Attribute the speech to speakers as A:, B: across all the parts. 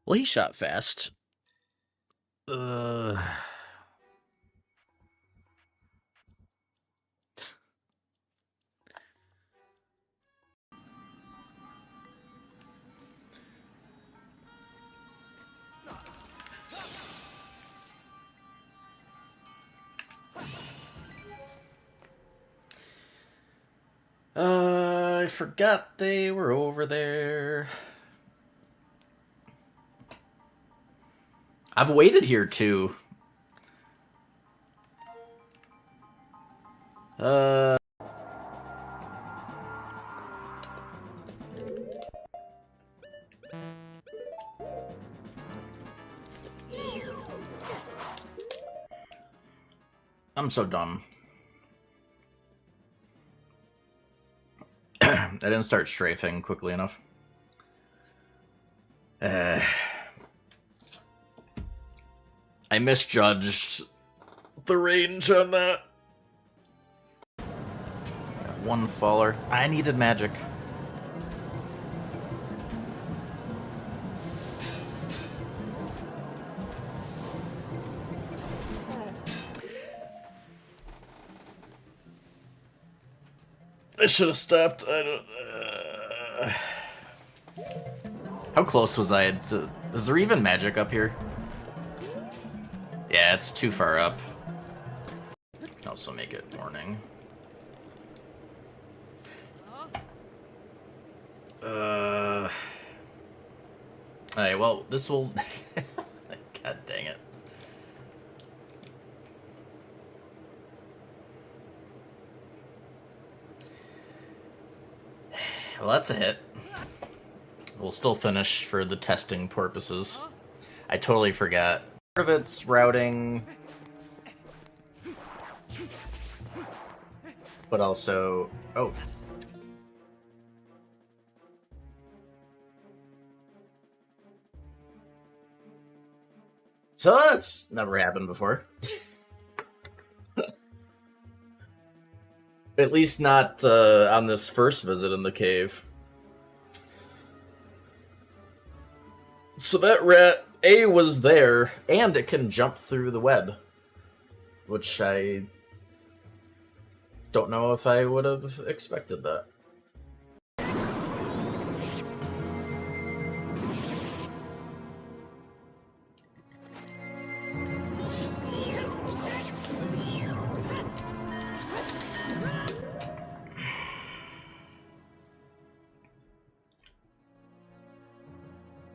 A: Well, he shot fast. Uh... I forgot they were over there. I've waited here too. I'm so dumb. I didn't start strafing quickly enough. I misjudged the range on that. One faller. I needed magic. I should have stopped. I don't. How close was I to? Is there even magic up here? Yeah, it's too far up. Can also make it morning. Alright, well, this will. God dang it. Well, that's a hit. We'll still finish for the testing purposes. I totally forgot. Part of it's routing, but also... Oh. So that's never happened before. At least not on this first visit in the cave. So that rat A was there, and it can jump through the web. Which I don't know if I would have expected that.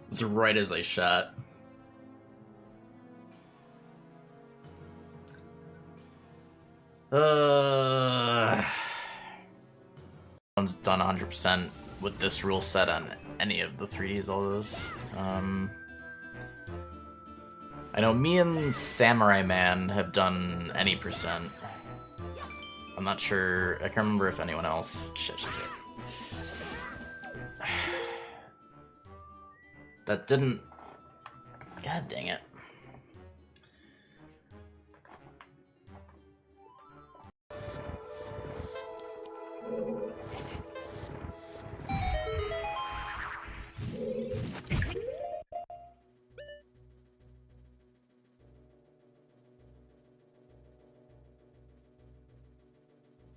A: It's right as I shot. One's done 100% with this rule set on any of the 3Ds, all those. I know me and Samurai Man have done any percent. I'm not sure. I can't remember if anyone else. Shit. That didn't... God dang it.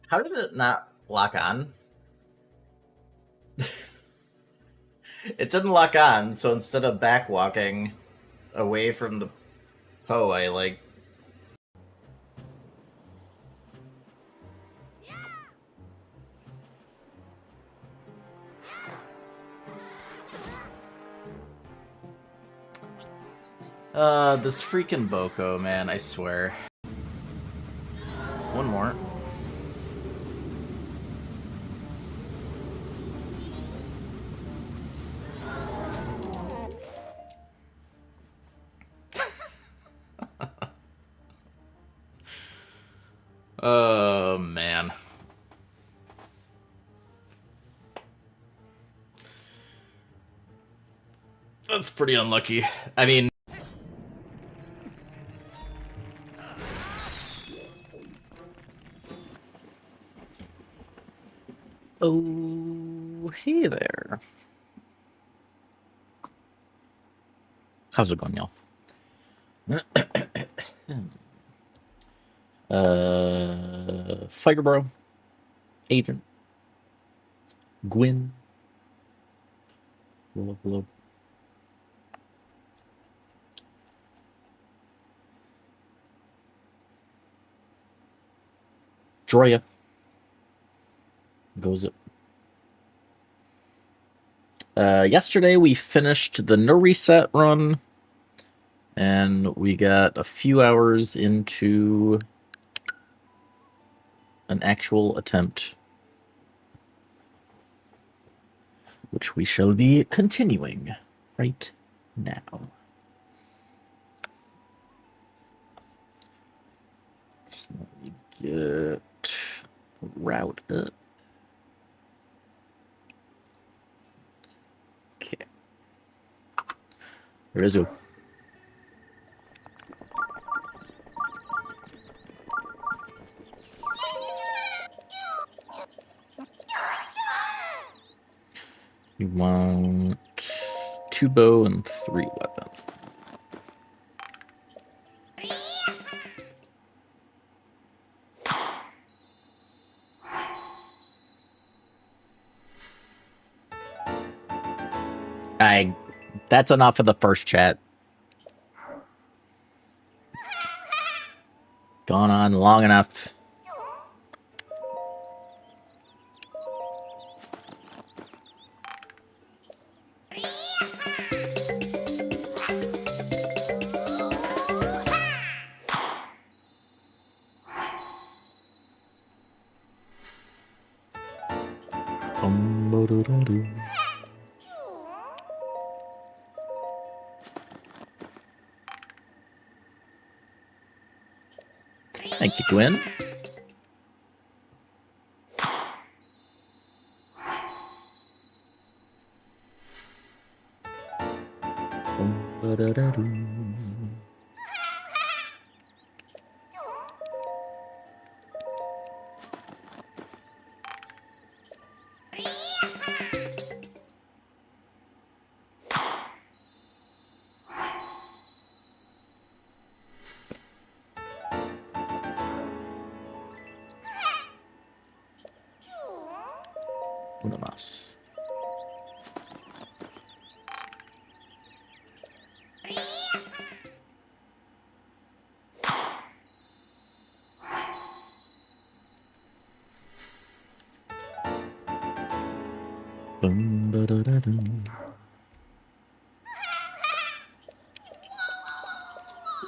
A: How did it not lock on? It didn't lock on, so instead of back walking away from the Poe, I like... This freaking Boko, man, I swear. One more. Oh, man. That's pretty unlucky. I mean...
B: Oh, hey there.
A: How's it going, y'all? Firebro, Agent, Gwyn, hello. Droya, goes it. Yesterday we finished the no reset run, and we got a few hours into an actual attempt, which we shall be continuing right now. Just let me get the route up. Okay. There is a. You want 2 bow and 3 weapon. That's enough of the first chat. Gone on long enough. Thank you, Gwen. Una más.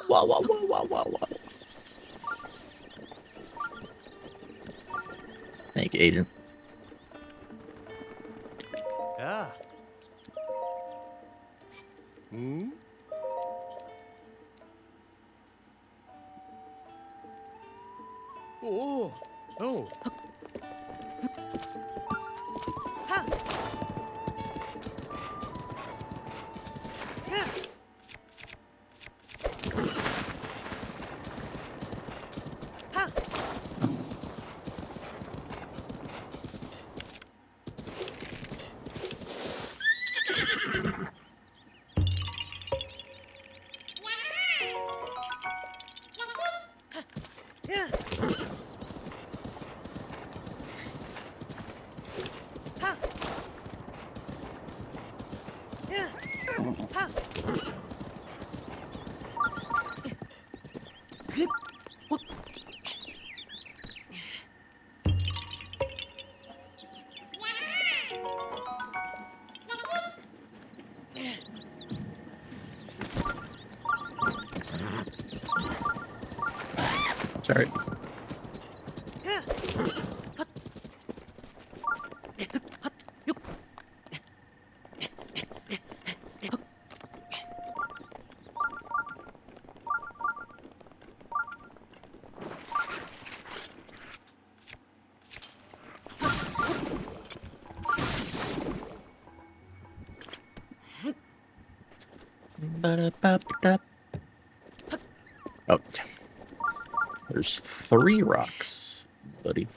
A: Wow, wow, wow, wow, wow, wow. Thank you, Agent.
B: Ah. Hmm? Oh. Oh. Ha. Yeah. Ha. Yeah. Ha. Yeah. Ha.
A: Sorry.
B: Yeah.
A: Oh, there's 3 rocks, buddy.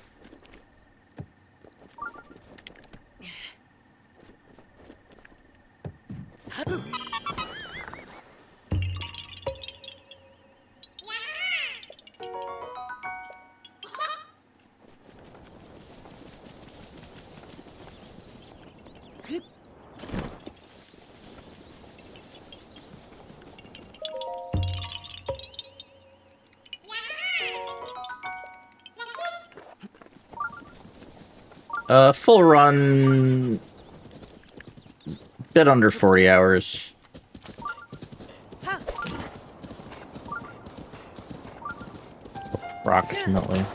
A: Full run, bit under 40 hours. Approximately.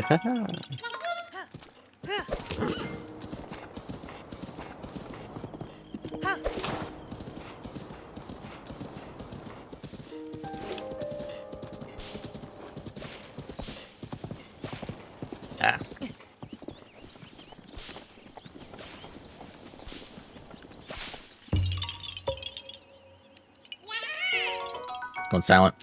A: Yeah. Ah. Going silent.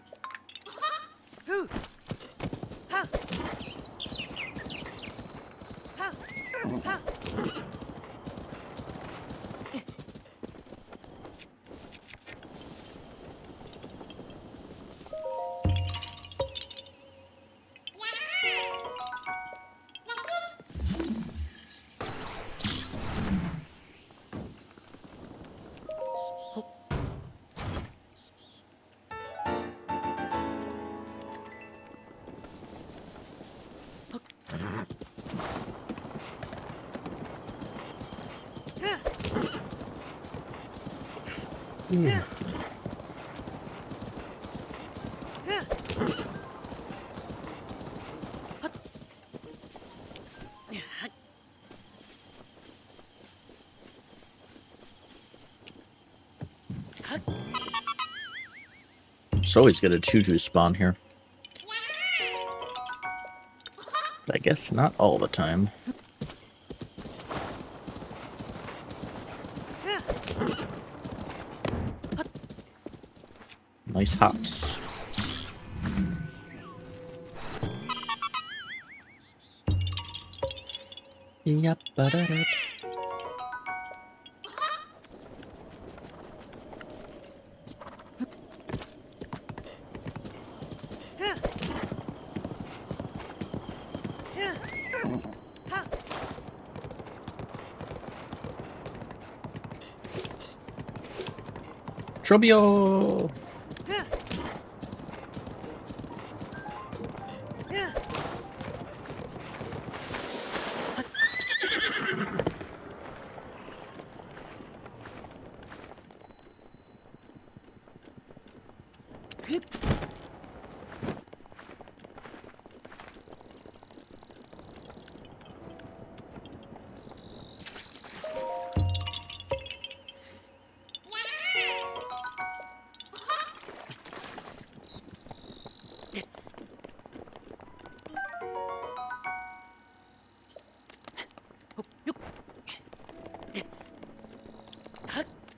A: Just always get a choo-choo spawn here. But I guess not all the time. Nice hops. Yep, ba-da-da. Trobio!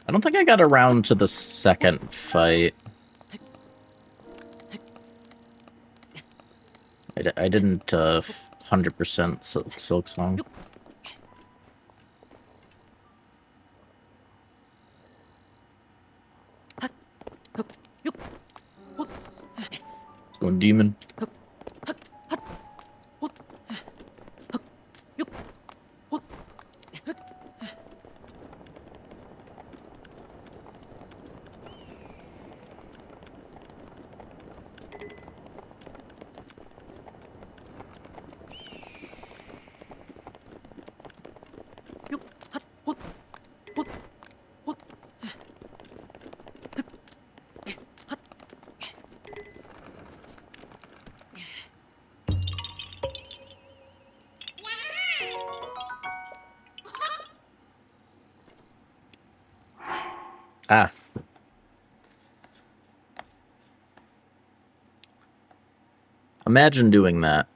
A: I don't think I got around to the second fight. I didn't 100% Silk Song. Going demon. Ah. Imagine doing that.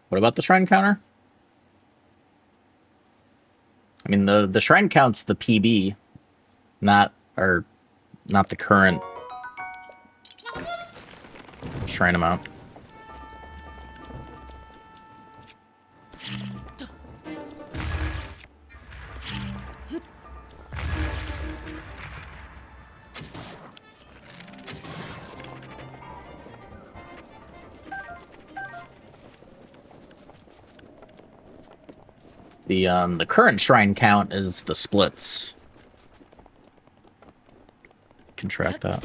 A: What about the shrine counter? I mean, the shrine count's the PB, not the current shrine amount. The current shrine count is the splits. Can track that.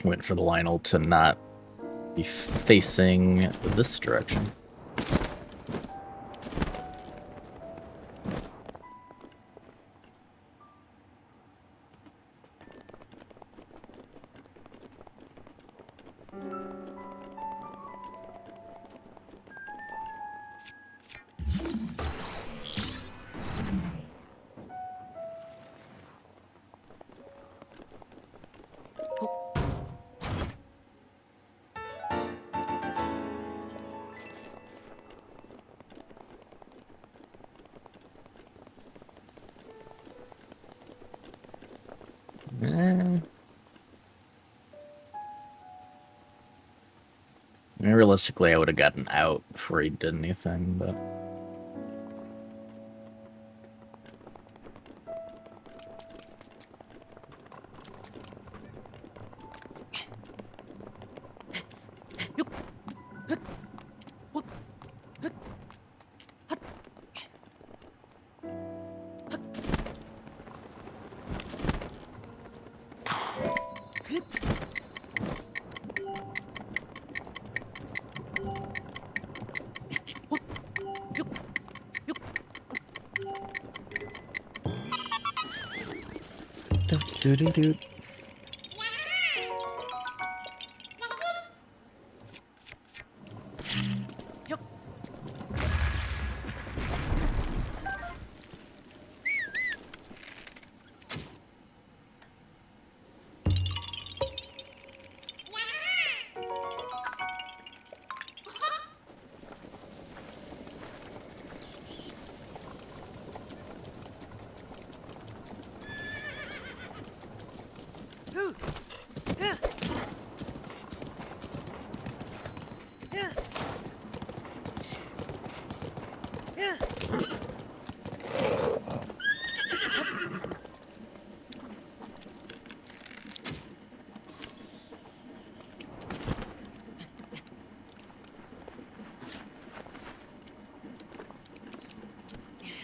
A: Went for the Lionel to not be facing this direction. I mean, realistically, I would have gotten out before he did anything, but... Do-do-do.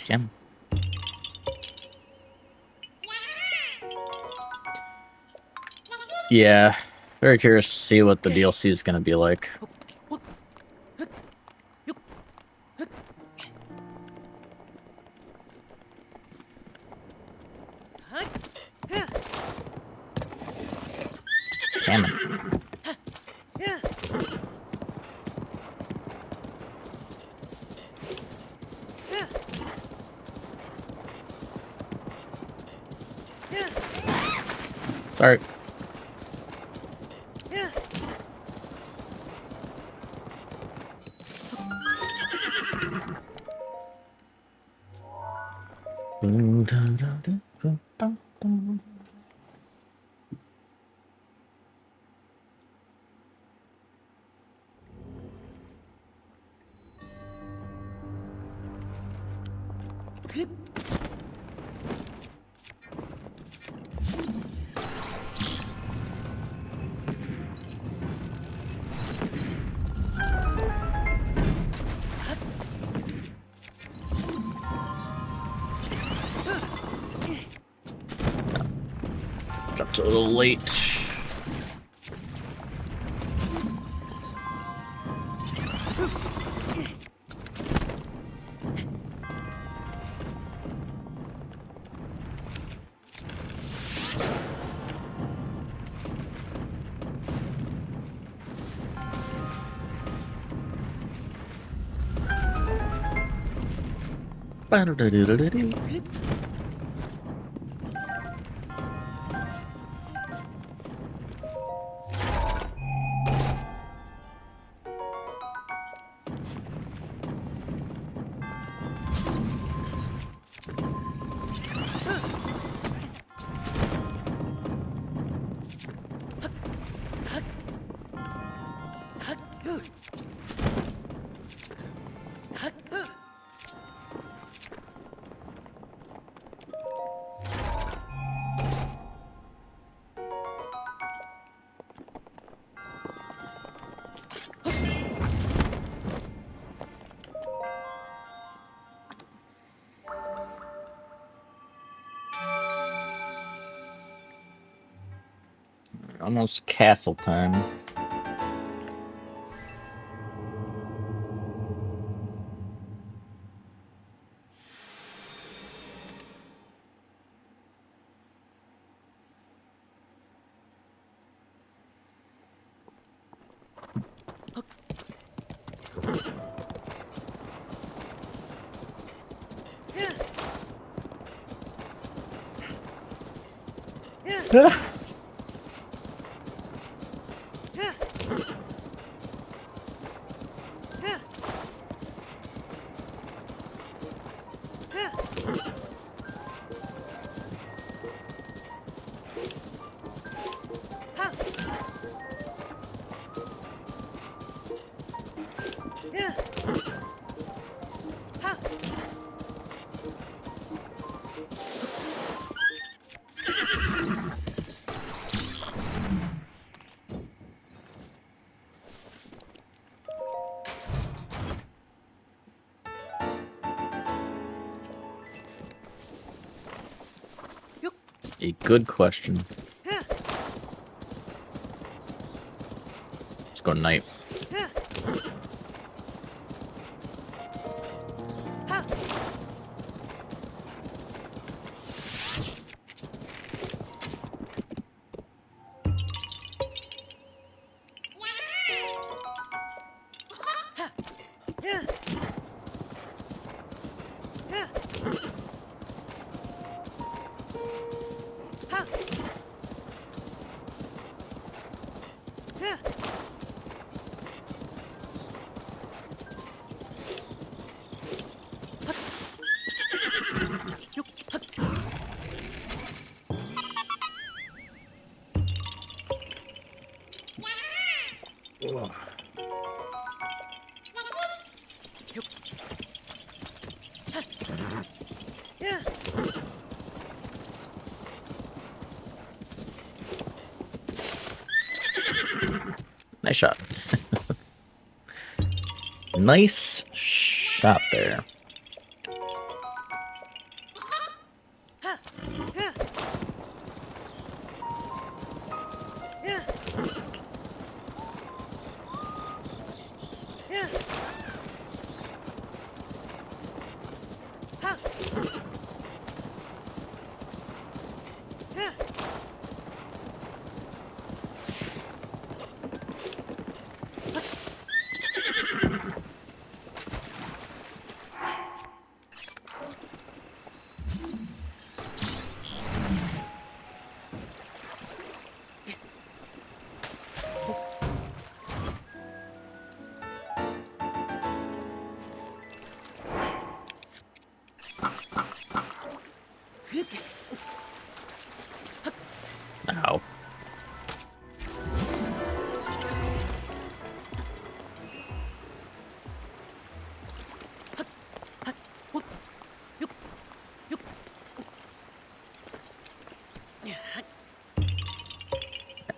A: Jam. Yeah, very curious to see what the DLC is going to be like. Jamming. Sorry. Dropped a little late. Almost castle time. A good question. Let's go night. Nice shot. Nice shot there.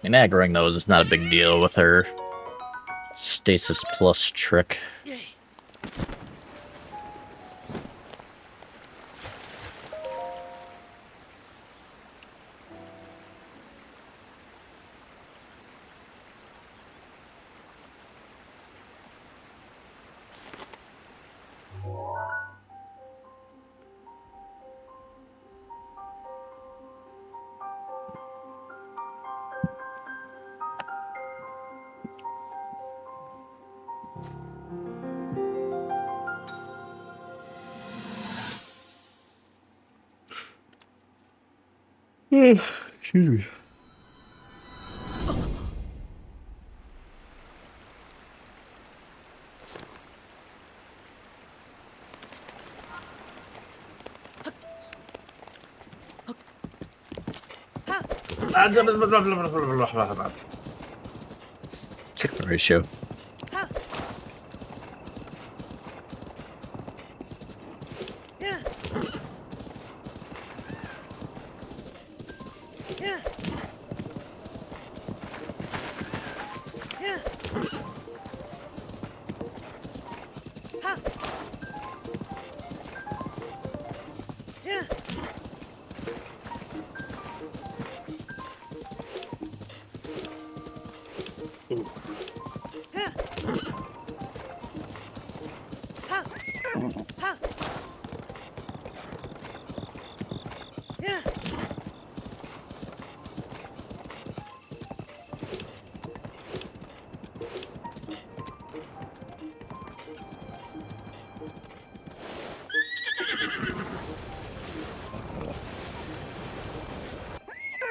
A: I mean, aggroing those is not a big deal with her stasis plus trick. Excuse me. Check the ratio.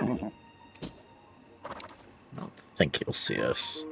A: I don't think he'll see us.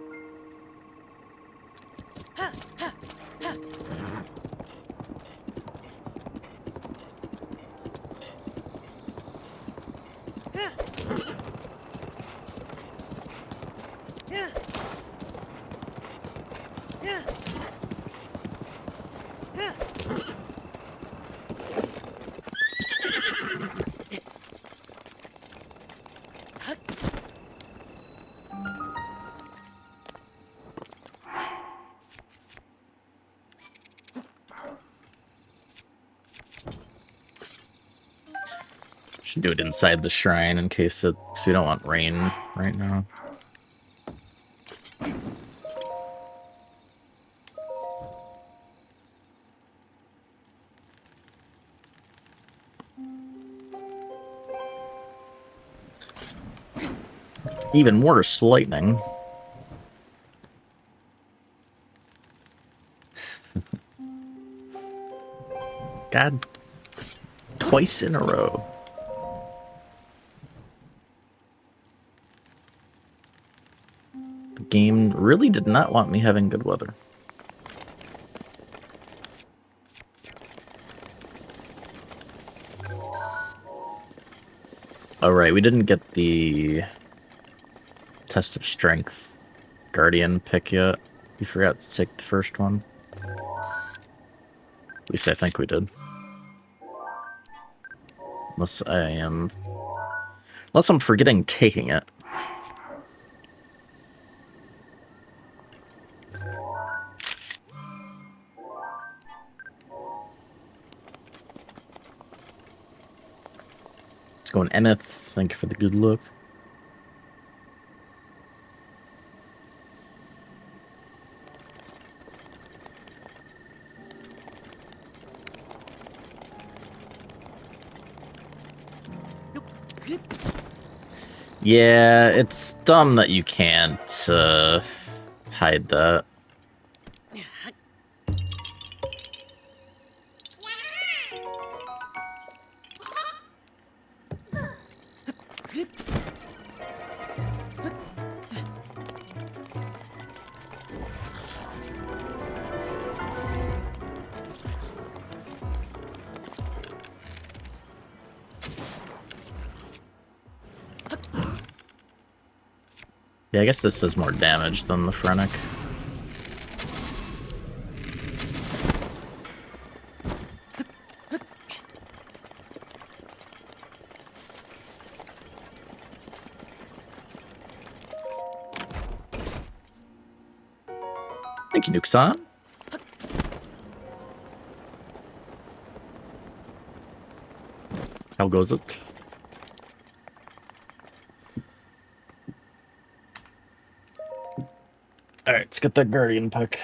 A: Should do it inside the shrine in case it, because we don't want rain right now. Even worse, lightning. God, twice in a row. The game really did not want me having good weather. Oh right, we didn't get the test of strength guardian pick yet. We forgot to take the first one. At least I think we did. Unless I'm forgetting taking it. Let's go on Emmeth. Thank you for the good look. Yeah, it's dumb that you can't hide that. Yeah, I guess this does more damage than the Phrenic. Thank you, Nuke-san. How goes it? Alright, let's get that Guardian pick.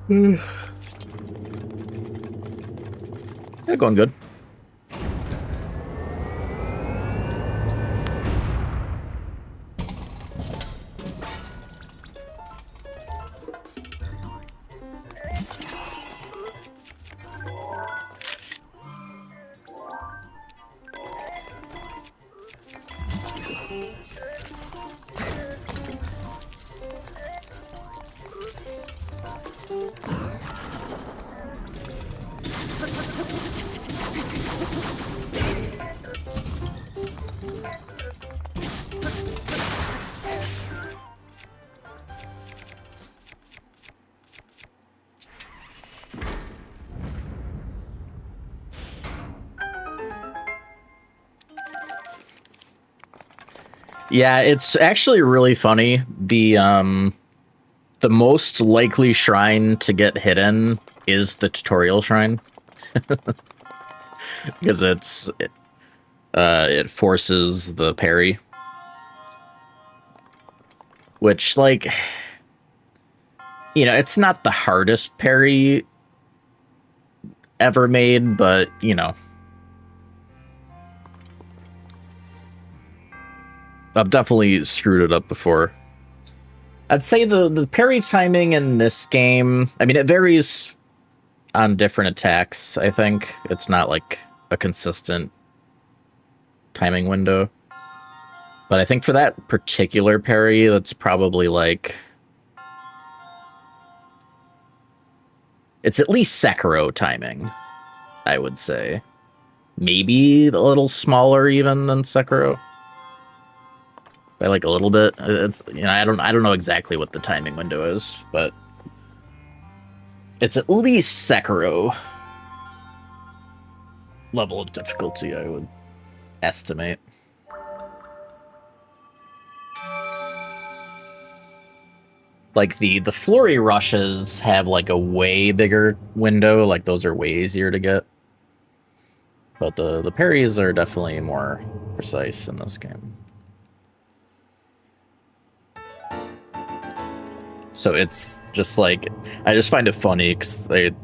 A: Yeah, going good. Yeah, it's actually really funny. The most likely shrine to get hit in is the tutorial shrine. Because it forces the parry. Which, like, you know, it's not the hardest parry ever made, but, you know. I've definitely screwed it up before. I'd say the parry timing in this game, I mean, it varies on different attacks, I think. It's not like a consistent timing window. But I think for that particular parry, that's probably like... It's at least Sekiro timing, I would say. Maybe a little smaller even than Sekiro. By like a little bit. It's, you know, I don't know exactly what the timing window is, but it's at least Sekiro level of difficulty, I would estimate. Like the flurry rushes have like a way bigger window, like those are way easier to get. But the parries are definitely more precise in this game. So it's just like, I just find it funny because the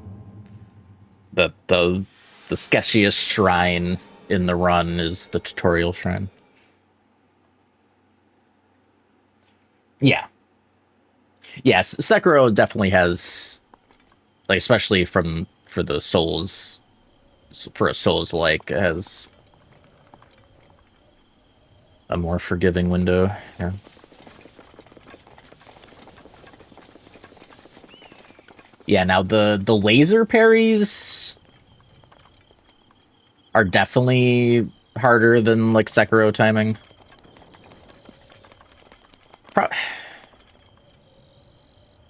A: sketchiest shrine in the run is the tutorial shrine. Yeah. Yes, Sekiro definitely has, like, especially for the Souls, for a Souls-like, has a more forgiving window. Yeah. Yeah, now the laser parries are definitely harder than, like, Sekiro timing.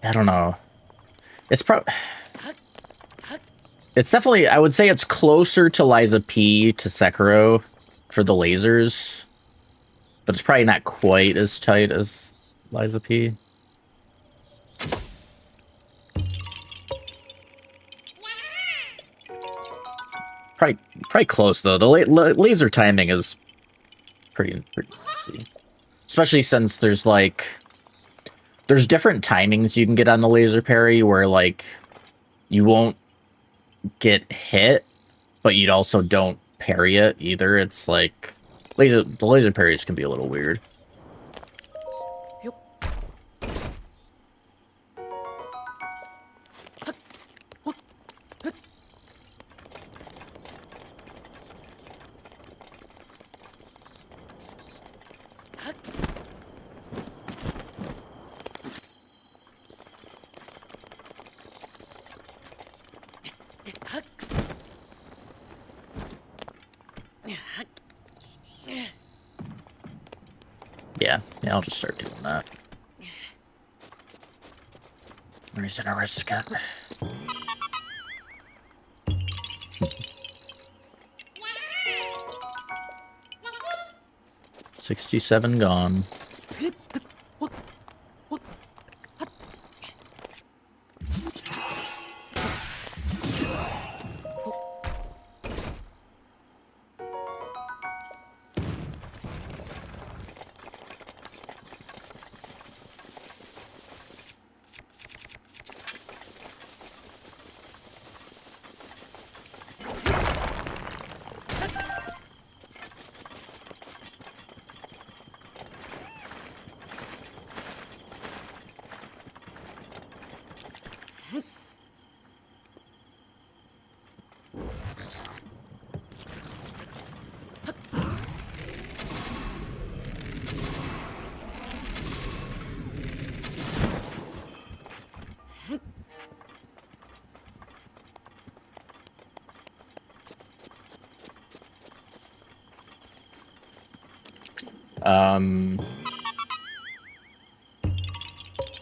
A: I don't know. It's definitely, I would say it's closer to Liza P to Sekiro for the lasers, but it's probably not quite as tight as Liza P. Probably close though. The laser timing is pretty easy, especially since there's different timings you can get on the laser parry where like you won't get hit, but you also don't parry it either. It's like the laser parries can be a little weird. Yeah, I'll just start doing that. Reason to risk it. 67 gone.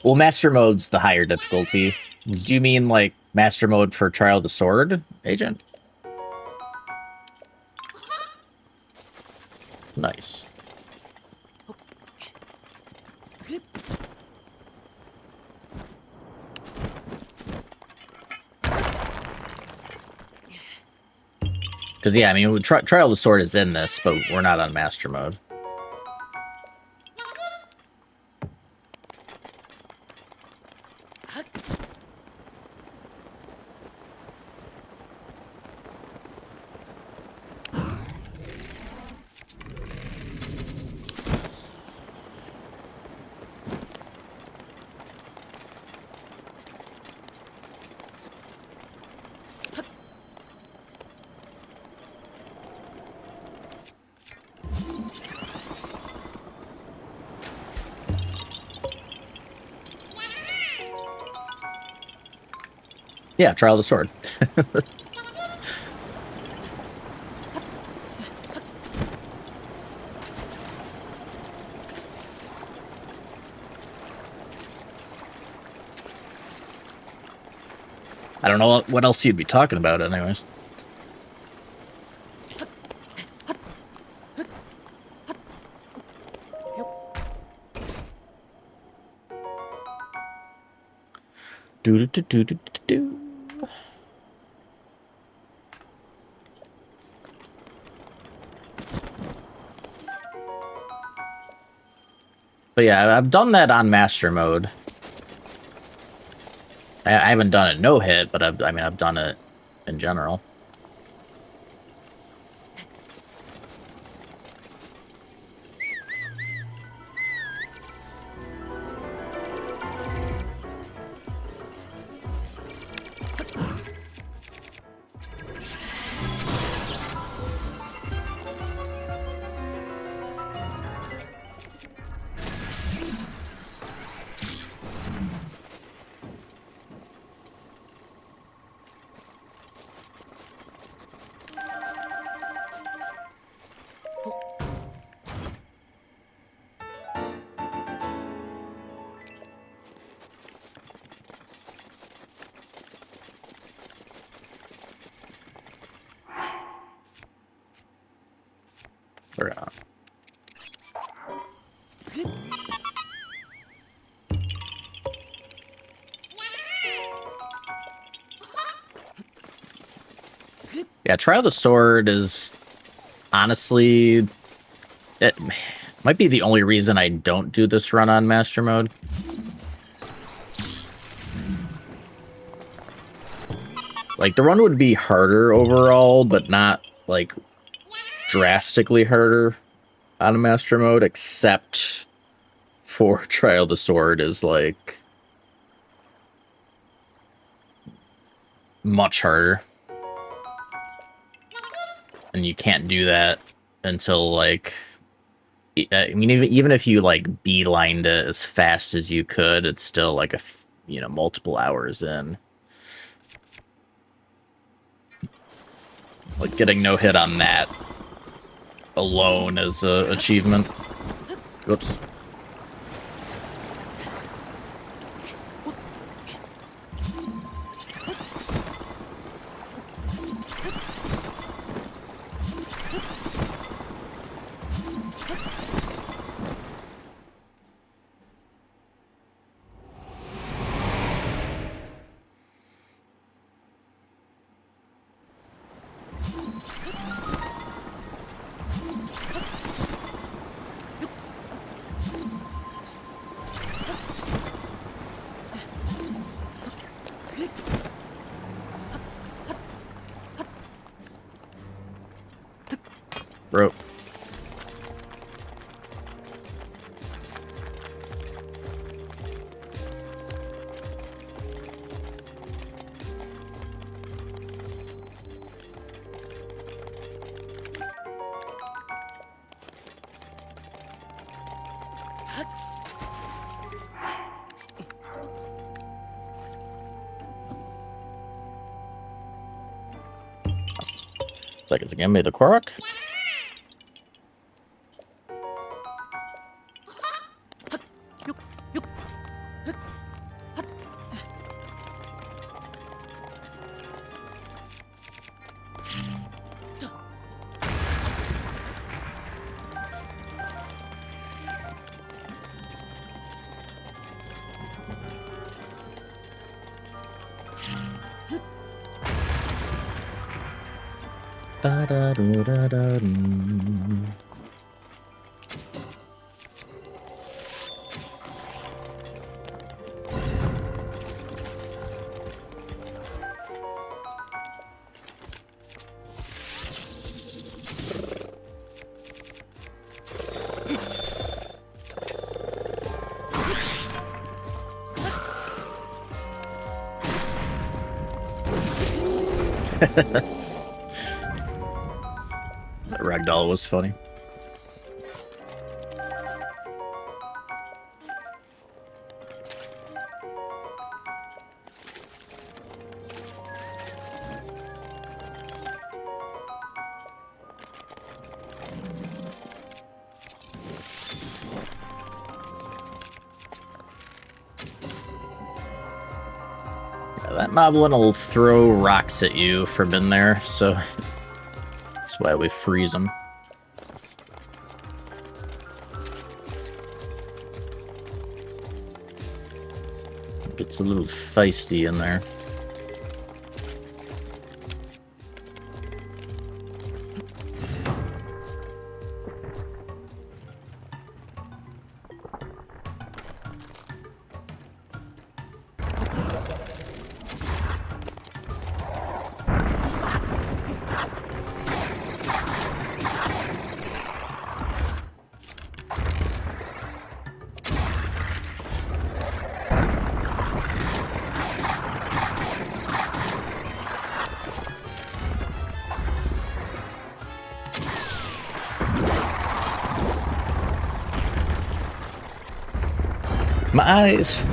A: Well, Master Mode's the higher difficulty. Do you mean, like, Master Mode for Trial of the Sword, Agent? Nice. Because, yeah, I mean, Trial of the Sword is in this, but we're not on Master Mode. Yeah, Trial of the Sword. I don't know what else you'd be talking about anyways. Do. But yeah, I've done that on Master Mode. I haven't done it no hit, but I've done it in general. Yeah, Trial of the Sword is honestly, it might be the only reason I don't do this run on Master Mode. Like, the run would be harder overall, but not, like, drastically harder on a Master Mode, except for Trial of the Sword is, like, much harder. And you can't do that until, like, I mean, even if you, like, beelined it as fast as you could, it's still, like, multiple hours in. Like, getting no hit on that alone is an achievement. Whoops. Bro. Seconds again, made the Korok. Ba-da-do-da-da-dum. That ragdoll was funny. Yeah, that moblin will throw rocks at you from in there, so that's why we freeze them. Gets a little feisty in there. My eyes.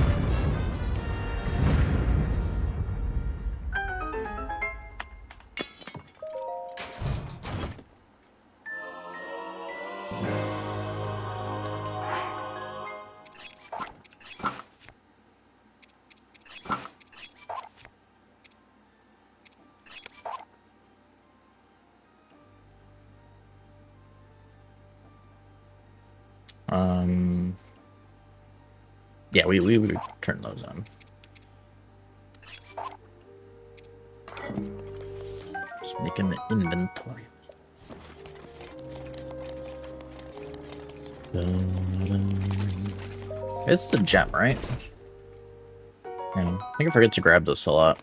A: Yeah, we would turn those on. Just making the inventory. It's the gem, right? Yeah, I think I forget to grab this a lot.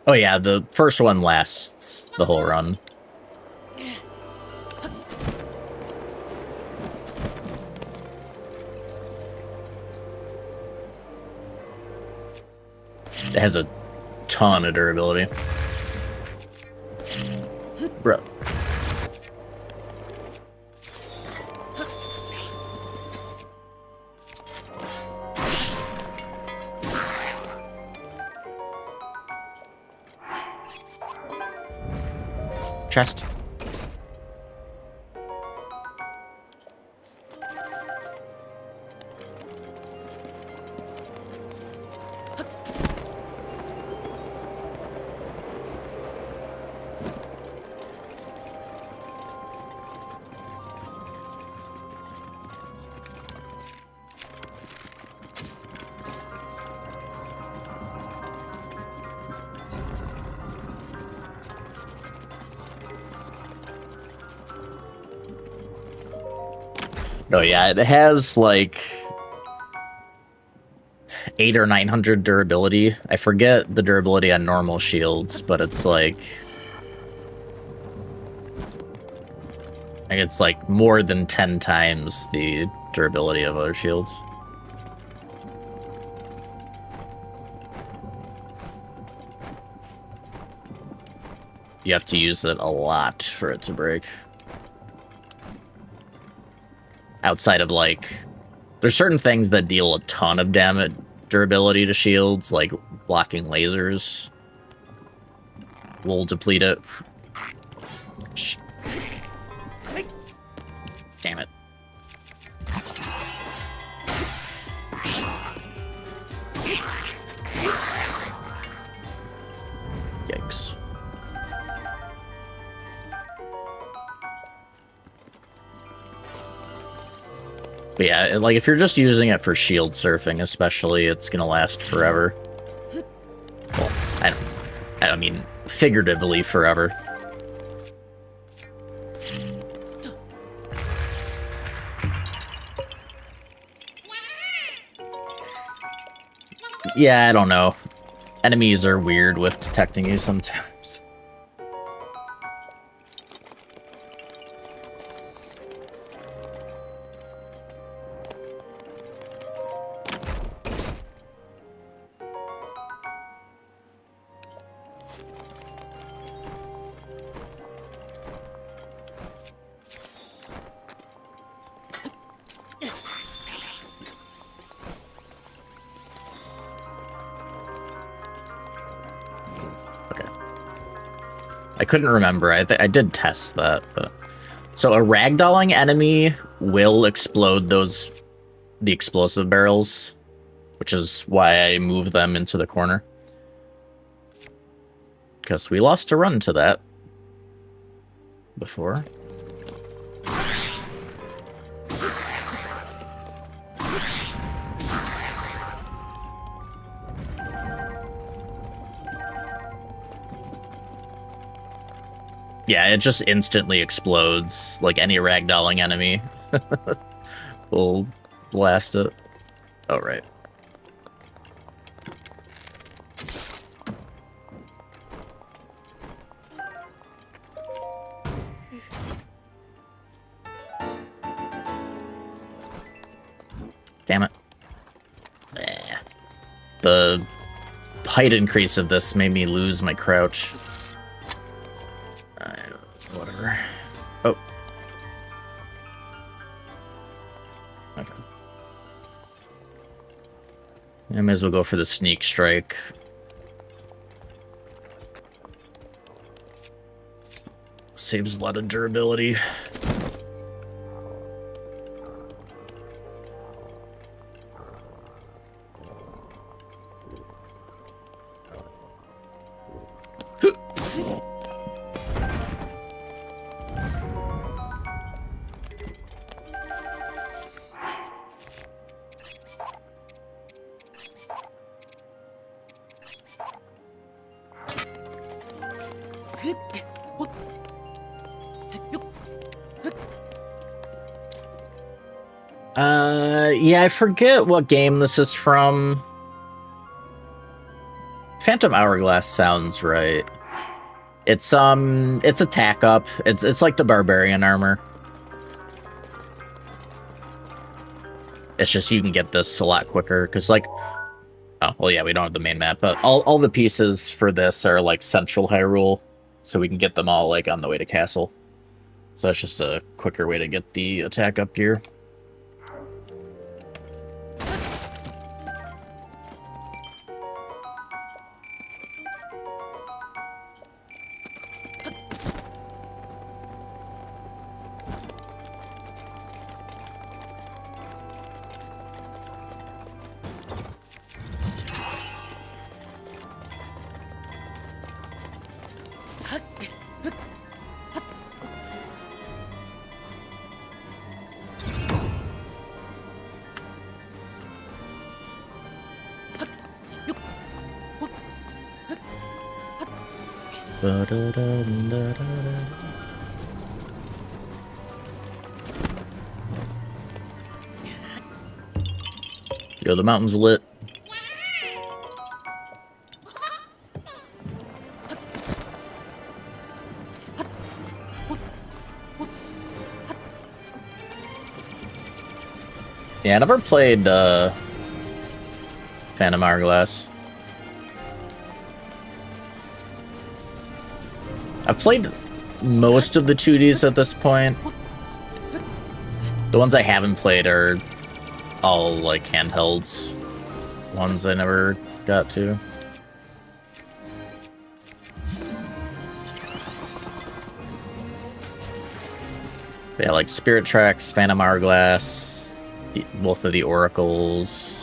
A: Oh yeah, the first one lasts the whole run. It has a ton of durability. Bro. Chest. No, yeah, it has like 800 or 900 durability. I forget the durability on normal shields, but it's like it's like more than 10 times the durability of other shields. You have to use it a lot for it to break. Outside of like, there's certain things that deal a ton of damage durability to shields, like blocking lasers will deplete it. Damn it. Yikes. But yeah, like if you're just using it for shield surfing, especially, it's gonna last forever. Well, I mean figuratively forever. Yeah, I don't know. Enemies are weird with detecting you sometimes. I couldn't remember. I did test that. But... So a ragdolling enemy will explode the explosive barrels, which is why I moved them into the corner. Because we lost a run to that before. Yeah, it just instantly explodes, like any ragdolling enemy. Will blast it. Oh, right. Damn it. The height increase of this made me lose my crouch. Whatever. Oh. Okay. I may as well go for the sneak strike. Saves a lot of durability. Yeah, I forget what game this is from. Phantom Hourglass sounds right. It's attack up. It's like the barbarian armor. It's just you can get this a lot quicker because like, oh well, yeah, we don't have the main map, but all the pieces for this are like Central Hyrule, so we can get them all like on the way to Castle. So that's just a quicker way to get the attack up gear. Yo, the mountain's lit. Yeah, I never played Phantom Hourglass. I've played most of the 2Ds at this point. The ones I haven't played are all like handhelds. Ones I never got to. But yeah, like Spirit Tracks, Phantom Hourglass, both of the Oracles.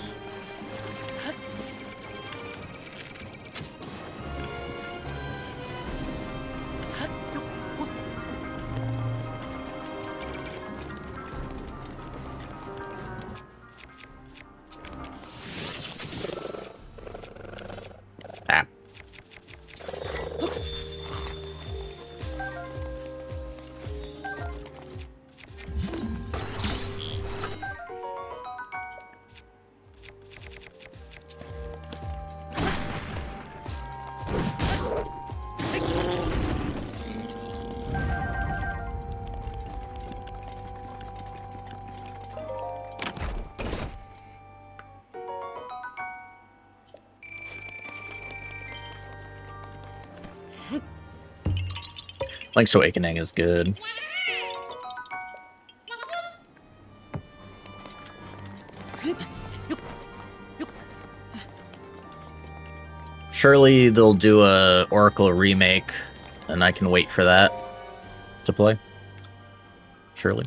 A: Link's Awakening is good. Surely they'll do a Oracle remake, and I can wait for that to play. Surely.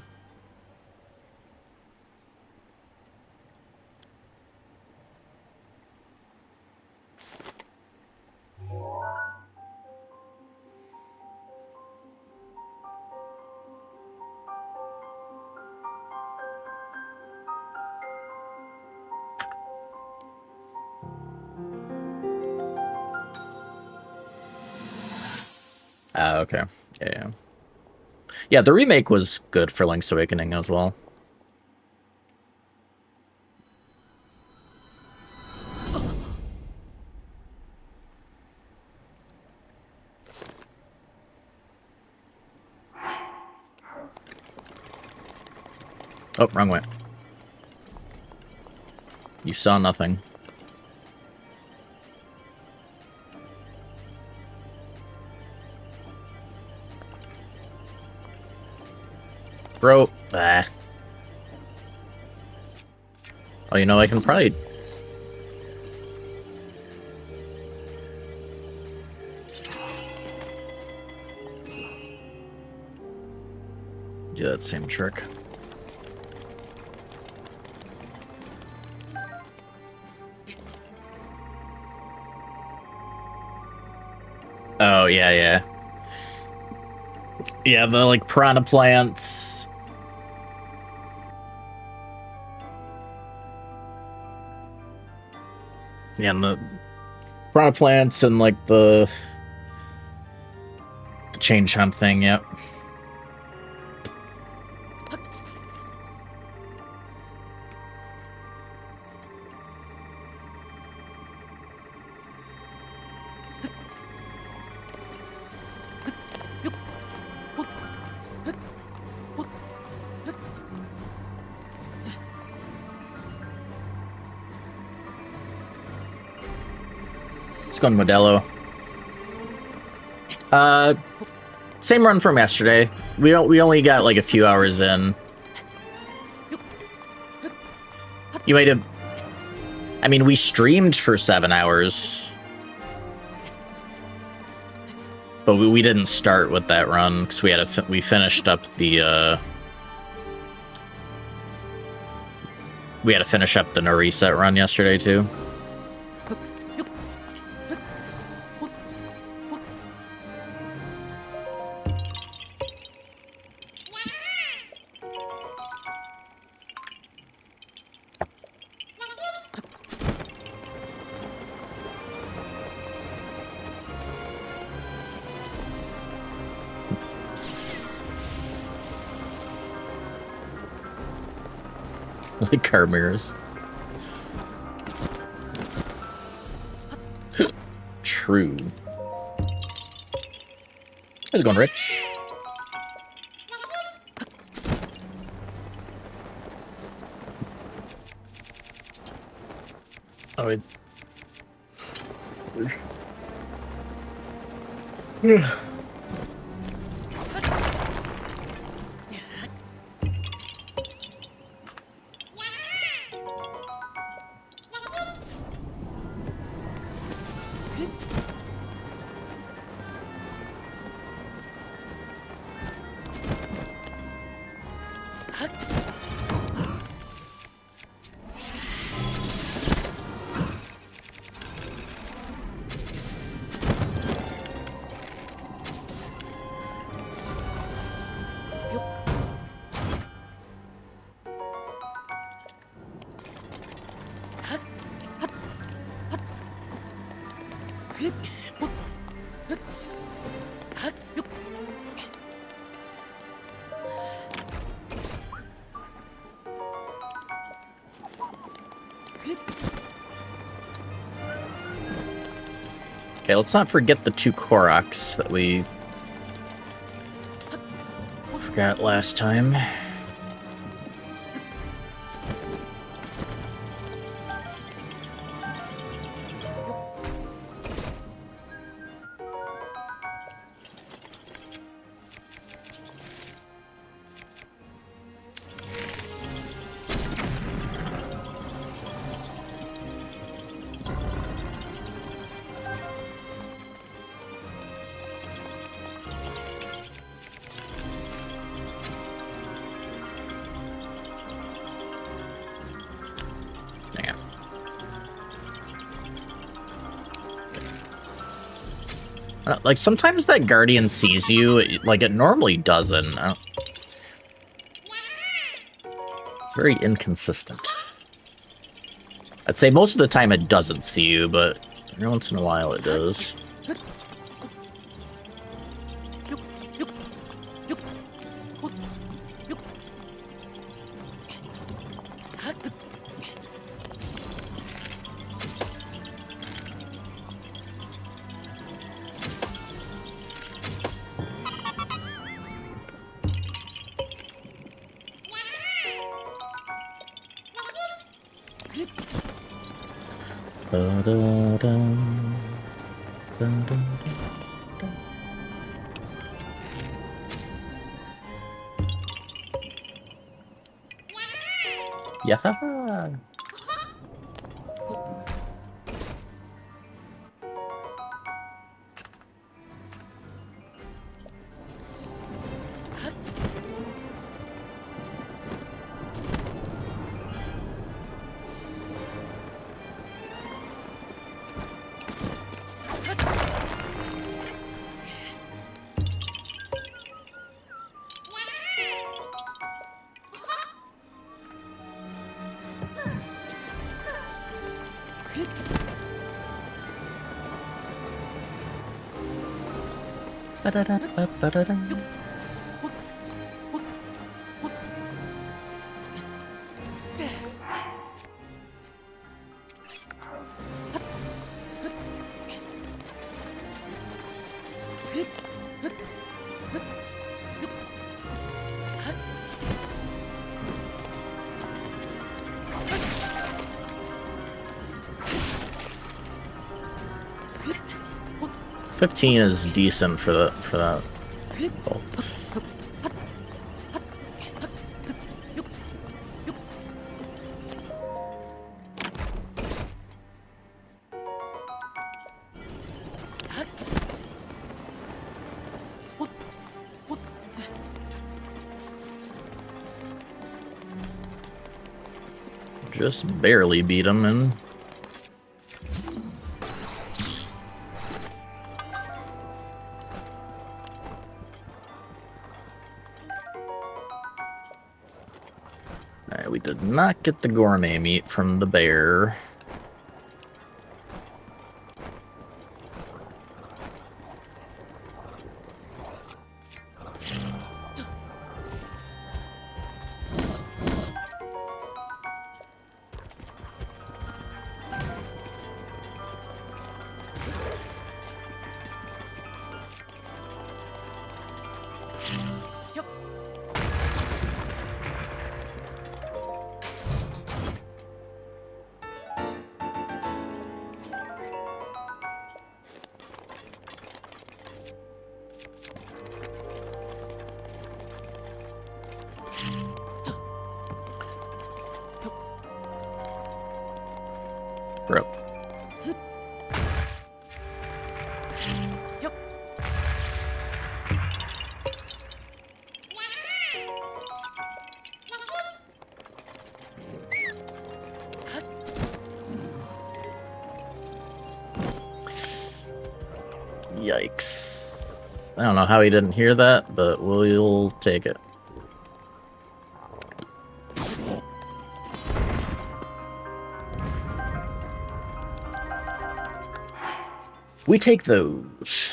A: Okay. Yeah. Yeah, the remake was good for Link's Awakening as well. Oh, wrong way. You saw nothing. Bro. Ah. Oh, you know, I can probably... do that same trick. Oh, yeah, yeah. Yeah, the, like, piranha plants... Yeah, and the piranha plants and like the chain chomp thing, yep. Going Modelo. Same run from yesterday. We only got like a few hours in. You might have... I mean, we streamed for 7 hours. But we didn't start with that run because we finished up the we had to finish up the no reset run yesterday too. Like car mirrors. true. How's it going, Rich? Oh, it... Okay, let's not forget the 2 Koroks that we forgot last time. Like, sometimes that Guardian sees you, like, it normally doesn't. It's very inconsistent. I'd say most of the time it doesn't see you, but every once in a while it does. Yeah. $15 is decent for that. Oh. Just barely beat him, and we did not get the gourmet meat from the bear. Rip.
B: Yup.
A: Yikes. I don't know how he didn't hear that, but we'll take it. We take those.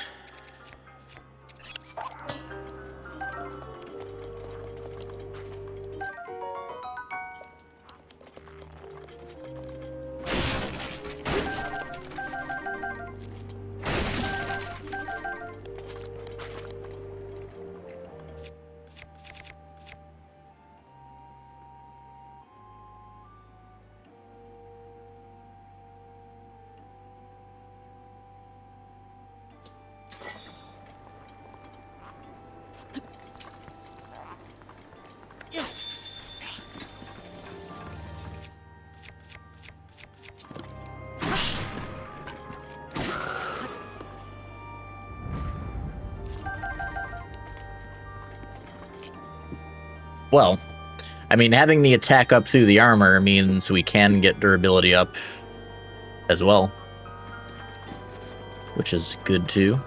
A: Well, I mean, having the attack up through the armor means we can get durability up as well, which is good too.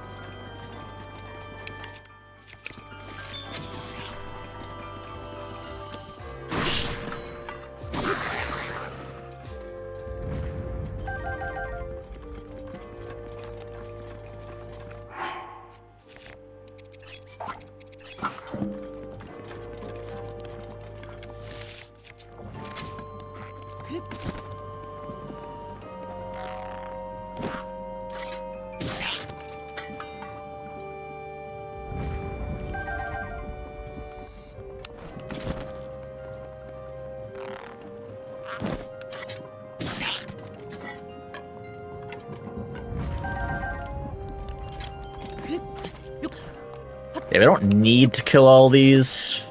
A: Yeah, we don't need to kill all these,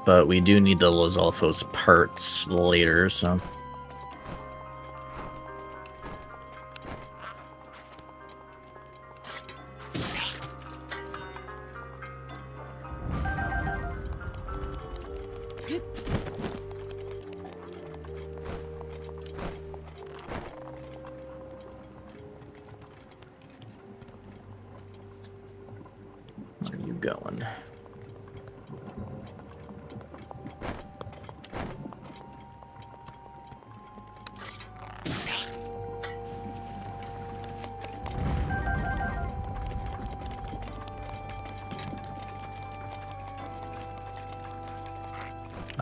A: but we do need the Lizalfos parts later, so... Where are you going?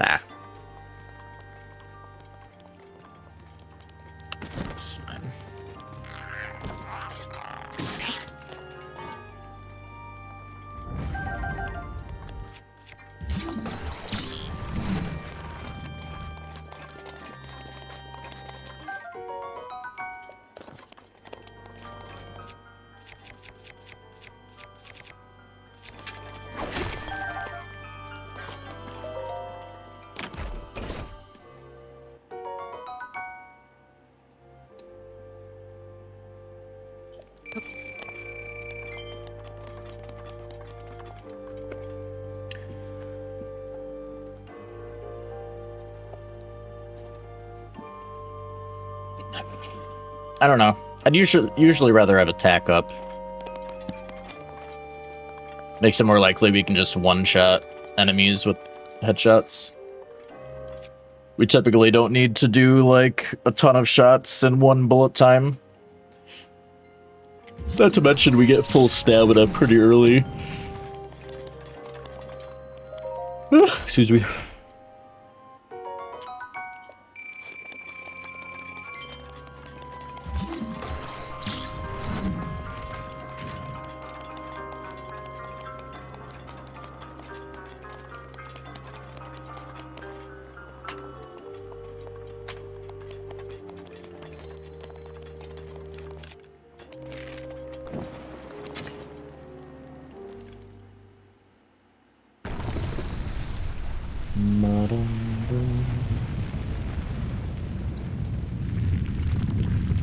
A: Ah. That's fine. I don't know. I'd usually rather have attack up. Makes it more likely we can just one-shot enemies with headshots. We typically don't need to do, like, a ton of shots in one bullet time. Not to mention we get full stamina pretty early. Excuse me.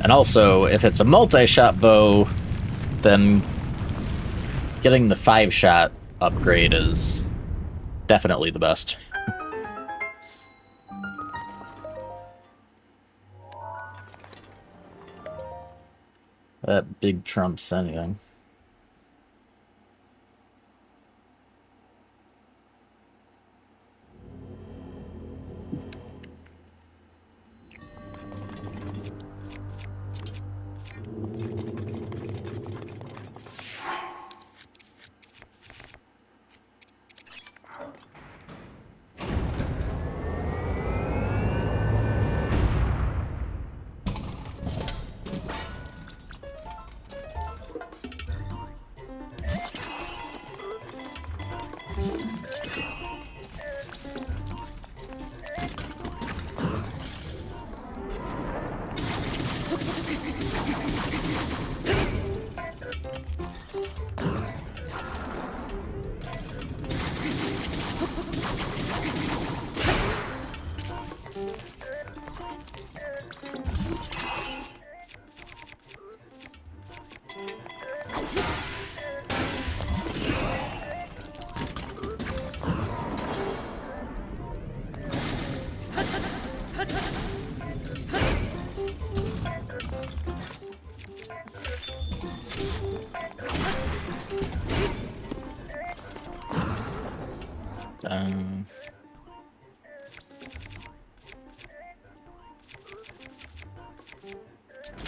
A: And also, if it's a multi-shot bow, then getting the 5-shot upgrade is definitely the best. That big trumps anything.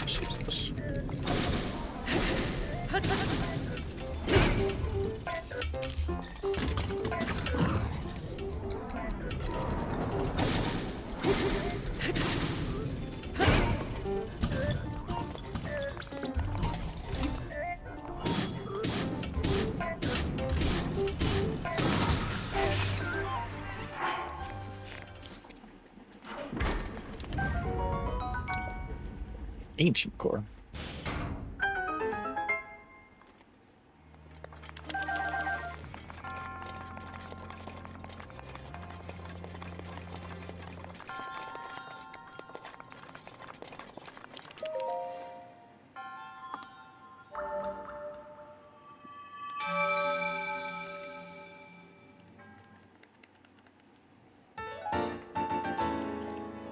A: Jesus. Ancient core.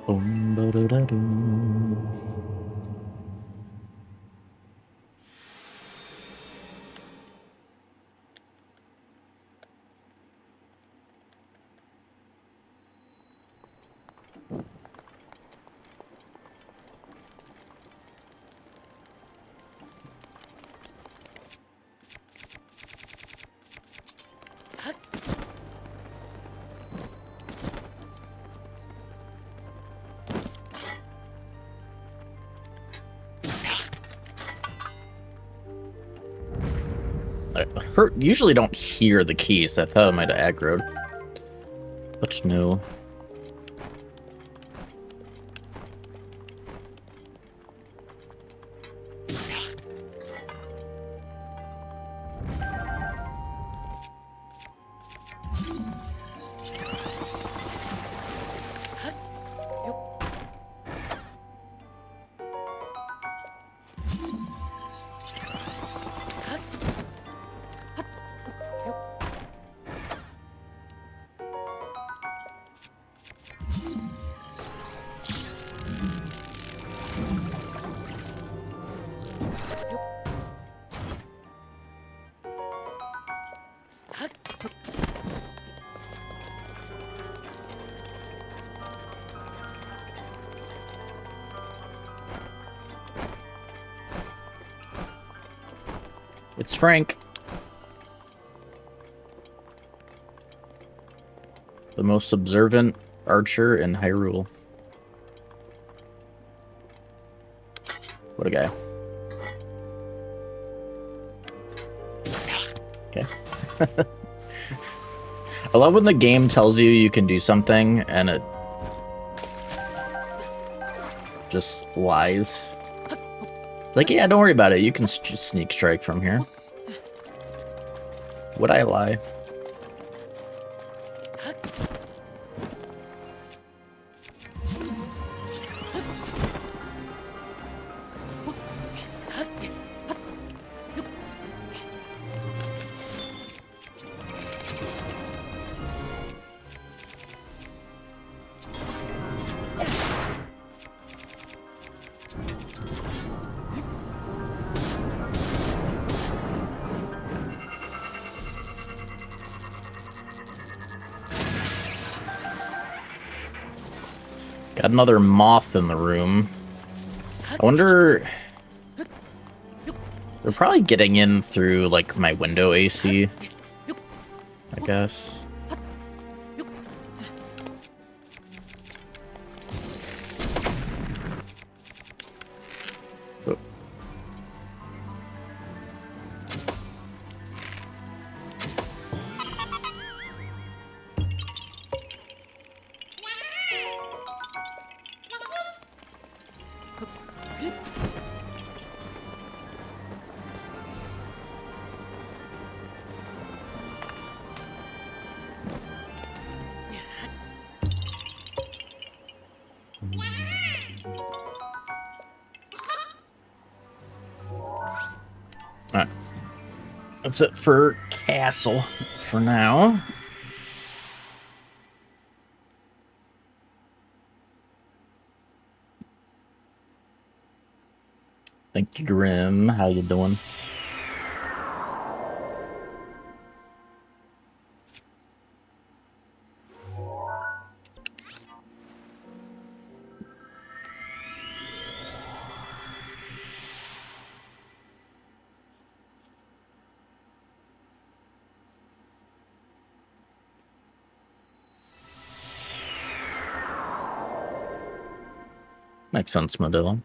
A: Boom, ba-da-da-doo. Usually don't hear the keys. I thought I might have aggroed. But no. It's Frank. The most observant archer in Hyrule. What a guy. Okay. I love when the game tells you you can do something and it just lies. Like, yeah, don't worry about it. You can just sneak strike from here. Would I lie? Got another moth in the room. I wonder... They're probably getting in through, like, my window AC, I guess. Oh. Alright. That's it for Castle for now. Thank you, Grim. How you doing? Makes sense, Modilla.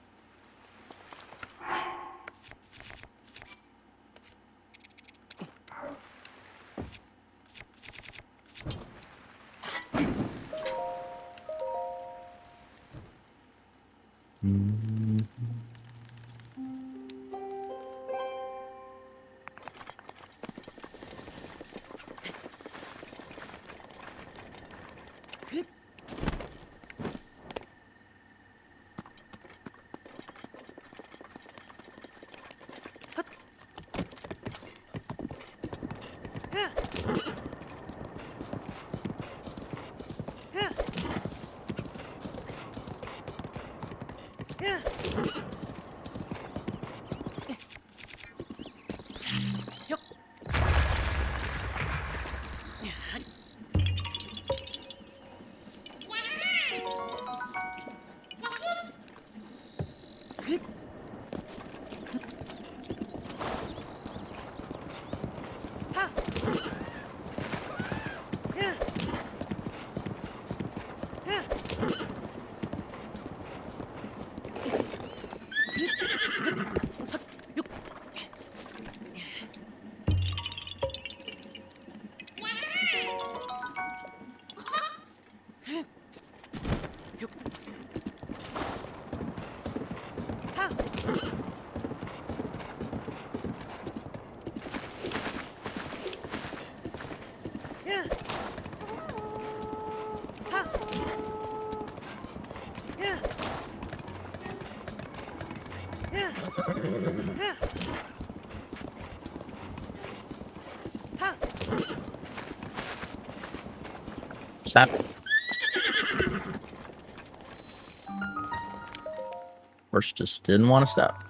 A: Stop. Horse just didn't want to stop.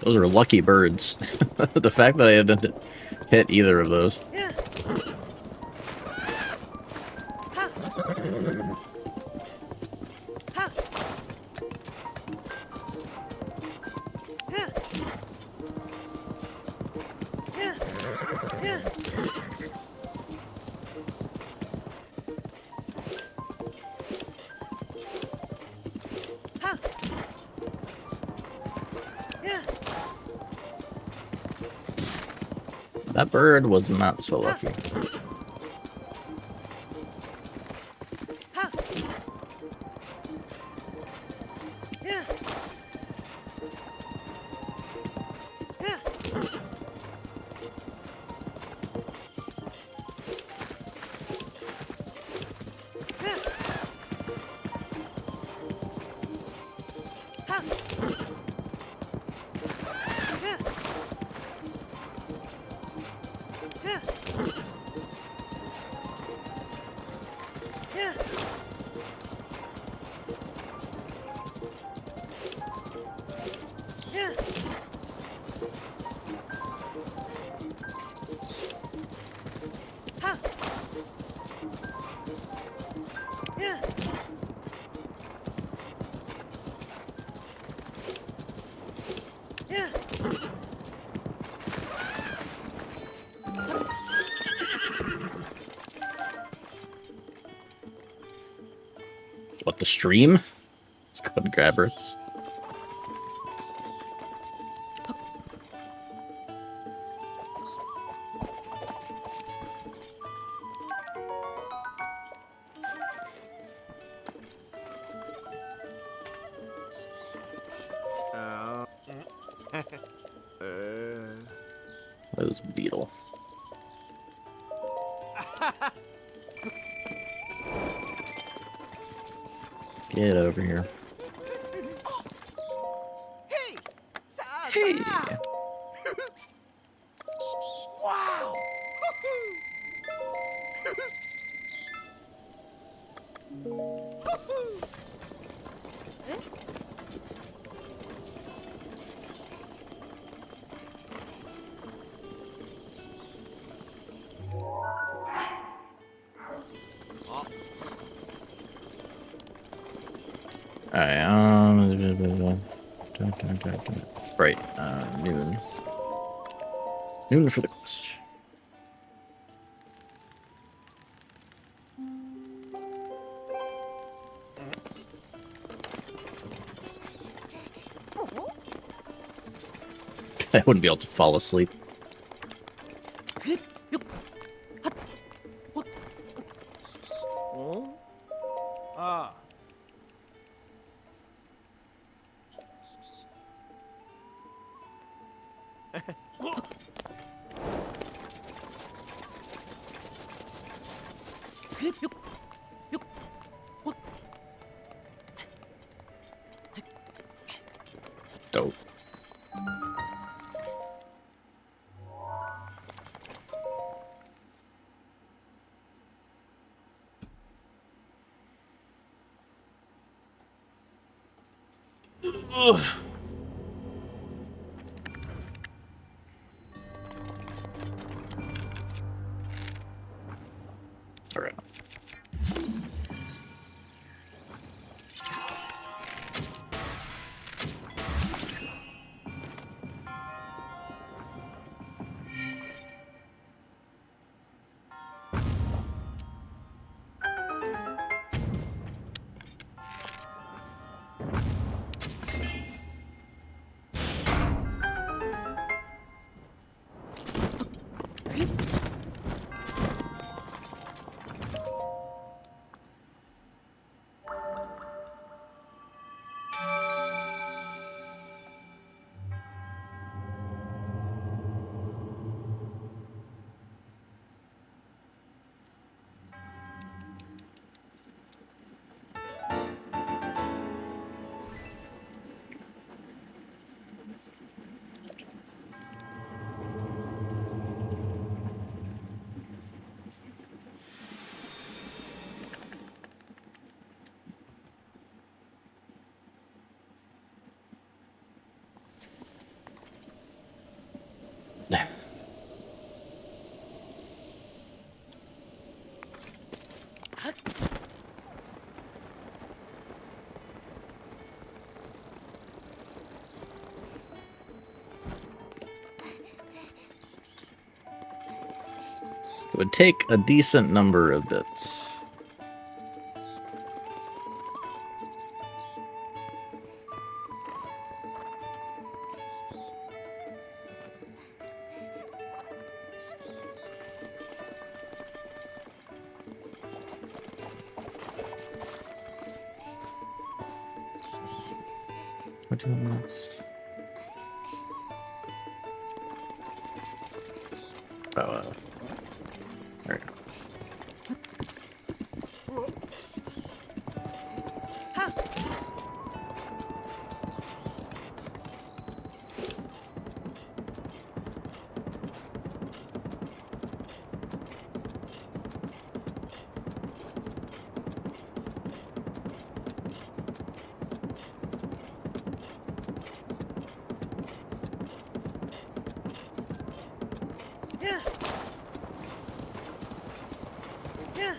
A: Those are lucky birds. The fact that I didn't hit either of those. That bird was not so lucky.
B: Ha! Yeah! Yeah! Yeah! Ha! Yeah! Yeah! Yeah! Yeah! Ha! Yeah! Yeah!
A: What, the stream? Let's go and grab roots. That was a beetle. Get over here. Hey!
C: Wow!
A: Alright, right, noon. Noon for the quest. I wouldn't be able to fall asleep.
C: Ah.
A: Dope. Ugh. All right. It would take a decent number of bits. 22 minutes. Oh, there we go.
B: Yeah. Yeah.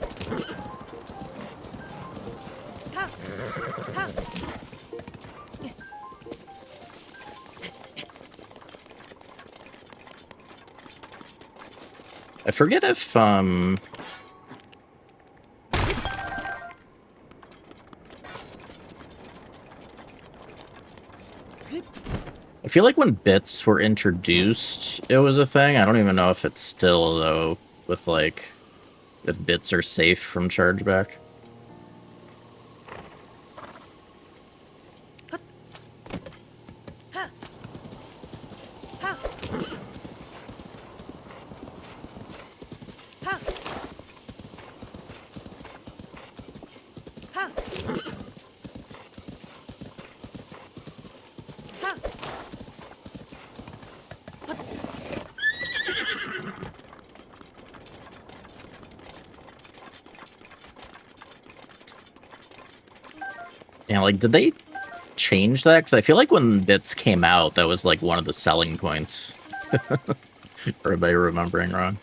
B: Ha. Ha.
A: I forget if I feel like when bits were introduced, it was a thing. I don't even know if it's still, though, with, like, if bits are safe from chargeback.
B: Ha. Ha. Ha. Ha. Ha.
A: Yeah, like, did they change that? Because I feel like when bits came out, that was, like, one of the selling points. Or am I remembering wrong?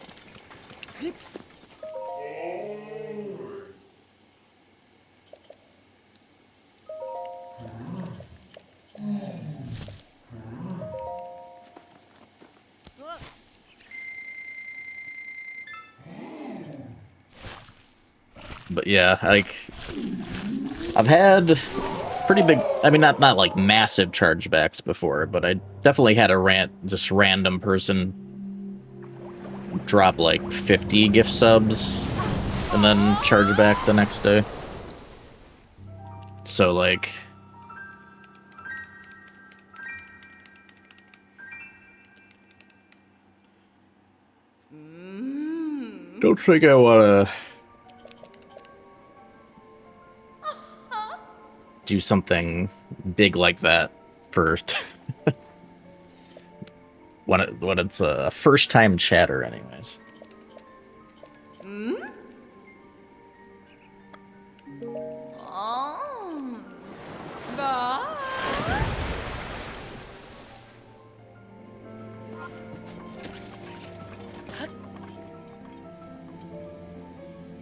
A: But yeah, like, I've had pretty big, I mean, not like massive chargebacks before, but I definitely had a just random person drop like 50 gift subs and then charge back the next day. So like, don't think I want to do something big like that first. when it's a first time chatter anyways.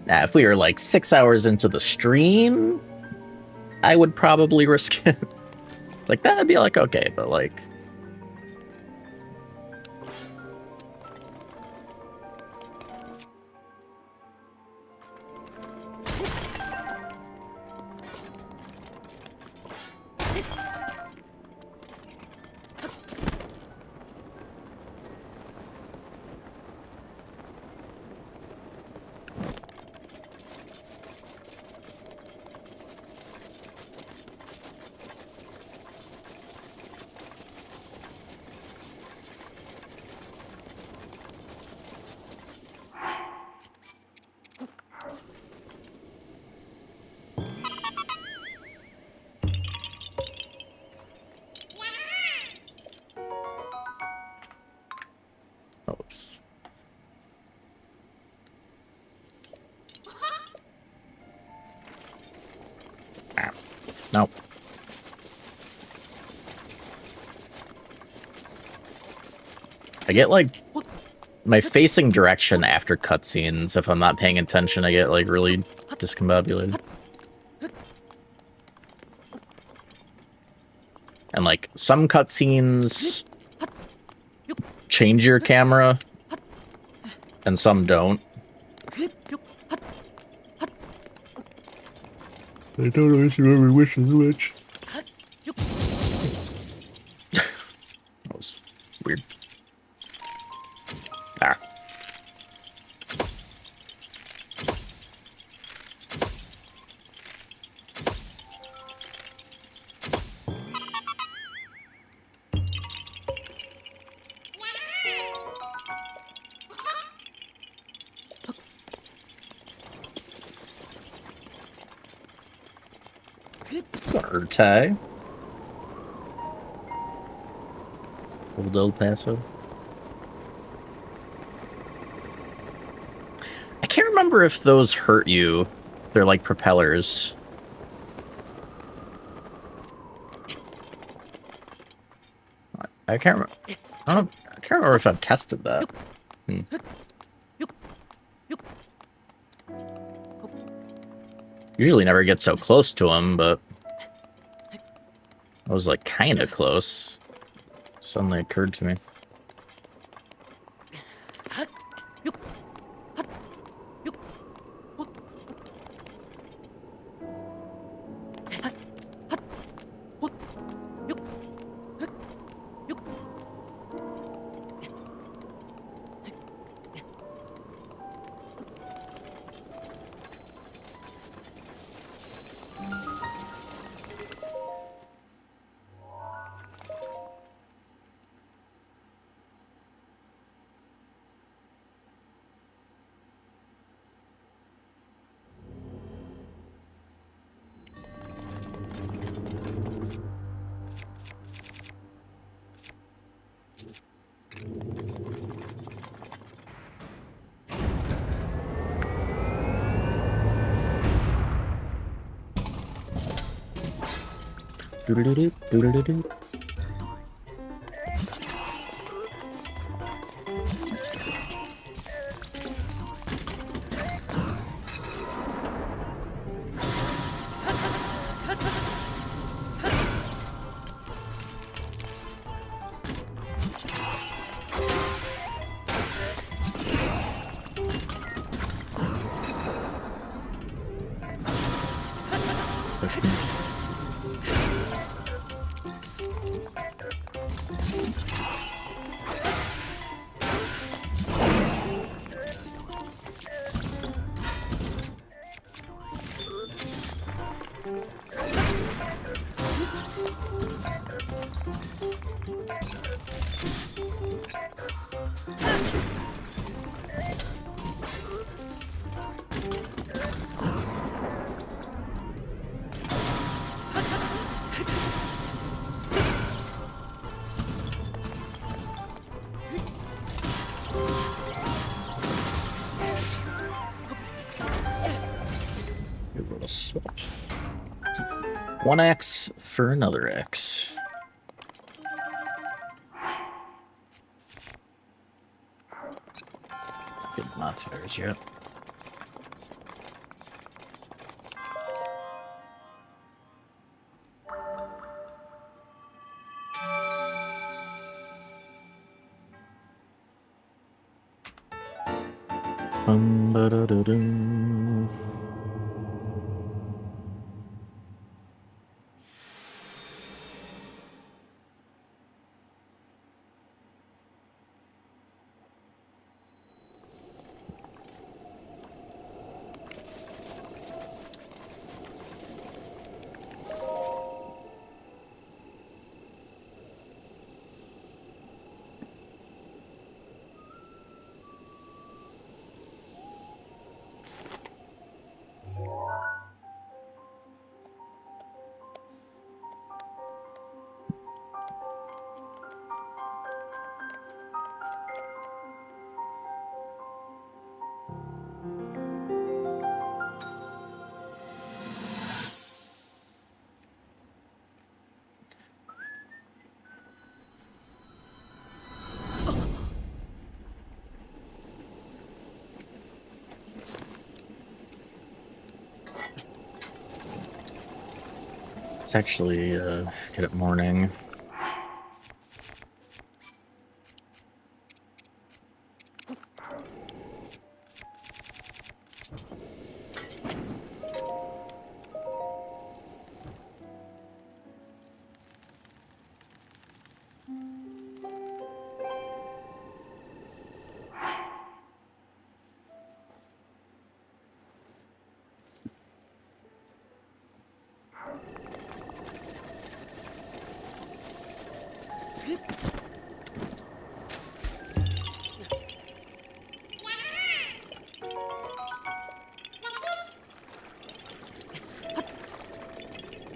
A: Now, if we were like 6 hours into the stream, I would probably risk it. Like, that'd be like, okay, but like... Oops. Ah, nope. I get, like, my facing direction after cutscenes, if I'm not paying attention, I get, like, really discombobulated. And, like, some cutscenes change your camera, and some don't. I don't always remember which is which. That was weird. Ah. Urtai. Old El Paso. I can't remember if those hurt you. They're like propellers. I can't remember. I can't remember if I've tested that. Usually never get so close to him, but I was like kind of close. Suddenly occurred to me. Doodle-doo-doo, doodle-doo-doo. Give it a swap. 1x for another x. Good modifiers yet. Ba-da-da-dum. It's actually good at morning.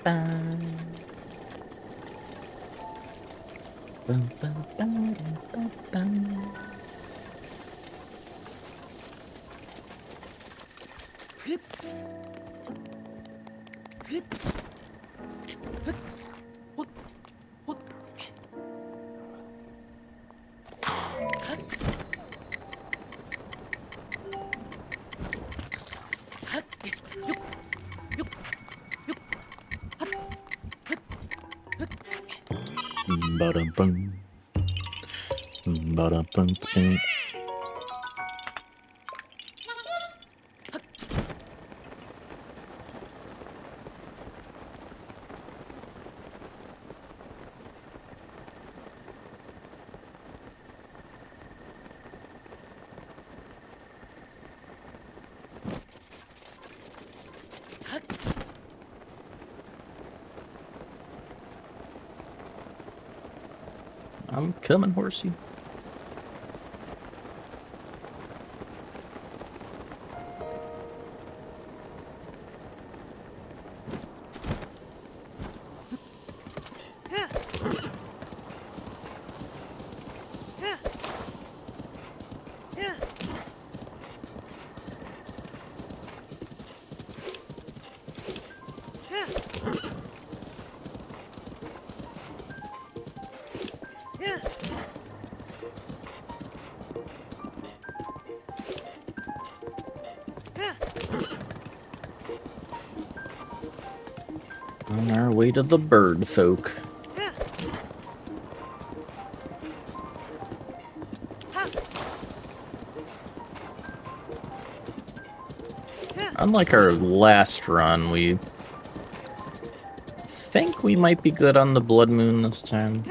A: Ba-dum-bum. Ba-dum-bum-bum. I'm coming, horsey. On our way to the bird folk. Unlike our last run, we think we might be good on the blood moon this time.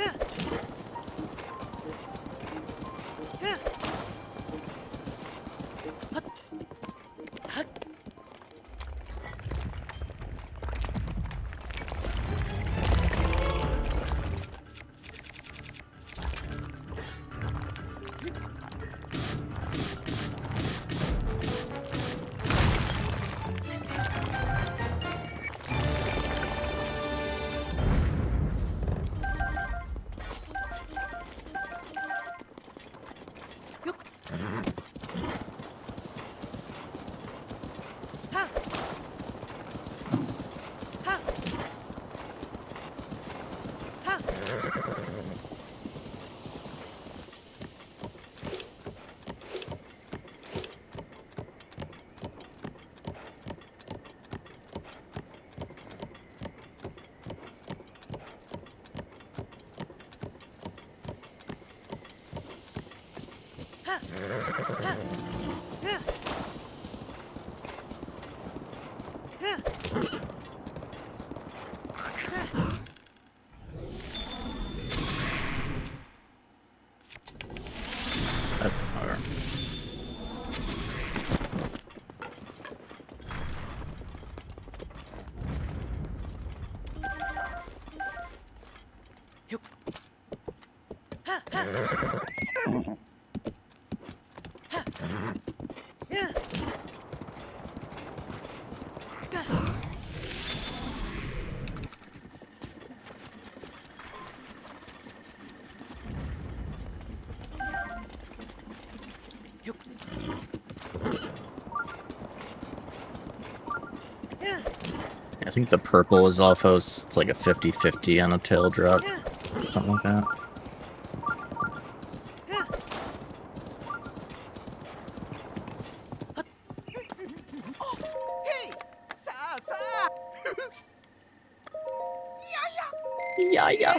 A: I think the purple is also, it's like a 50-50 on a tail drop. Something like that. Yeah.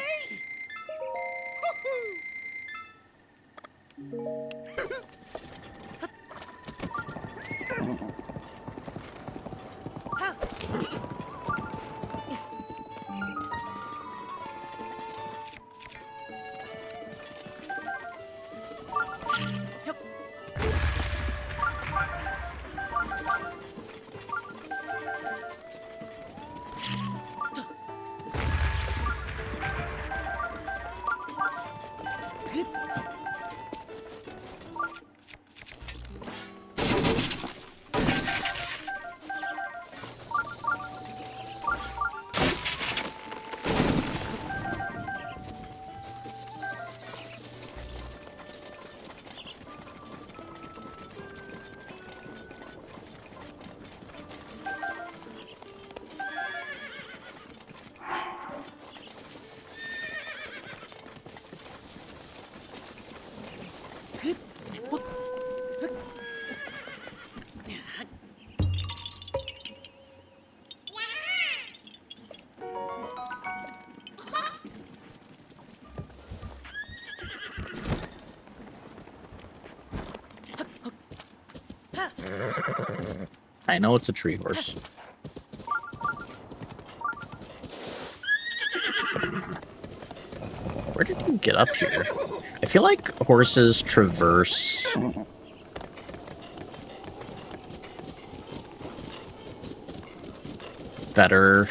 A: I know it's a tree horse. Where did you get up here? I feel like horses traverse better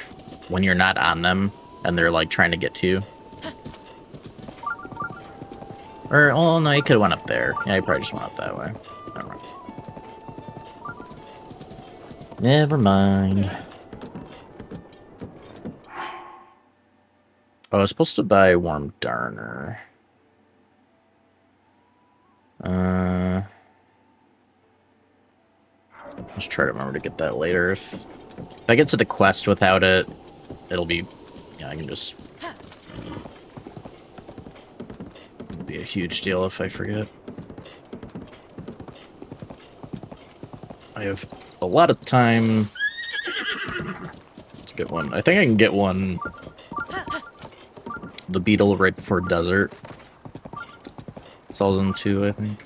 A: when you're not on them and they're like trying to get to you. Or, oh no, you could have went up there. Yeah, you probably just went up that way. Never mind. Oh, I was supposed to buy warm darner. Let's try to remember to get that later. If I get to the quest without it, it'll be, yeah, I can just, it'll be a huge deal if I forget. I have a lot of time to get one. I think I can get one, the beetle right before desert. Sells them too, I think.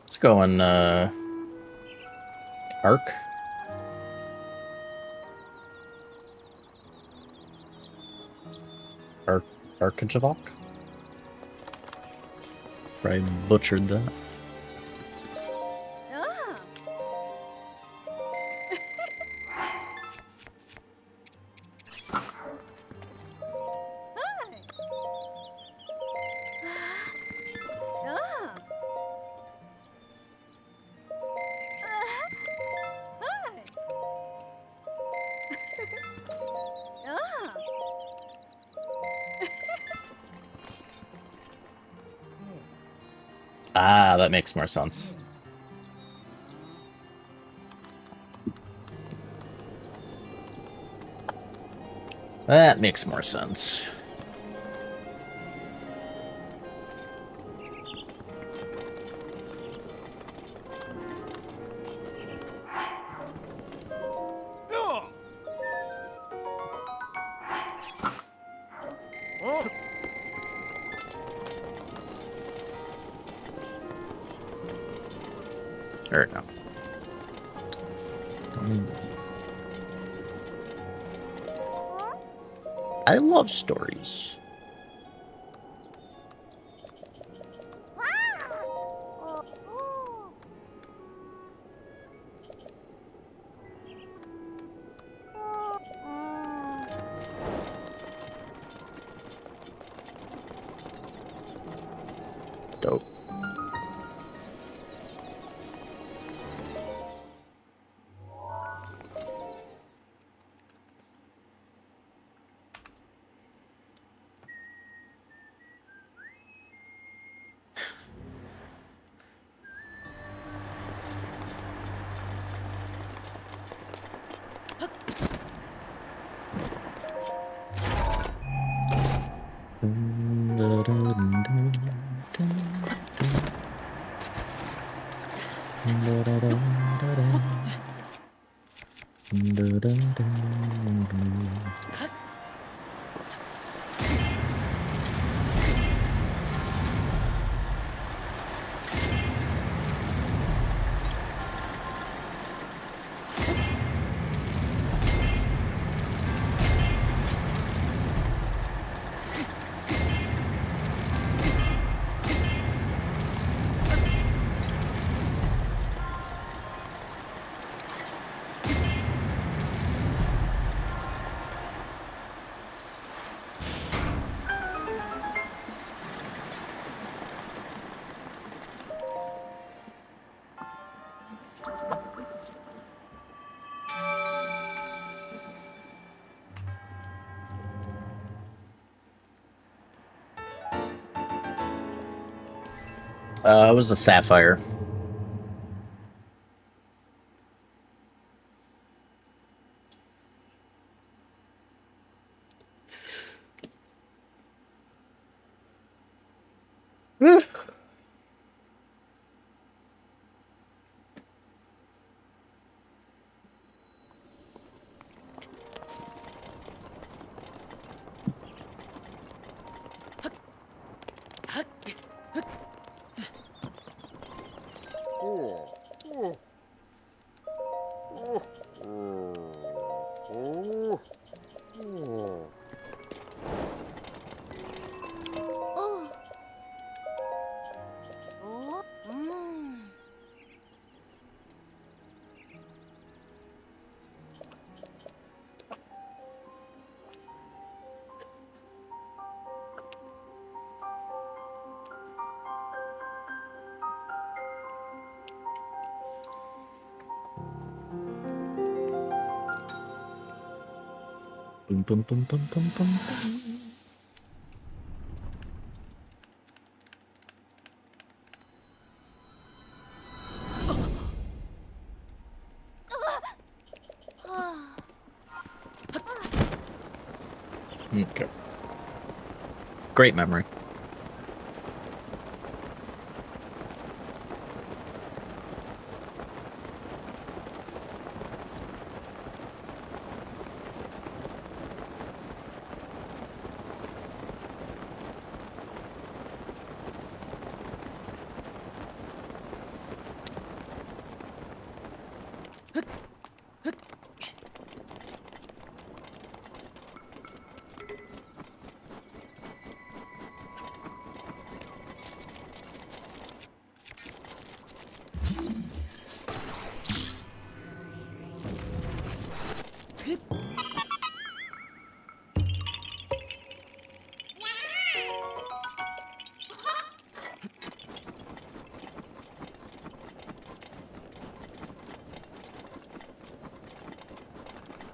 A: Let's go on, Arc. Archivok? Probably butchered that.
B: Ah. Hi. Ah. Hi. Ah.
A: Ah, that makes more sense. That makes more sense.
C: No. Oh.
A: There we go. I love stories. Dope. It was a sapphire.
B: Oh. Oh. Mm.
A: Boom, boom, boom, boom, boom, boom. Okay. Great memory.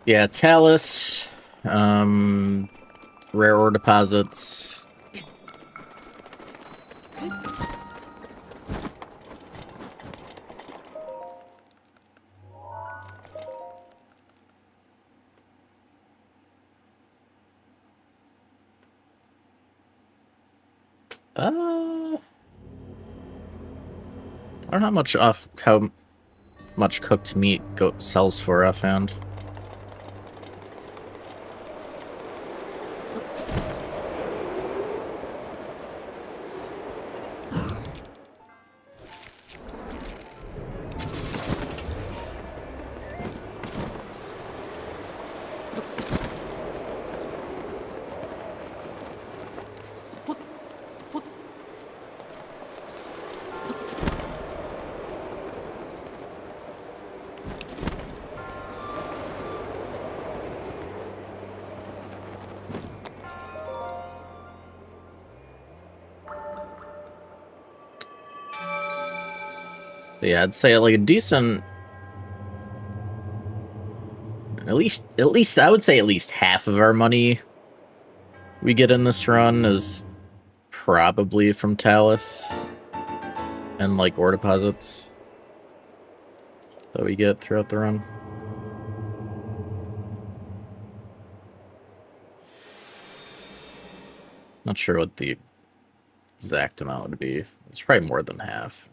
A: Yeah, Talus, rare ore deposits. I don't know how much cooked meat sells for offhand. But yeah, I'd say like a decent, at least I would say at least half of our money we get in this run is probably from Talus and like ore deposits that we get throughout the run. Not sure what the exact amount would be. It's probably more than half.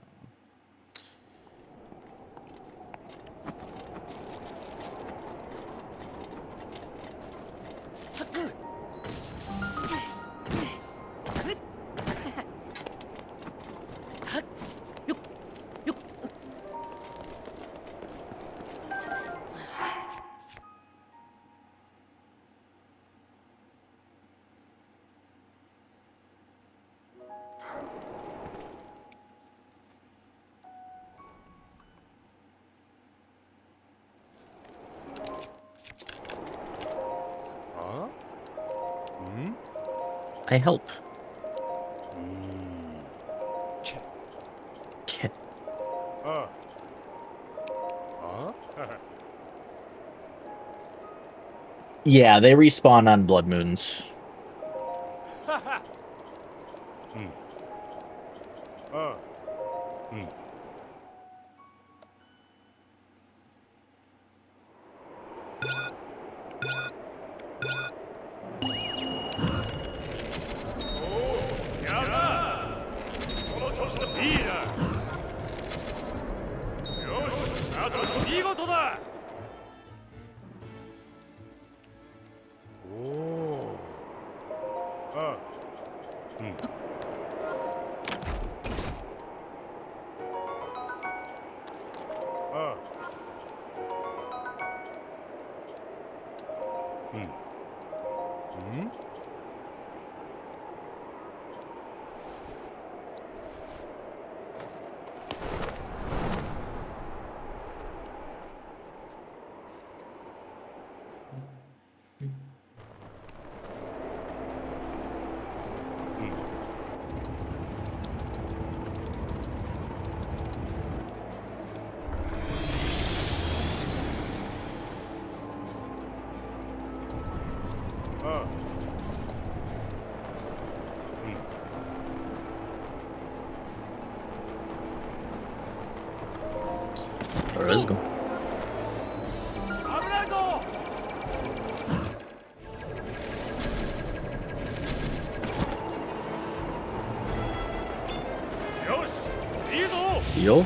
C: Huh? Hmm?
A: I help.
C: Ch-
A: Kid.
C: Huh?
A: Yeah, they respawn on blood moons.
C: Hmm.
A: Let's go. Yo.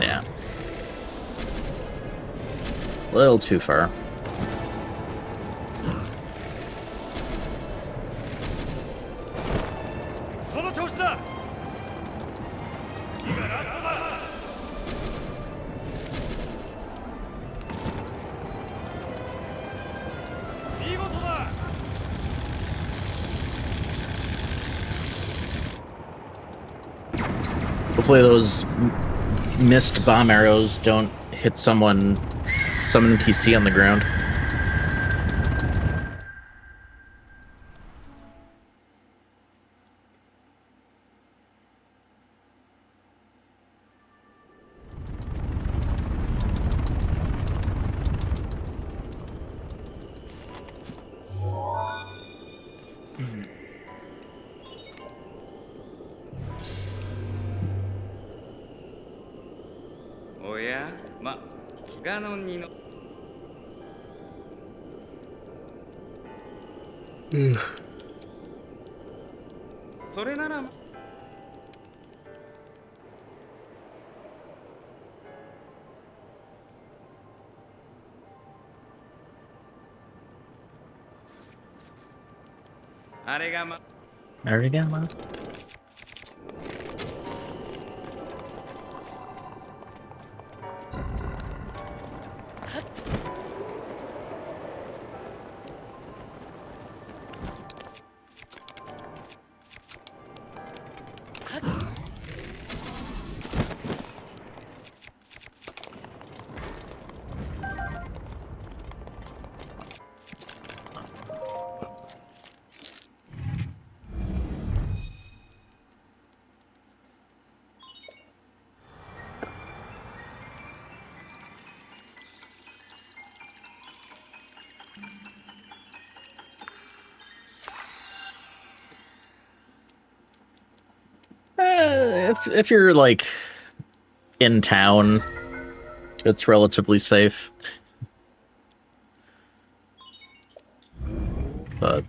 A: Yeah. A little too far. Hopefully those missed bomb arrows don't hit some NPC on the ground. Arigama. If you're like in town, it's relatively safe. But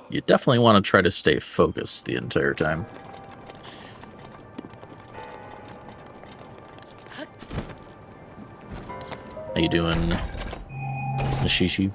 A: you definitely want to try to stay focused the entire time. How you doing, Nishishi?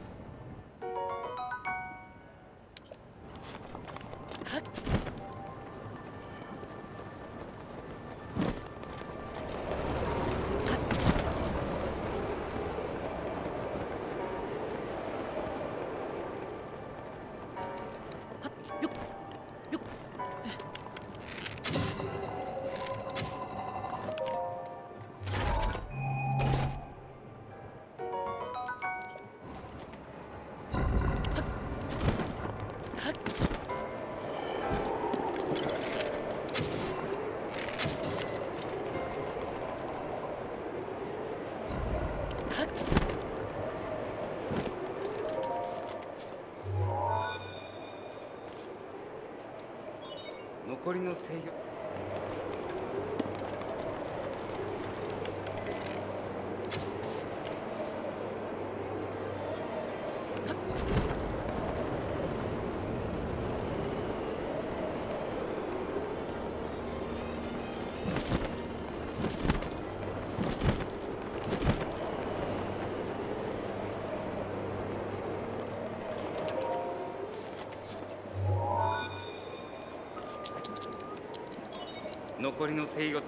D: 残りの制御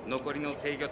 D: 残りの制御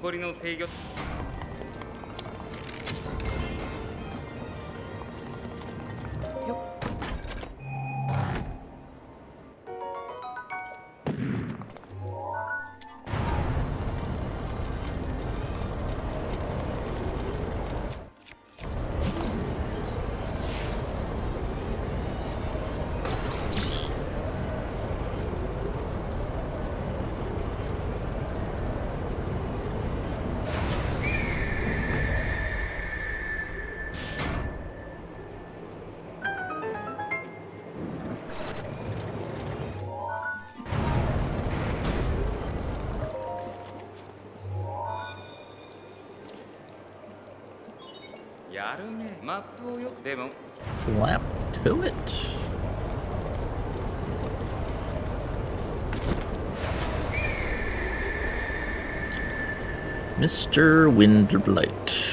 D: 残りの制御やるねマップをよくでも
A: Slap to it. Mr. Winterblight.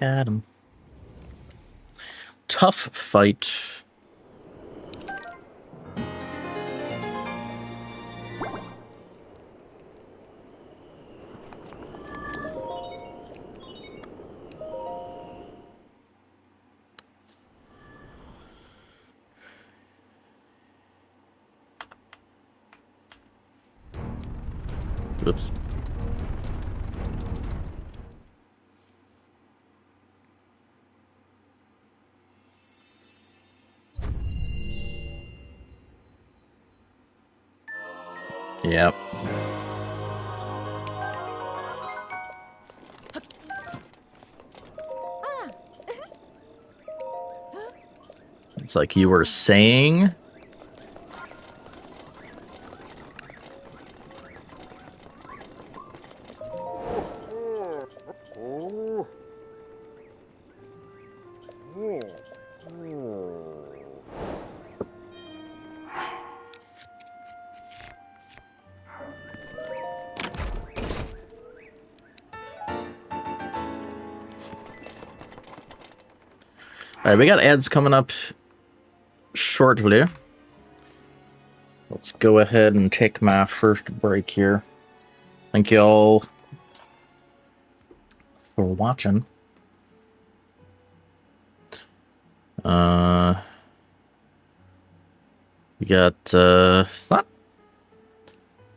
A: Got him. Tough fight. Oops. Yep. It's like you were saying. Alright, we got ads coming up shortly. Let's go ahead and take my first break here. Thank you all for watching. We got, it's not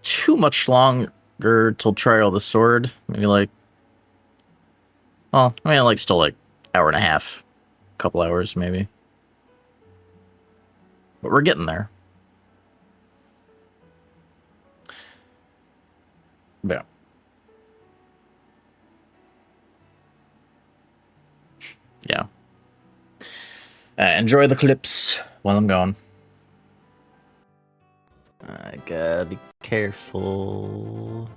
A: too much longer till Trial of the Sword. Maybe like, well, I mean, like still like hour and a half. Couple hours maybe, but we're getting there. Yeah. Yeah. Enjoy the clips while I'm gone. I gotta be careful.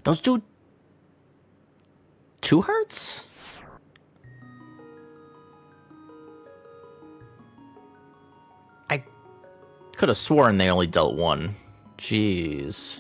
A: Those do 2 hearts? I could have sworn they only dealt 1. Jeez.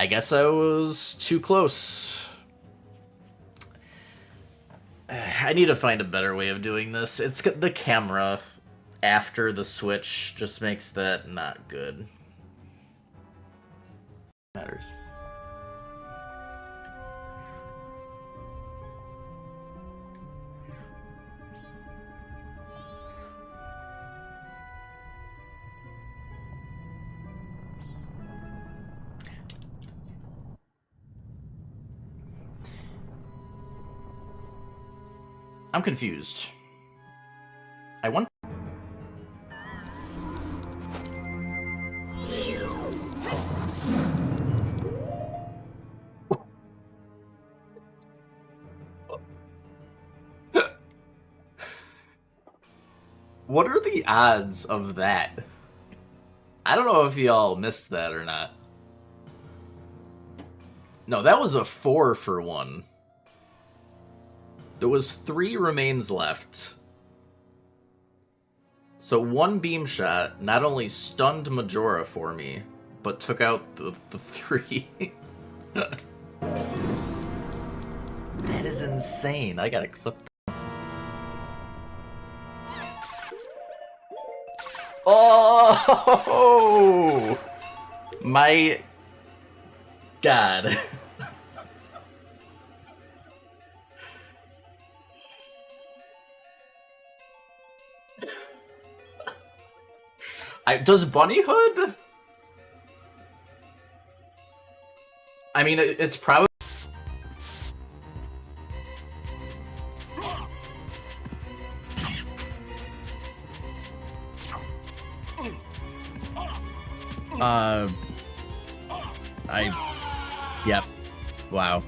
A: I guess I was too close. I need to find a better way of doing this. It's the camera after the switch just makes that not good. Matters. I'm confused. I want. What are the odds of that? I don't know if y'all missed that or not. No, that was a 4 for 1. There was 3 remains left. So 1 beam shot not only stunned Majora for me, but took out the 3. That is insane. I gotta clip that. Oh! My God. Does Bunnyhood? I mean, it's probably... Yep. Wow.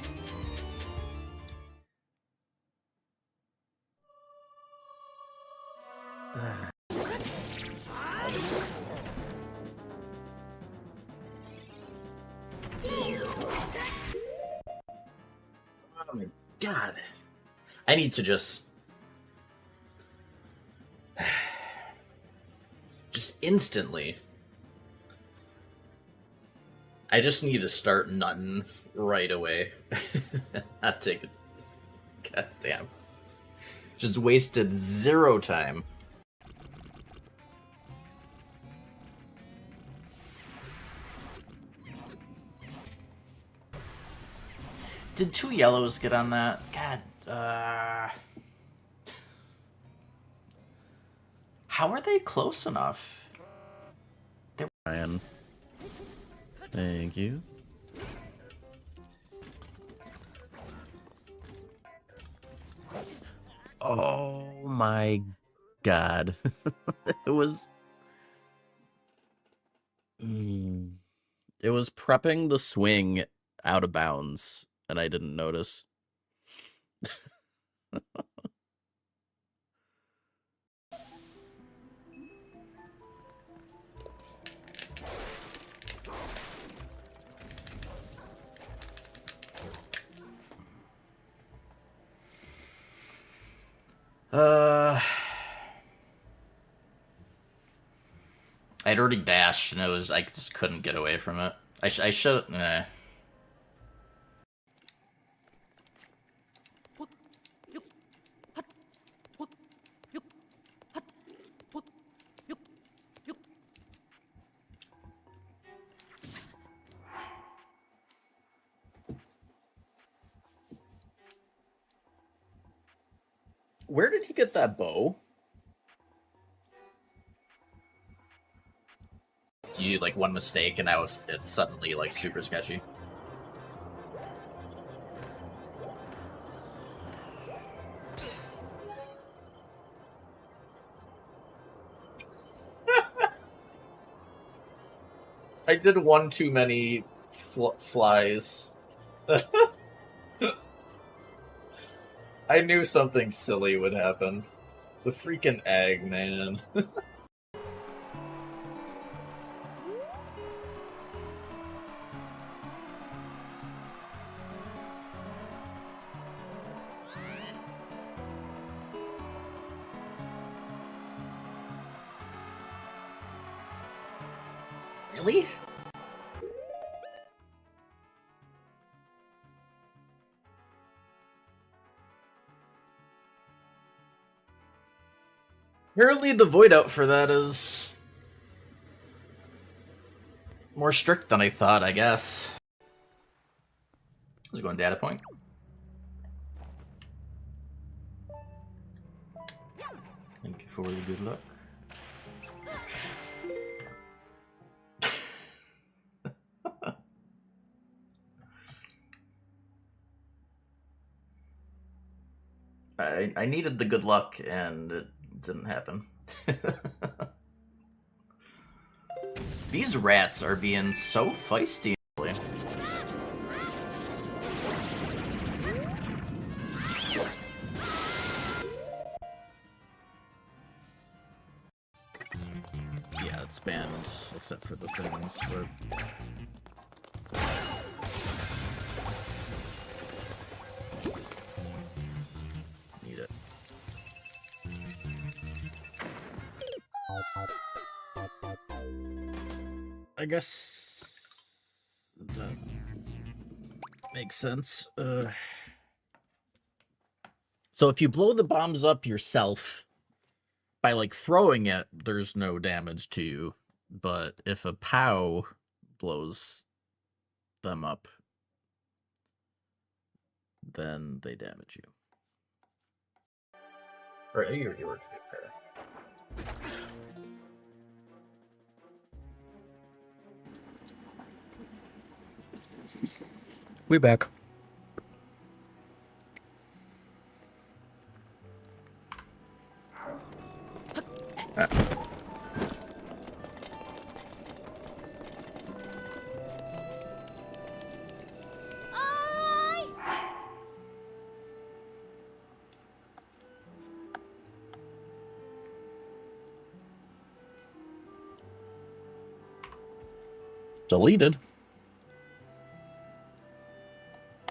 A: Oh my God. I need to just instantly. I just need to start nutting right away. Not take it. God damn. Just wasted 0 time. Did 2 yellows get on that? God, how are they close enough? They're Ryan. Thank you. Oh my God. It was... It was prepping the swing out of bounds, and I didn't notice. I'd already dashed, and I just couldn't get away from it. I should... Where did he get that bow? You like one mistake and now it's suddenly like super sketchy. I did one too many flies. I knew something silly would happen. The freaking egg, man. Really? Apparently the void out for that is more strict than I thought, I guess. Let's go on data point. Thank you for the good luck. I needed the good luck and it didn't happen. These rats are being so feisty. Yeah, it's banned except for the things, but... Need it. I guess that makes sense. So if you blow the bombs up yourself by like throwing it, there's no damage to you. But if a POW blows them up, then they damage you. Or you already worked it.
E: We back.
A: Deleted.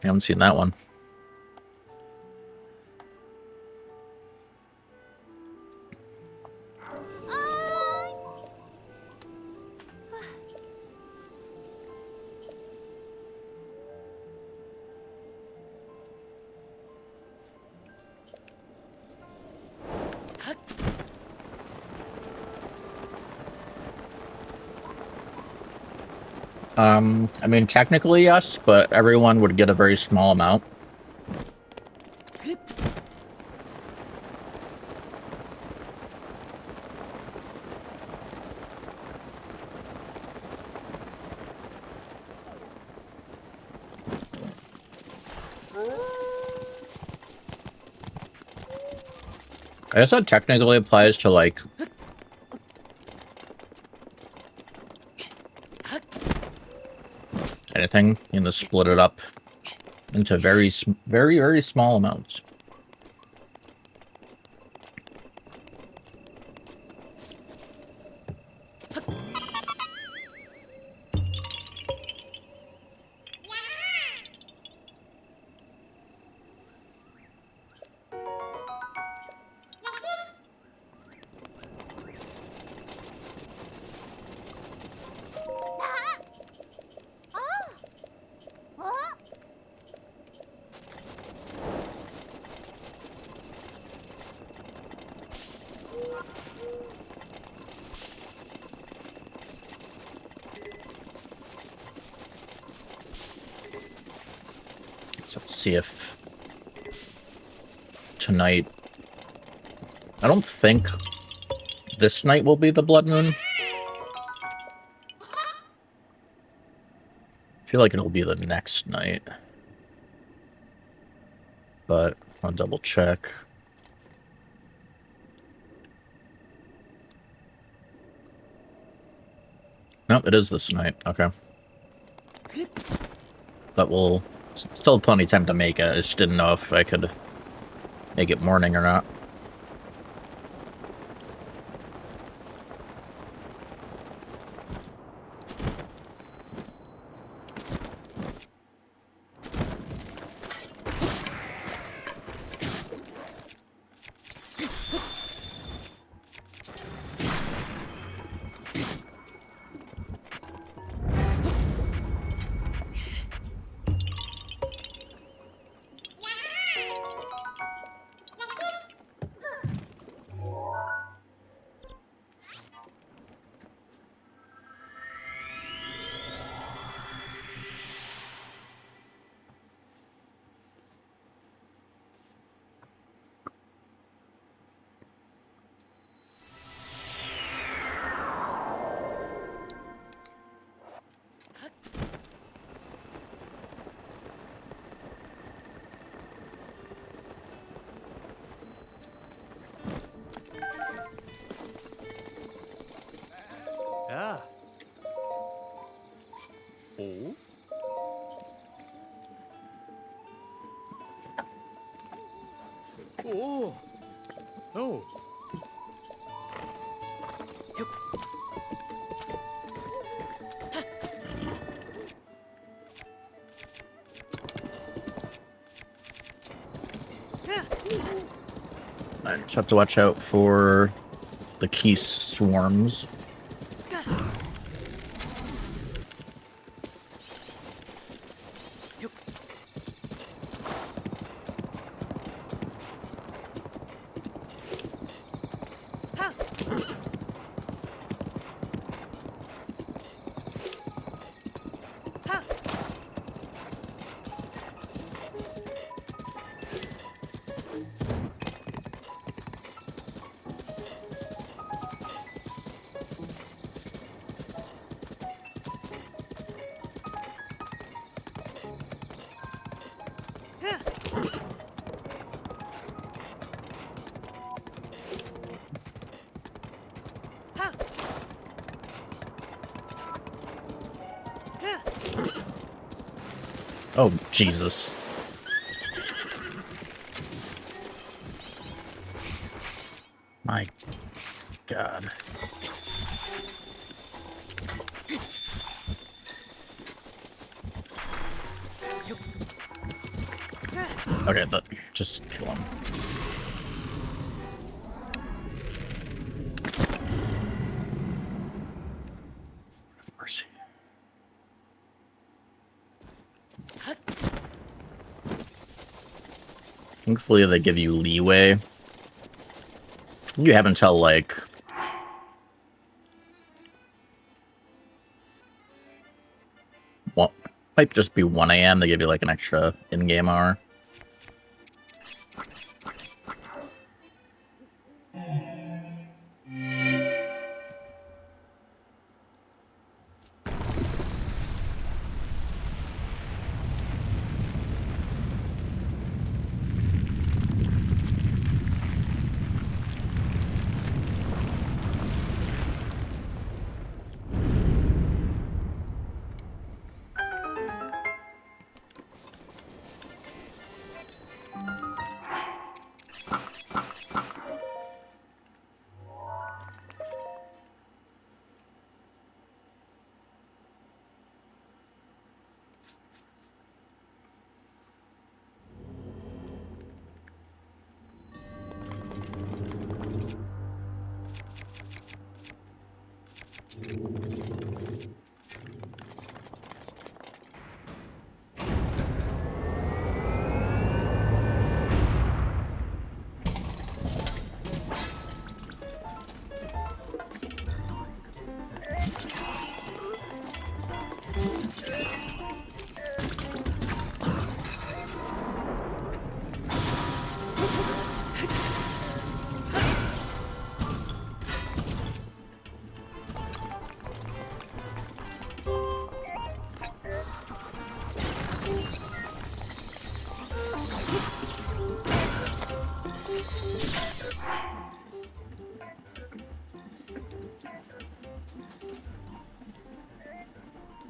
A: I haven't seen that one. I mean, technically yes, but everyone would get a very small amount. I guess that technically applies to, like, anything. You know, split it up into very, very small amounts. So let's see if tonight I don't think this night will be the blood moon. I feel like it'll be the next night. But I'll double check. Nope, it is this night. Okay. But we'll still have plenty of time to make it. I just didn't know if I could make it morning or not.
C: Yeah. Oh. Oh. Oh.
A: I just have to watch out for the Keese swarms. Oh, Jesus. My God. Okay, just kill him. Have mercy. Thankfully, they give you leeway. You have until, like... Well, might just be 1 AM. They give you, like, an extra in-game hour.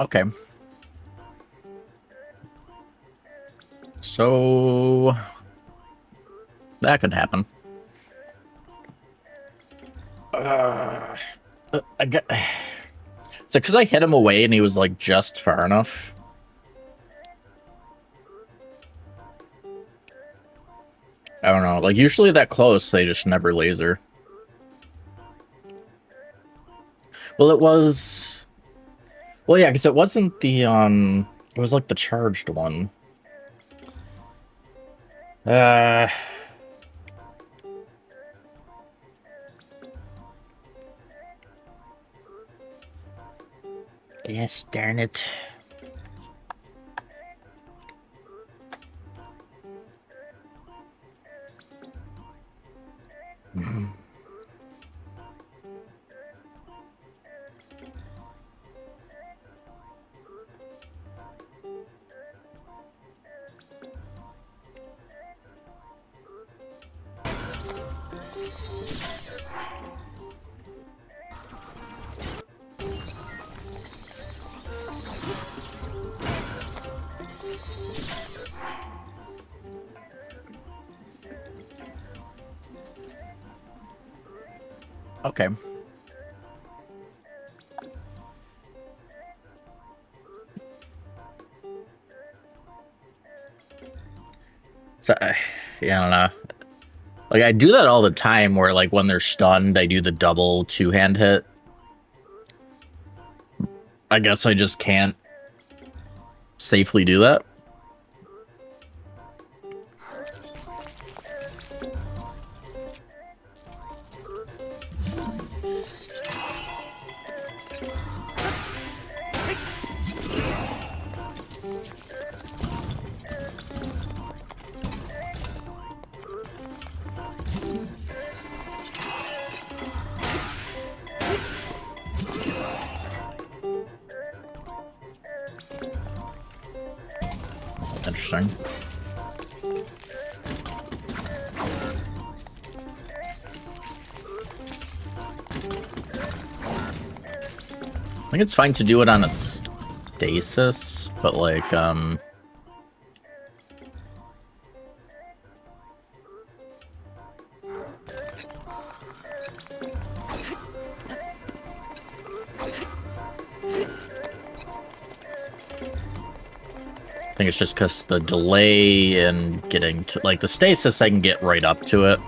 A: Okay. So that could happen. I get. It's like because I hit him away and he was like just far enough. I don't know. Like usually that close, they just never laser. Well, it was. Well, yeah, because it wasn't the It was like the charged one. Yes, darn it. Okay. So, yeah, I don't know. Like, I do that all the time where, like, when they're stunned, I do the double two-hand hit. I guess I just can't safely do that. Interesting. I think it's fine to do it on a stasis, but like, I think it's just because the delay in getting to, like, the stasis, I can get right up to it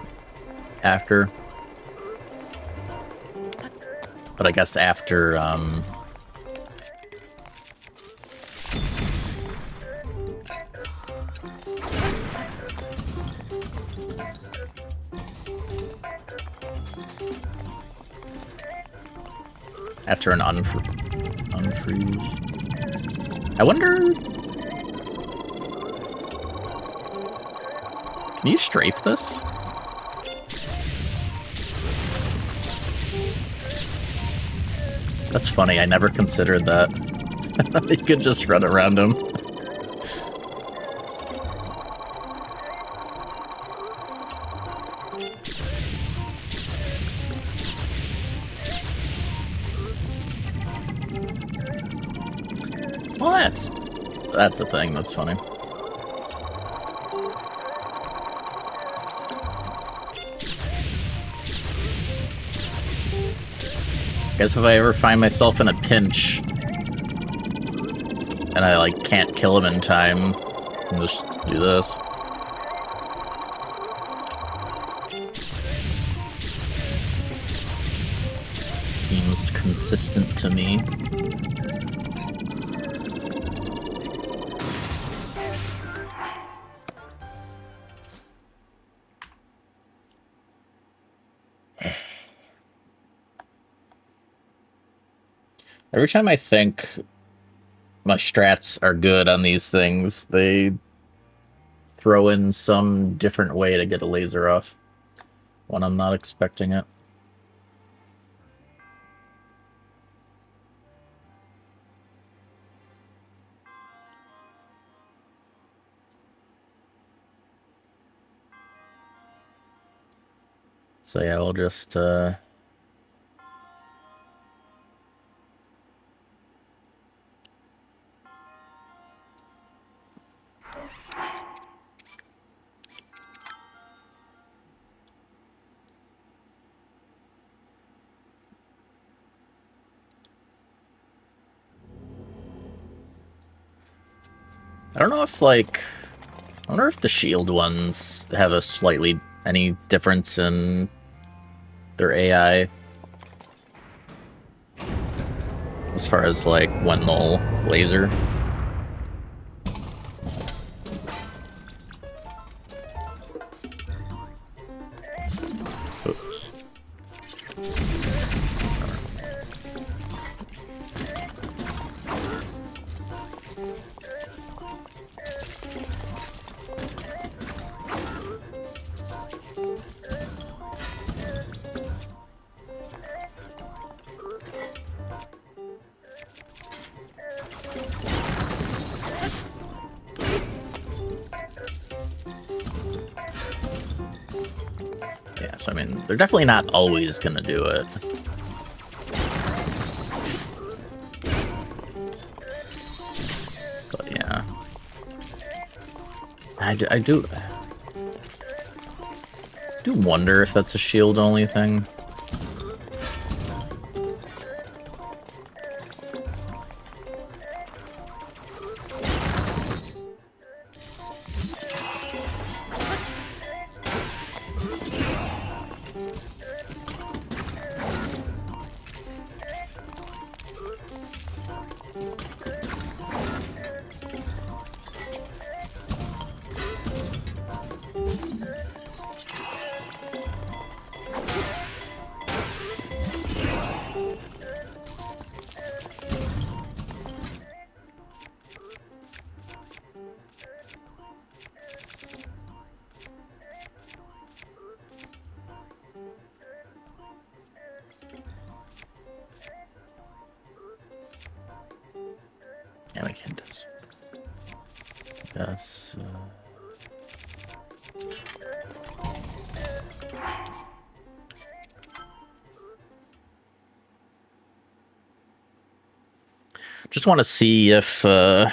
A: after. But I guess after, after an unfreeze. I wonder... Can you strafe this? That's funny, I never considered that. You could just run around him. Well, that's a thing, that's funny. Guess if I ever find myself in a pinch and I like can't kill him in time, I'll just do this. Seems consistent to me. Every time I think my strats are good on these things, they throw in some different way to get a laser off when I'm not expecting it. So yeah, we'll just I don't know if, like... I wonder if the shield ones have a slightly... any difference in their AI. As far as, like, when they'll laser. Yes, I mean, they're definitely not always gonna do it. But yeah. I do wonder if that's a shield only thing. Yeah, we can't just... Yes. Just want to see if the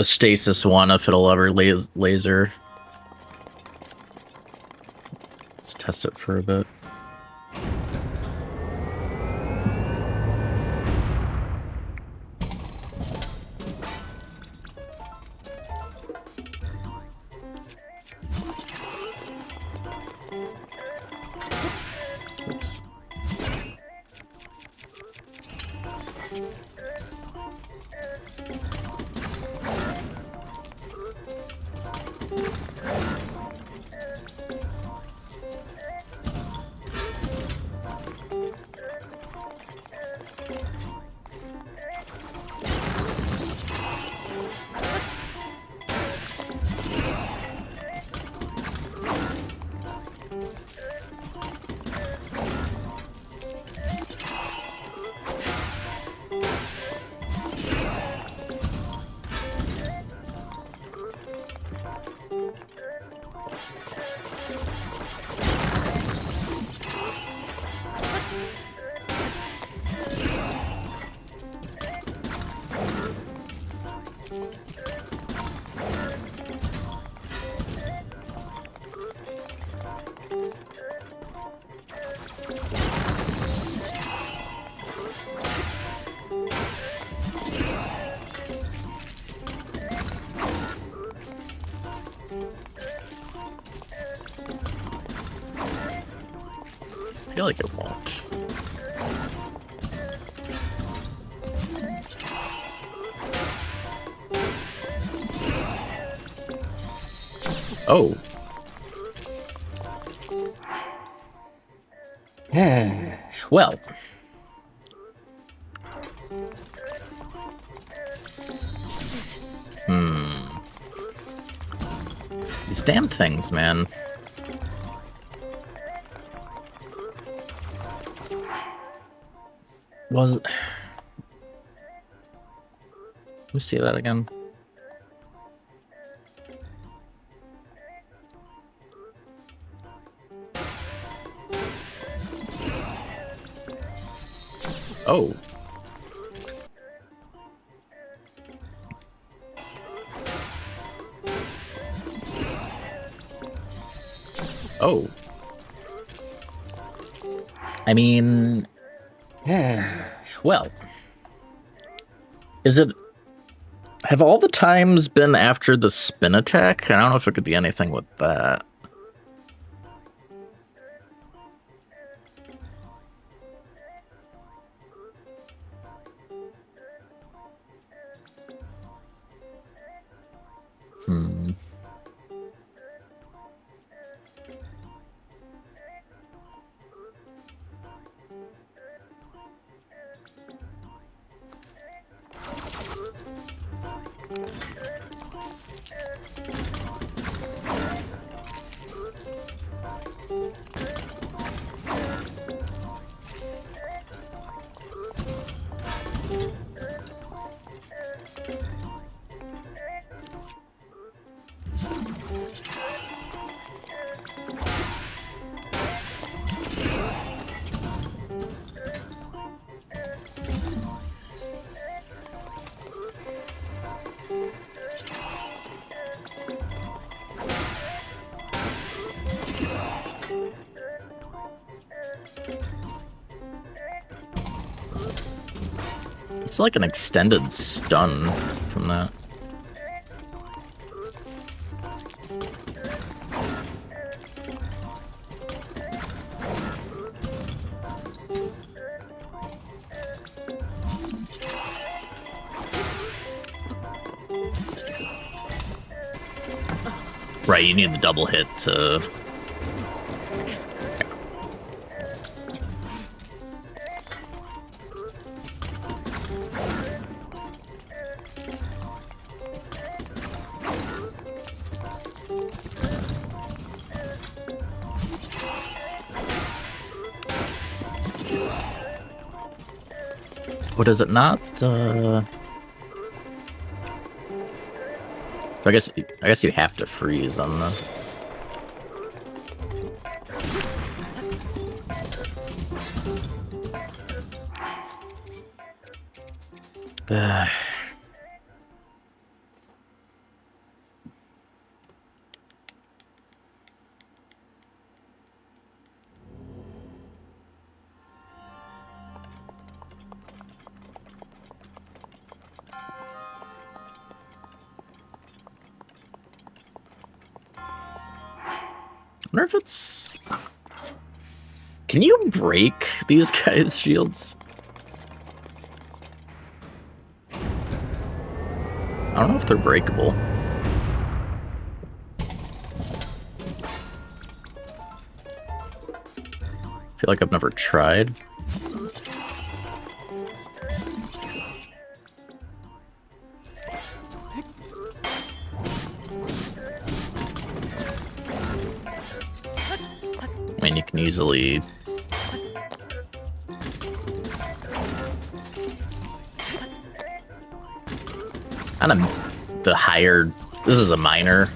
A: stasis one, if it'll ever laser. Let's test it for a bit. Oops. I feel like it won't. Oh. Well. These damn things, man. Let me see that again. Oh. Oh. I mean... Well... Is it... Have all the times been after the spin attack? I don't know if it could be anything with that. Hmm. It's like an extended stun from that. Right, you need the double hit to... What is it not? So I guess you have to freeze on the... I wonder if it's... Can you break these guys' shields? I don't know if they're breakable. I feel like I've never tried. I mean, you can easily... On the higher... This is a minor.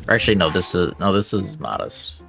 A: Or actually, no, this is modest.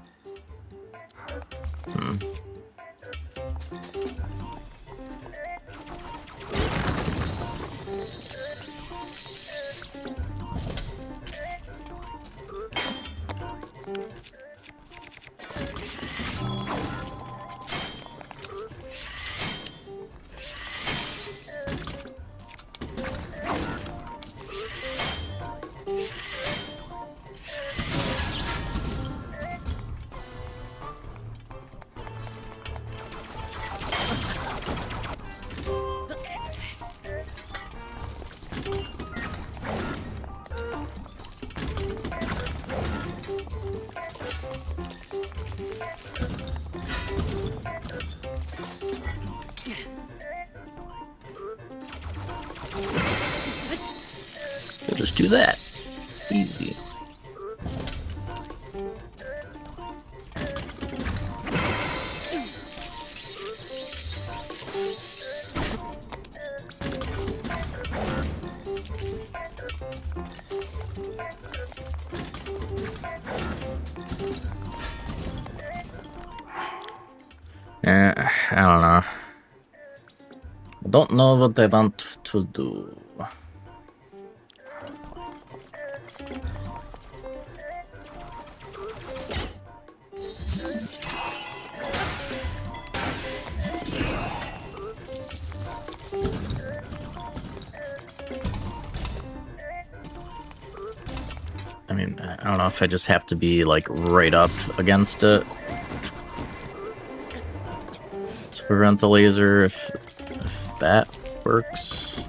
A: We'll just do that. Easy. I don't know. I don't know what I want to do. mean, I don't know if I just have to be, like, right up against it to prevent the laser, if that works.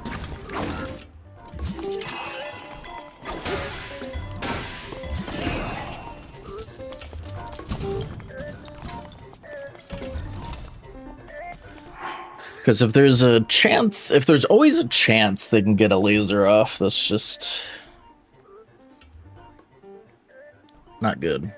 A: Because if there's a chance, if there's always a chance they can get a laser off, that's just not good.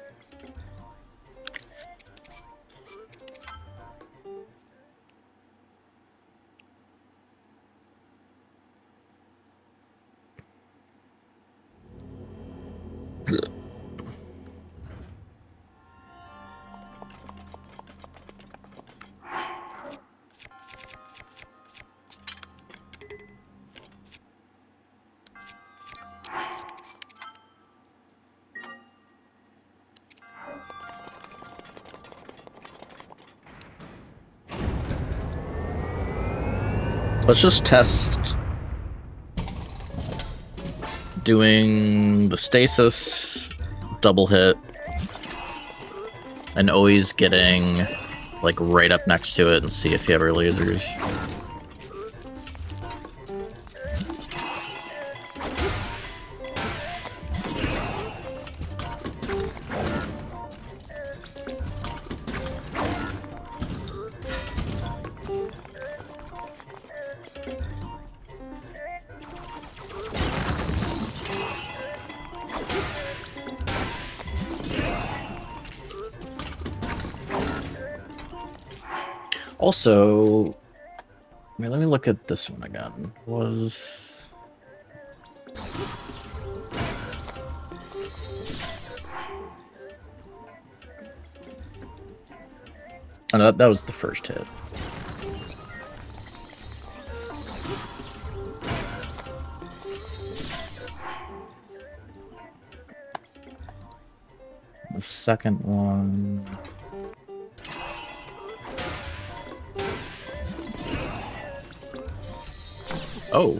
A: Let's just test doing the stasis, double hit, and always getting like right up next to it and see if you have our lasers. Also, wait, let me look at this one again. Was oh, no, that was the first hit. The second one. Oh.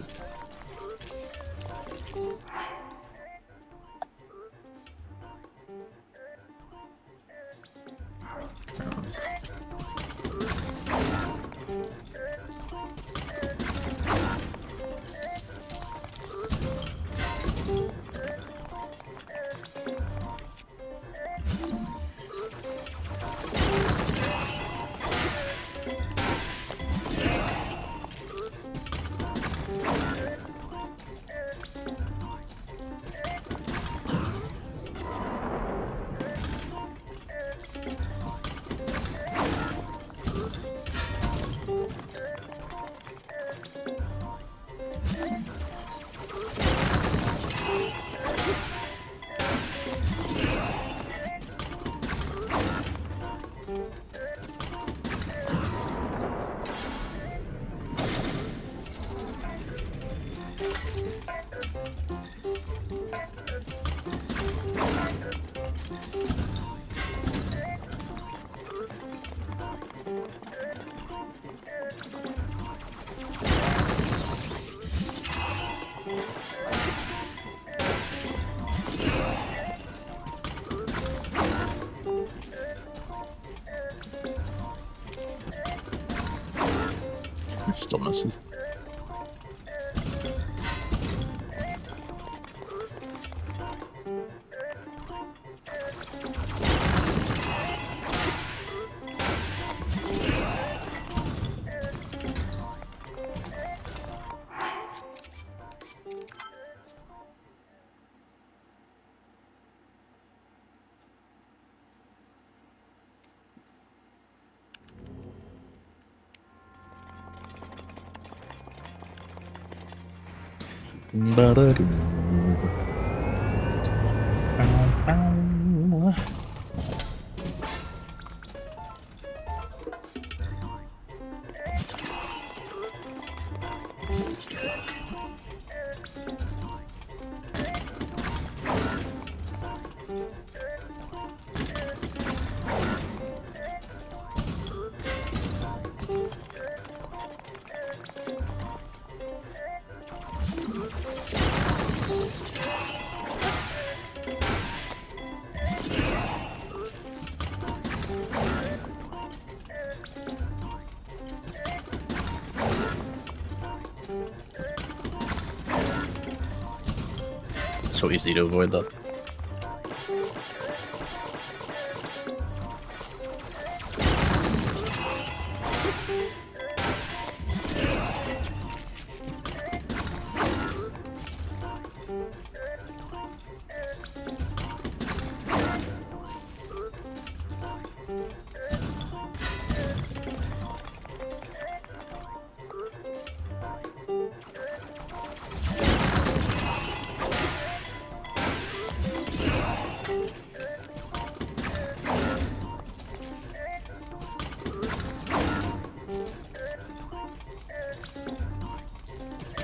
A: Still missing. Ba-da-doo. Bow, bow. so easy to avoid that.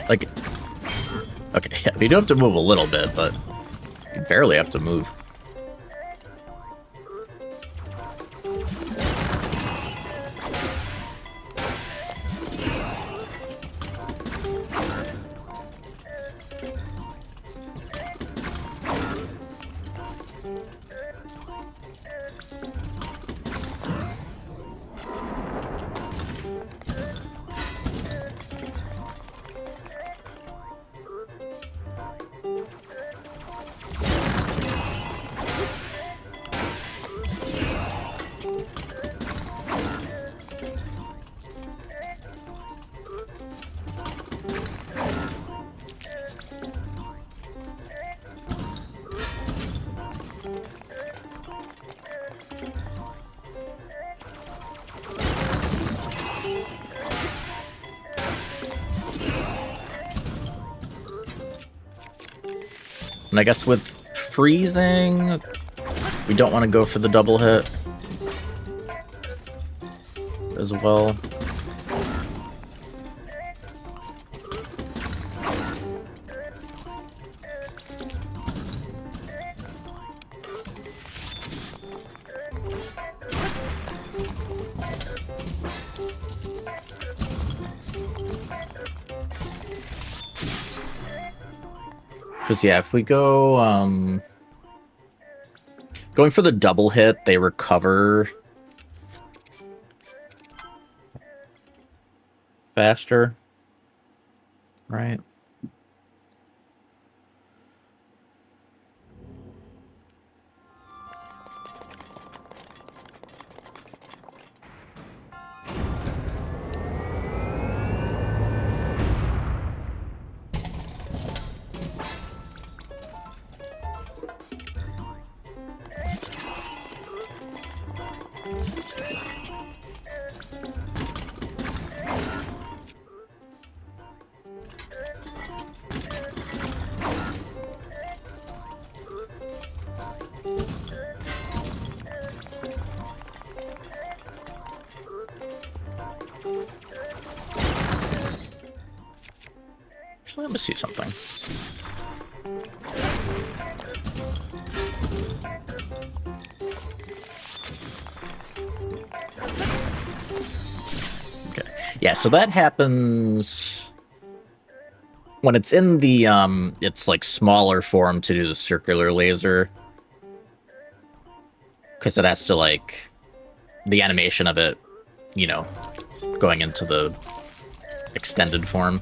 A: Like, okay, yeah, you do have to move a little bit, but you barely have to move. And I guess with freezing, we don't want to go for the double hit as well. Because, yeah, if we go, going for the double hit, they recover faster, right? Actually, let me see something. Okay. Yeah, so that happens when it's in the, it's like smaller form to do the circular laser. Because it has to, like, the animation of it, you know, going into the extended form.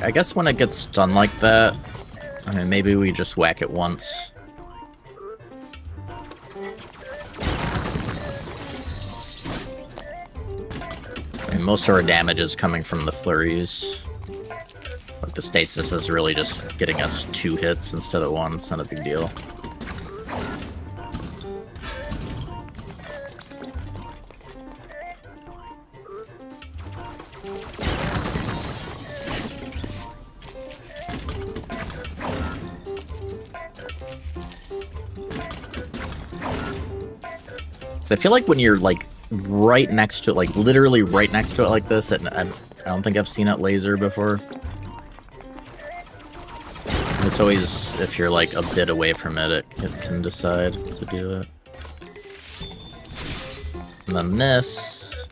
A: I guess when it gets done like that, I mean, maybe we just whack it once. I mean, most of our damage is coming from the flurries. But the stasis is really just getting us 2 hits instead of 1. It's not a big deal. So I feel like when you're like right next to it, like literally right next to it like this, and I don't think I've seen it laser before. It's always if you're like a bit away from it, it can decide to do it. And then this,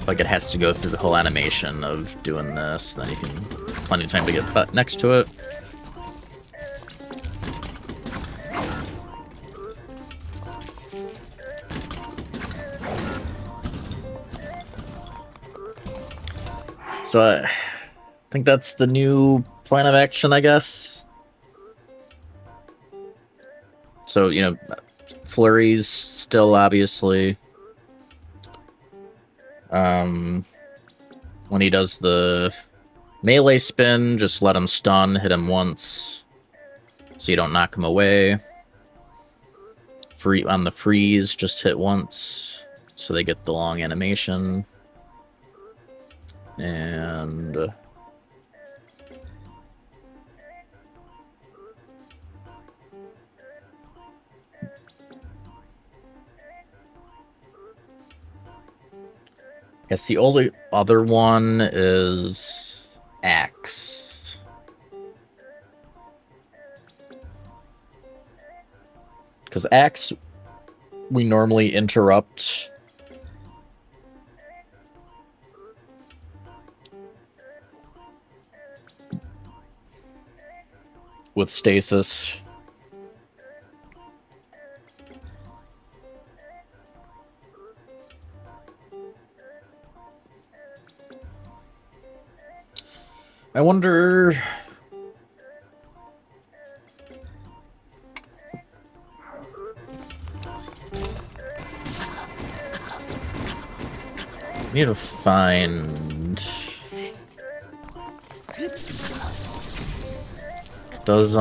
A: like it has to go through the whole animation of doing this, then you can plenty of time to get butt next to it. So I think that's the new plan of action, I guess. So, you know, flurries still, obviously. When he does the melee spin, just let him stun, hit him once, so you don't knock him away. On the freeze, just hit once, so they get the long animation. And I guess the only other one is Axe. Because Axe, we normally interrupt with stasis. I wonder... I need to find... Does,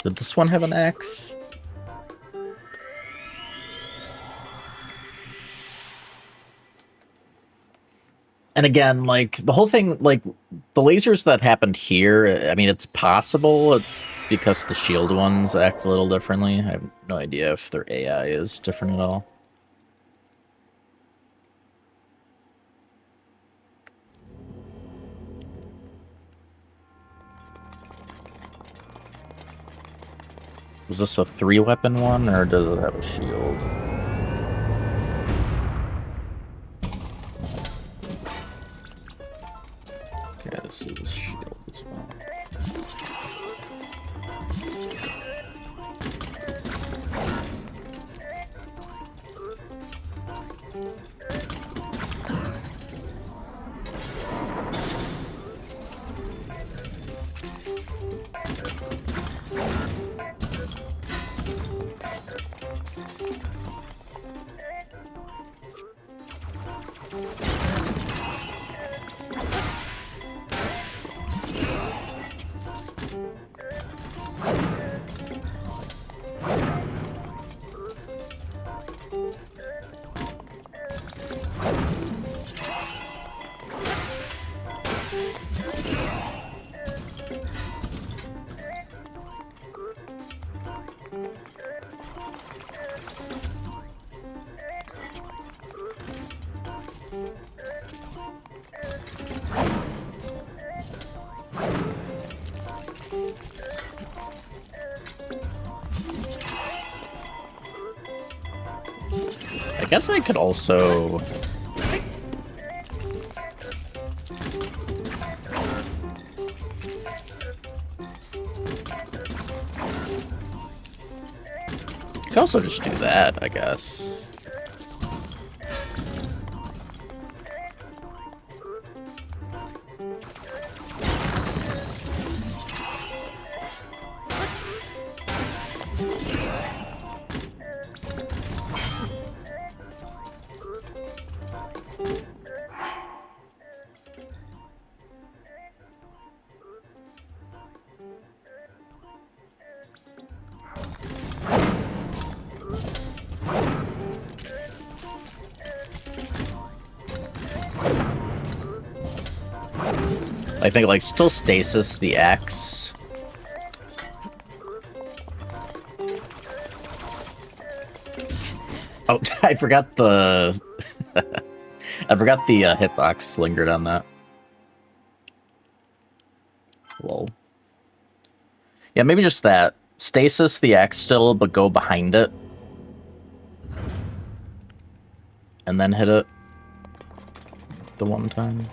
A: did this one have an axe? And again, like, the whole thing, like, the lasers that happened here, I mean, it's possible it's because the shield ones act a little differently. I have no idea if their AI is different at all. Was this a 3-weapon one, or does it have a shield? Okay, this is a shield as well. I guess I could also... I could also just do that, I guess. I think, like, still stasis the X. Oh, I forgot the... I forgot the hitbox lingered on that. Lol. Yeah, maybe just that. Stasis the X still, but go behind it. And then hit it. The one time.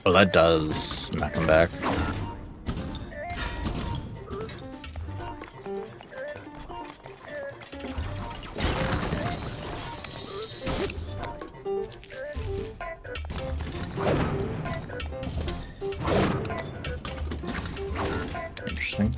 A: Oh, that does knock him back. Interesting.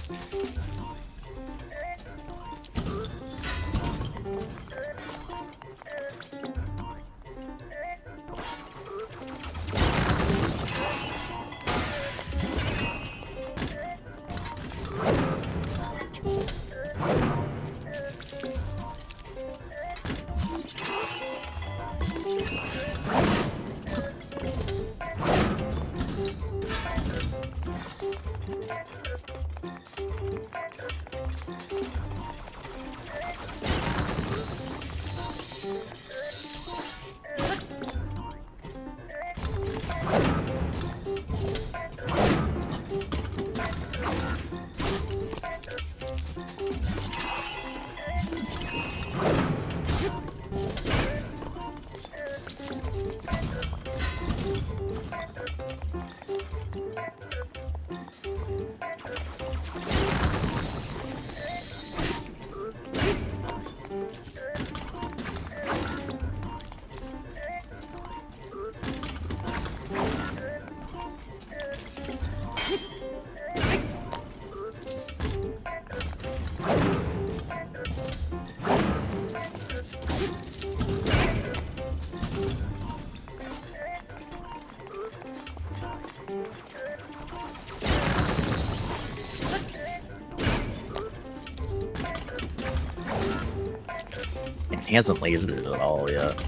A: He hasn't lasered it at all yet.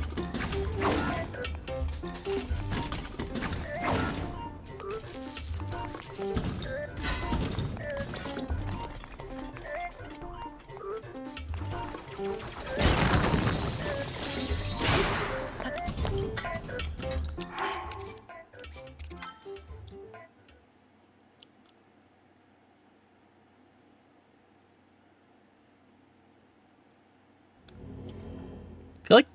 A: I feel like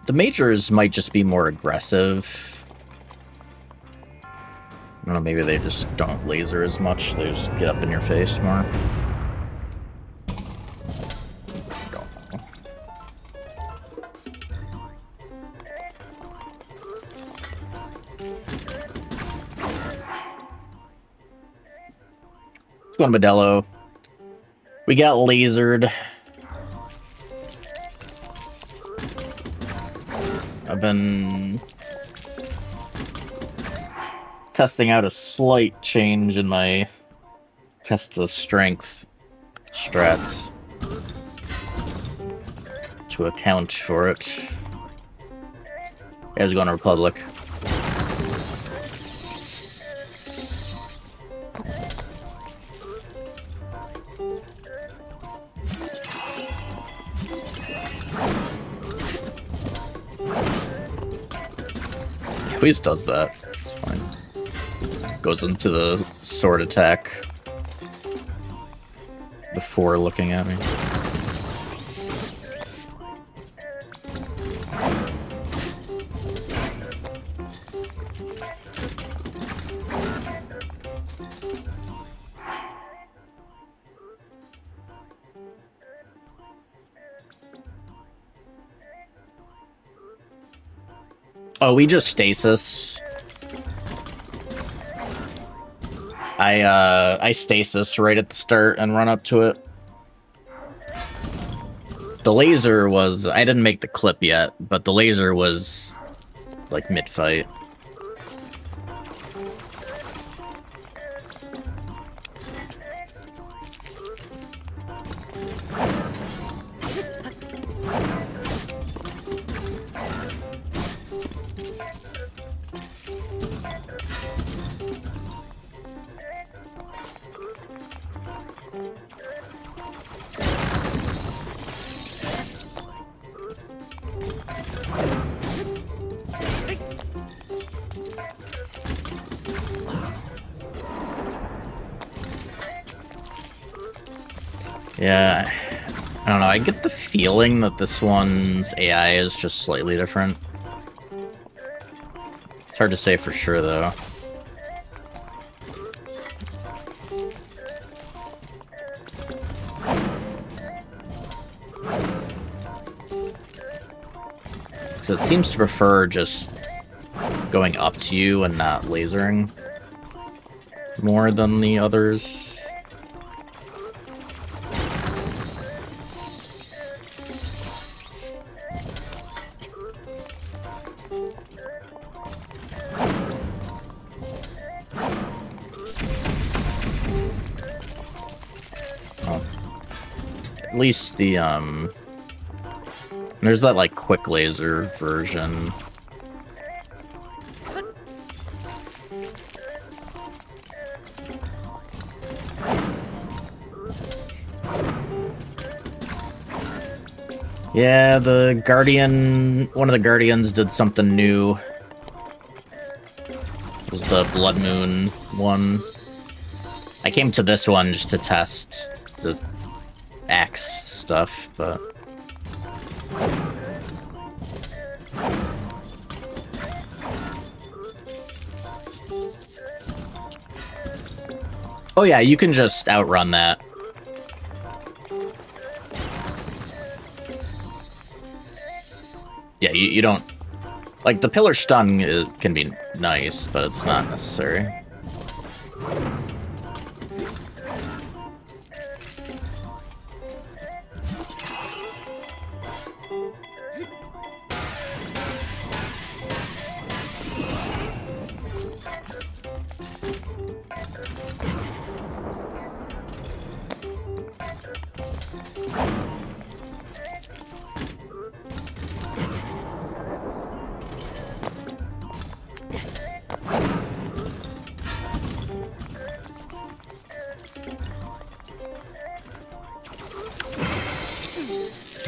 A: the majors might just be more aggressive. I don't know, maybe they just don't laser as much. They just get up in your face more. Don't know. Let's go on Modelo. We got lasered. I've been testing out a slight change in my test of strength strats to account for it. Guys going to Republic. He always does that. It's fine. Goes into the sword attack before looking at me. Oh, we just stasis. I stasis right at the start and run up to it. The laser was... I didn't make the clip yet, but the laser was, like, mid-fight. Yeah, I don't know, I get the feeling that this one's AI is just slightly different. It's hard to say for sure, though. So it seems to prefer just going up to you and not lasering more than the others. At least the, there's that, like, quick laser version. Yeah, the Guardian, one of the Guardians did something new. It was the Blood Moon one. I came to this one just to test the axe stuff, but... Oh yeah, you can just outrun that. Yeah, you don't... Like, the pillar stun can be nice, but it's not necessary.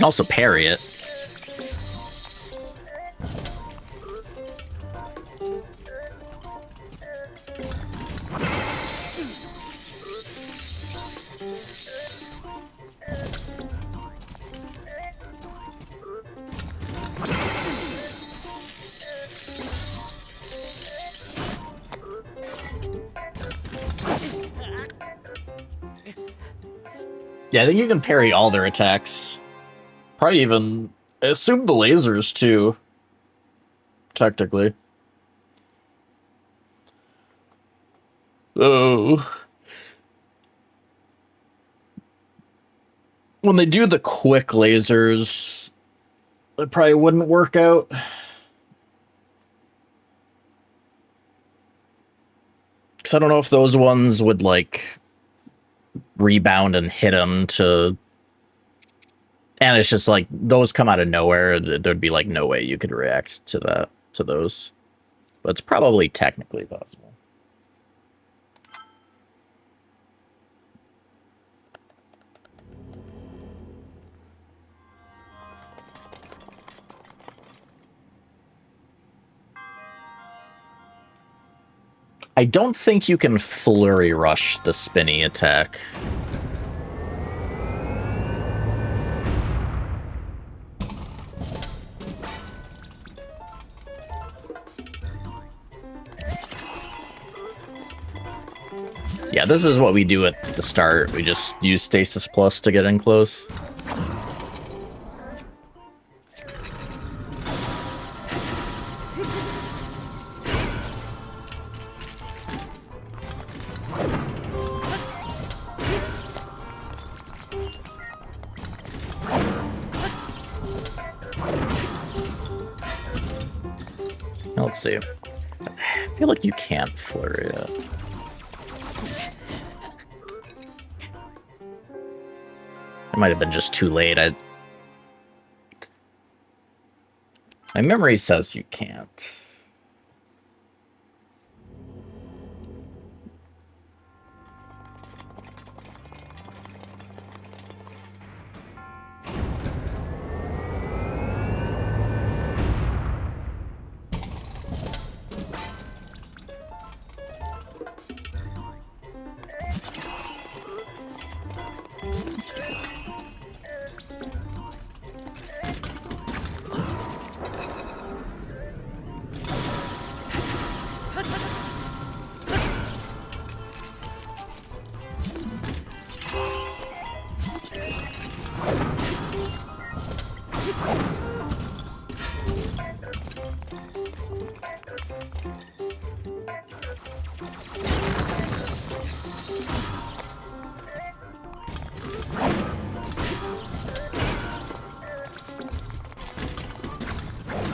A: You can also parry it. Yeah, I think you can parry all their attacks. Probably even, I assume the lasers too. Technically. Oh. When they do the quick lasers, it probably wouldn't work out. Because I don't know if those ones would, like, rebound and hit him to... And it's just like, those come out of nowhere. There'd be like no way you could react to those. But it's probably technically possible. I don't think you can flurry rush the spinny attack. Yeah, this is what we do at the start. We just use Stasis Plus to get in close. let's see. I feel like you can't flurry it. It might have been just too late. My memory says you can't.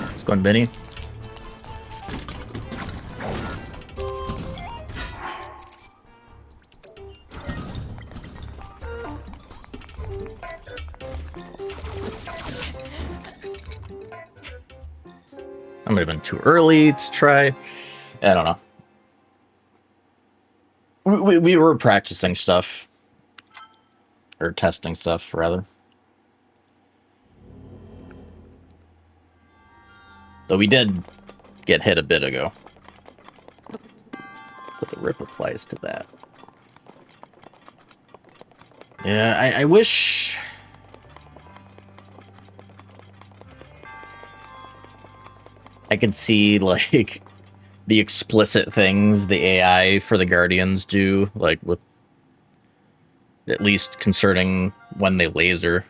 A: Let's go on Benny. That might have been too early to try. I don't know. We were practicing stuff. Or testing stuff, rather. Though we did get hit a bit ago. So the rip applies to that. Yeah, I wish... I could see, like, the explicit things the AI for the Guardians do, like, with... at least concerning when they laser.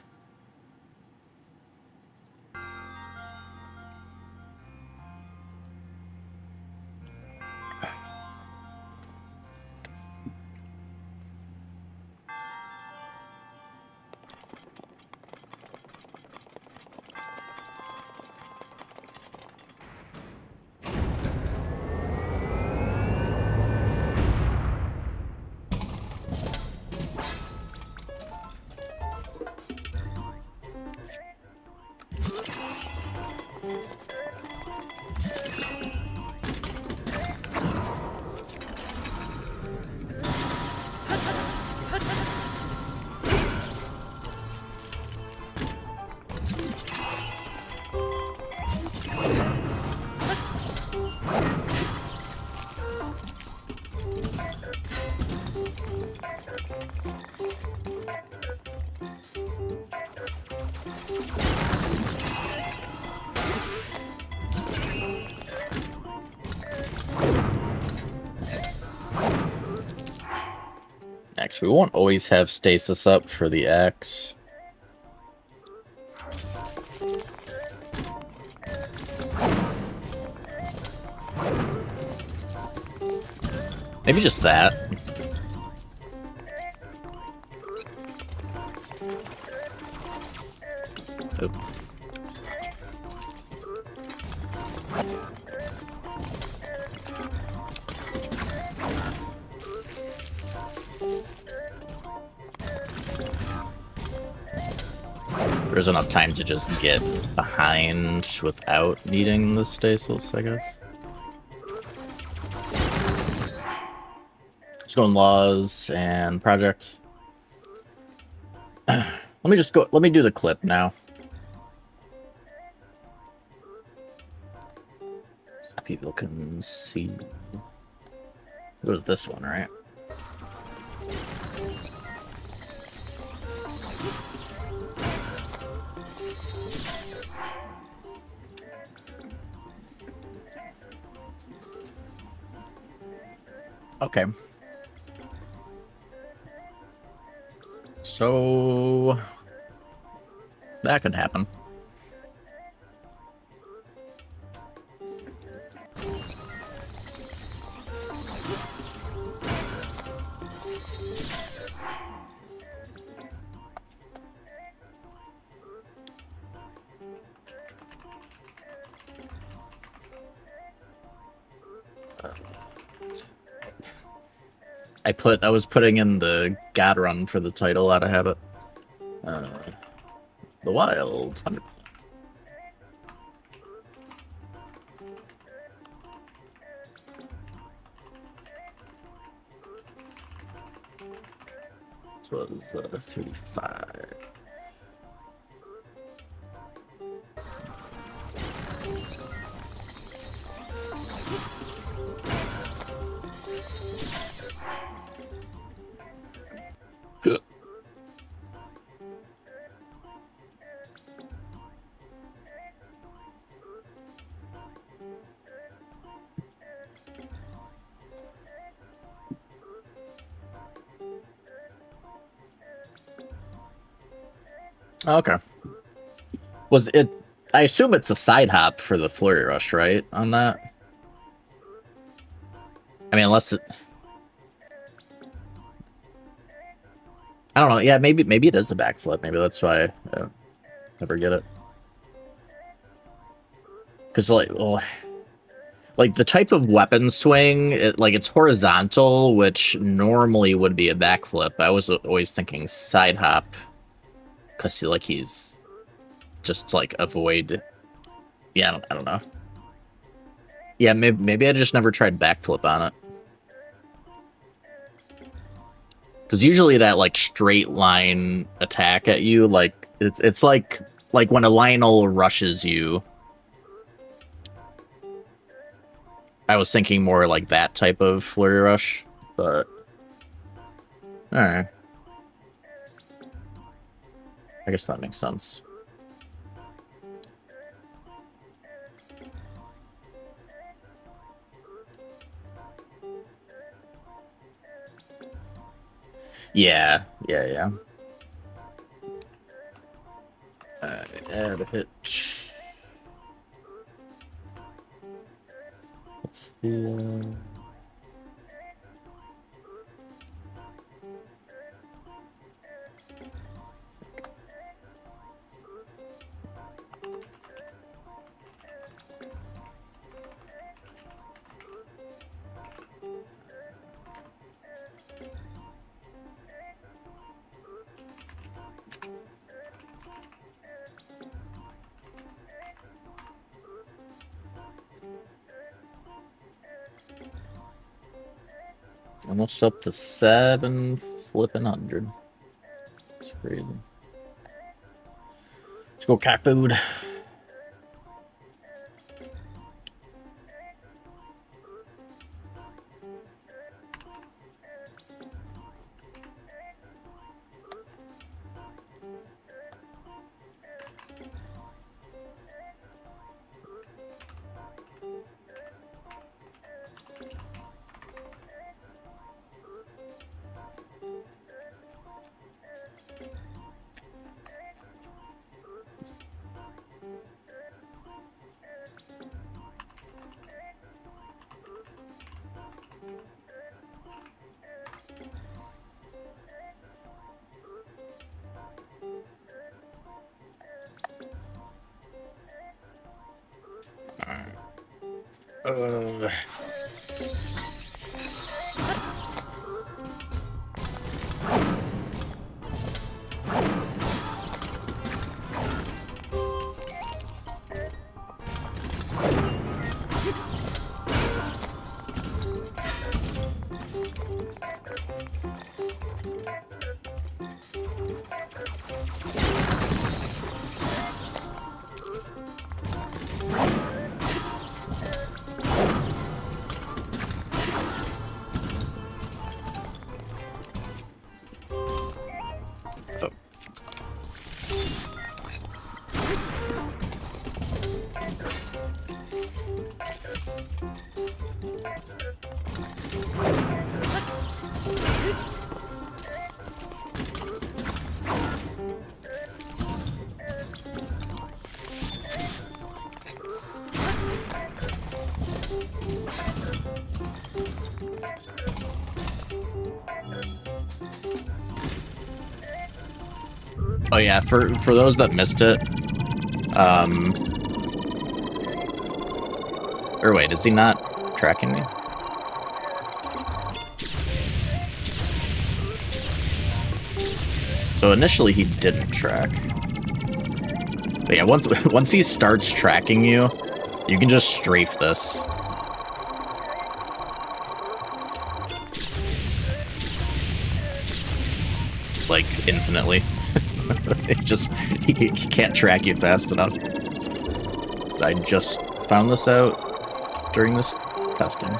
A: Next, we won't always have stasis up for the X. Maybe just that. Oop. There's enough time to just get behind without needing the stasis, I guess. Let's go in laws and projects. Let me do the clip now. So people can see. It was this one, right? Okay. So that could happen. I was putting in the God Run for the title out of habit. The Wild 100. This was 35. Okay. Was it? I assume it's a side hop for the Flurry Rush, right? On that. I mean, unless it. I don't know. Yeah, maybe it is a backflip. Maybe that's why I never get it. Because like the type of weapon swing, it's horizontal, which normally would be a backflip. I was always thinking side hop, because he's just avoid. Yeah, I don't know. Yeah, maybe I just never tried backflip on it. Because usually that straight line attack at you, it's like when a Lionel rushes you. I was thinking more like that type of Flurry Rush, but alright. I guess that makes sense. Yeah. Add a hit. What's the... Almost up to 7 flipping 100. It's crazy. Let's go cat food. Oh yeah, for those that missed it, or wait, is he not tracking me? So initially he didn't track. But yeah, once he starts tracking you, you can just strafe this. Like, infinitely. He can't track you fast enough. I just found this out during this testing.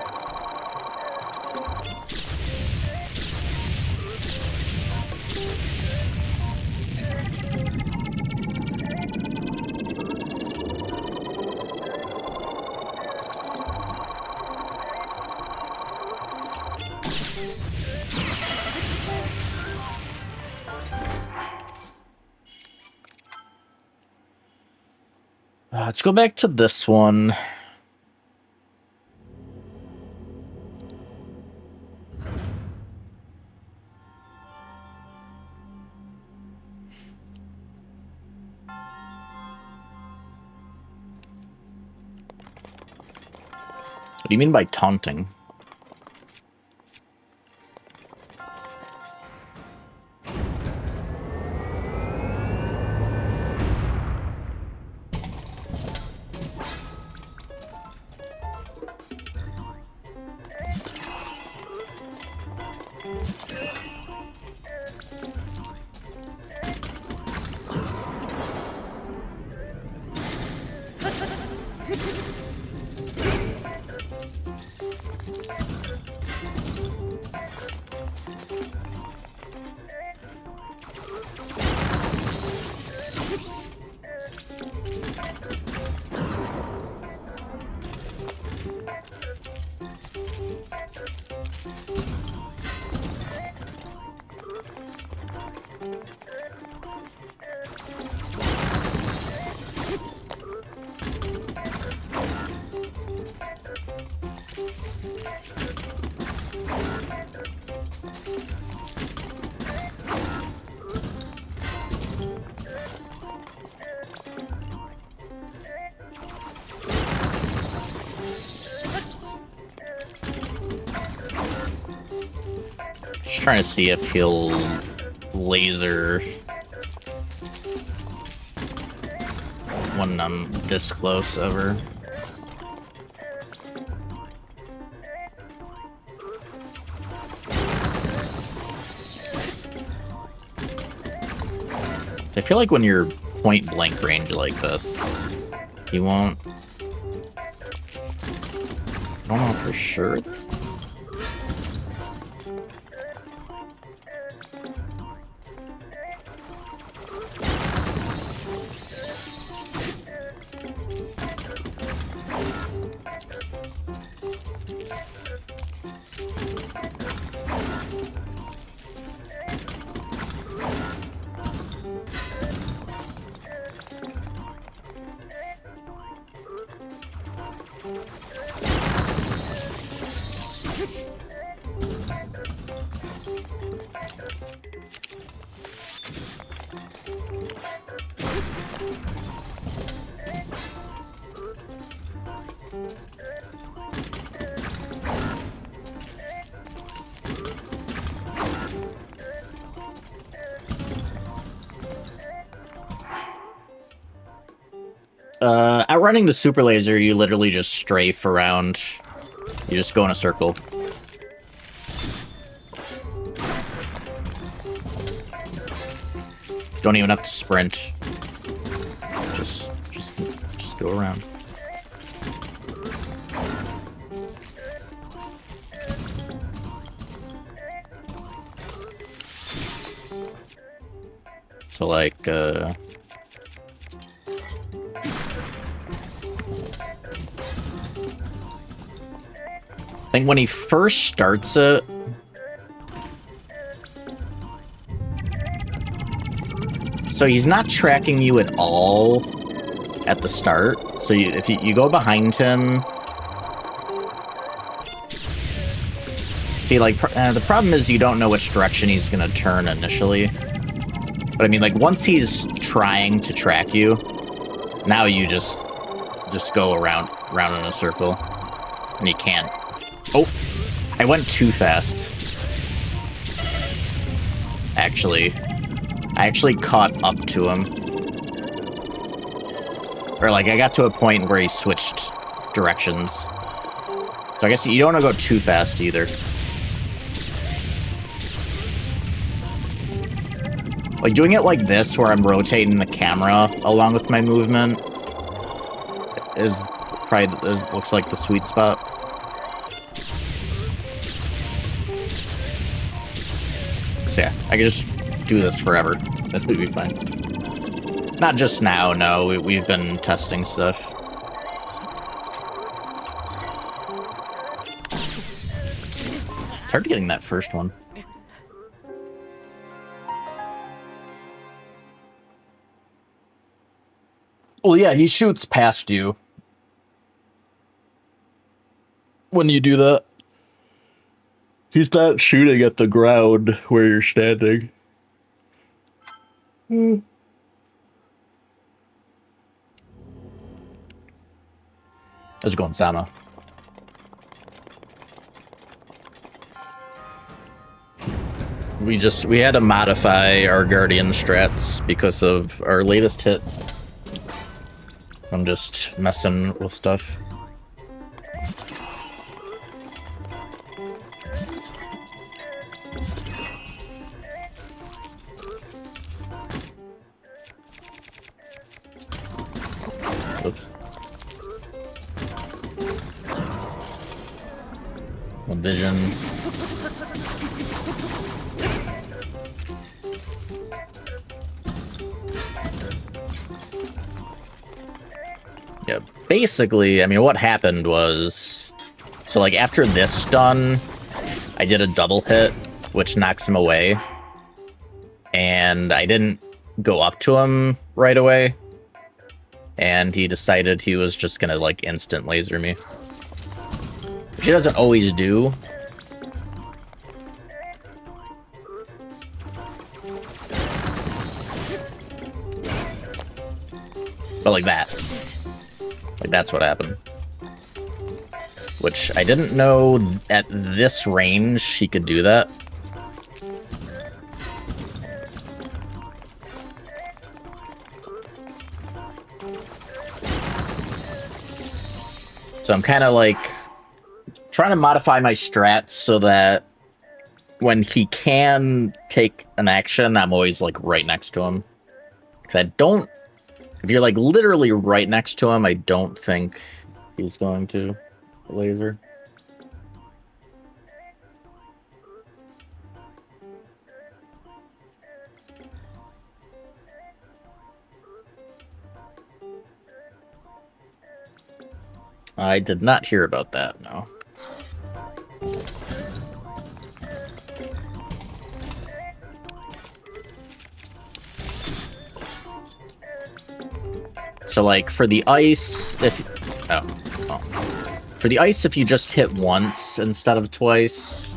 A: Let's go back to this one. What do you mean by taunting? Just trying to see if he'll laser when I'm this close ever. I feel like when you're point blank range like this, he won't. I don't know for sure. Outrunning the super laser, you literally just strafe around. You just go in a circle. Don't even have to sprint. Just go around. So like, I think when he first starts it, so he's not tracking you at all at the start. So if you go behind him, see, like, the problem is you don't know which direction he's gonna turn initially. But I mean, like, once he's trying to track you, now you just go around in a circle, and you can't. Oh, I went too fast. Actually, I actually caught up to him. Or, like, I got to a point where he switched directions. So I guess you don't want to go too fast, either. Like, doing it like this, where I'm rotating the camera along with my movement, looks like the sweet spot. So yeah, I can just do this forever. That would be fine. Not just now, no. We've been testing stuff. It's hard getting that first one. Well, yeah, he shoots past you when you do that. He's not shooting at the ground where you're standing. How's it going, Sama? We had to modify our Guardian strats because of our latest hit. I'm just messing with stuff. Oops. One vision. Yeah, basically, I mean, what happened was... So, like, after this stun, I did a double hit, which knocks him away. And I didn't go up to him right away. And he decided he was just gonna, like, instant laser me. Which he doesn't always do. But like that. Like, that's what happened. Which I didn't know at this range he could do that. So I'm kind of like trying to modify my strats so that when he can take an action, I'm always like right next to him. Because I don't... If you're like literally right next to him, I don't think he's going to laser. I did not hear about that, no. So, like, for the ice, if... Oh. For the ice, if you just hit once instead of twice...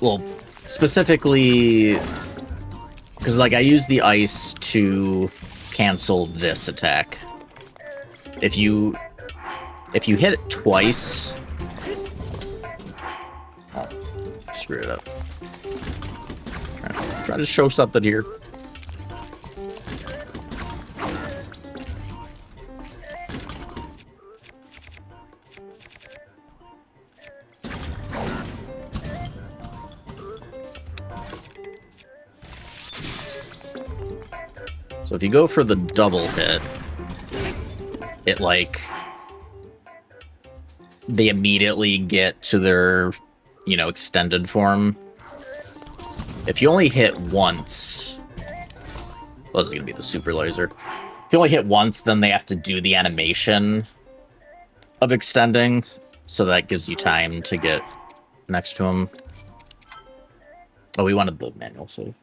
A: Well, specifically... Because, like, I use the ice to cancel this attack. If you hit it twice... Oh, screw it up. Trying to show something here. So if you go for the double hit, it, like, they immediately get to their, you know, extended form. If you only hit once... Well, this is going to be the super laser. If you only hit once, then they have to do the animation of extending, so that gives you time to get next to them. Oh, we wanted the manual save.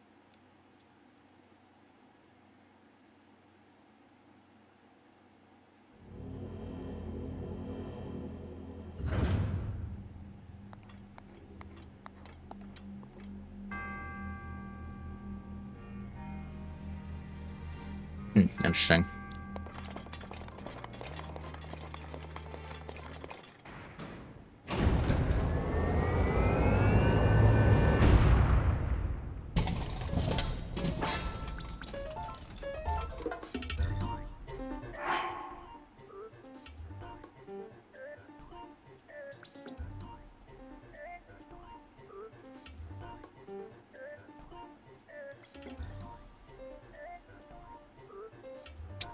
A: Interesting.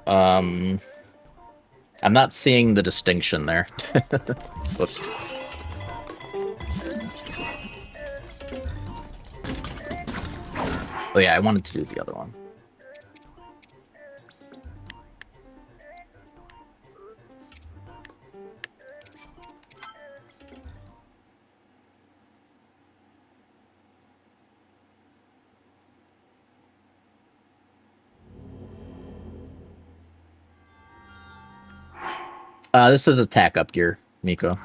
A: I'm not seeing the distinction there. Whoops. Oh yeah, I wanted to do the other one. This is attack up gear, Miko.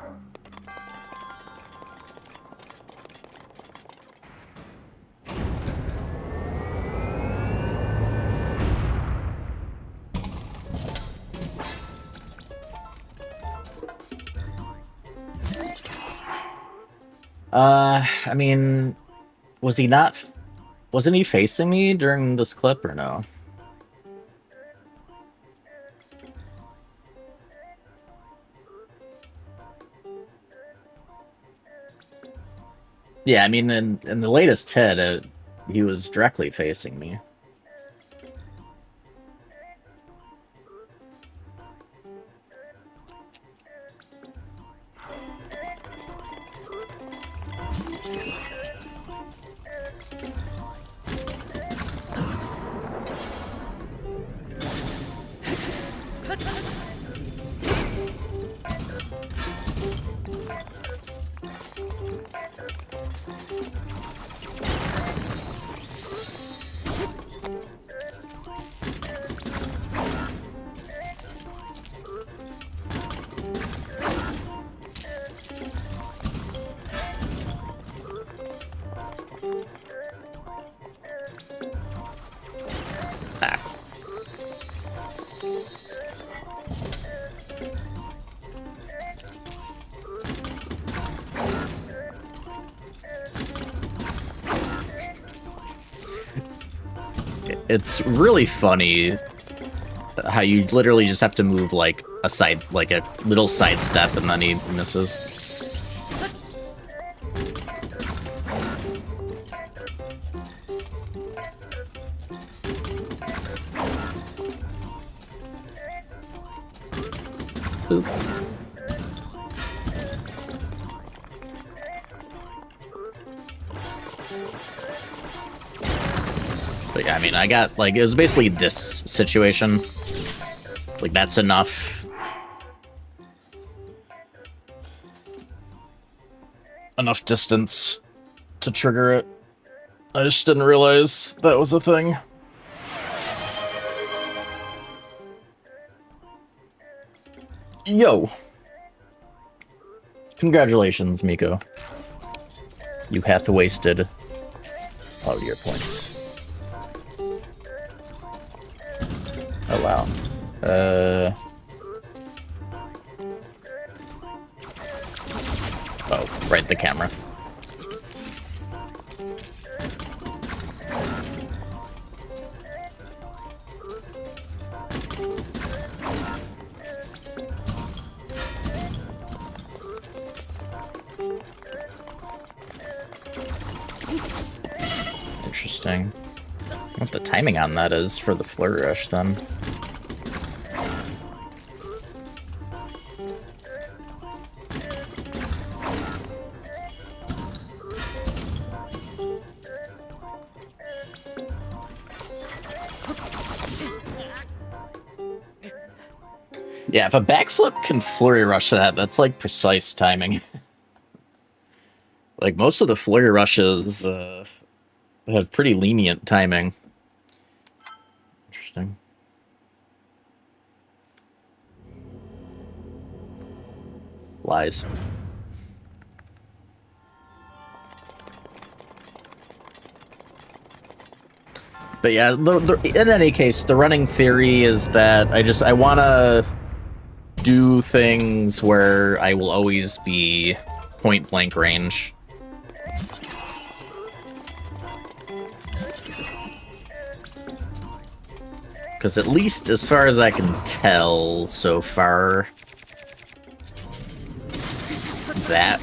A: I mean, wasn't he facing me during this clip or no? Yeah, I mean, in the latest hit, he was directly facing me. It's really funny how you literally just have to move like a little side step and then he misses. Oop. But yeah, I mean, I got, like, it was basically this situation. Like, that's enough. Enough distance to trigger it. I just didn't realize that was a thing. Yo! Congratulations, Miko. You hath wasted all your points. Oh, wow. Oh, right, the camera. Interesting. What the timing on that is for the flurry rush, then. Yeah, if a backflip can flurry rush that, that's like precise timing. Like most of the flurry rushes have pretty lenient timing. Interesting. Lies. But yeah, in any case, the running theory is that I want to do things where I will always be point blank range. Because at least as far as I can tell so far, that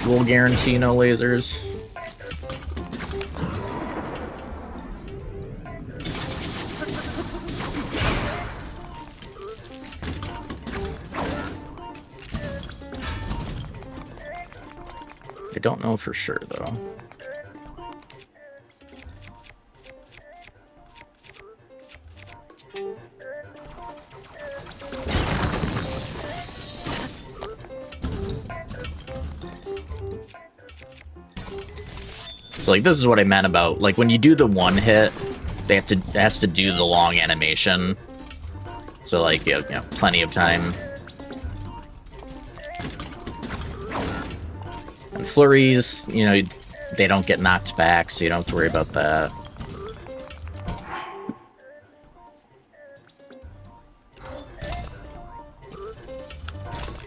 A: will guarantee no lasers. I don't know for sure, though. So, like, this is what I meant about, like, when you do the one hit, it has to do the long animation. So, like, you know, plenty of time. And flurries, you know, they don't get knocked back, so you don't have to worry about that.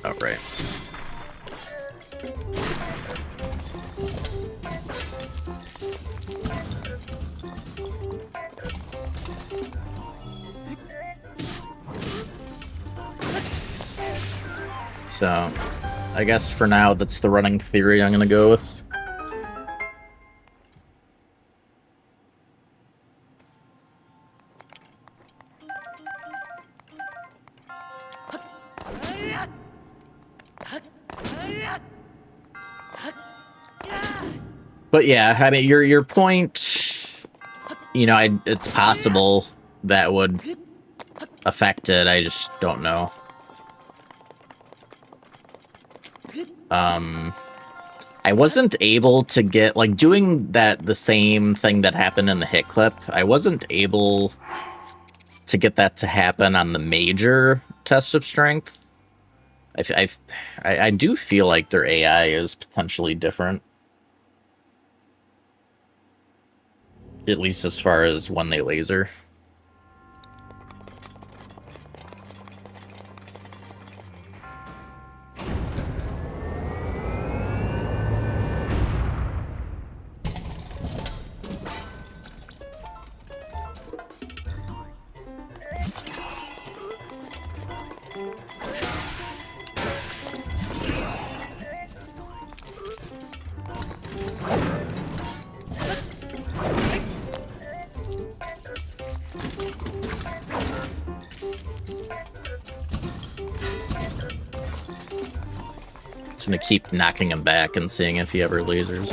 A: Oh, right. So, I guess for now, that's the running theory I'm gonna go with. But yeah, I mean, your point, you know, it's possible that would affect it. I just don't know. I wasn't able to get, like, doing the same thing that happened in the hit clip, I wasn't able to get that to happen on the major test of strength. I do feel like their AI is potentially different. At least as far as when they laser. Just gonna keep knocking him back and seeing if he ever lasers.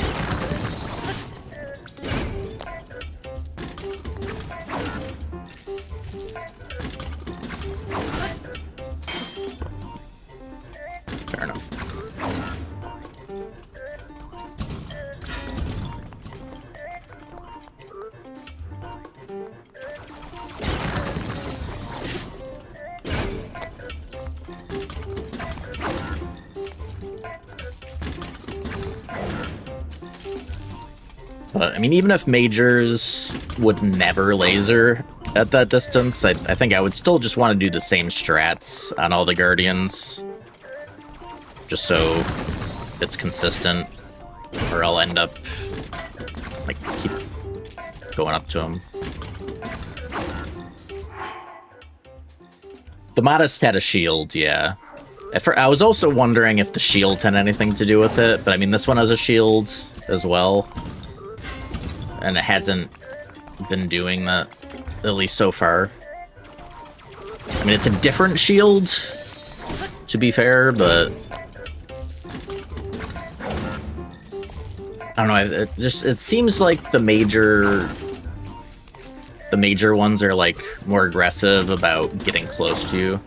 A: Fair enough. But, I mean, even if majors would never laser at that distance, I think I would still just want to do the same strats on all the Guardians. Just so it's consistent, or I'll end up, like, keep going up to him. The Modest had a shield, yeah. I was also wondering if the shield had anything to do with it, but I mean, this one has a shield as well. And it hasn't been doing that, at least so far. I mean, it's a different shield, to be fair, but I don't know. It seems like the major ones are like more aggressive about getting close to you.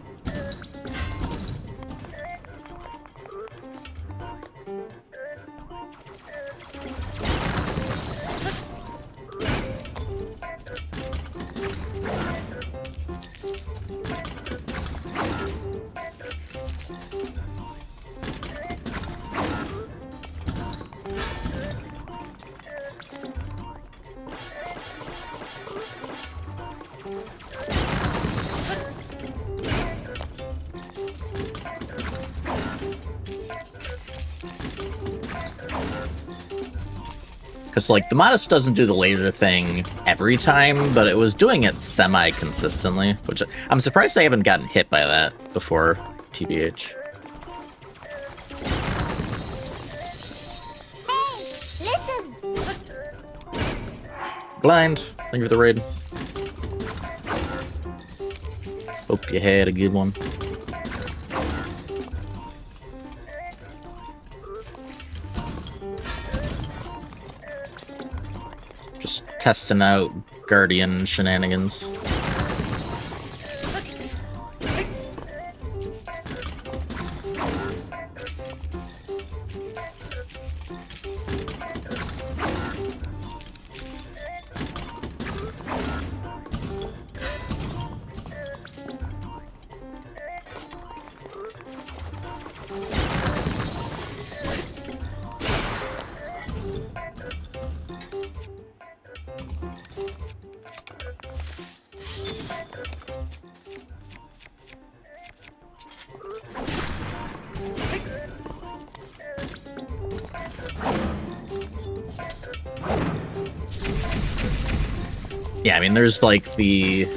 A: Because, like, the Modest doesn't do the laser thing every time, but it was doing it semi-consistently, which I'm surprised I haven't gotten hit by that before, TBH.
B: Hey, listen.
A: Blind, thank you for the raid. Hope you had a good one. testing out Guardian shenanigans. Yeah, I mean, there's like there's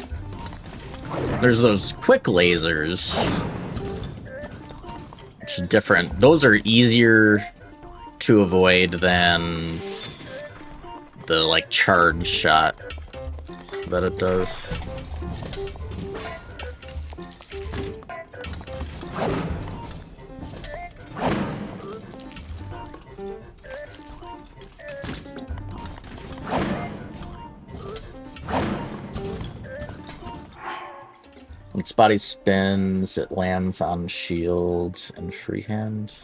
A: those quick lasers, which is different. Those are easier to avoid than the like charge shot that it does. When its body spins, it lands on shield and freehand.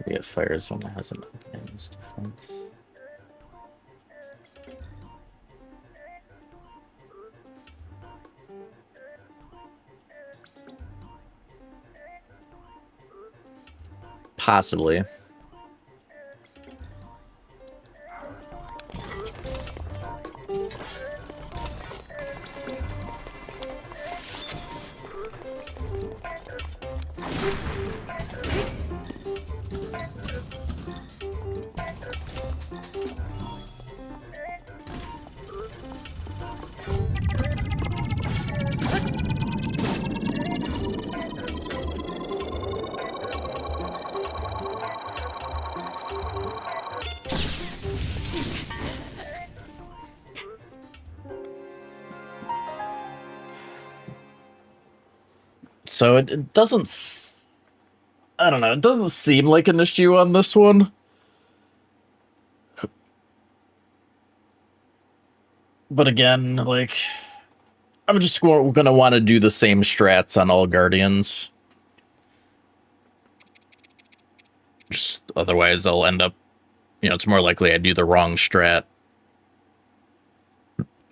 A: Maybe it fires when it has an opening in its defense. Possibly. So it doesn't, I don't know, it doesn't seem like an issue on this one. But again, like, I'm just gonna want to do the same strats on all Guardians. Just otherwise I'll end up, you know, it's more likely I do the wrong strat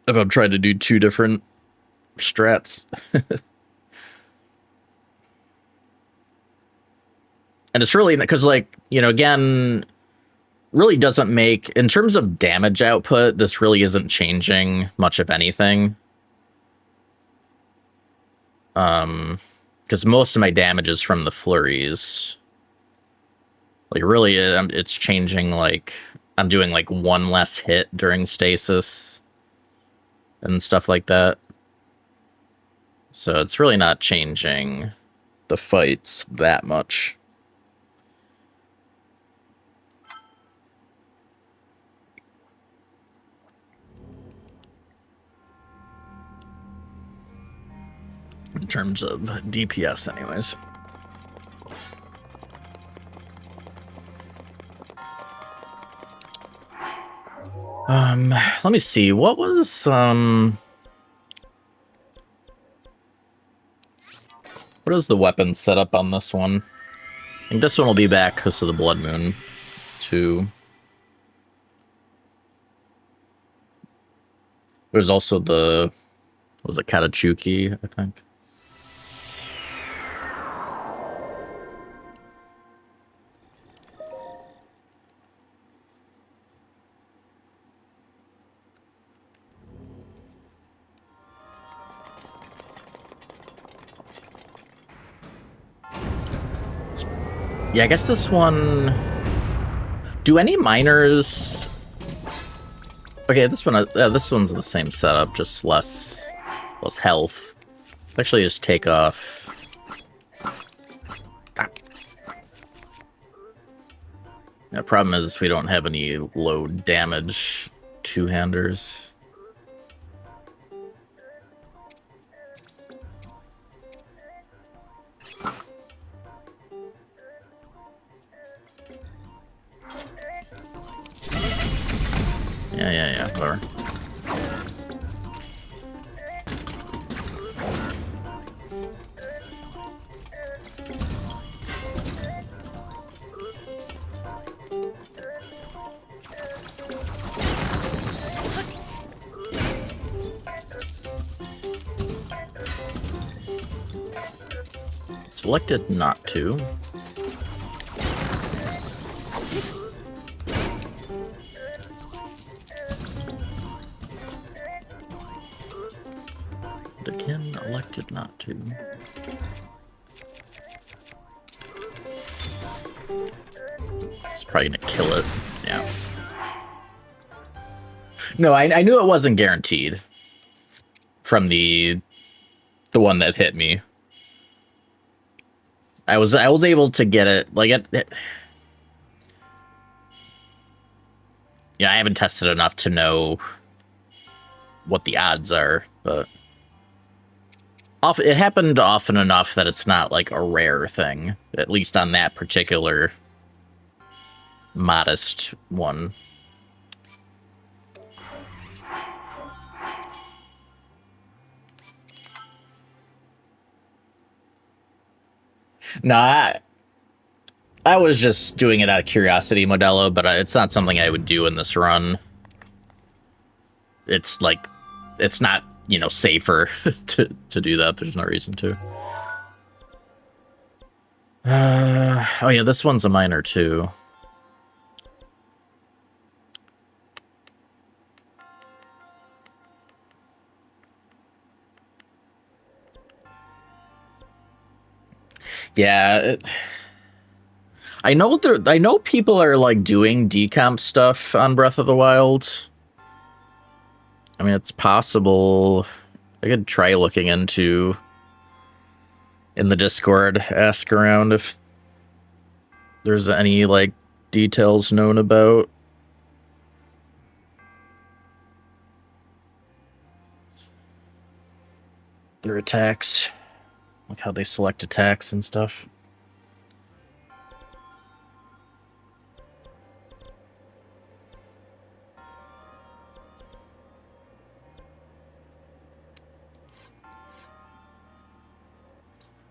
A: if I'm trying to do two different strats. And it's really, because, like, you know, again, really doesn't make, in terms of damage output, this really isn't changing much of anything. Because most of my damage is from the flurries. Like, really, it's changing, like, I'm doing, like, one less hit during stasis and stuff like that. So it's really not changing the fights that much. In terms of DPS, anyways. Let me see. What was, what is the weapon setup on this one? I think this one will be back because of the Blood Moon, too. There's also the, what was it, Katachuki, I think. Yeah, I guess this one... Do any miners... Okay, this one, this one's the same setup, just less health. Actually, just take off... Ah. The problem is we don't have any low damage two-handers. Yeah, whatever. Selected not to. But again, elected not to. It's probably gonna kill it. Yeah. No, I knew it wasn't guaranteed from the one that hit me. I was able to get it like it. Yeah, I haven't tested enough to know what the odds are, but it happened often enough that it's not like a rare thing, at least on that particular modest one. No, I was just doing it out of curiosity, Modelo, but it's not something I would do in this run. It's like, it's not, you know, safer to do that. There's no reason to. Oh yeah, this one's a minor too. Yeah, I know people are like doing decomp stuff on Breath of the Wild. I mean, it's possible. I could try looking into in the Discord, ask around if there's any like details known about. Their attacks. Like how they select attacks and stuff.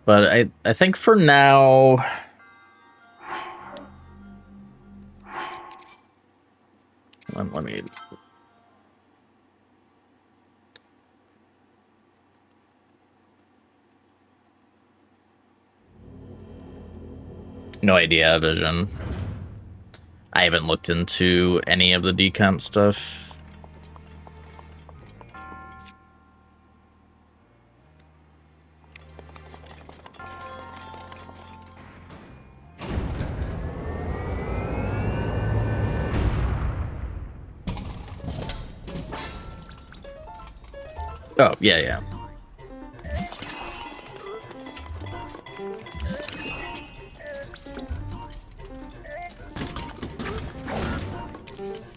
A: But I think for now, let me. No idea, Vision. I haven't looked into any of the decomp stuff. Oh, yeah.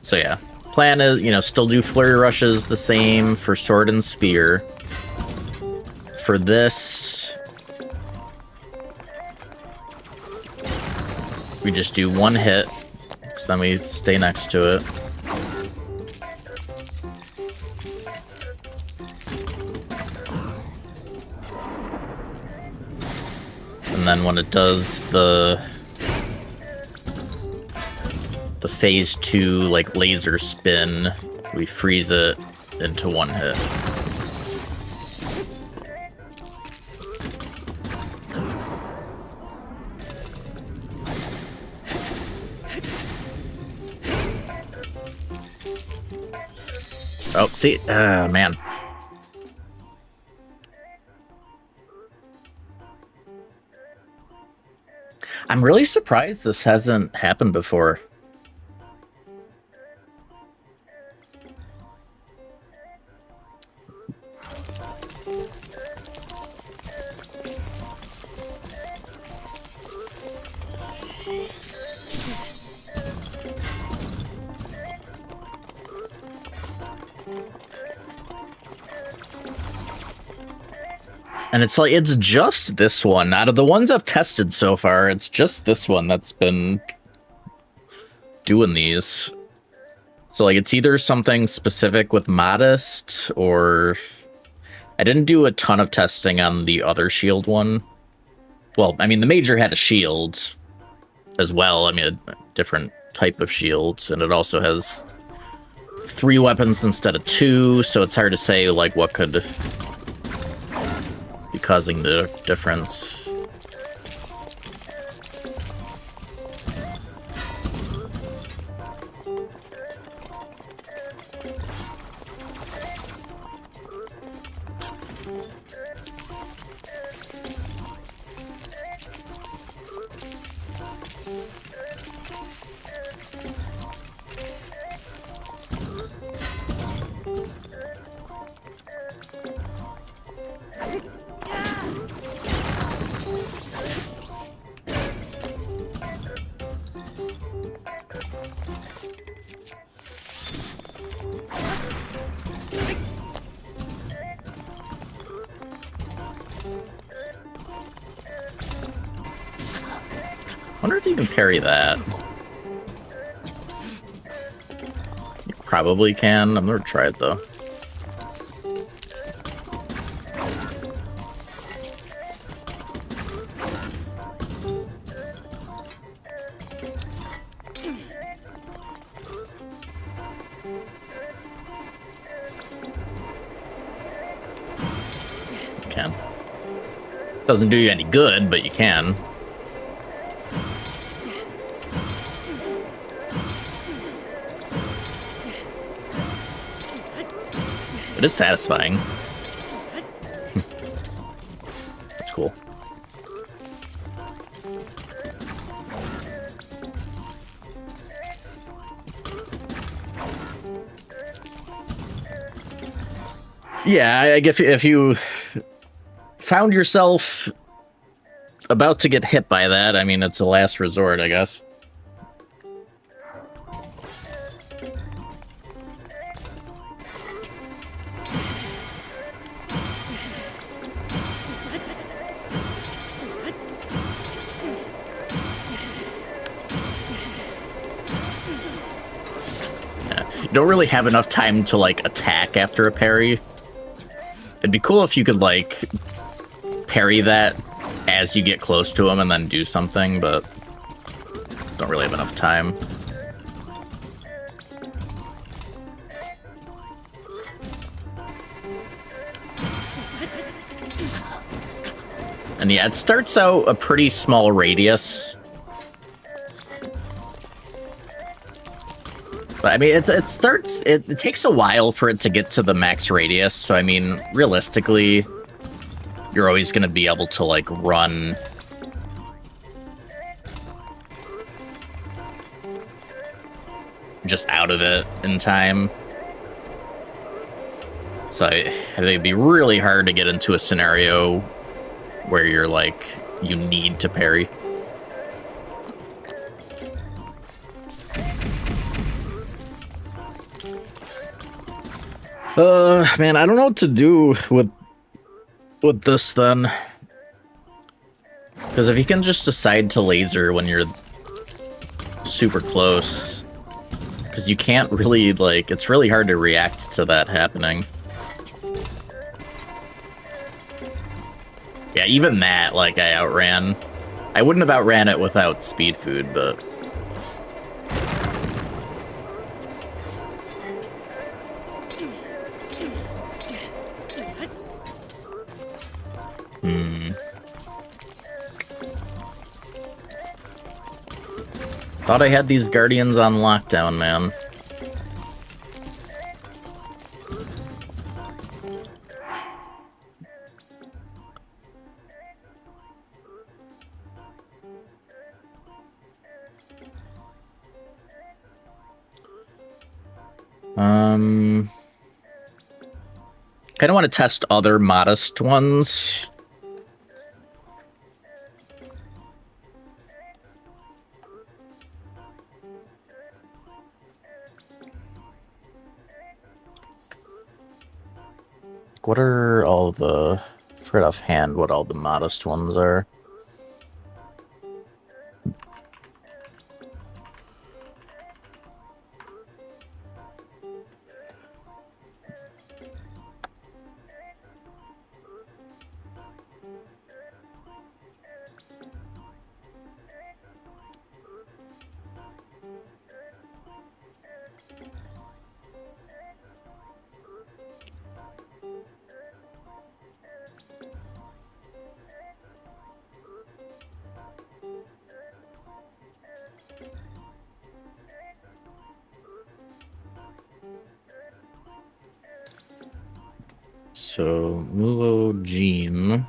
A: So yeah, plan is, you know, still do flurry rushes the same for sword and spear. For this, we just do one hit, so then we stay next to it. And then when it does the phase 2 like laser spin, we freeze it into one hit. Oh, see, man. I'm really surprised this hasn't happened before. And it's like, it's just this one. Out of the ones I've tested so far, it's just this one that's been doing these. So like it's either something specific with modest, or I didn't do a ton of testing on the other shield one. Well, I mean the major had a shield as well. I mean a different type of shields, and it also has 3 weapons instead of 2, so it's hard to say like what could be causing the difference. Wonder if you can parry that. You probably can. I've never tried though. You can. Doesn't do you any good, but you can. It is satisfying. That's cool. Yeah, I guess if you found yourself about to get hit by that, I mean, it's a last resort, I guess. You don't really have enough time to, like, attack after a parry. It'd be cool if you could, like, parry that as you get close to him and then do something, but don't really have enough time. And yeah, it starts out a pretty small radius. But I mean, it takes a while for it to get to the max radius, so I mean, realistically, you're always going to be able to, like, run just out of it in time. So I think it'd be really hard to get into a scenario where you're, like, you need to parry. Man, I don't know what to do with this then. Because if you can just decide to laser when you're super close, because you can't really, like, it's really hard to react to that happening. Yeah, even that, like, I outran. I wouldn't have outran it without speed food, but... Thought I had these guardians on lockdown, man. Kind of want to test other modest ones. What are all the... I forget offhand what all the modest ones are. So, Mulo Jean.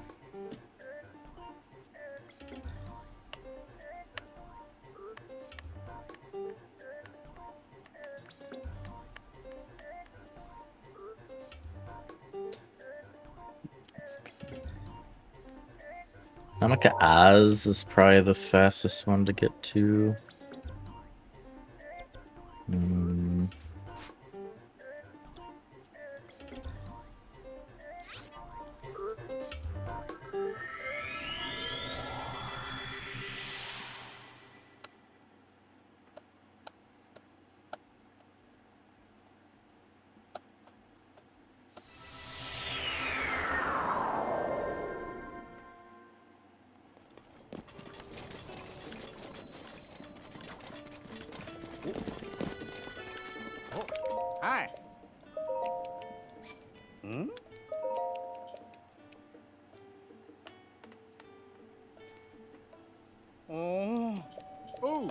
A: Namaka Az is probably the fastest one to get to.
C: Hi. Hmm? Oh. Oh.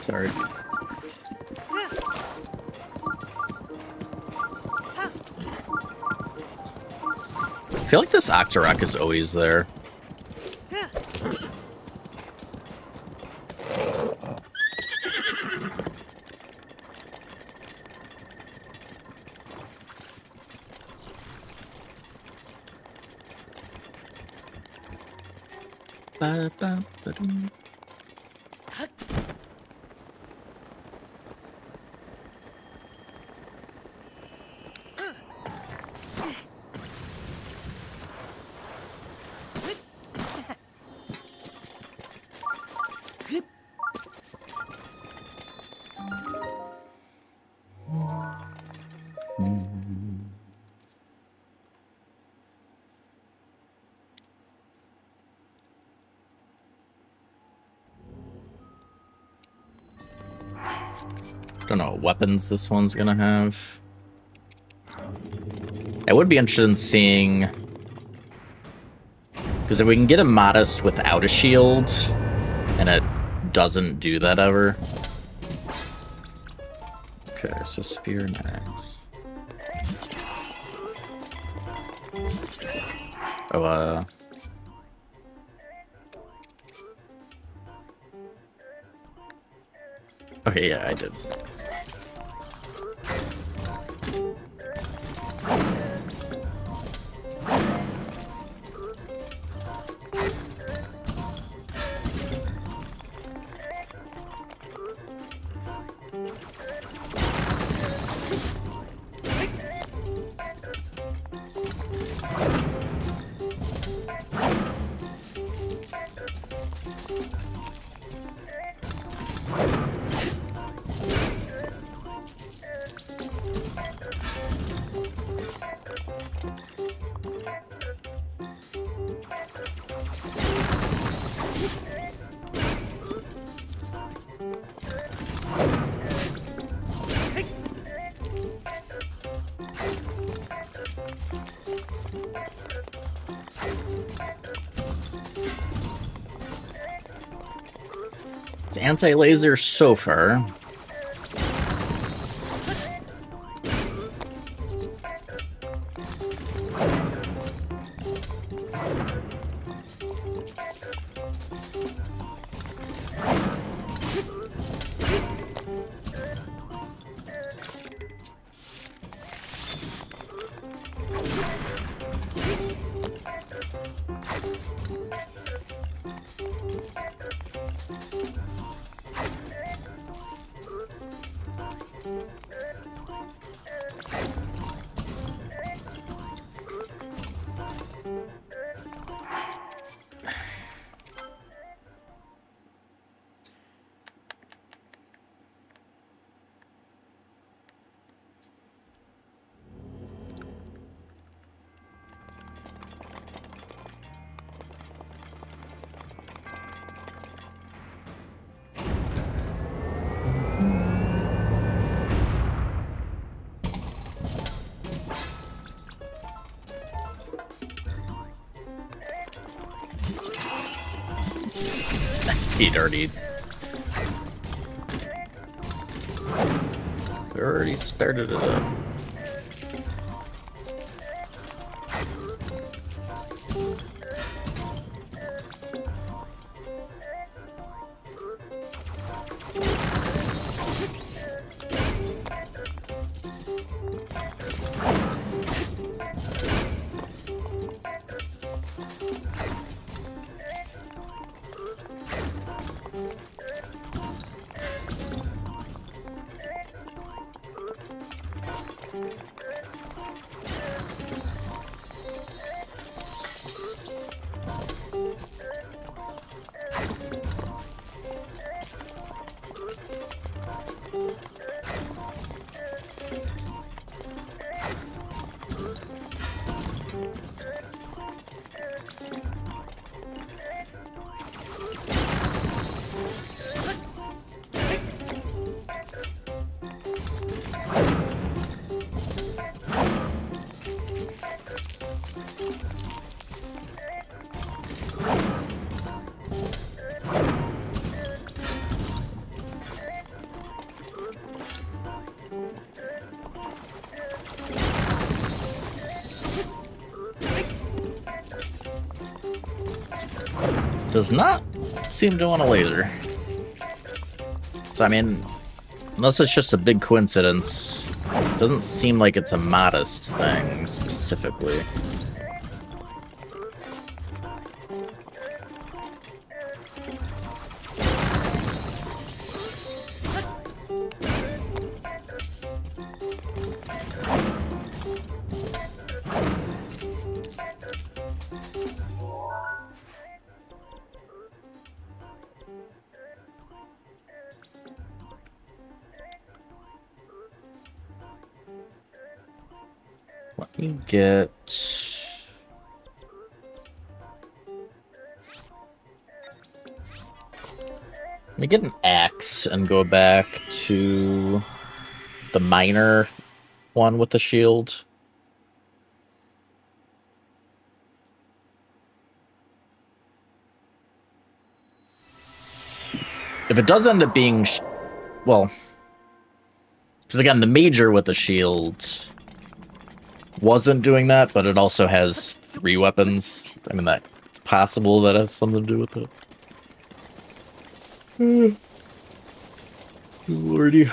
A: Sorry. I feel like this Octorok is always there. Ba-ba-ba-dum. Don't know what weapons this one's gonna have. I would be interested in seeing, because if we can get a modest without a shield, and it doesn't do that ever. Okay, so spear and axe. Oh, okay, yeah, I did. It's anti-laser so far. He'd already started it up. Does not seem to want a laser. So, I mean, unless it's just a big coincidence, doesn't seem like it's a modest thing, specifically. Let me get... Let me get an axe and go back to the miner one with the shield. If it does end up being... well... because again, the major with the shield wasn't doing that, but it also has 3 weapons. I mean, that's possible that has something to do with it. Lordy.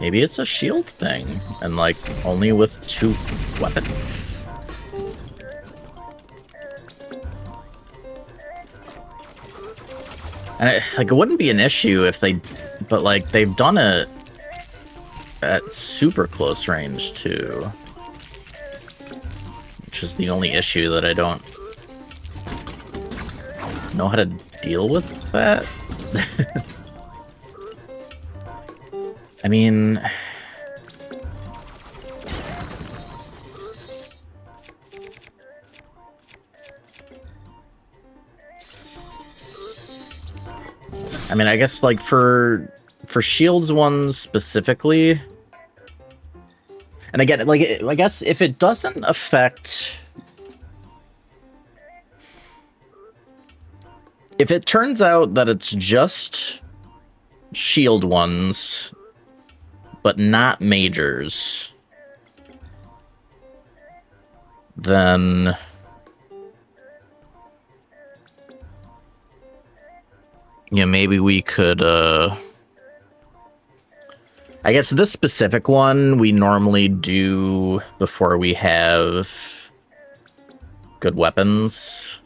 A: Maybe it's a shield thing, and like only with 2 weapons. And it wouldn't be an issue if they, but like they've done it at super close range too, which is the only issue that I don't know how to deal with that. I mean, I guess like for shields ones specifically, and again, like I guess if it doesn't affect, if it turns out that it's just shield ones but not majors, then yeah, maybe we could, I guess this specific one we normally do before we have good weapons.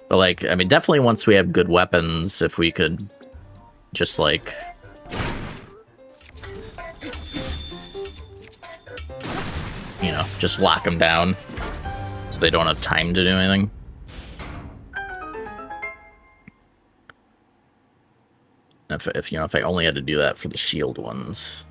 A: But, like, I mean, definitely once we have good weapons, if we could just, like, you know, just lock them down so they don't have time to do anything. If you know, if I only had to do that for the shield ones.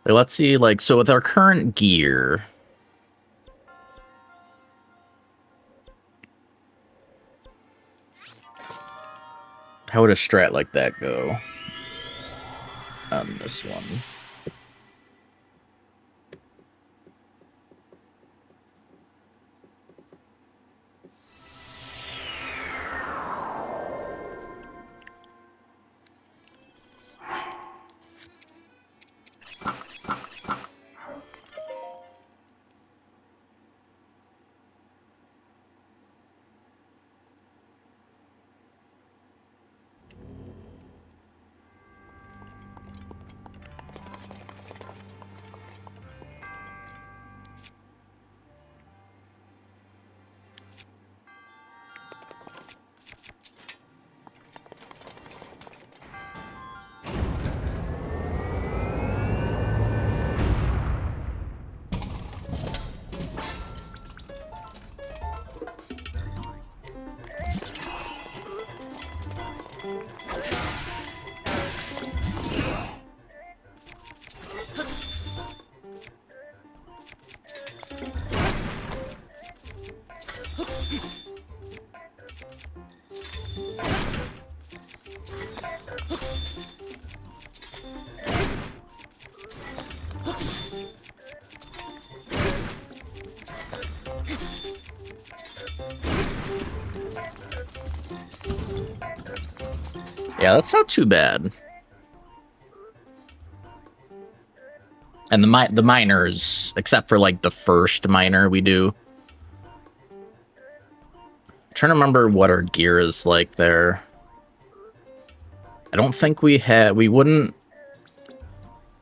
A: Let's see, like, so with our current gear, how would a strat like that go on this one? Yeah, that's not too bad. And the miners, except for like the first miner we do. I'm trying to remember what our gear is like there. I don't think we wouldn't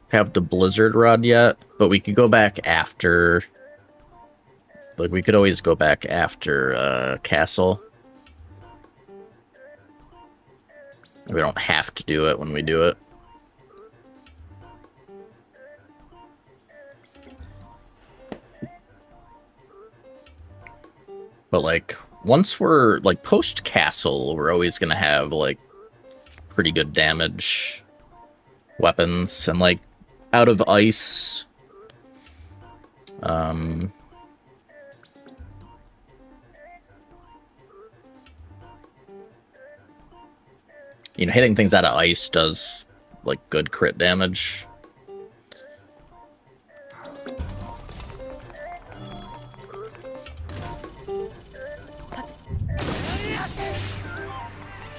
A: have the blizzard rod yet, but we could go back after. Like, we could always go back after castle. We don't have to do it when we do it. But, like, once we're, like, post-castle, we're always gonna have, like, pretty good damage weapons. And, like, out of ice, you know, hitting things out of ice does, like, good crit damage.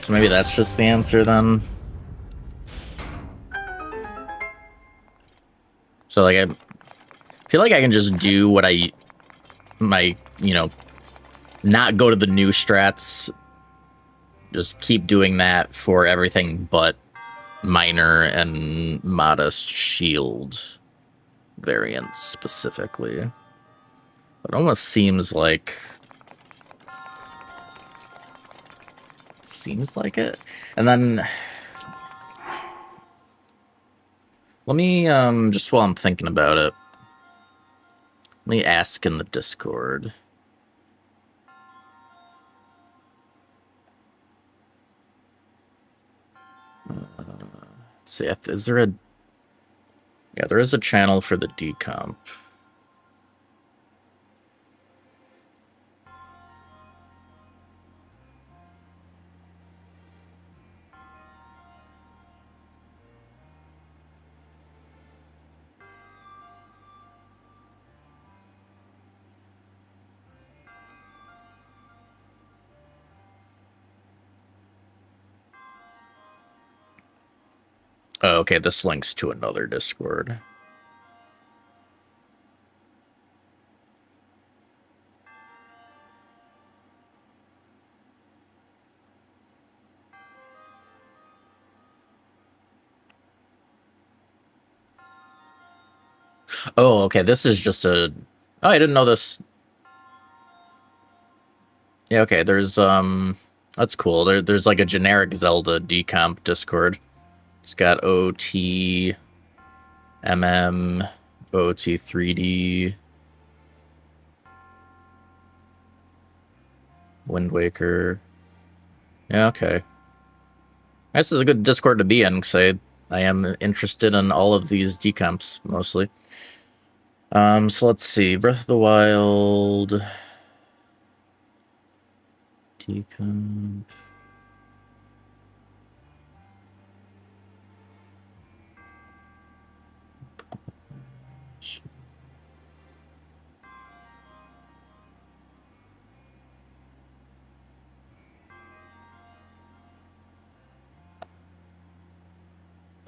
A: So maybe that's just the answer then. So, like, I feel like I can just do what you know, not go to the new strats. Just keep doing that for everything but minor and modest shield variant specifically. It almost seems like... Seems like it. And then... Let me, just while I'm thinking about it, let me ask in the Discord. Let's see, is there a... Yeah, there is a channel for the decomp. Oh, okay, this links to another Discord. Oh, okay, this is just a... Oh, I didn't know this. Yeah, okay, there's, that's cool. There's like a generic Zelda decomp Discord. It's got OT, MM, OT 3D, Wind Waker. Yeah, okay. This is a good Discord to be in, because I am interested in all of these decomps, mostly. So let's see. Breath of the Wild... Decomp...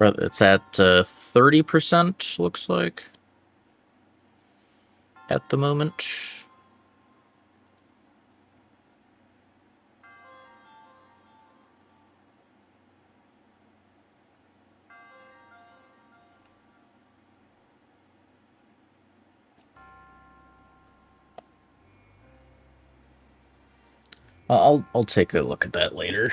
A: It's at 30%, looks like, at the moment. I'll take a look at that later.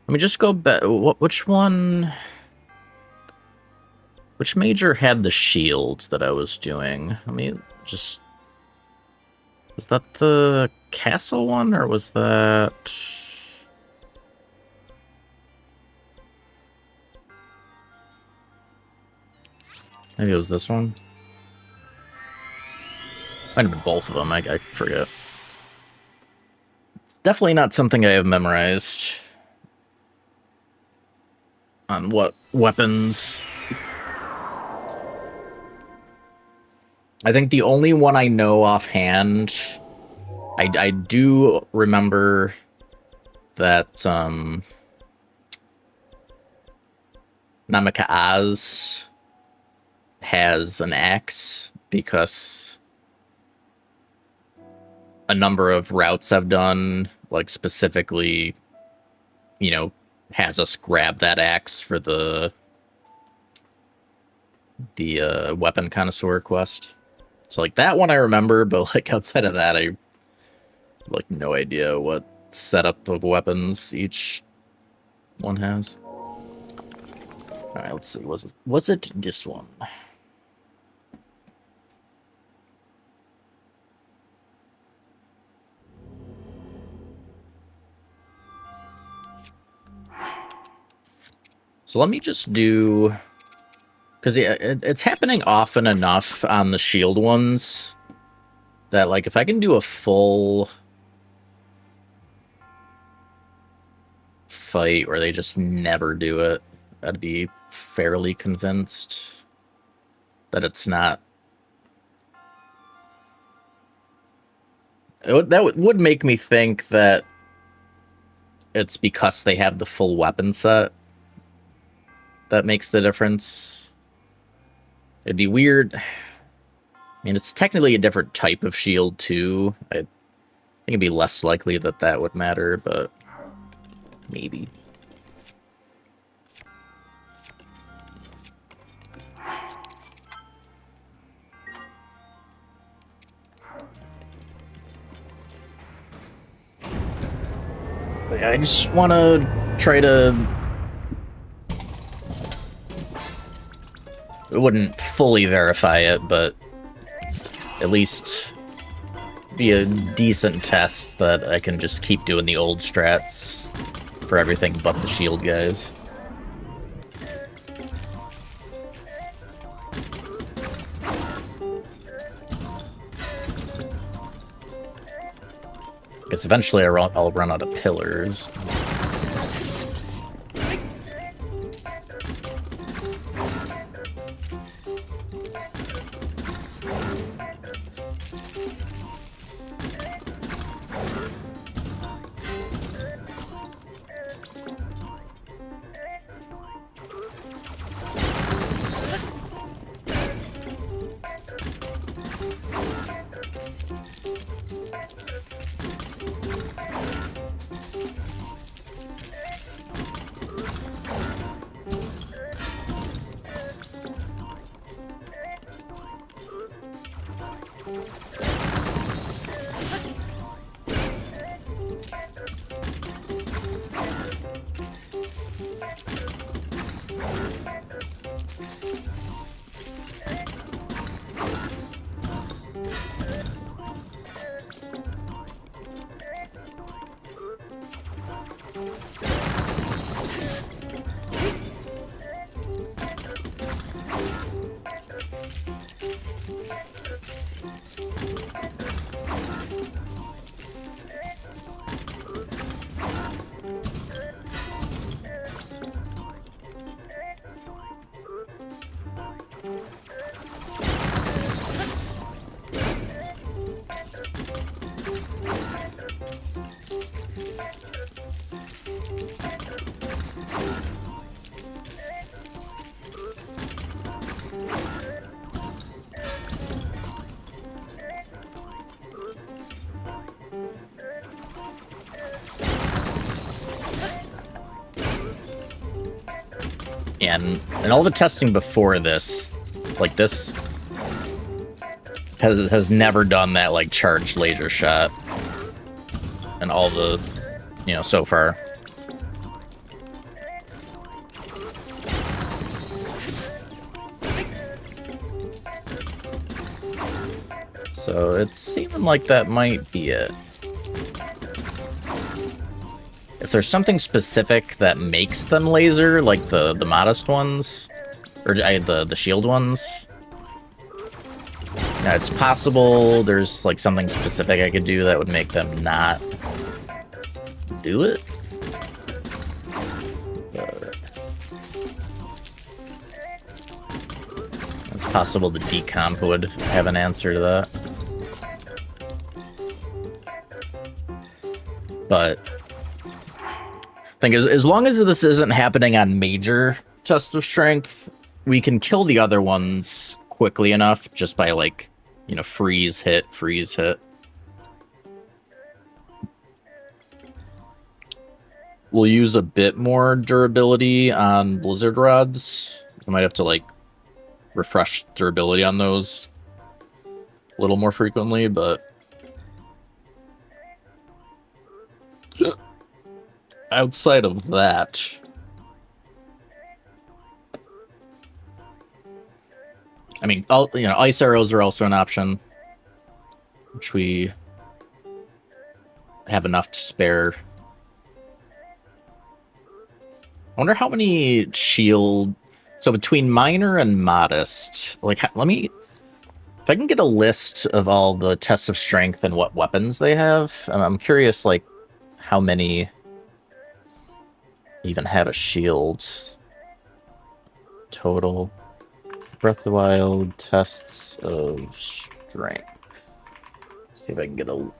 A: Let me just go back. Which one? Which major had the shield that I was doing? Let me just... Was that the castle one, or was that... Maybe it was this one? Might have been both of them, I forget. It's definitely not something I have memorized. On what weapons... I think the only one I know offhand, I do remember that Namika Az has an axe, because a number of routes I've done, like specifically, you know, has us grab that axe for the weapon connoisseur quest. So, like, that one I remember, but, like, outside of that, I have, like, no idea what setup of weapons each one has. Alright, let's see. Was it this one? So let me just do... Because yeah, it's happening often enough on the shield ones that, like, if I can do a full fight where they just never do it, I'd be fairly convinced that it's not... That would make me think that it's because they have the full weapon set that makes the difference. It'd be weird. I mean, it's technically a different type of shield, too. I think it'd be less likely that that would matter, but maybe. I just want to try to... I wouldn't fully verify it, but at least be a decent test that I can just keep doing the old strats for everything but the shield guys. Because eventually I'll run out of pillars. And all the testing before this, like this, has never done that like charged laser shot, and all the, you know, so far. So it's seeming like that might be it. If there's something specific that makes them laser, like the modest ones, or the shield ones, yeah, it's possible there's like something specific I could do that would make them not do it. But it's possible the decomp would have an answer to that. But I think as long as this isn't happening on major test of strength, we can kill the other ones quickly enough just by, like, you know, freeze hit. We'll use a bit more durability on blizzard rods. I might have to, like, refresh durability on those a little more frequently, but outside of that, I mean, you know, ice arrows are also an option, which we have enough to spare. I wonder how many shield. So between minor and modest, like, let me, if I can get a list of all the tests of strength and what weapons they have. I'm curious, like, how many even have a shield total. Breath of the Wild tests of strength. See if I can get a...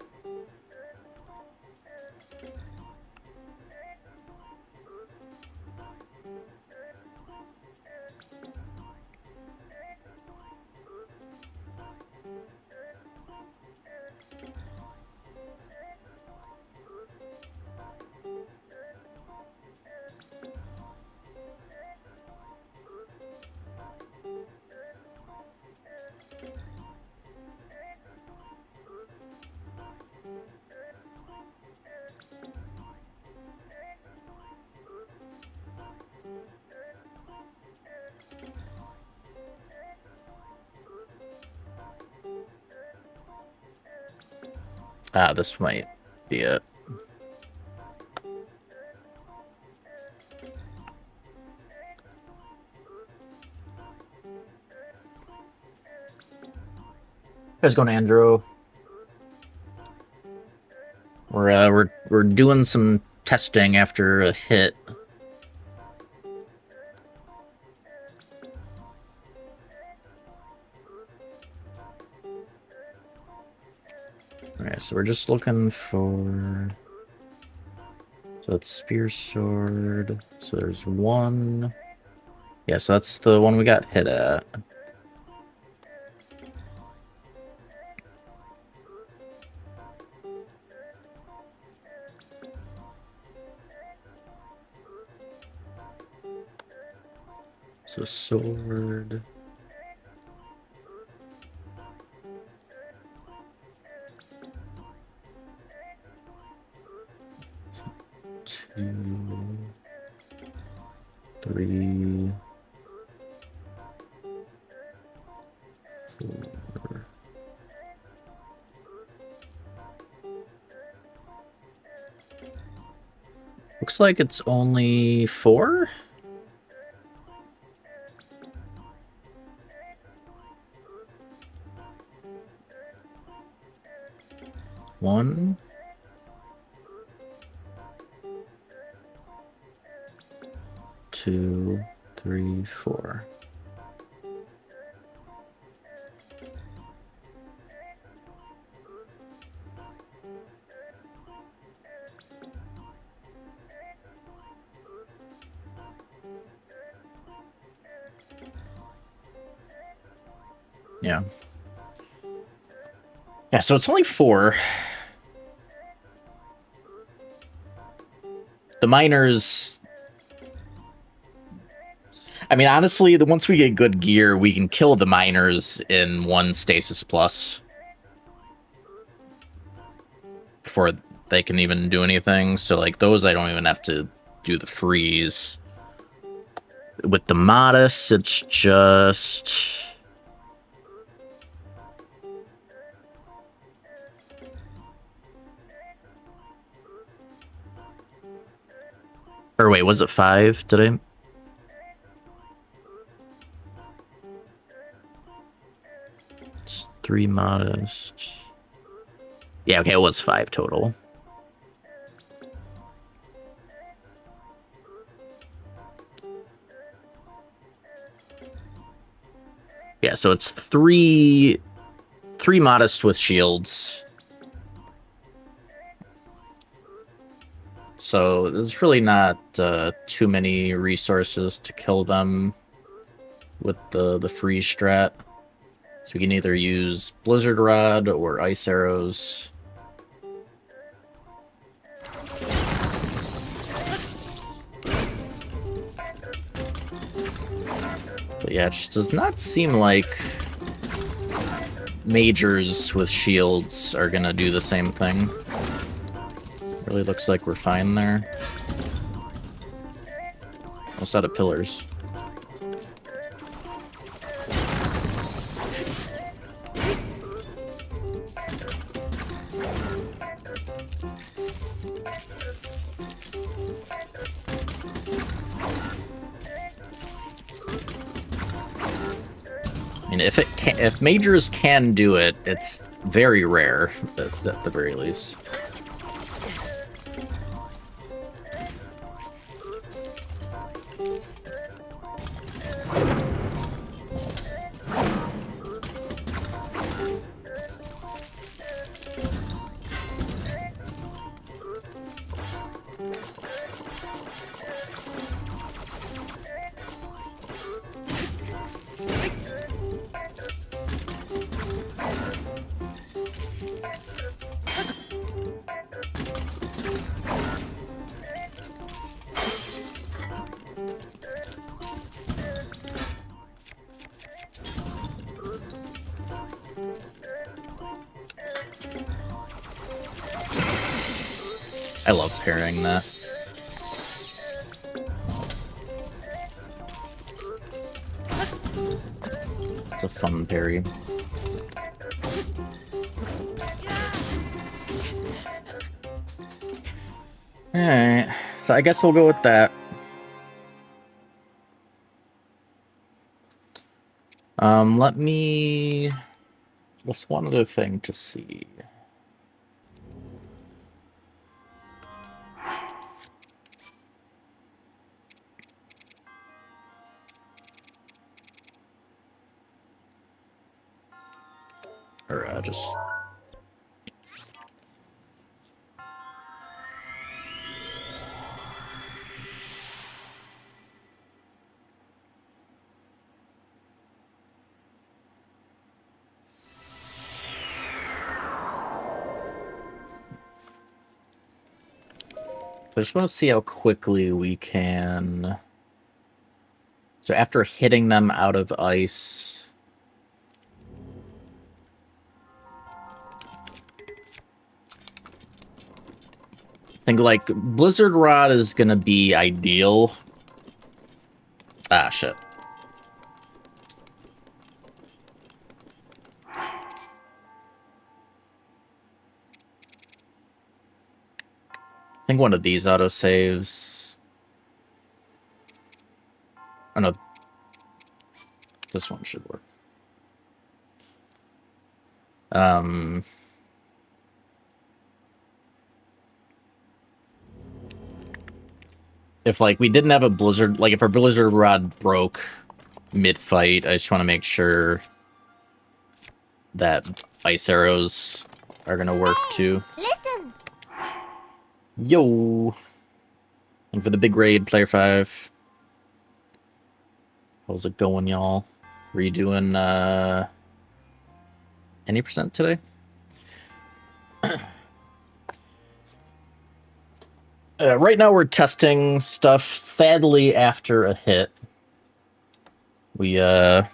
A: Ah, this might be it. How's it going, Andrew? We're doing some testing after a hit. Alright, so we're just looking for... So it's spear sword. So there's one. Yeah, so that's the one we got hit at. So sword. Two, three, four. Looks like it's only 4? One. Two, three, four. Yeah. Yeah, so it's only 4. The miners... I mean, honestly, once we get good gear, we can kill the miners in 1 stasis plus. Before they can even do anything. So, like, those I don't even have to do the freeze. With the modest, it's just... Or wait, was it 5? Did I... It's 3 modest. Yeah, okay, it was 5 total. Yeah, so it's 3 modest with shields. So there's really not too many resources to kill them with the freeze strat. So we can either use Blizzard Rod or Ice Arrows. But yeah, it just does not seem like majors with shields are gonna do the same thing. Really looks like we're fine there. Almost out of pillars. I mean, if majors can do it, it's very rare at the very least. I love parrying that. It's a fun parry. Alright, so I guess we'll go with that. Let me... What's one other thing to see? Or just... I just want to see how quickly we can... So after hitting them out of ice... I think, like, Blizzard Rod is gonna be ideal. Ah, shit. I think one of these autosaves... Oh no. This one should work. If, like, we didn't have a Blizzard... Like, if our Blizzard Rod broke mid-fight, I just want to make sure that ice arrows are gonna work, too.
B: Listen.
A: Yo! And for the big raid, player 5. How's it going, y'all? Were you doing, any percent today? Right now we're testing stuff, sadly, after a hit. We, Yeah,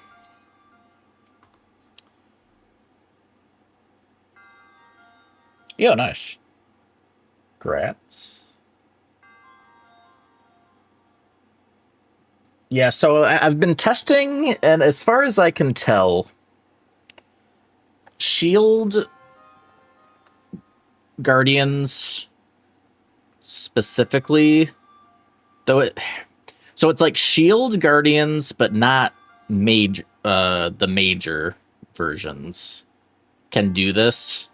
A: nice. Grats. Yeah, so I've been testing, and as far as I can tell, Shield Guardians specifically, though so it's like Shield Guardians, but not the major versions can do this,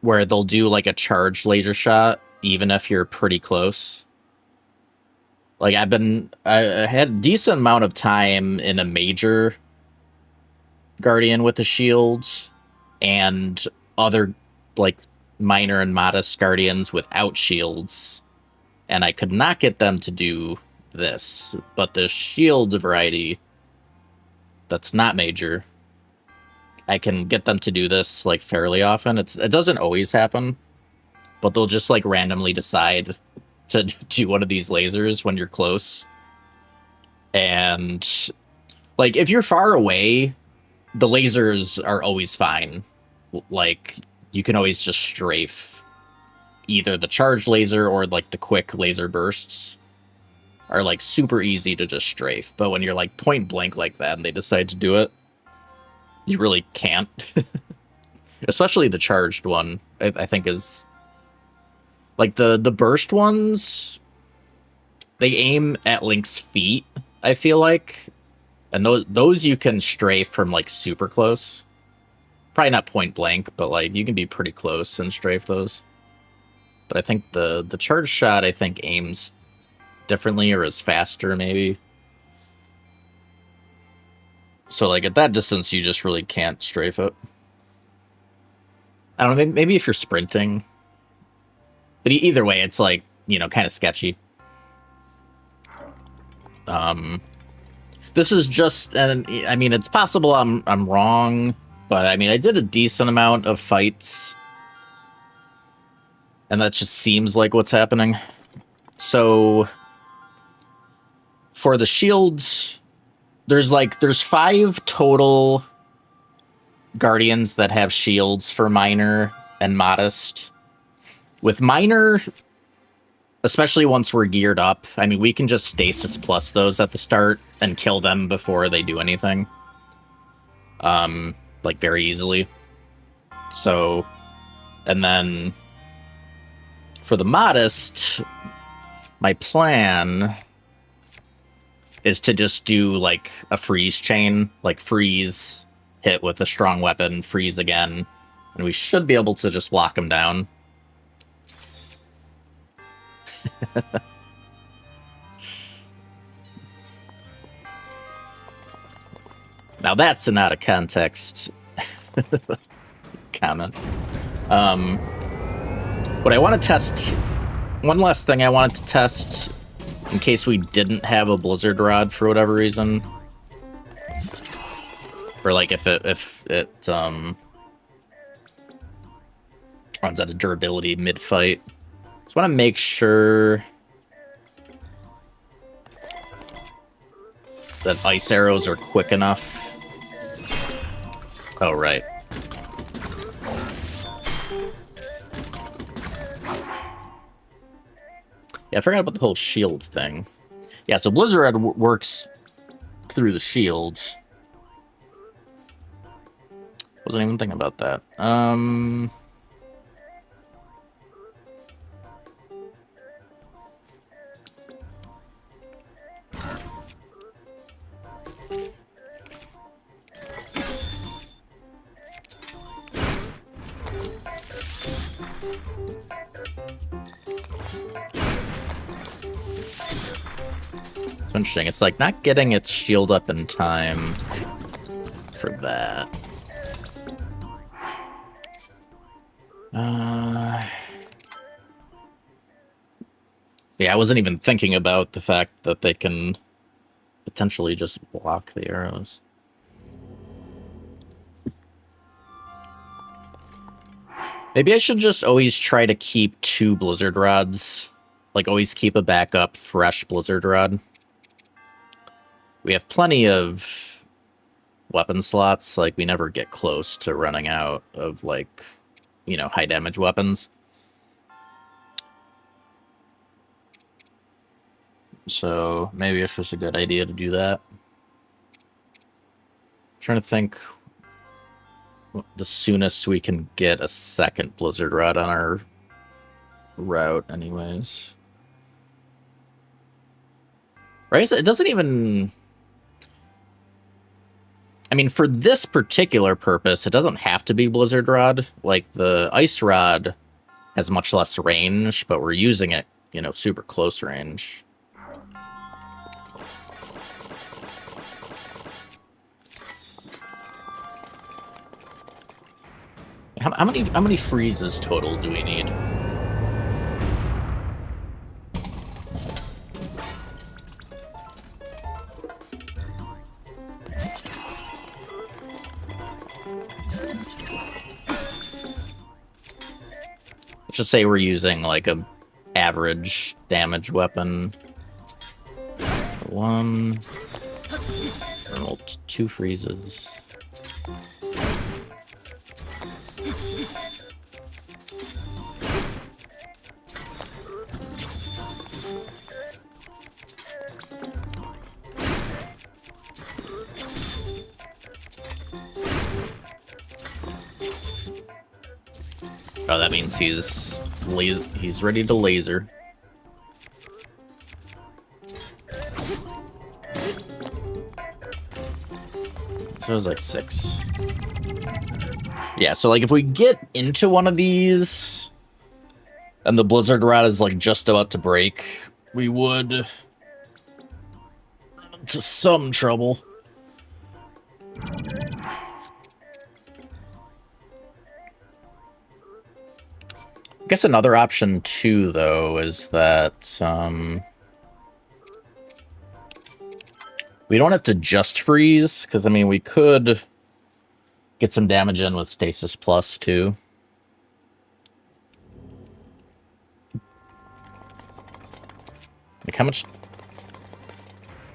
A: where they'll do like a charged laser shot even if you're pretty close. Like, I had a decent amount of time in a major Guardian with the shields and other, like, minor and modest Guardians without shields, and I could not get them to do this. But the shield variety that's not major, I can get them to do this, like, fairly often. It doesn't always happen, but they'll just, like, randomly decide to do one of these lasers when you're close. And, like, if you're far away, the lasers are always fine. Like, you can always just strafe. Either the charged laser or, like, the quick laser bursts are, like, super easy to just strafe. But when you're, like, point blank like that and they decide to do it, you really can't. Especially the charged one, I think is... Like, the burst ones, they aim at Link's feet, I feel like. And those you can strafe from, like, super close. Probably not point blank, but, like, you can be pretty close and strafe those. But I think the charge shot, I think, aims differently or is faster, maybe. So, like, at that distance, you just really can't strafe it. I don't know, maybe if you're sprinting. But either way, it's, like, you know, kind of sketchy. This is just, and I mean, it's possible I'm wrong, but I mean, I did a decent amount of fights, and that just seems like what's happening. So, for the shields, there's 5 total Guardians that have shields for minor and modest. With minor, especially once we're geared up, I mean, we can just stasis plus those at the start and kill them before they do anything. Like, very easily. So, and then For the modest, my plan is to just do like a freeze chain, like freeze, hit with a strong weapon, freeze again, and we should be able to just lock him down. Now that's an out of context comment. What I want to test, one last thing I wanted to test, in case we didn't have a Blizzard Rod for whatever reason, or like if it runs out of durability mid-fight. Just want to make sure that ice arrows are quick enough. Oh, right. Yeah, I forgot about the whole shield thing. Yeah, so Blizzard works through the shields. Wasn't even thinking about that. It's interesting. It's like not getting its shield up in time for that. Yeah, I wasn't even thinking about the fact that they can potentially just block the arrows. Maybe I should just always try to keep 2 Blizzard Rods. Like, always keep a backup fresh Blizzard Rod. We have plenty of weapon slots. Like, we never get close to running out of, like, you know, high damage weapons. So maybe it's just a good idea to do that. I'm trying to think the soonest we can get a second Blizzard Rod on our route anyways. Right? It doesn't even... I mean, for this particular purpose, it doesn't have to be Blizzard Rod. Like, the Ice Rod has much less range, but we're using it, you know, super close range. How many freezes total do we need? Let's just say we're using like a average damage weapon. 1, well, 2 freezes. Oh, that means he's ready to laser. So it was like 6. Yeah, so like if we get into one of these and the Blizzard Rod is like just about to break, we would run into some trouble. I guess another option too, though, is that we don't have to just freeze, because I mean we could get some damage in with Stasis Plus too. Like, how much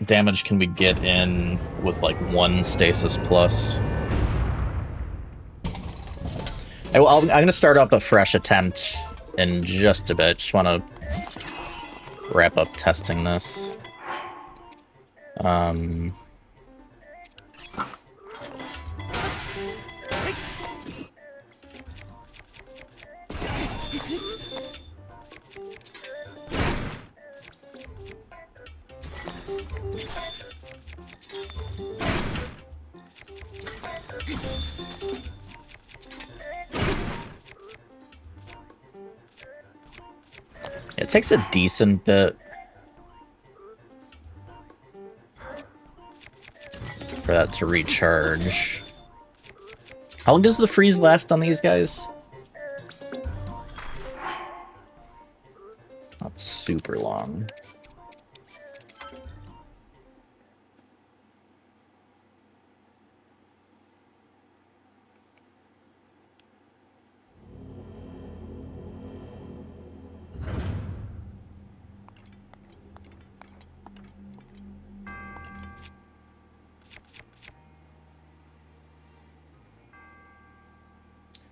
A: damage can we get in with like 1 Stasis Plus? I'm going to start up a fresh attempt in just a bit. Just want to wrap up testing this. It takes a decent bit for that to recharge. How long does the freeze last on these guys? Not super long.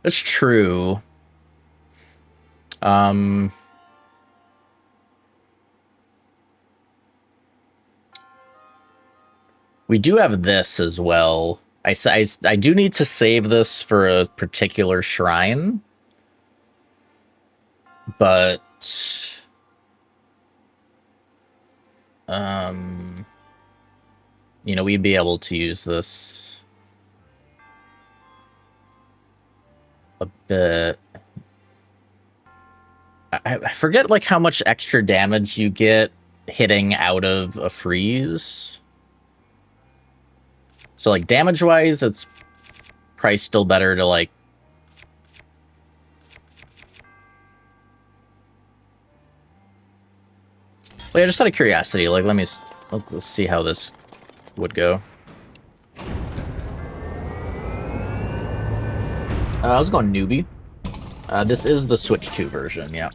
A: That's true. We do have this as well. I do need to save this for a particular shrine. But... you know, we'd be able to use this a bit. I forget, like, how much extra damage you get hitting out of a freeze. So, like, damage-wise, it's probably still better to, like... Well, yeah, just out of curiosity, like, let's see how this would go. I was going newbie. This is the Switch 2 version, yeah.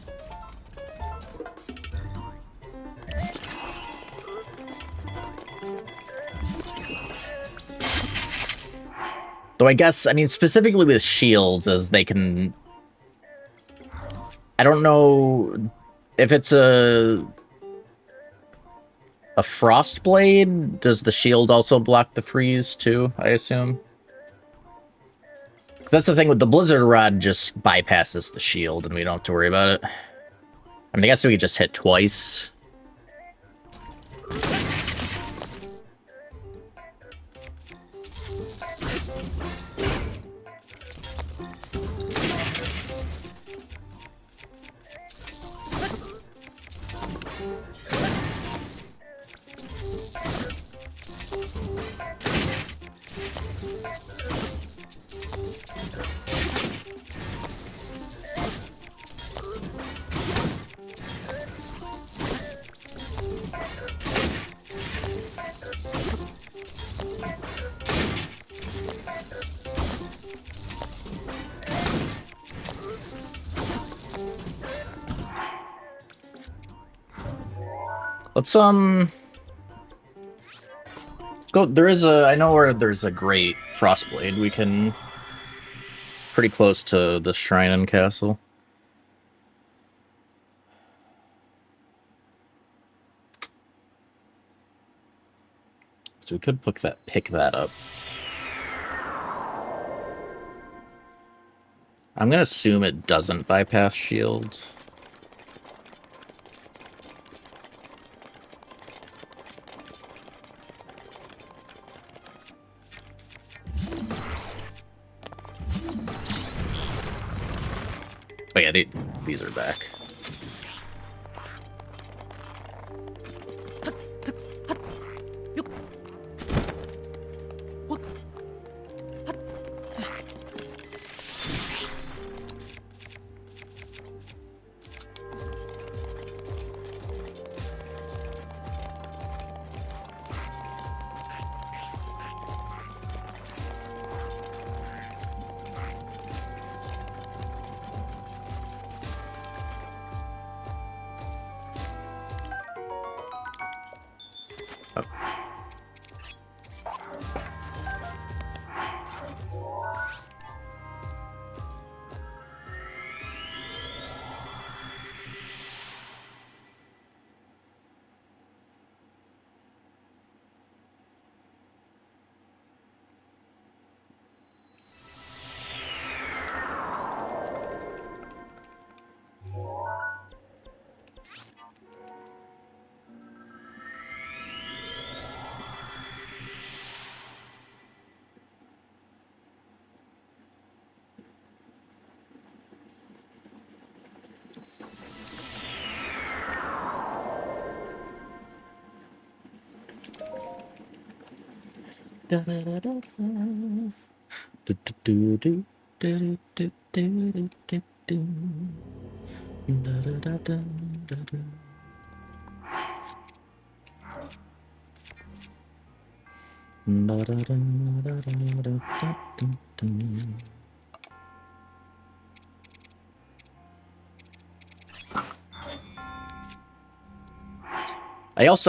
A: Though I guess, I mean, specifically with shields, as they can... I don't know if it's a frost blade. Does the shield also block the freeze too, I assume? Because that's the thing with the Blizzard Rod, just bypasses the shield and we don't have to worry about it. I mean, I guess we could just hit twice. Let's go. There is a, I know where there's a great Frostblade. We can, pretty close to the Shrine and Castle. So we could pick that up. I'm gonna assume it doesn't bypass shields. Oh yeah, these are back.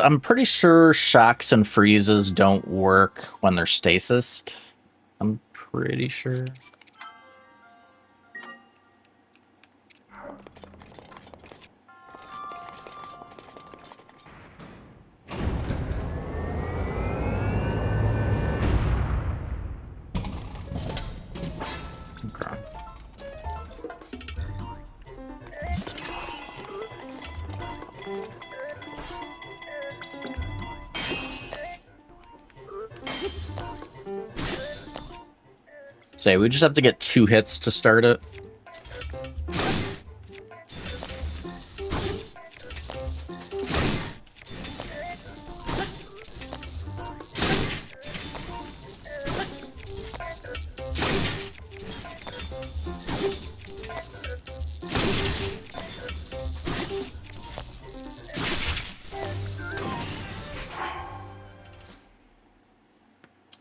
A: I'm pretty sure shocks and freezes don't work when they're stasised. I'm pretty sure. Okay. So we just have to get 2 hits to start it.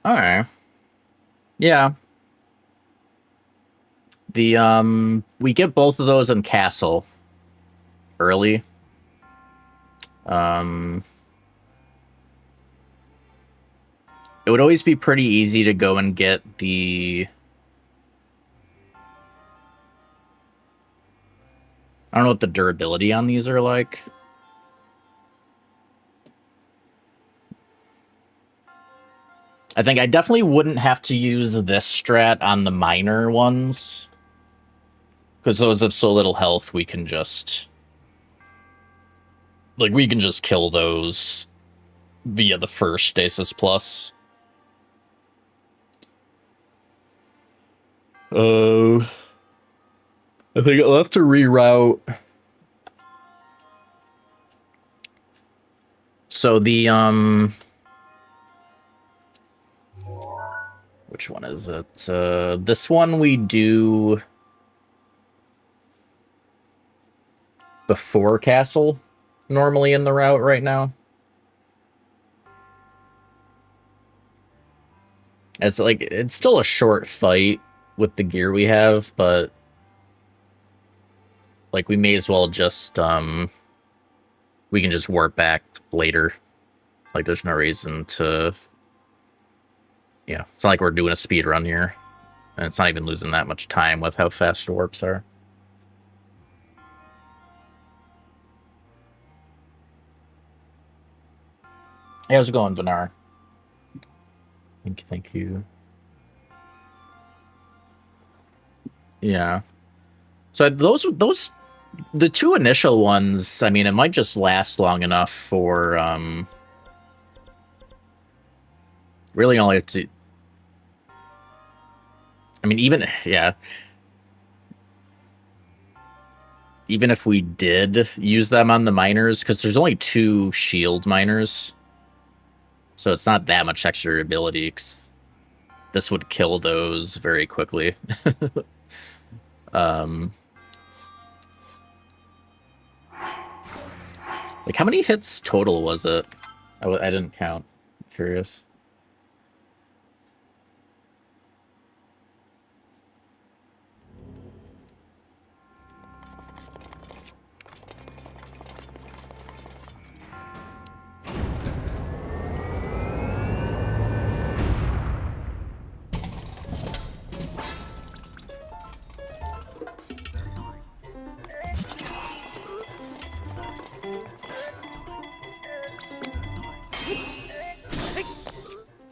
A: Alright. Yeah. We get both of those in castle early. It would always be pretty easy to go and get the... I don't know what the durability on these are like. I think I definitely wouldn't have to use this strat on the minor ones. Because those have so little health, we can just... Like, we can just kill those via the first Stasis Plus. I think I'll have to reroute. So the, which one is it? This one we do before castle, normally in the route right now. It's like, it's still a short fight with the gear we have, but like we may as well just, we can just warp back later. Like there's no reason to, yeah, it's not like we're doing a speed run here. And it's not even losing that much time with how fast warps are. Hey, how's it going, Vinar? Thank you. Yeah. So those, the 2 initial ones, I mean, it might just last long enough for, really only to, I mean, even, yeah. Even if we did use them on the miners, because there's only 2 shield miners. So it's not that much extra ability. This would kill those very quickly. Like, how many hits total was it? I didn't count. I'm curious.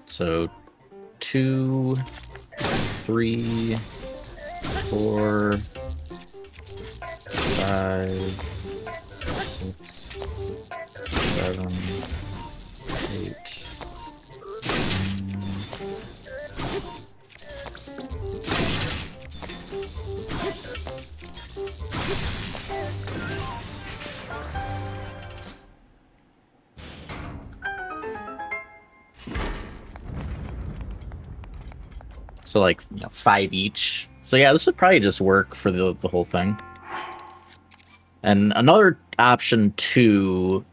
A: So 2, 3, 4, 5, 6, 7, 8. So like, 5 each. So yeah, this would probably just work for the whole thing. And another option too,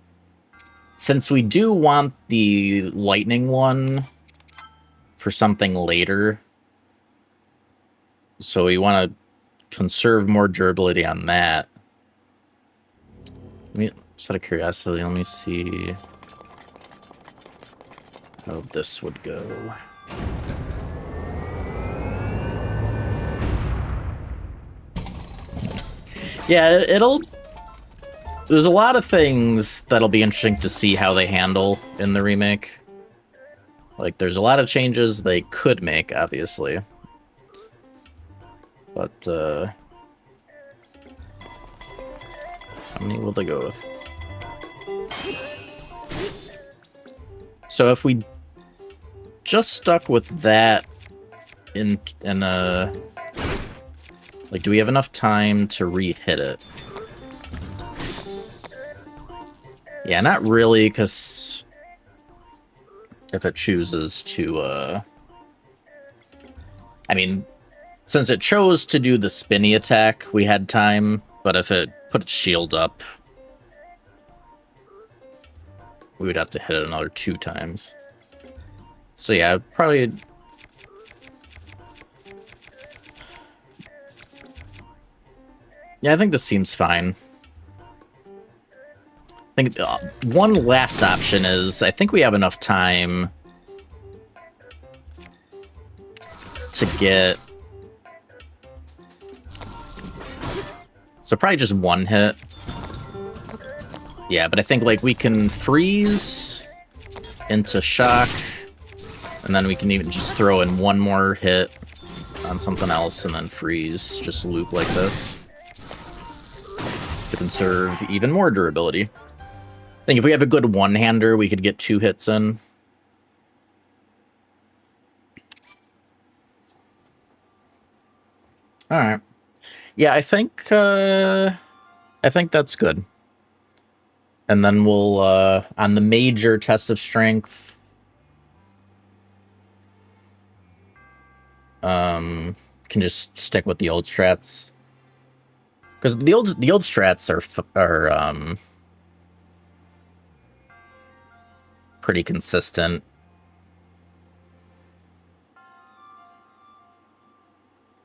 A: since we do want the lightning one for something later, so we want to conserve more durability on that. Just out of curiosity, let me see how this would go. Yeah, there's a lot of things that'll be interesting to see how they handle in the remake. Like, there's a lot of changes they could make, obviously. But, how many will they go with? So if we just stuck with that like, do we have enough time to re-hit it? Yeah, not really, because if it chooses to, I mean, since it chose to do the spinny attack, we had time, but if it put its shield up, we would have to hit it another 2 times. So yeah, probably... Yeah, I think this seems fine. I think one last option is, I think we have enough time to get... So probably just 1 hit. Yeah, but I think, like, we can freeze into shock, and then we can even just throw in 1 more hit on something else, and then freeze, just loop like this to conserve even more durability. I think if we have a good one-hander, we could get 2 hits in. All right. Yeah, I think that's good. And then we'll on the major test of strength, can just stick with the old strats, because the old strats are pretty consistent.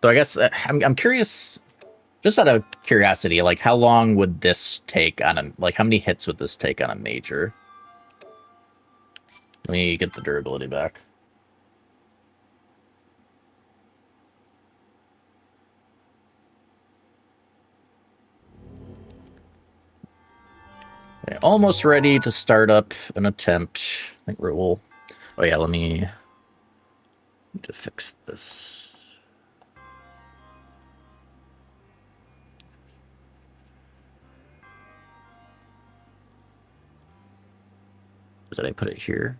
A: So I guess I'm curious, just out of curiosity, like, how long would this take on a, like, how many hits would this take on a major? Let me get the durability back. Okay, almost ready to start up an attempt. I think we'll... Oh yeah, let me... need to fix this. Did I put it here?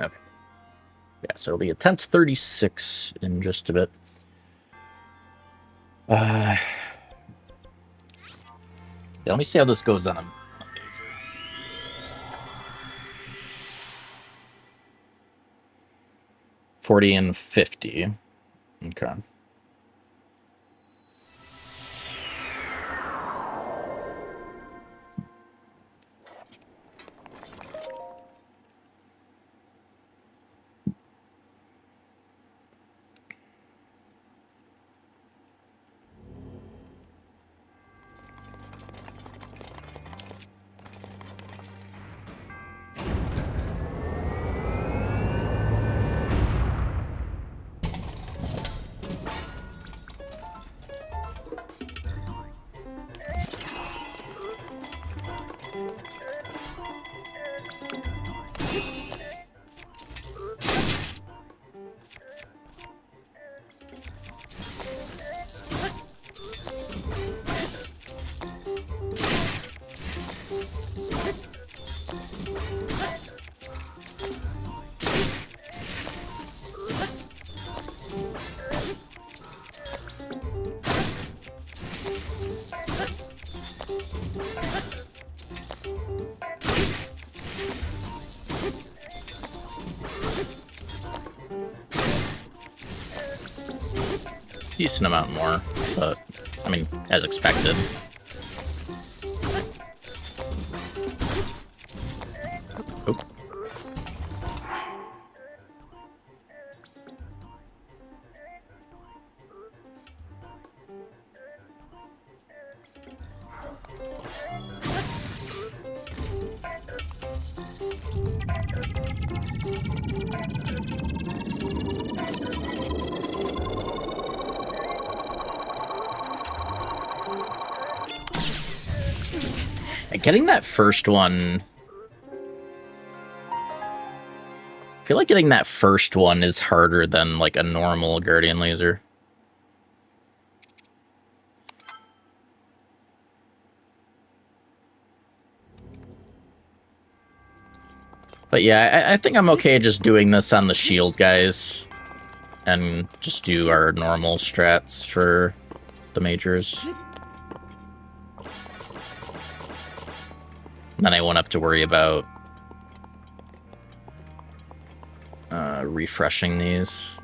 A: Okay. Yeah, so it'll be attempt 36 in just a bit. Yeah, let me see how this goes on a major. 40 and 50. Okay. decent amount more, but I mean, as expected. Oop. Getting that first one... I feel like getting that first one is harder than, like, a normal Guardian Laser. But yeah, I think I'm okay just doing this on the shield guys. And just do our normal strats for the majors. Then I won't have to worry about refreshing these.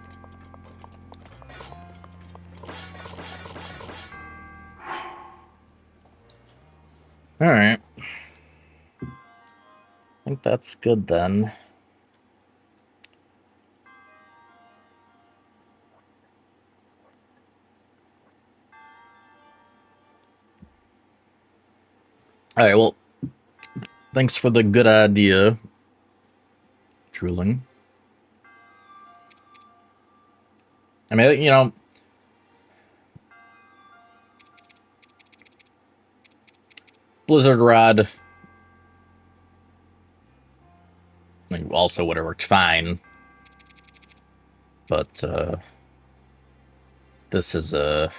A: Alright. I think that's good then. Alright, well, thanks for the good idea, Drooling. I mean, you know, Blizzard Rod also would have worked fine, but this is a...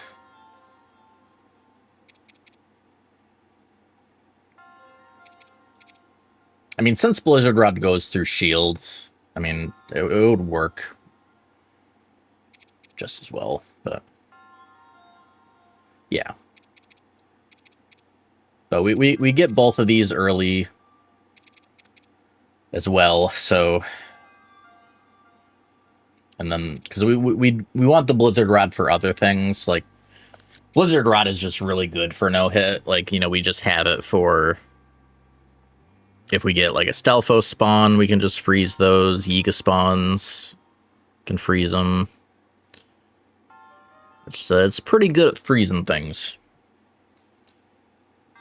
A: I mean, since Blizzard Rod goes through shields, I mean, it would work just as well, but yeah. But we get both of these early as well, so... And then, because we want the Blizzard Rod for other things, like, Blizzard Rod is just really good for no-hit, like, you know, we just have it for... If we get, like, a Stelphos spawn, we can just freeze those. Yiga spawns, can freeze them. It's pretty good at freezing things.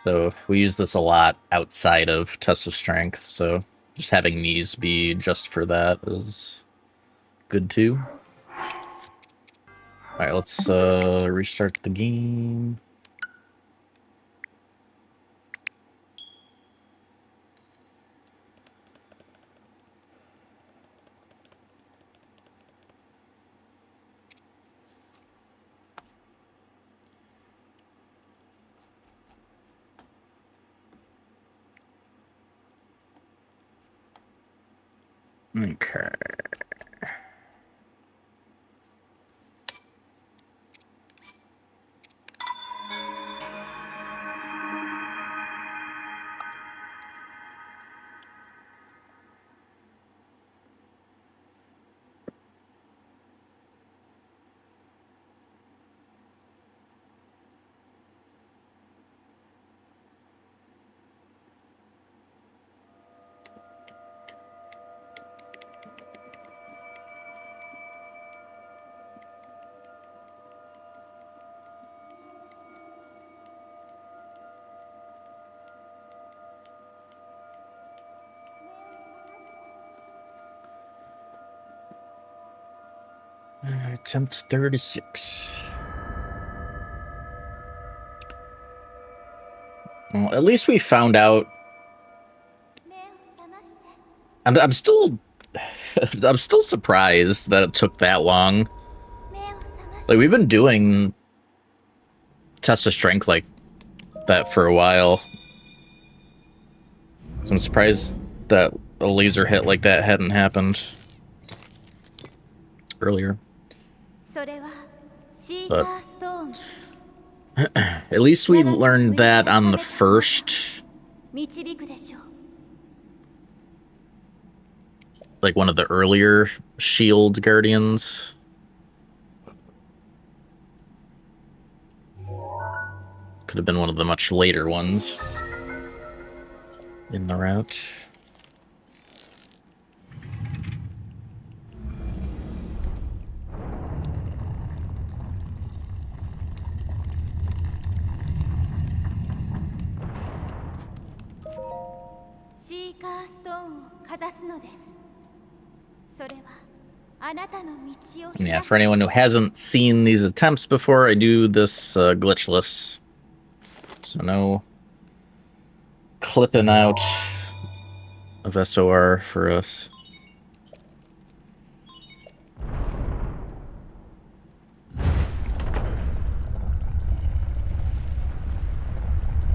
A: So we use this a lot outside of Test of Strength, so just having these be just for that is good too. Alright, let's restart the game. Okay. Attempt 36. Well, at least we found out. I'm still I'm still surprised that it took that long. Like, we've been doing Test of Strength like that for a while. So I'm surprised that a laser hit like that hadn't happened earlier. But at least we learned that on the first, like, one of the earlier shield guardians. Could have been one of the much later ones in the route. And yeah, for anyone who hasn't seen these attempts before, I do this glitchless. So no clipping out of SOR for us.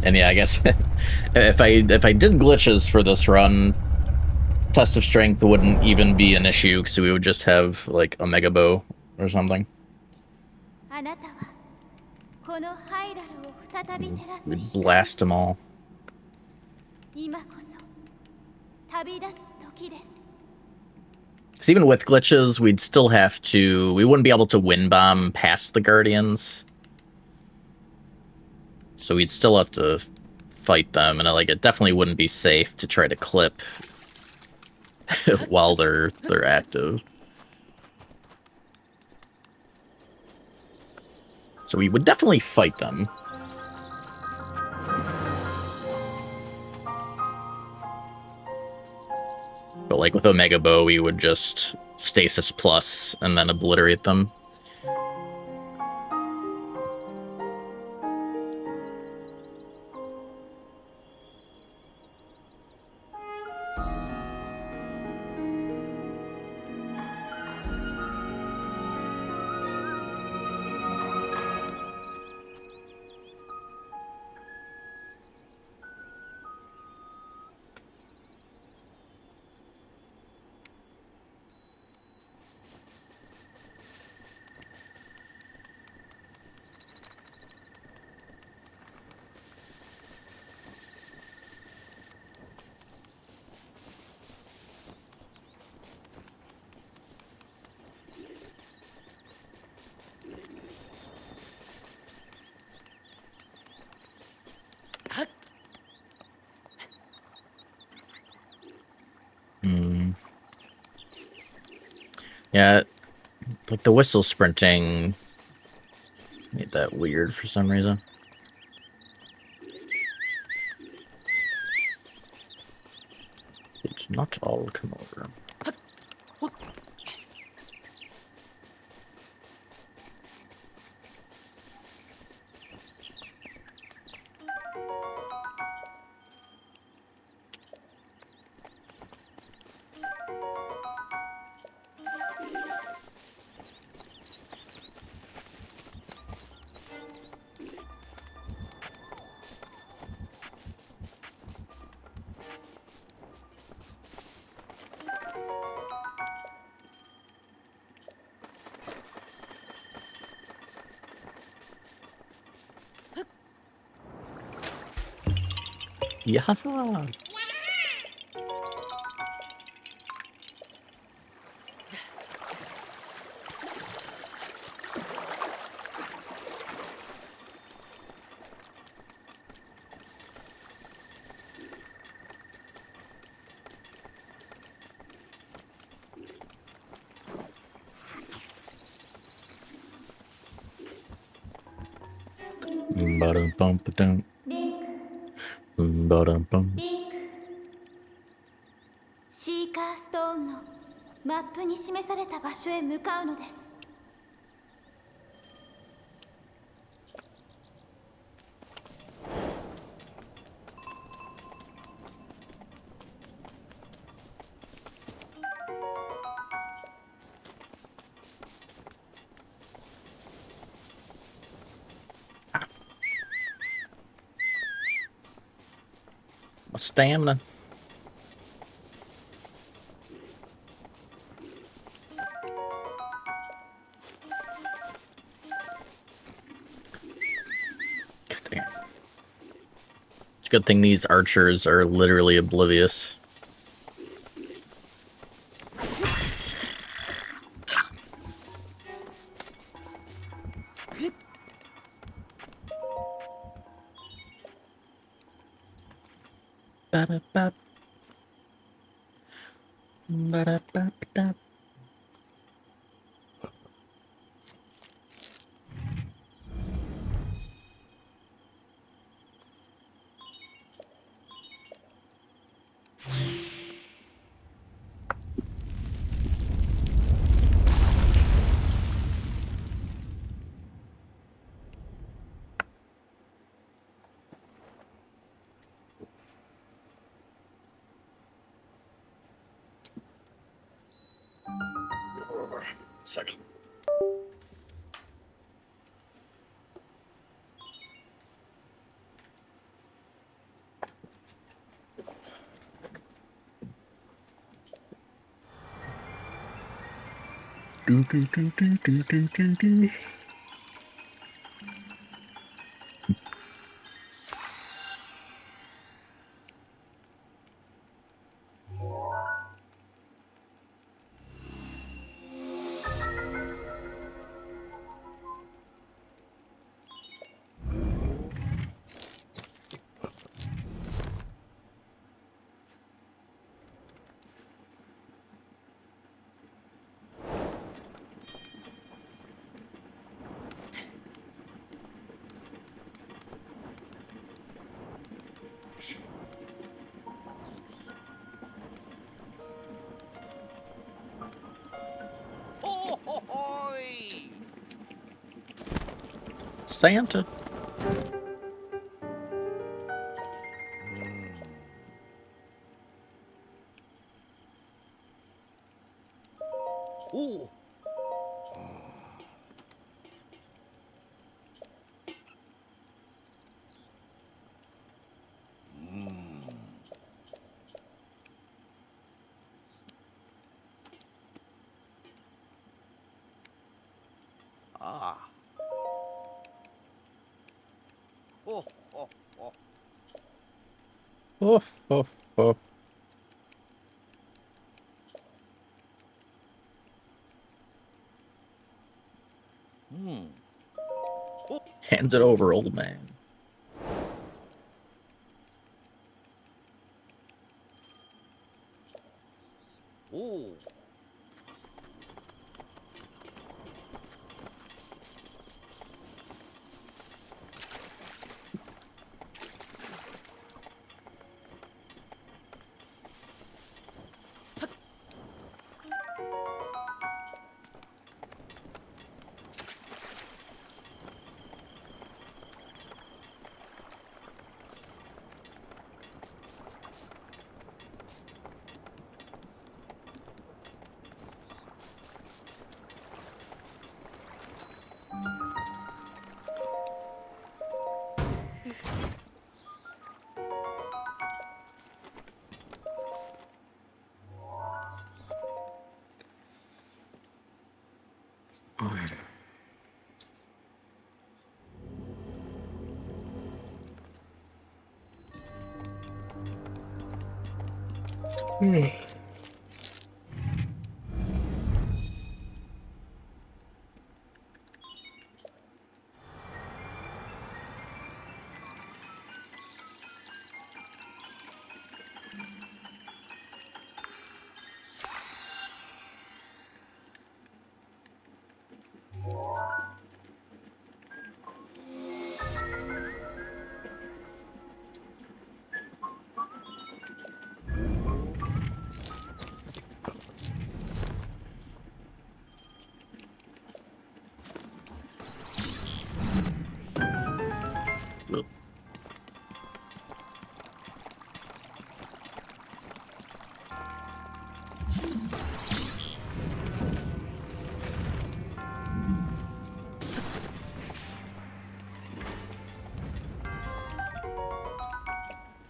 A: And yeah, I guess if I did glitches for this run, test of strength wouldn't even be an issue because we would just have like a mega bow or something. We'd blast them all. Because even with glitches, we'd still have to... We wouldn't be able to wind bomb past the Guardians. So we'd still have to fight them, and it definitely wouldn't be safe to try to clip while they're active. So we would definitely fight them. But like with Omega Bow, we would just stasis plus and then obliterate them. Yeah, like the whistle sprinting made that weird for some reason. Did not all come over. Yeah. Ba-dum-bum-ba-dum. Ba-dum-bum.
B: シーカーストーンのマップに示された場所へ向かうのです。
A: My stamina. Damn. It's a good thing these archers are literally oblivious. Ba-da-ba. Ba-da-ba-ba-da. Second. Do, do, do, do, do, do, do, do.
C: Ho ho hoy!
A: Santa.
C: Oh! Ah! Ho ho ho!
A: Oh, oh, oh. Hand it over, old man.
C: Oh!
A: Look.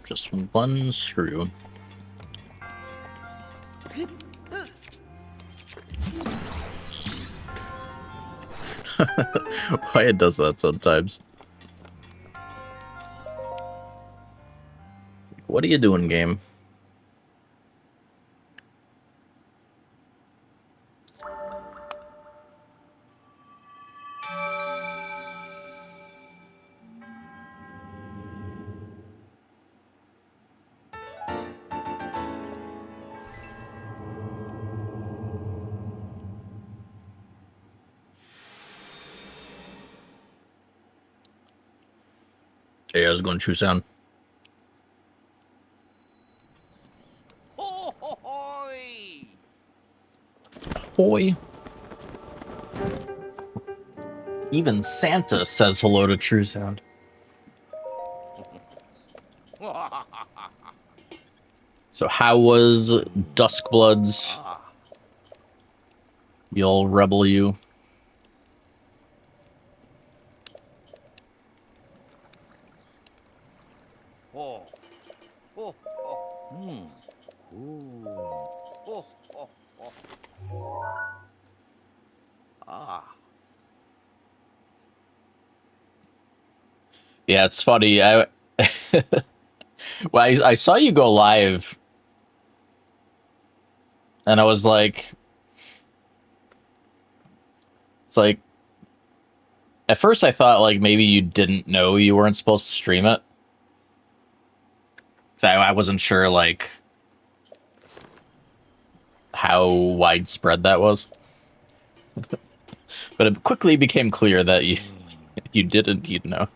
A: Just one screw. Why it does that sometimes. What are you doing, game? Hey, how's it going, True Sound?
C: Ho ho hoy!
A: Boy. Even Santa says hello to True Sound. So how was Duskbloods?
C: Ah,
A: The old rebel you?
C: ho, ho, ho. Ooh. Ho, ho, ho. Ah.
A: Yeah, it's funny. Well, I saw you go live, and I was like, it's like, at first I thought like maybe you didn't know you weren't supposed to stream it. So I wasn't sure like how widespread that was. But it quickly became clear that you did indeed know.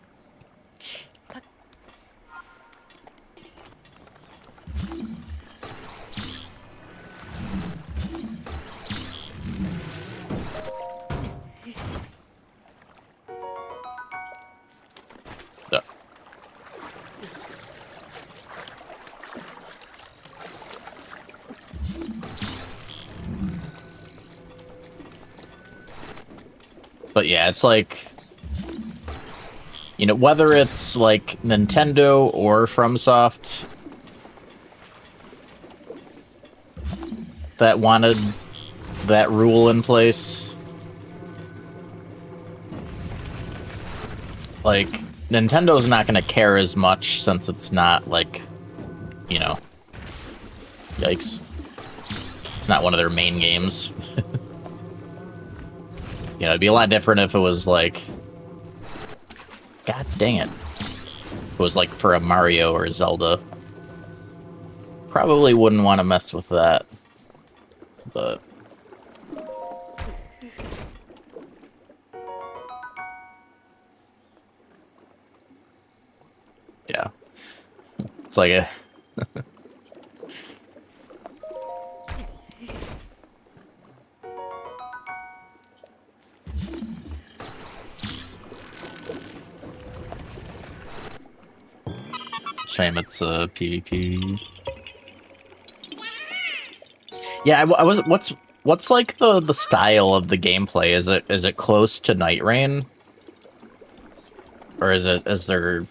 A: Yeah. But yeah, it's like, you know, whether it's like Nintendo or FromSoft that wanted that rule in place, like, Nintendo's not going to care as much since it's not like, you know, yikes. It's not one of their main games. You know, it'd be a lot different if it was like, god dang it. If it was like for a Mario or a Zelda. Probably wouldn't want to mess with that. But yeah. It's like a shame it's a PvP. Yeah, I was. What's like the style of the gameplay? Is it close to Night Rain, or is there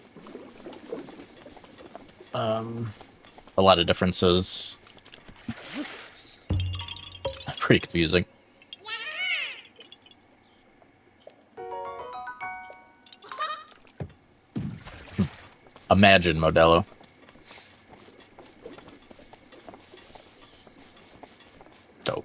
A: a lot of differences? Pretty confusing. Imagine Modelo. Dope.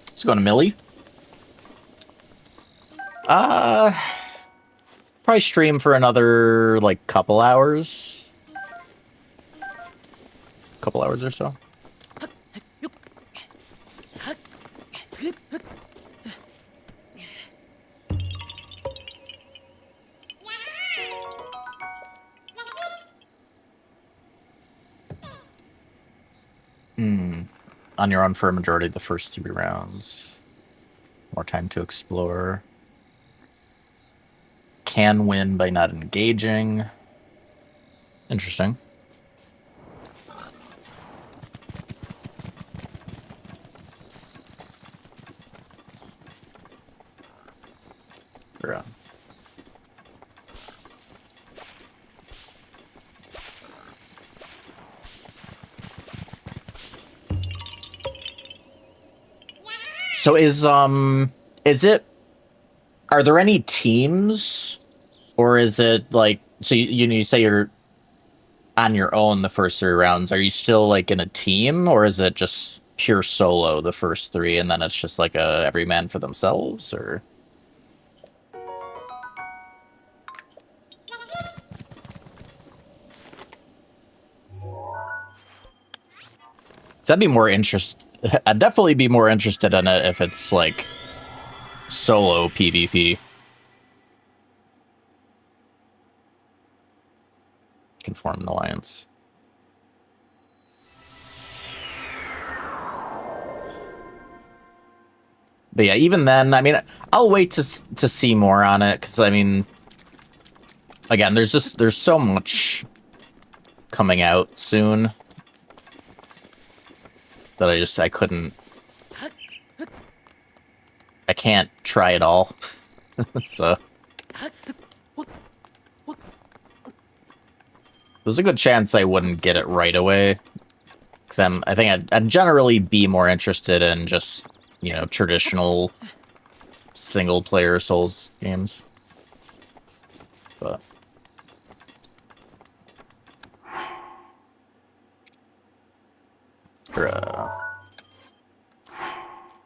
A: Let's go to Millie. Probably stream for another like couple hours or so. On your own for a majority of the first 3 rounds. More time to explore. Can win by not engaging. Interesting. Bruh. So is it, are there any teams, or is it like, so you say you're on your own the first 3 rounds, are you still like in a team, or is it just pure solo the first 3 and then it's just like a every man for themselves, or? So I'd be more I'd definitely be more interested in it if it's like solo PvP. Can form an alliance. But yeah, even then, I mean, I'll wait to see more on it, because I mean, again, there's so much coming out soon that I can't try it all. So there's a good chance I wouldn't get it right away, because I think I'd generally be more interested in just, you know, traditional single-player Souls games. But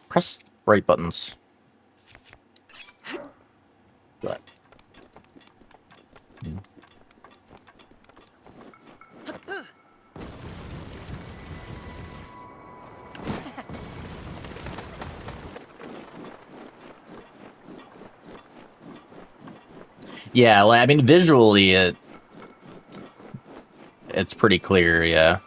A: press right buttons. But yeah, like, I mean, visually it's pretty clear, yeah.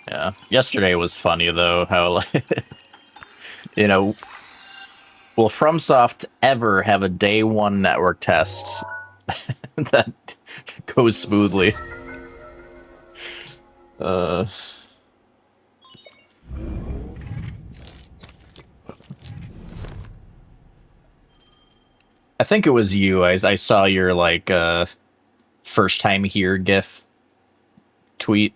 A: Yeah, yesterday was funny though, how like, you know, will FromSoft ever have a day 1 network test that goes smoothly? I think it was you. I saw your like first time here GIF tweet.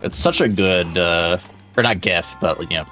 A: It's such a good, or not GIF, but, you know.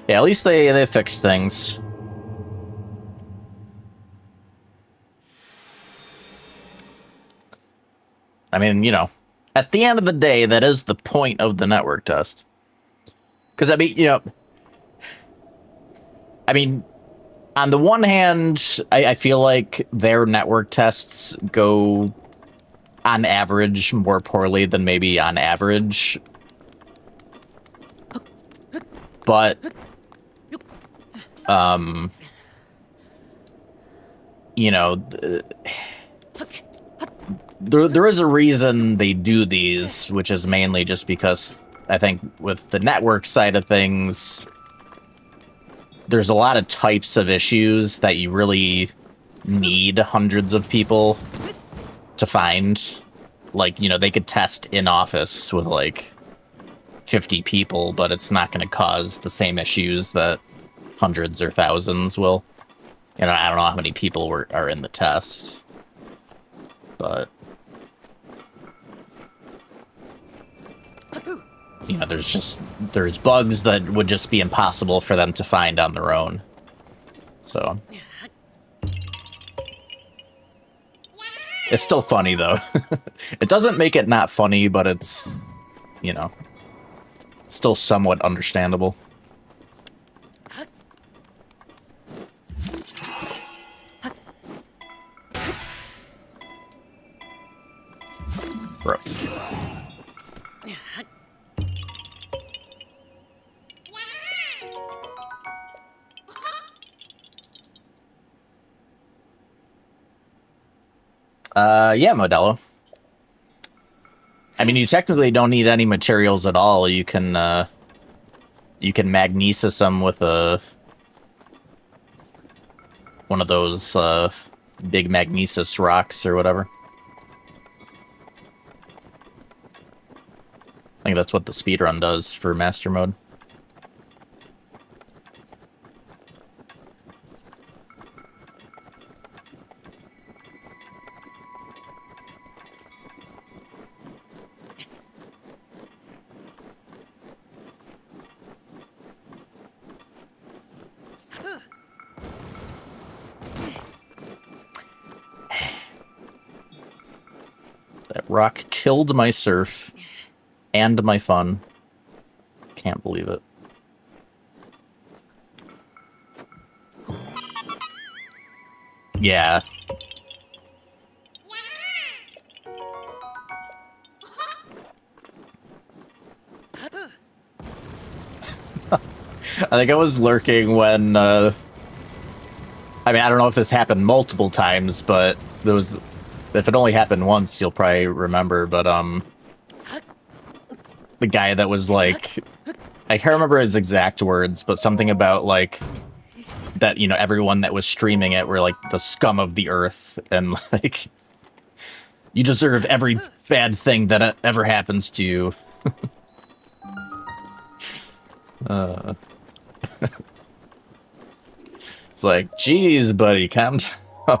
A: Yeah, at least they fixed things. I mean, you know, at the end of the day, that is the point of the network test. Because, I mean, you know, I mean, on the one hand, I feel like their network tests go, on average, more poorly than maybe on average. But You know, there is a reason they do these, which is mainly just because I think with the network side of things, there's a lot of types of issues that you really need hundreds of people to find. Like, you know, they could test in office with like 50 people, but it's not going to cause the same issues that hundreds or thousands will. You know, I don't know how many people are in the test, but you know, there's bugs that would just be impossible for them to find on their own. So it's still funny though. It doesn't make it not funny, but it's, you know, still somewhat understandable. Bro. Yeah, Modelo. I mean, you technically don't need any materials at all. You can magnesis them with one of those big magnesis rocks or whatever. I think that's what the speedrun does for Master Mode. That rock killed my surf and my fun. Can't believe it. Yeah. I think I was lurking when, I mean, I don't know if this happened multiple times, but there was, if it only happened once, you'll probably remember, but, the guy that was like, I can't remember his exact words, but something about, like, that, you know, everyone that was streaming it were, like, the scum of the earth, and, like, you deserve every bad thing that ever happens to you. It's like, geez, buddy, calm down.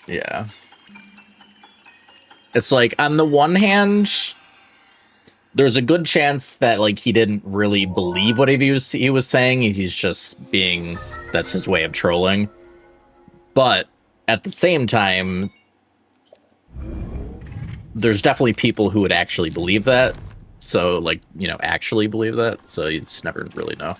A: Yeah. It's like, on the one hand, there's a good chance that, like, he didn't really believe what he was saying. He's just being, that's his way of trolling. But at the same time, there's definitely people who would actually believe that. So, like, you know, actually believe that. So you just never really know.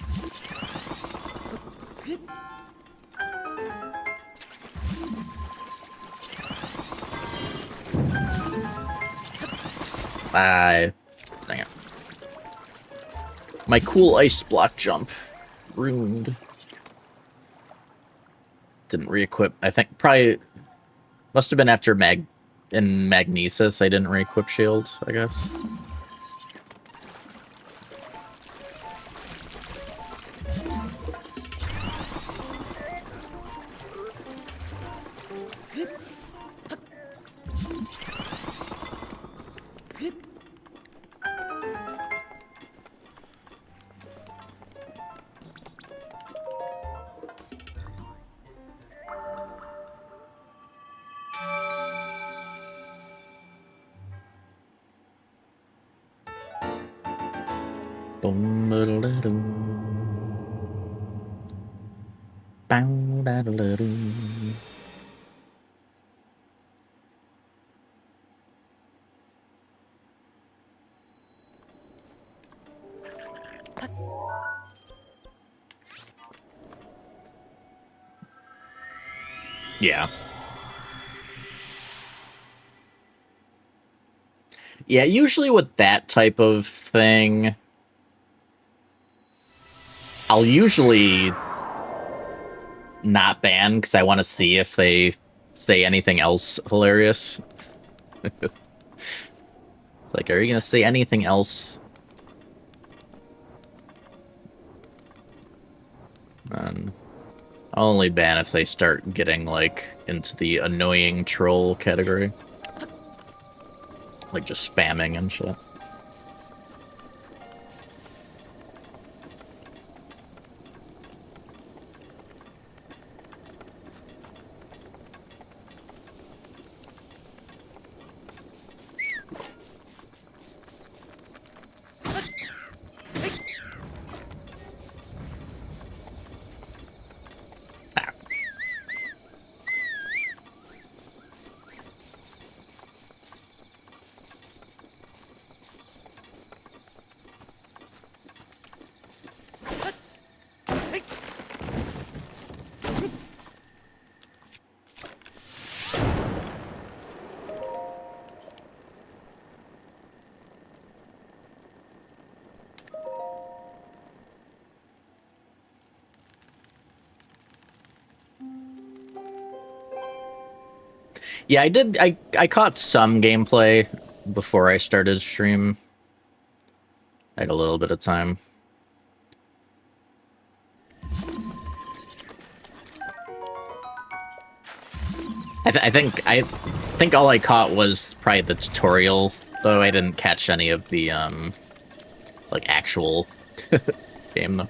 A: Dang it. My cool ice block jump ruined. Didn't re-equip. I think probably must have been after Magnesis. I didn't re-equip shield, I guess. Yeah. Yeah, usually with that type of thing, I'll usually not ban because I want to see if they say anything else hilarious. It's like, are you gonna say anything else? And I'll only ban if they start getting, like, into the annoying troll category. Like, just spamming and shit. Yeah, I caught some gameplay before I started stream. I had a little bit of time. I think all I caught was probably the tutorial, though I didn't catch any of the like actual game though.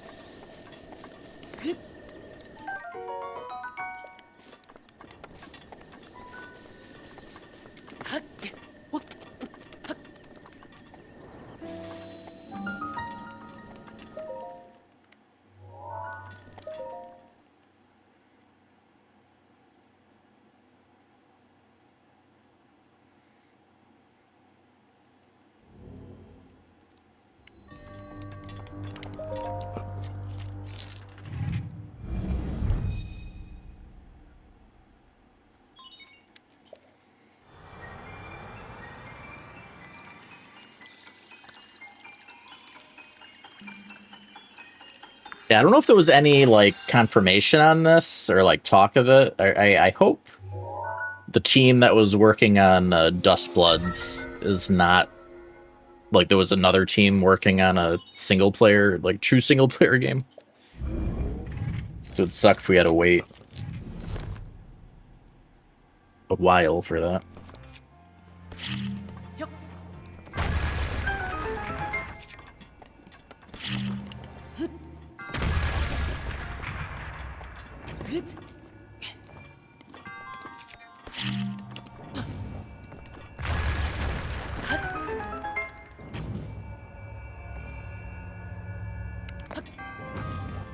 A: Yeah, I don't know if there was any, like, confirmation on this, or, like, talk of it. I hope the team that was working on Dustbloods is not... Like, there was another team working on a single-player, like, true single-player game. So it'd suck if we had to wait a while for that.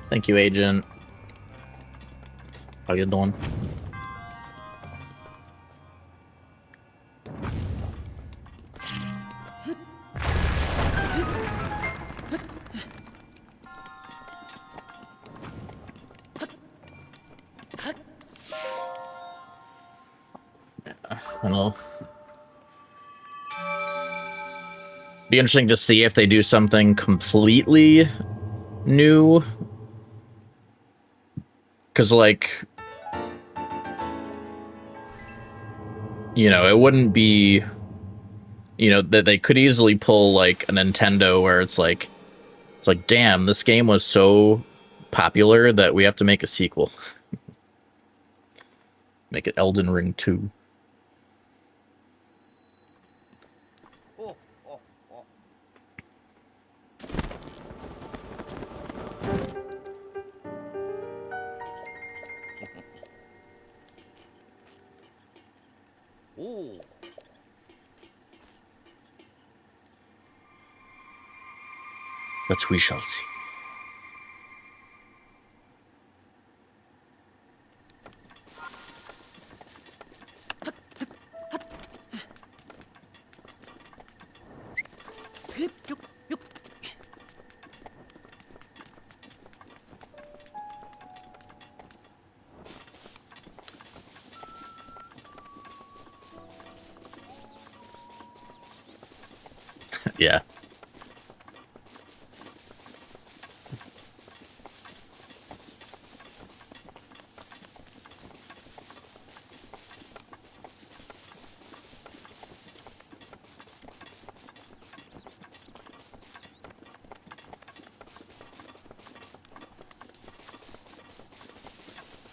A: Thank you, Agent. How you doing? I don't know. Be interesting to see if they do something completely new. Because, like, you know, it wouldn't be, you know, that they could easily pull, like, a Nintendo where it's like, damn, this game was so popular that we have to make a sequel. Make it Elden Ring 2.
C: Oh.
A: But we shall see. Yeah.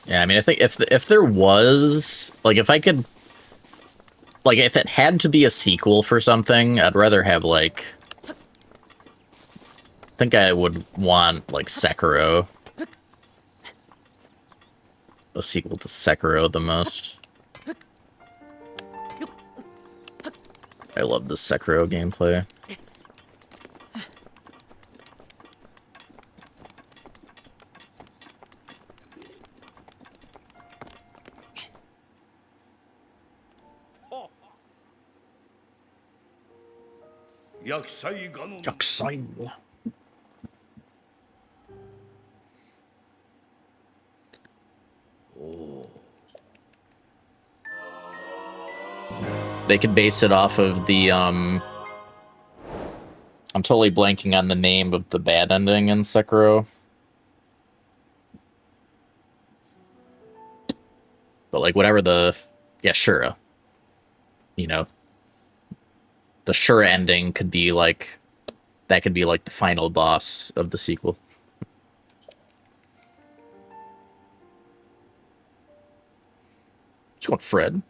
A: Yeah, I mean, I think if there was, like, if I could, like, if it had to be a sequel for something, I'd rather have, like, I think I would want, like, Sekiro. A sequel to Sekiro the most. I love the Sekiro gameplay. Yakusai. They could base it off of the, I'm totally blanking on the name of the bad ending in Sekiro. But, like, whatever the... Yeah, Shura. You know? The Shura ending could be, like... That could be, like, the final boss of the sequel. Just going Fred.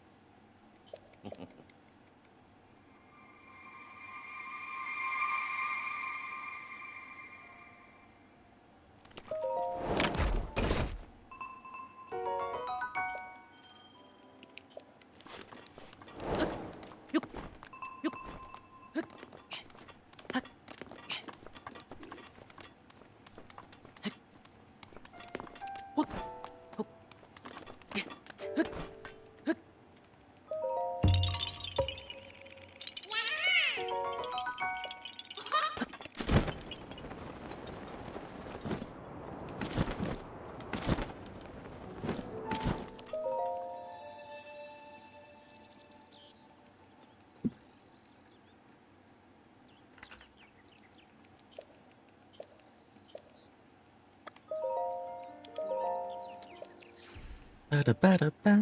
A: Ba-da-ba-da-ba.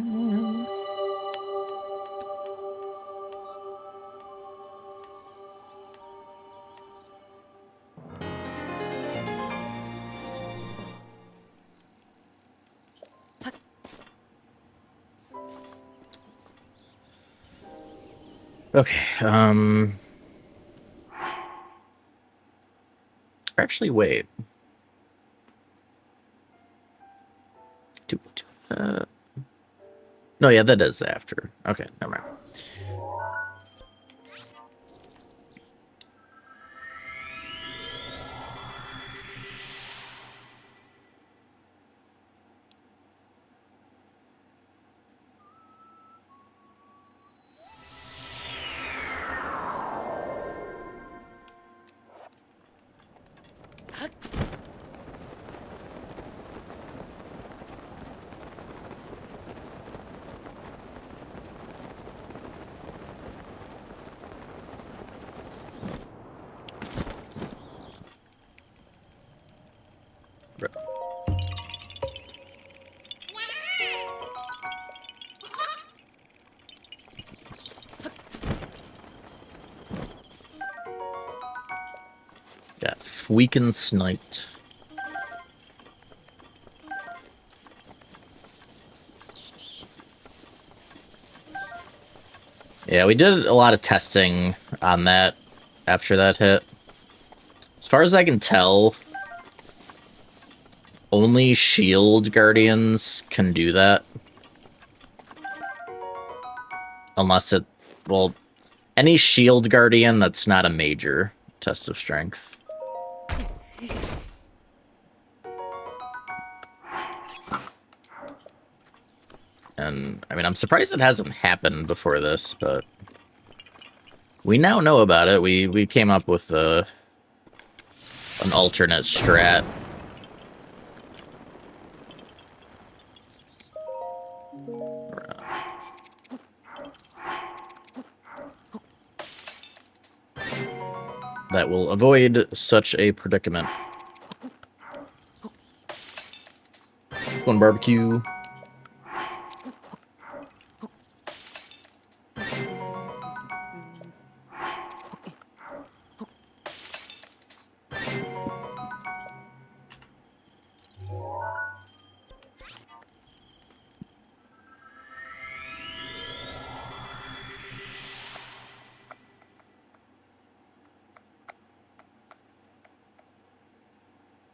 A: Okay, actually, wait. No, yeah, that is after. Okay, never mind. Got Weakened Sniped. Yeah, we did a lot of testing on that after that hit. As far as I can tell, only Shield Guardians can do that. Unless it... Well, any Shield Guardian that's not a major test of strength. And, I mean, I'm surprised it hasn't happened before this, but... We now know about it. We came up with an alternate strat. that will avoid such a predicament. One barbecue.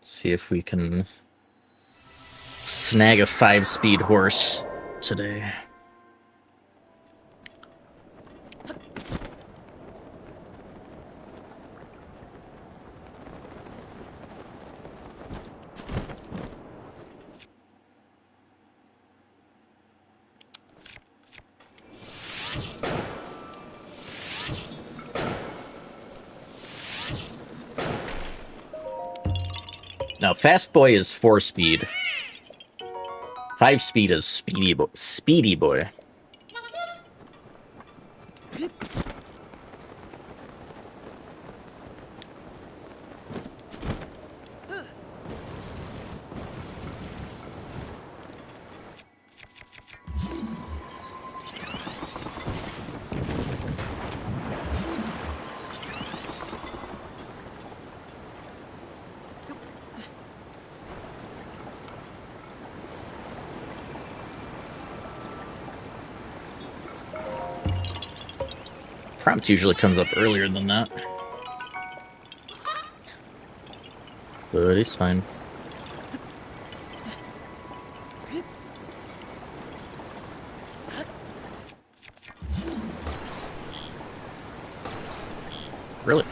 A: See if we can snag a 5-speed horse today. Now, Fast Boy is 4-speed. 5-speed is Speedy Boy. Prompt usually comes up earlier than that. But it's fine. Really?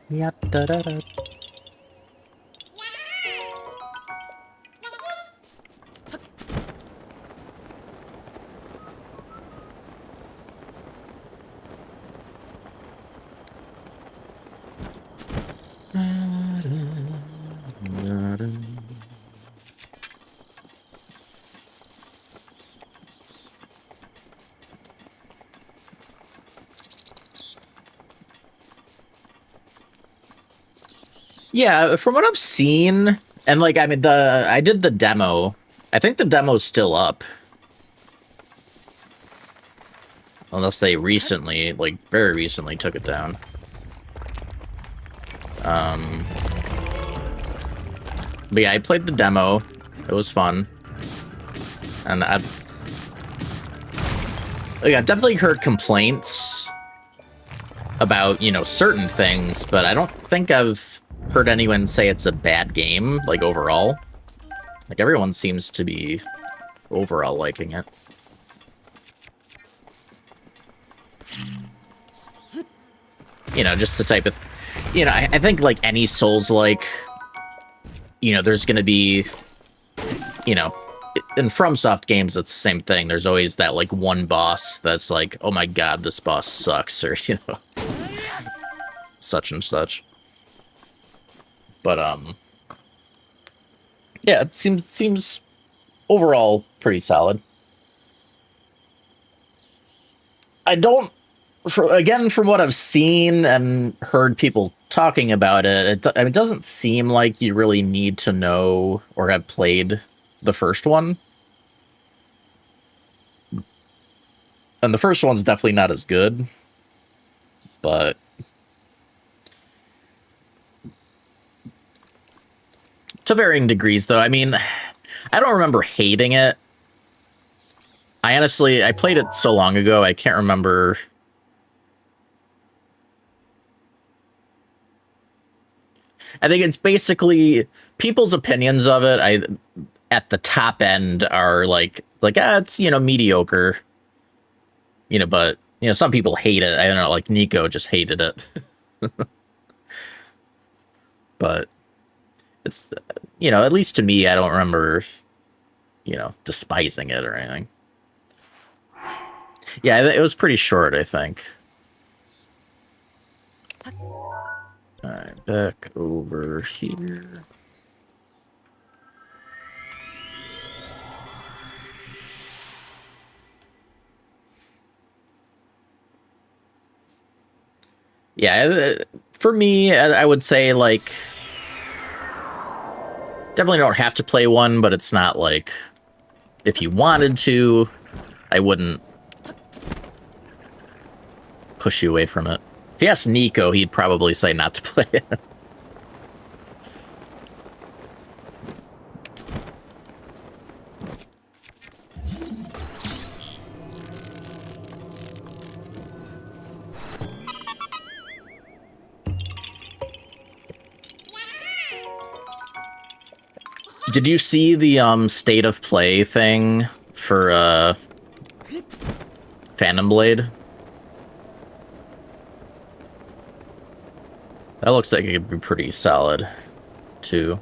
A: Yep, da da da. Yeah, from what I've seen, and like, I mean, I did the demo. I think the demo's still up. Unless they recently, like, very recently took it down. But yeah, I played the demo. It was fun. And I've definitely heard complaints about, you know, certain things, but I don't think I've heard anyone say it's a bad game, like, overall. Like, everyone seems to be overall liking it. You know, just the type of... You know, I think, like, any Souls-like... You know, there's gonna be... You know, in FromSoft games, it's the same thing. There's always that, like, one boss that's like, oh my god, this boss sucks, or, you know... such and such. But, yeah, it seems overall pretty solid. I don't... Again, from what I've seen and heard people talking about it, I mean, it doesn't seem like you really need to know or have played the first one. And the first one's definitely not as good, but... To varying degrees, though. I mean, I don't remember hating it. I played it so long ago, I can't remember... I think it's basically people's opinions of it. at the top end are like it's, you know, mediocre. You know, but you know, some people hate it. I don't know, like Nico just hated it. But it's, you know, at least to me, I don't remember, you know, despising it or anything. Yeah, it was pretty short, I think. Alright, back over here. Yeah, for me, I would say, like, definitely don't have to play one, but it's not like, if you wanted to, I wouldn't push you away from it. If you ask Nico, he'd probably say not to play it. Did you see the state of play thing for Phantom Blade? That looks like it could be pretty solid, too.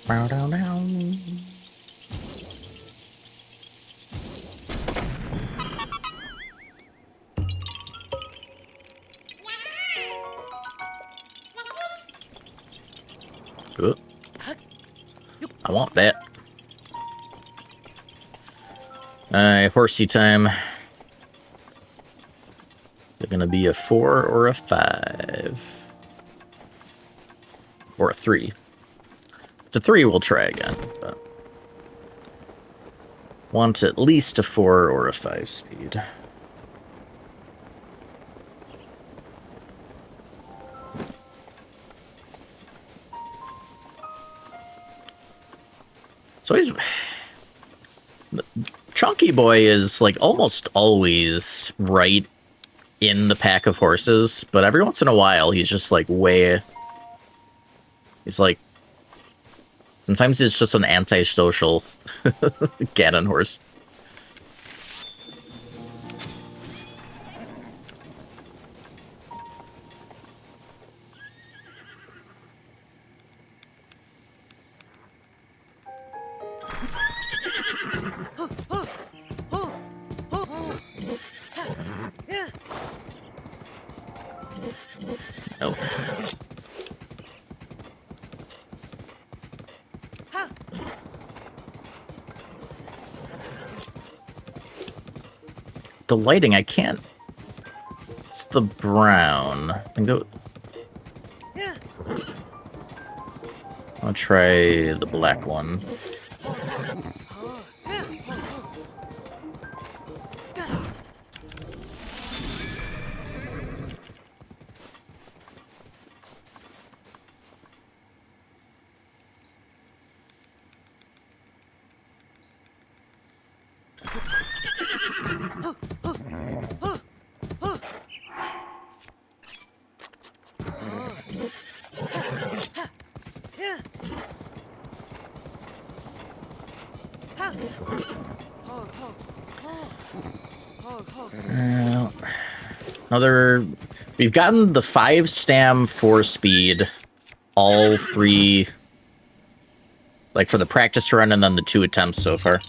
A: Bow, down, down. Ooh. I want that. Horsey time. Is it gonna be a 4 or a 5? Or a 3? If it's a 3, we'll try again. But want at least a 4 or a 5 speed. So he's... Chunky Boy is, like, almost always right in the pack of horses, but every once in a while, he's just, like, way... He's, like... Sometimes it's just an antisocial Ganon horse. Nope. The lighting, I can't... It's the brown. I can go... I'll try the black one. Another... We've gotten the 5 stam 4 speed, all 3, like for the practice run, and then the 2 attempts so far.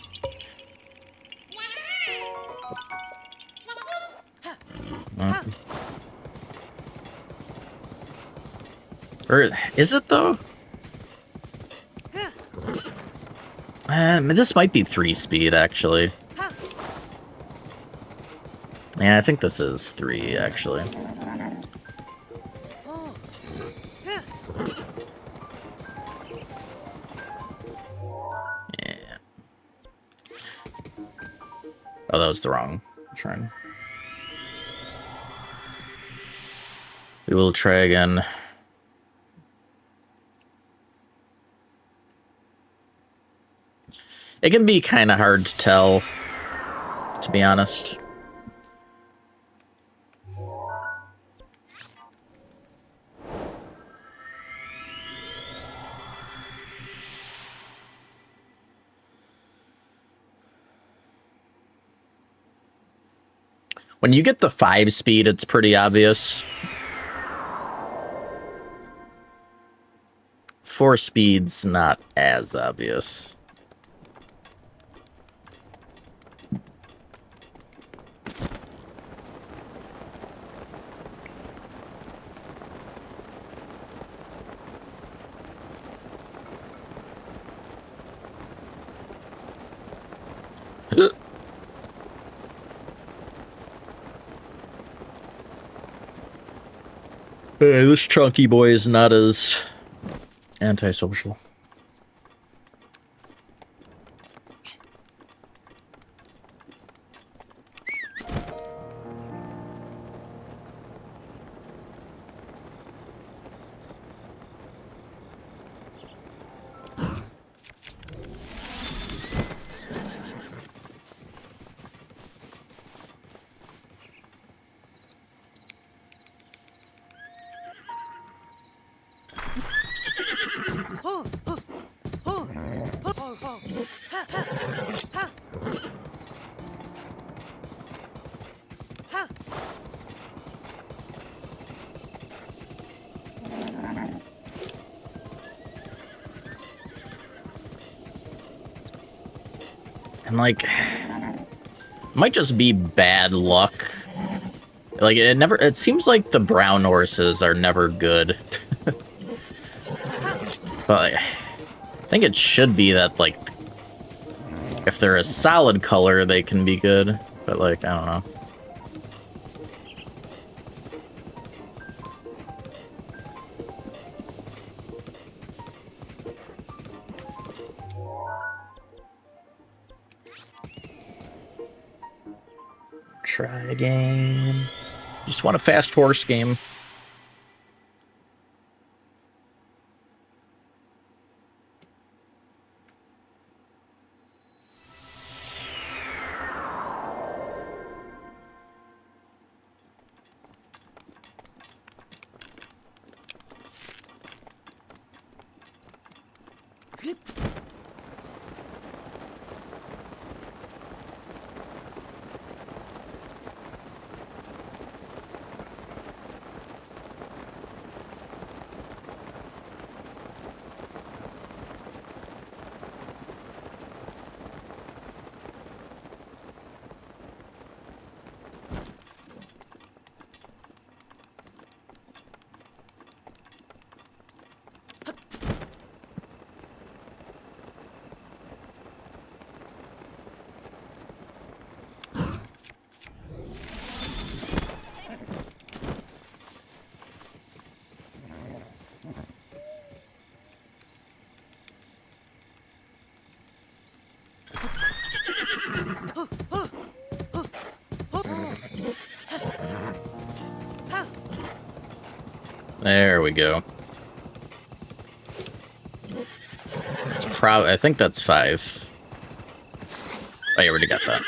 A: Or is it though? This might be 3 speed actually. Yeah, I think this is 3 actually. Oh, that was the wrong shrine. We will try again. It can be kind of hard to tell, to be honest. When you get the 5 speed, it's pretty obvious. 4 speed's not as obvious. Hey, this chunky boy is not as antisocial. And like, might just be bad luck. Like it seems like the brown horses are never good. But I think it should be that, like, if they're a solid color, they can be good. But like, I don't know. Try again. Just want a fast horse game. There we go. It's I think that's 5. Oh, you already got that.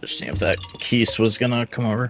A: Just see if that Keese was gonna come over.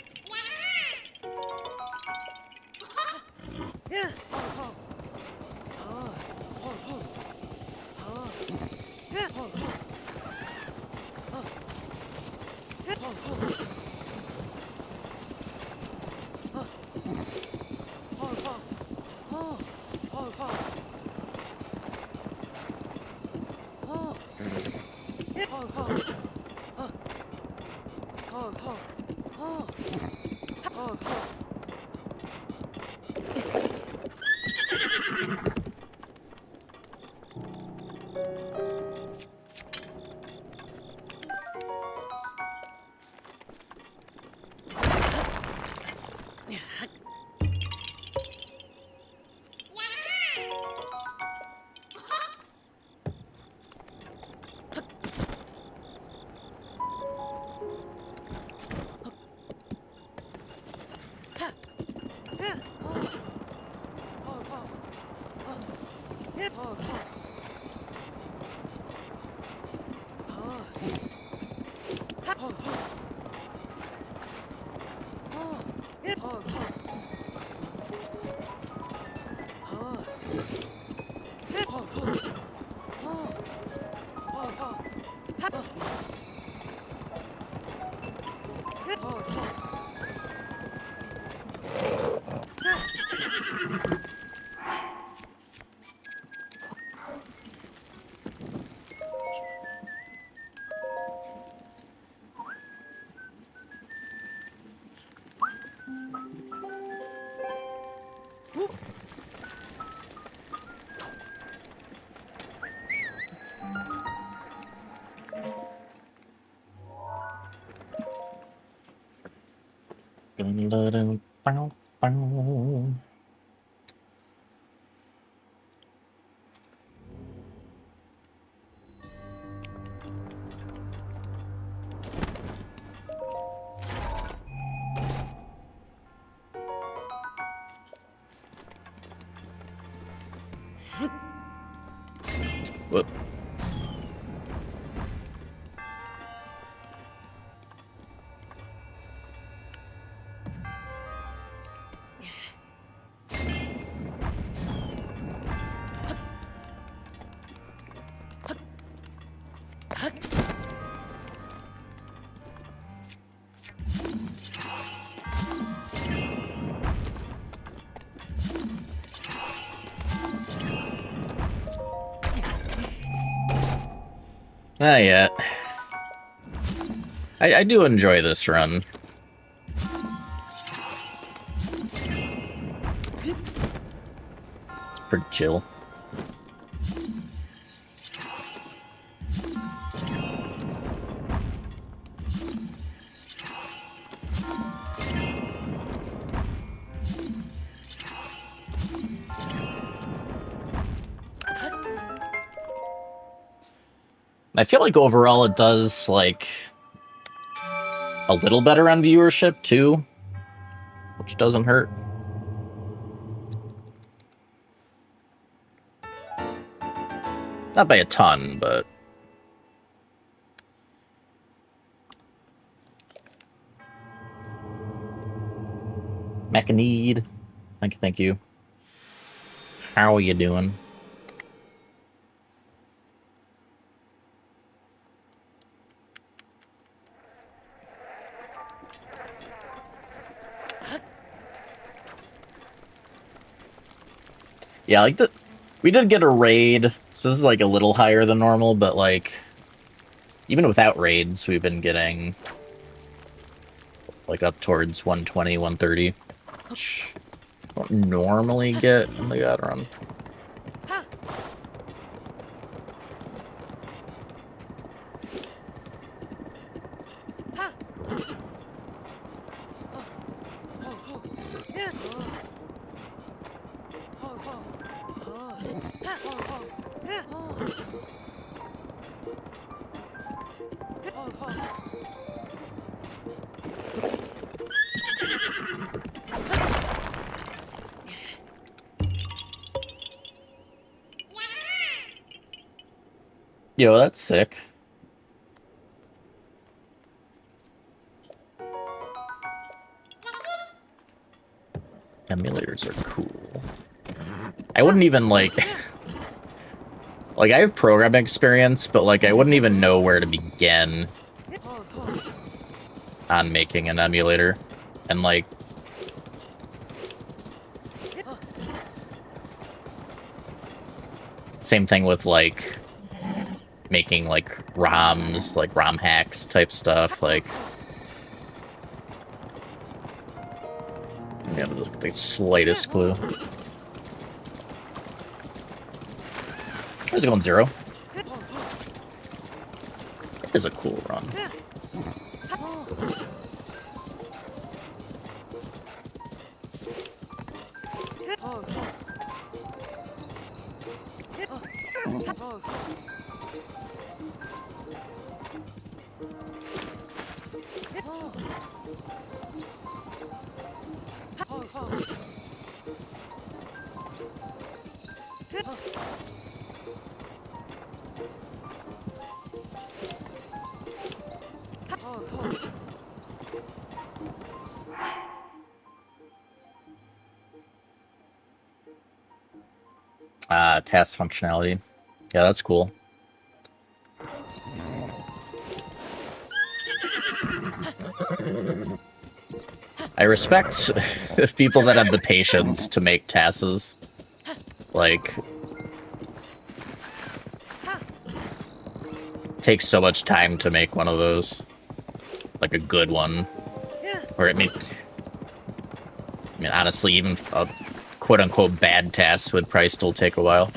A: Whoop. Not yet. I do enjoy this run. It's pretty chill. I feel like overall it does, like, a little better on viewership, too. Which doesn't hurt. Not by a ton, but... Macaneed. Thank you. How are you doing? Yeah, like we did get a raid, so this is like a little higher than normal, but like even without raids, we've been getting like up towards 120, 130, which I don't normally get in the God run. Yo, that's sick. Emulators are cool. I wouldn't even, like... like, I have programming experience, but, like, I wouldn't even know where to begin on making an emulator. And, like... same thing with, like... making, like, ROMs, like, ROM hacks type stuff, like... yeah, the slightest clue. How's it going, Zero? It is a cool run. Task functionality. Yeah, that's cool. I respect people that have the patience to make tasks. Like, takes so much time to make one of those. Like a good one. Or I mean, honestly, even a quote-unquote bad task would probably still take a while.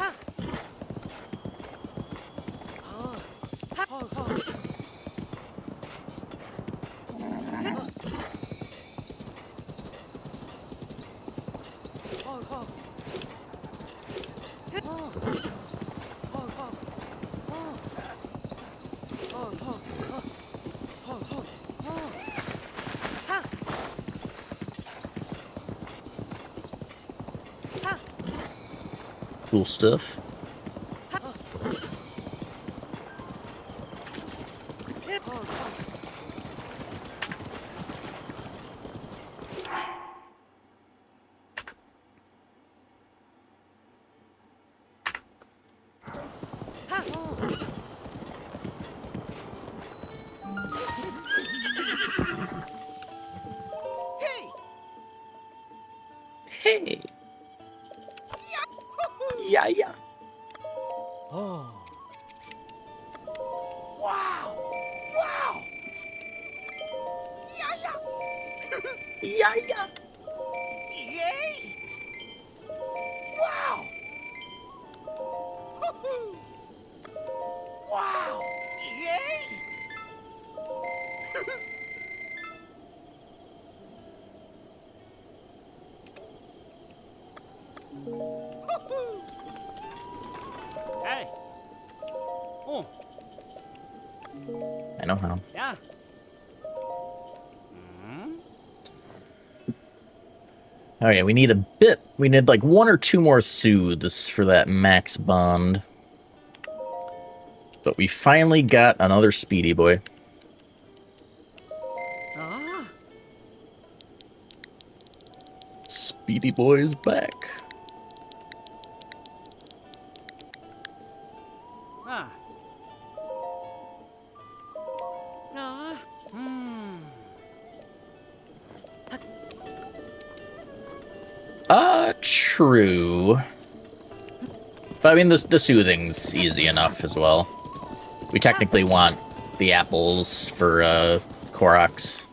A: Cool stuff. Hey! Yeah, yeah.
C: Oh. Wow! Wow! Yeah, yeah!
A: Yeah, yeah.
C: Yay! Wow! Hoo-hoo! Wow! Yay! Hoo-hoo!
E: Hey. Oh.
A: I know how.
E: Yeah.
A: Oh yeah, we need a bit. We need like 1 or 2 more soothes for that max bond. But we finally got another speedy boy.
E: Ah.
A: Speedy boy is back.
E: Ah. Ah. Hmm.
A: True. But I mean, the soothing's easy enough as well. We technically want the apples for, Koroks.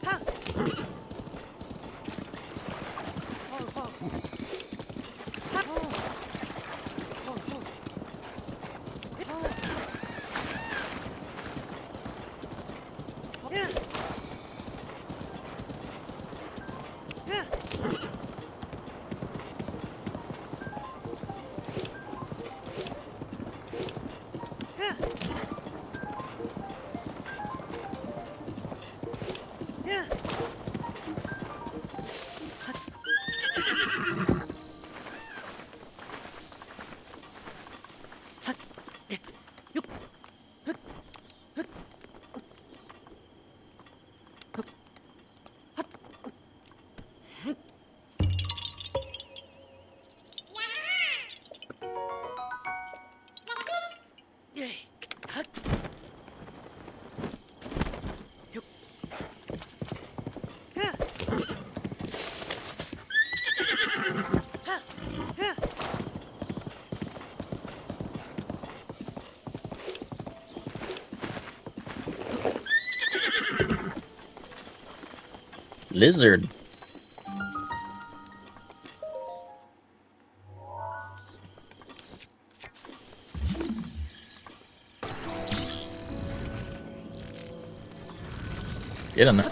A: Lizard. Get in there.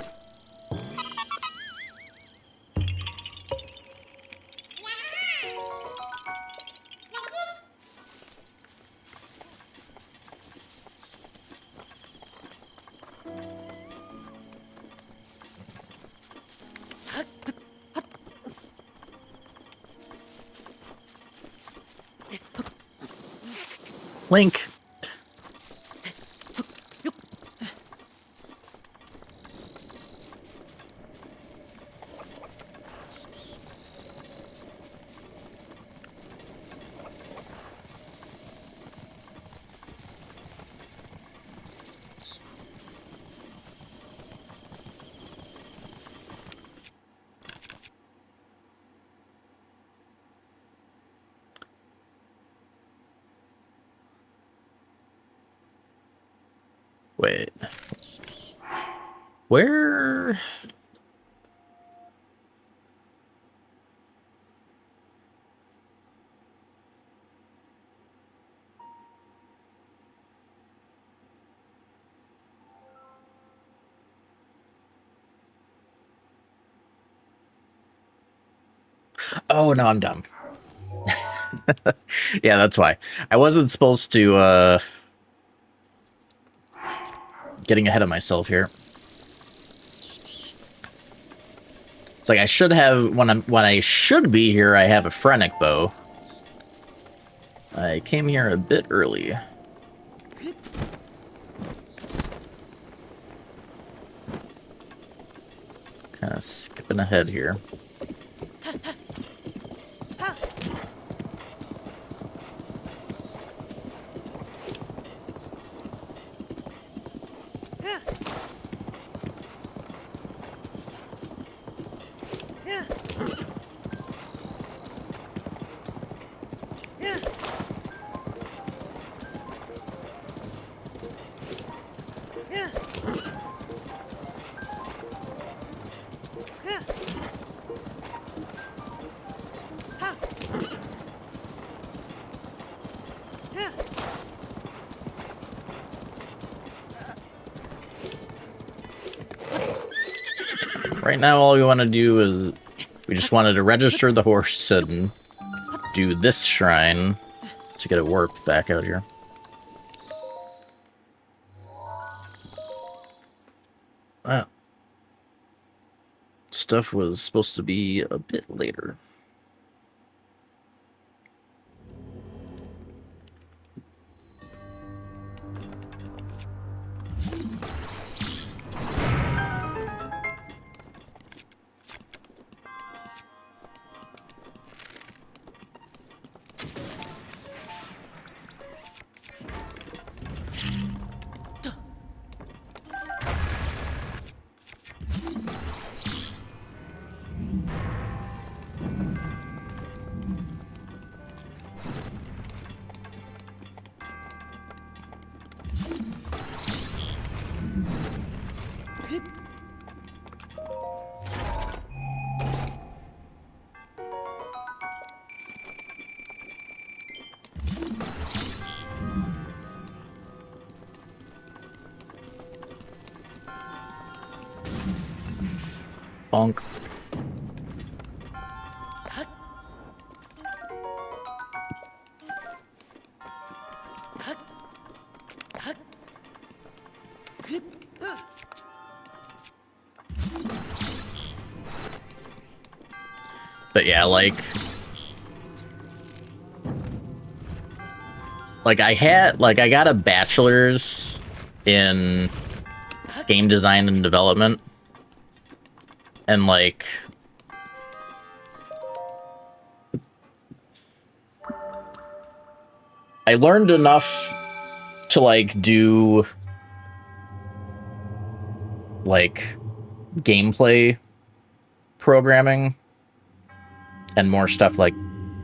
A: Link. Wait. Where? Oh, no, I'm dumb. Yeah, that's why. I wasn't supposed to, getting ahead of myself here. It's like I should have, when I should be here, I have a Phrenic bow. I came here a bit early. Kind of skipping ahead here. Right now, all we want to do is we just wanted to register the horse and do this shrine to get it warped back out here. Stuff was supposed to be a bit later. Bonk. But yeah, like I got a bachelor's in game design and development. And like I learned enough to like do like gameplay programming and more stuff like,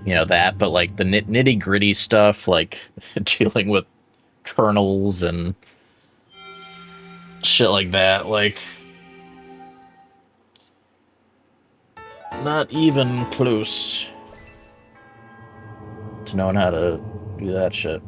A: you know, that, but like the nitty gritty stuff, like dealing with kernels and shit like that, like not even close to knowing how to do that shit.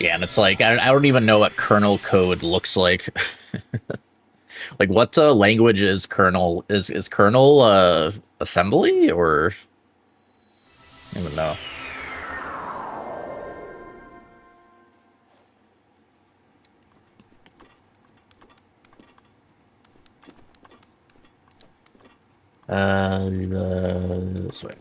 A: Yeah, and it's like, I don't even know what kernel code looks like. Like, what language is kernel? Is kernel assembly, or I don't even know. This way.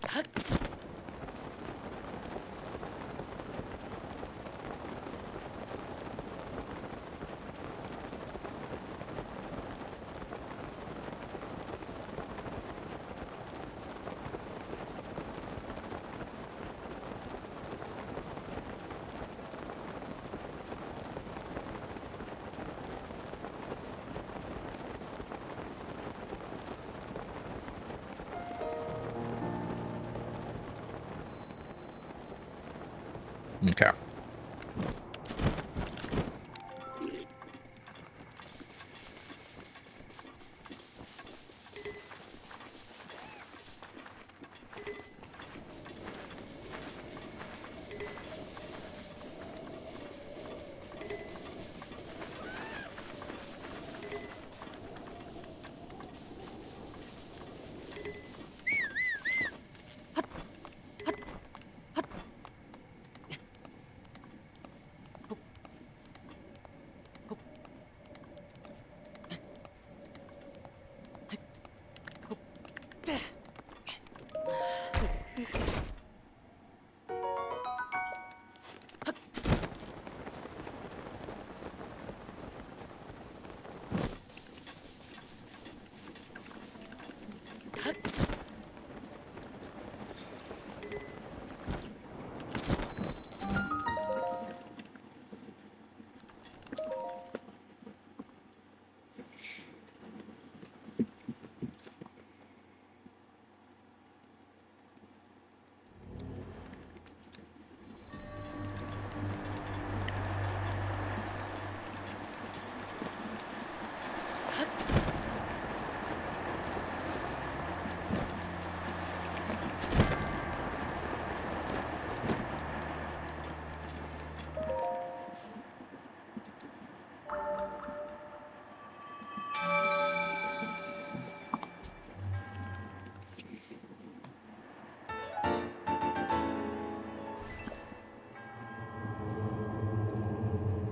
A: Okay.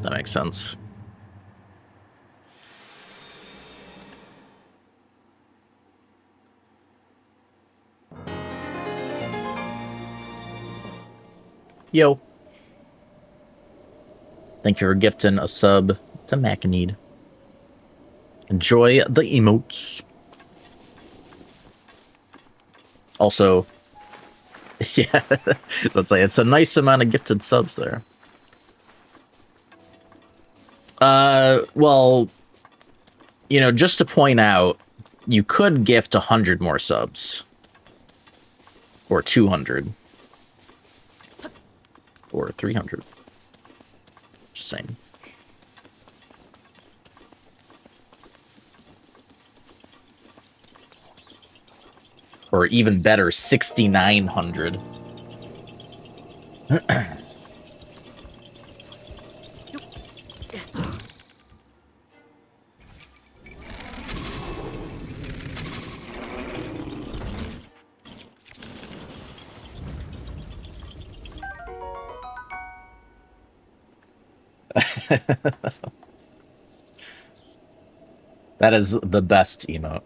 A: That makes sense. Yo. Thank you for gifting a sub to Macaneed. Enjoy the emotes. Also, yeah, let's say it's a nice amount of gifted subs there. Well, you know, just to point out, you could gift 100 more subs. Or 200. Or 300. Just saying. Or even better, 6,900. That is the best emote.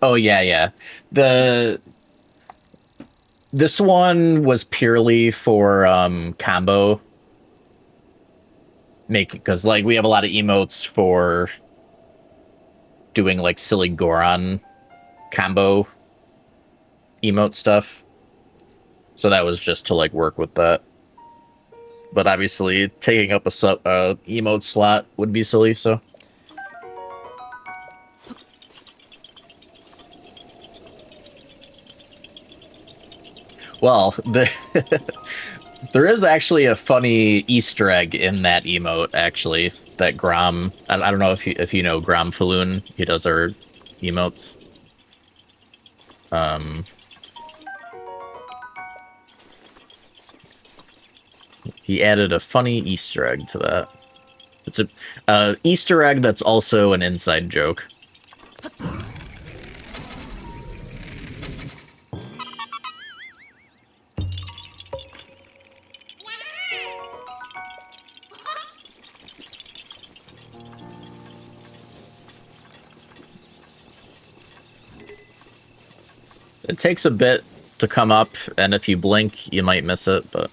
A: Oh yeah, yeah. This one was purely for combo because like we have a lot of emotes for doing like silly Goron combo emote stuff. So that was just to like work with that. But obviously taking up a emote slot would be silly, so. Well, there is actually a funny Easter egg in that emote, actually, that Grom... I don't know if you know Grom Falloon. He does our emotes. He added a funny Easter egg to that. It's a Easter egg that's also an inside joke. It takes a bit to come up, and if you blink, you might miss it, but...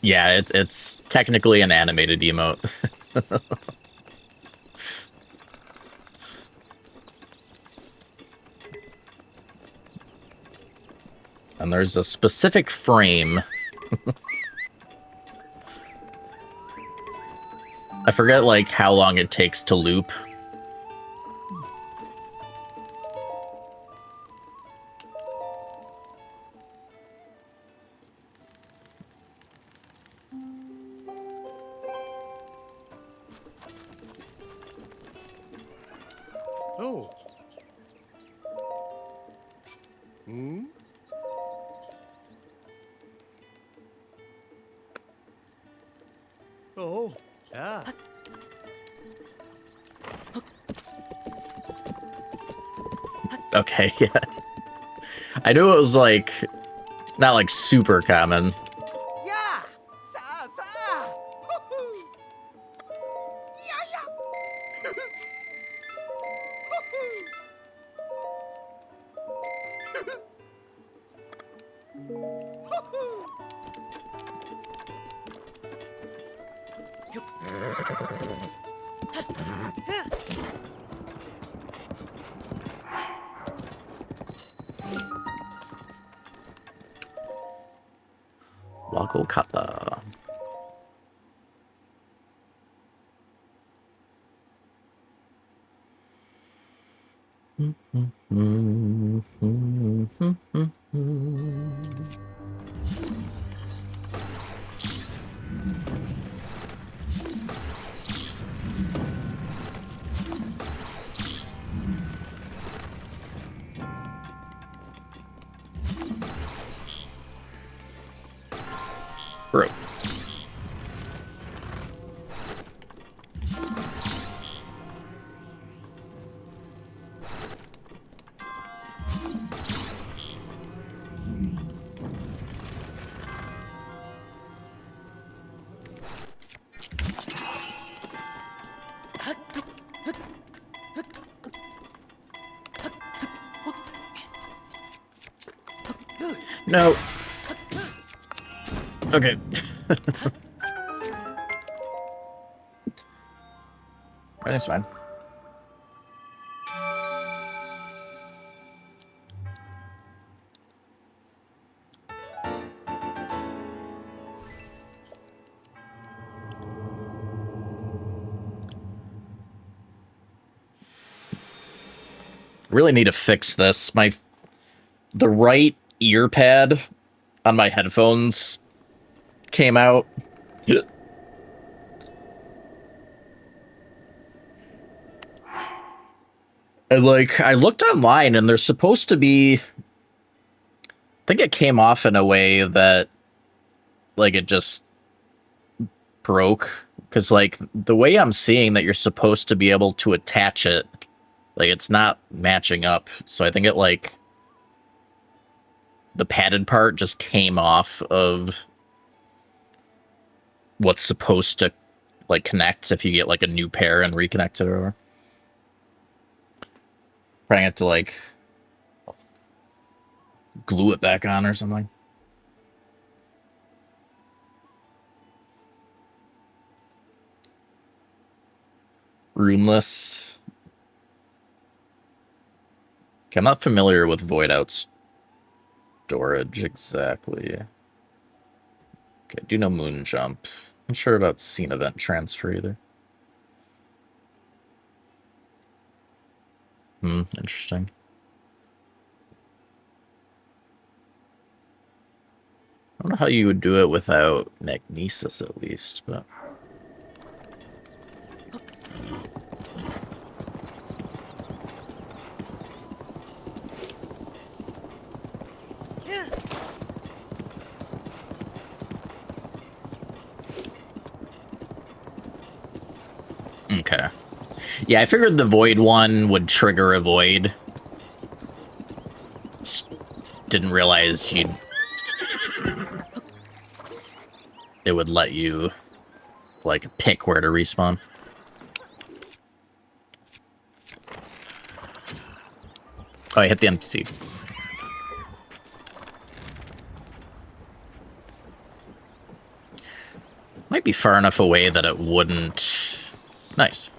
A: Yeah, it's technically an animated emote. And there's a specific frame. I forget, like, how long it takes to loop.
E: Oh. Hmm? Oh. Ah.
A: Okay, yeah. I knew it was, like, not, like, super common.
C: Yeah! Sa sa! Woohoo! Yeah, yeah! Woohoo!
A: Wago kata. Bro. No. Okay. That's fine. Really need to fix this. The right ear pad on my headphones came out. And, like, I looked online and there's supposed to be... I think it came off in a way that, like, it just broke. Because, like, the way I'm seeing that you're supposed to be able to attach it, like, it's not matching up. So I think it, like... The padded part just came off of what's supposed to, like, connect if you get, like, a new pair and reconnect it or whatever. Probably have to, like, glue it back on or something. Roomless. Okay, I'm not familiar with void out storage exactly. Okay, do no moon jump. I'm not sure about scene event transfer either. Interesting. don't know how you would do it without magnesis, at least, but... Okay. Yeah, I figured the void one would trigger a void. Just didn't realize it would let you, like, pick where to respawn. Oh, I hit the NPC. Might be far enough away that it wouldn't... Nice.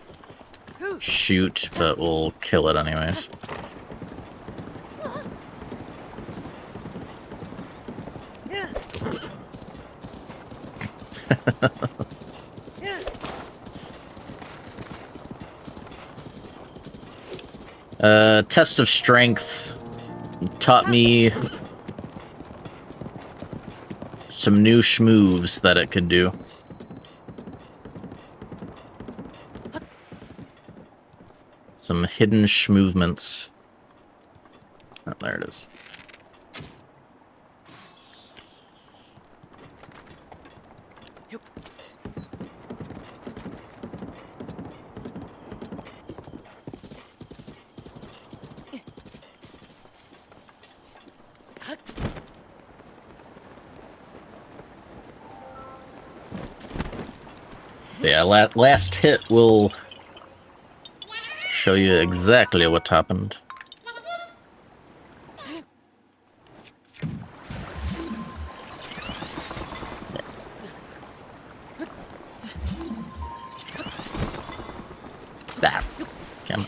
A: Shoot, but we'll kill it anyways. Test of strength taught me some new schmoves that it could do. Some hidden schmovements. Oh, there it is. Yeah, last hit will show you exactly what happened. That. Come.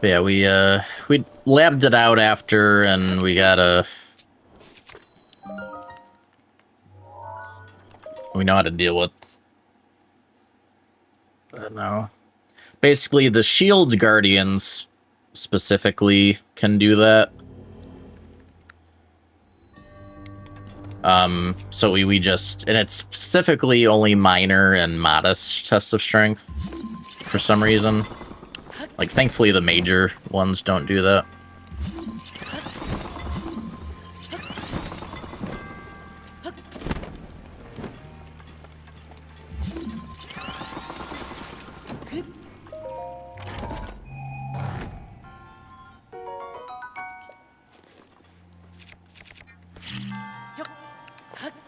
A: Yeah, we labbed it out after, and we know how to deal with. I don't know. Basically, the shield guardians specifically can do that. So we just, and it's specifically only minor and modest test of strength for some reason. Like, thankfully the major ones don't do that.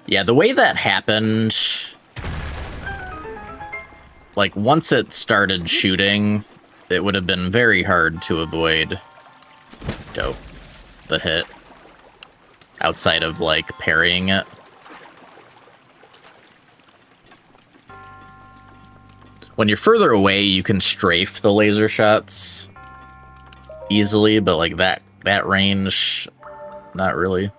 A: Yeah, the way that happened, like, once it started shooting, it would have been very hard to avoid the hit outside of, like, parrying it. When you're further away, you can strafe the laser shots easily, but, like, that range, not really.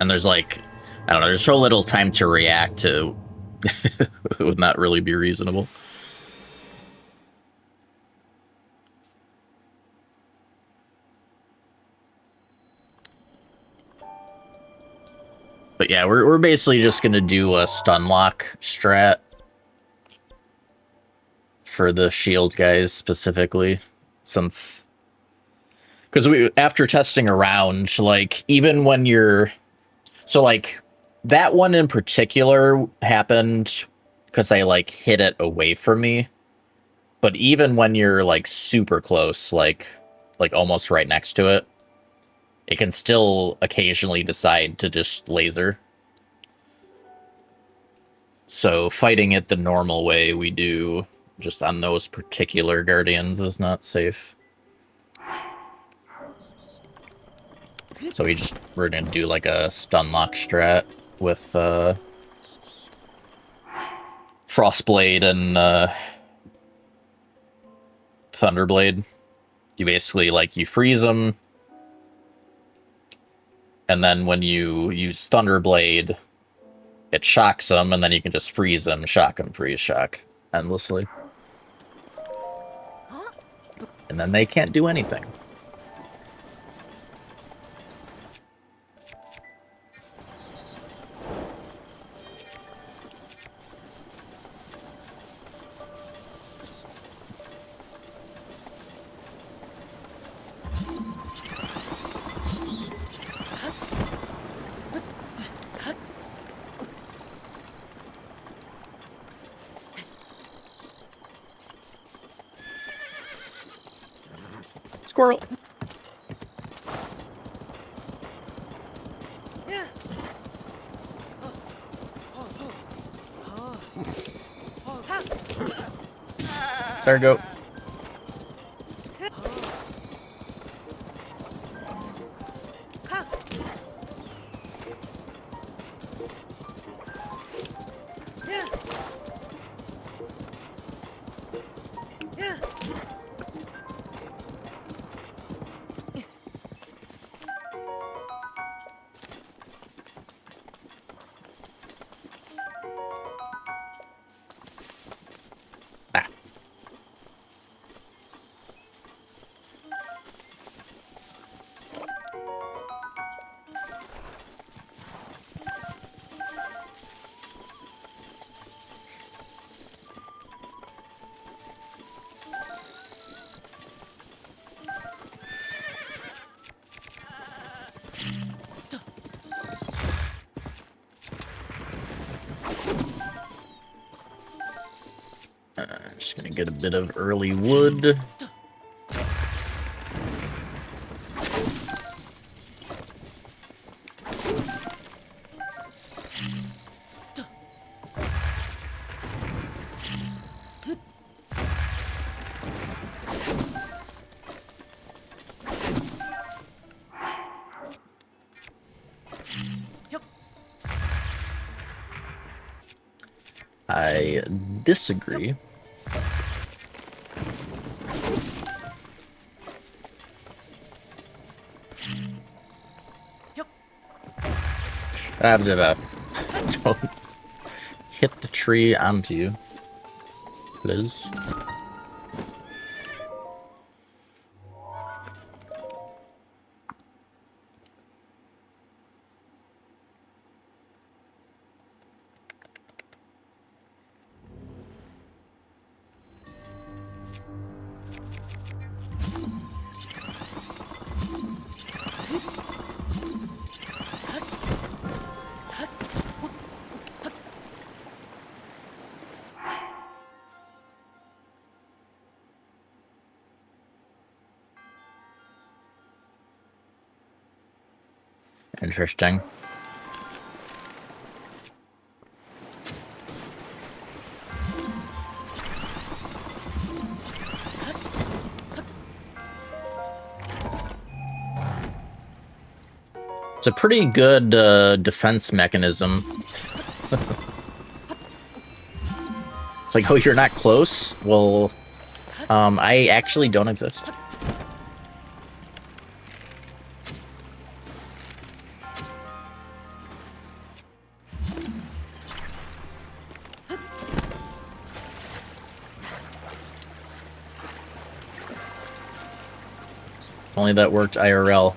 A: And there's, like, I don't know, there's so little time to react to it would not really be reasonable. But yeah, we're basically just gonna do a stun lock strat for the shield guys specifically, since because after testing around, like, even when you're so, like, that one in particular happened because I, like, hit it away from me. But even when you're, like, super close, like almost right next to it, it can still occasionally decide to just laser. So fighting it the normal way we do just on those particular guardians is not safe. So we're gonna do, like, a stun lock strat with Frostblade and Thunderblade. You basically, like, you freeze them, and then when you use Thunderblade, it shocks them, and then you can just freeze them, shock them, freeze, shock, endlessly. And then they can't do anything. Squirrel. There go. Just gonna get a bit of early wood. I disagree. Don't hit the tree onto you, please. Interesting. It's a pretty good defense mechanism. It's like, oh, you're not close? Well, I actually don't exist. If only that worked IRL.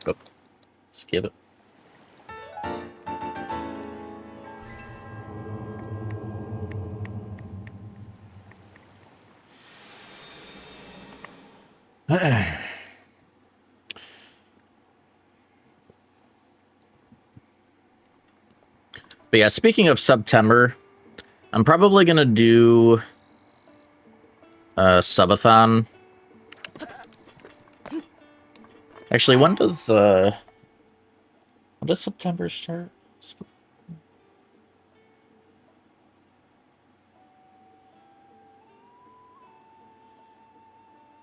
A: Go. Skip it. But yeah, speaking of September, I'm probably gonna do subathon. Actually, when does September start?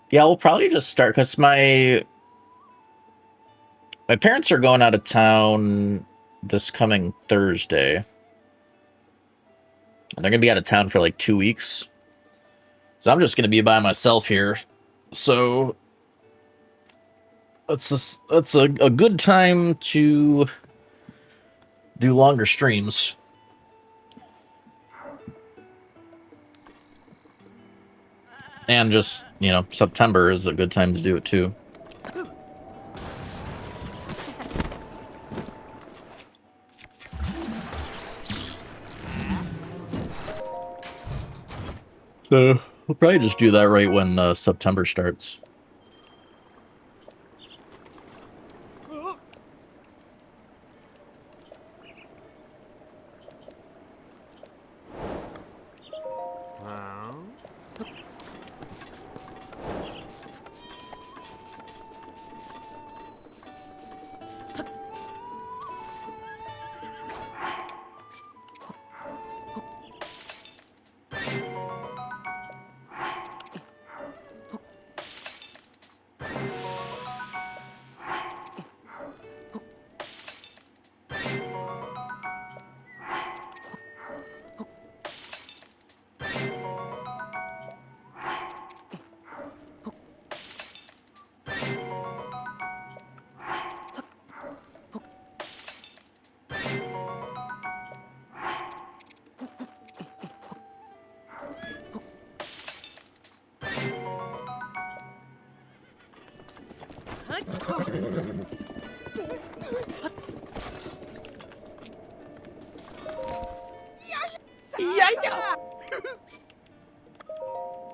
A: Yeah, we'll probably just start because my parents are going out of town this coming Thursday. And they're gonna be out of town for like 2 weeks. So I'm just gonna be by myself here. So that's a good time to do longer streams. And just, you know, September is a good time to do it too. So we'll probably just do that right when September starts.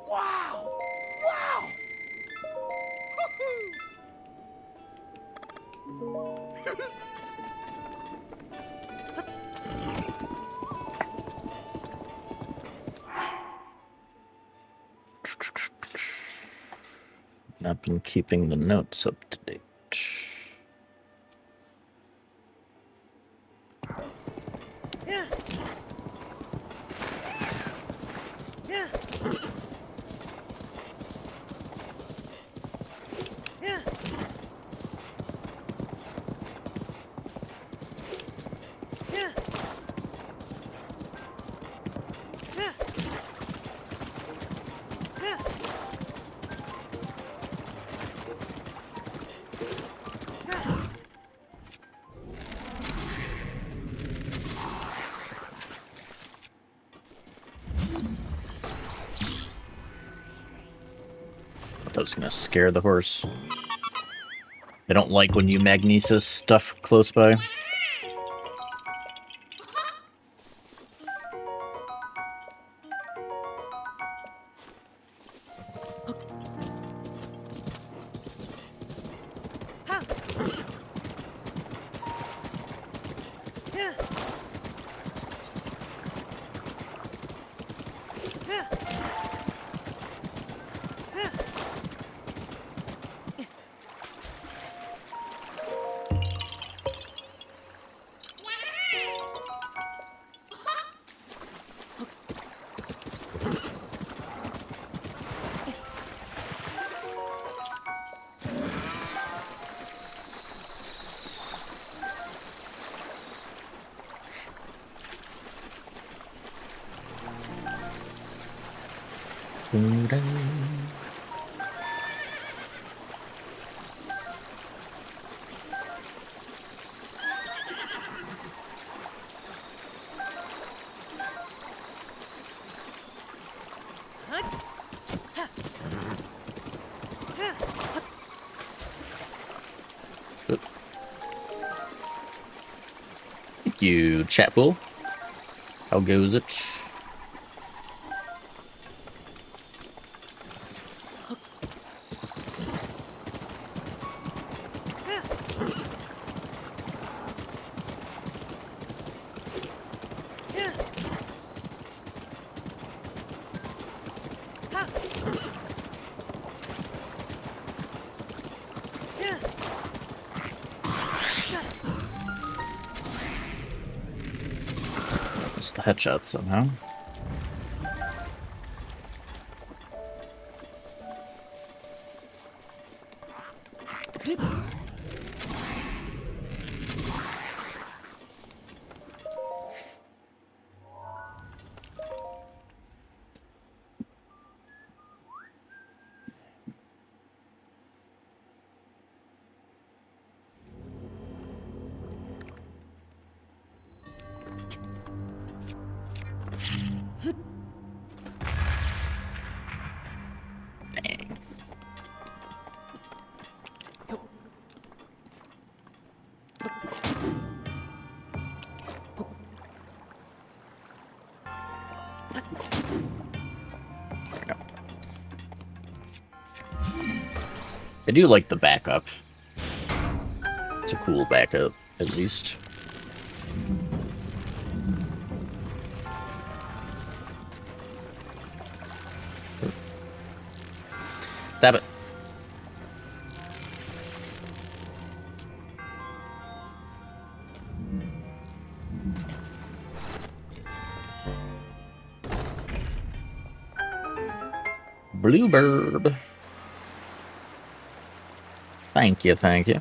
C: Wow! Wow!
A: Not been keeping the notes up to date. That was gonna scare the horse. They don't like when you magnesis stuff close by. Thank you, Chatbull. How goes it? Missed the headshot somehow. Dang. I do like the backup. It's a cool backup, at least. Stab it. Bluebird. Thank you, thank you.